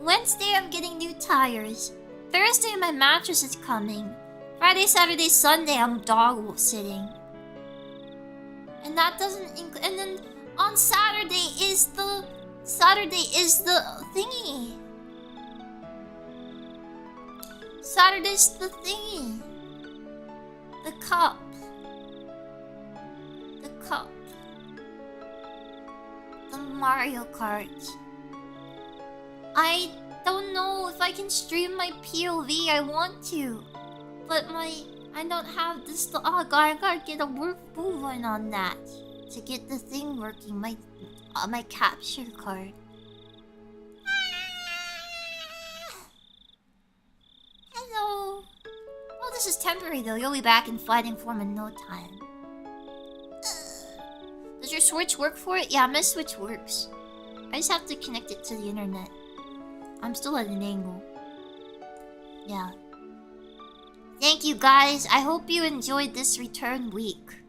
Wednesday I'm getting new tires. Thursday my mattress is coming. Friday, Saturday, Sunday I'm dog sitting. And that doesn't include. And then on Saturday is the thingy. Saturday's the thingy. The cup. The Mario Kart. I don't know if I can stream my POV. I want to, but I don't have this. Oh god, I gotta get a move on that to get the thing working. My capture card. Hello. Oh, this is temporary though. You'll be back in fighting form in no time. Does your Switch work for it? Yeah, my Switch works. I just have to connect it to the internet. I'm still at an angle. Yeah. Thank you guys. I hope you enjoyed this return week.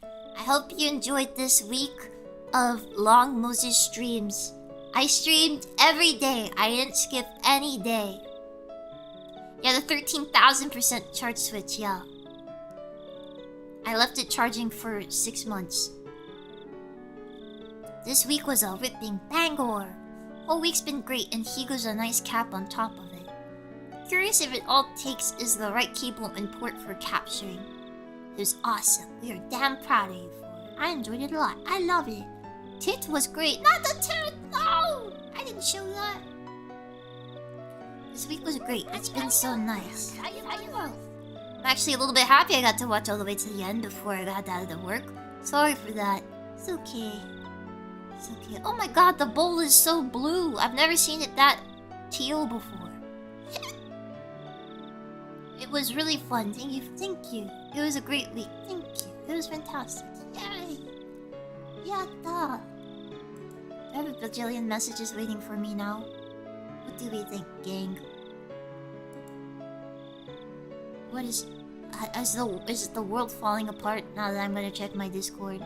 I hope you enjoyed this week of long Moses streams. I streamed every day. I didn't skip any day. Yeah, the 13,000% charge switch, yeah. I left it charging for 6 months. This week was a ripping bangor. Whole week's been great and Higo's a nice cap on top of it. Curious if it all takes is the right cable and port for capturing. It was awesome. We are damn proud of you for it. I enjoyed it a lot. I love it. Tit was great. Not the tit! No! I didn't show that. This week was great. It's been so nice. I'm actually a little bit happy I got to watch all the way to the end before I got out of the work. Sorry for that. It's okay. It's okay. Oh my god, the bowl is so blue. I've never seen it that teal before. It was really fun. Thank you. It was a great week. Thank you. It was fantastic. Yay! Yatta! I have a bajillion messages waiting for me now. What do we think, gang? What is... Is the world falling apart now that I'm gonna check my Discord?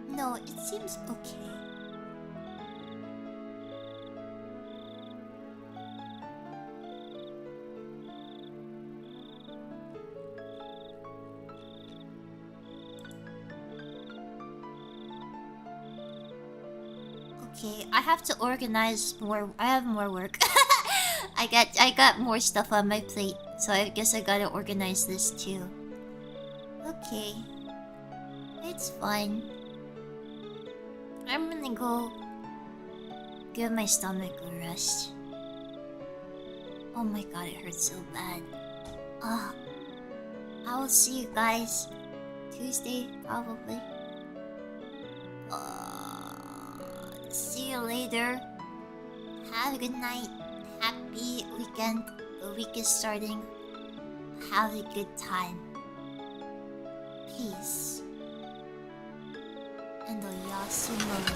No, it seems okay. Okay, I have to organize more. I have more work. I got more stuff on my plate, so I guess I gotta organize this too. Okay, it's fine. I I'm gonna go give my stomach a rest. Oh my god, it hurts so bad. I will see you guys Tuesday, probably. See you later. Have a good night. Happy weekend. The week is starting. Have a good time. Peace. And Oyasumaru.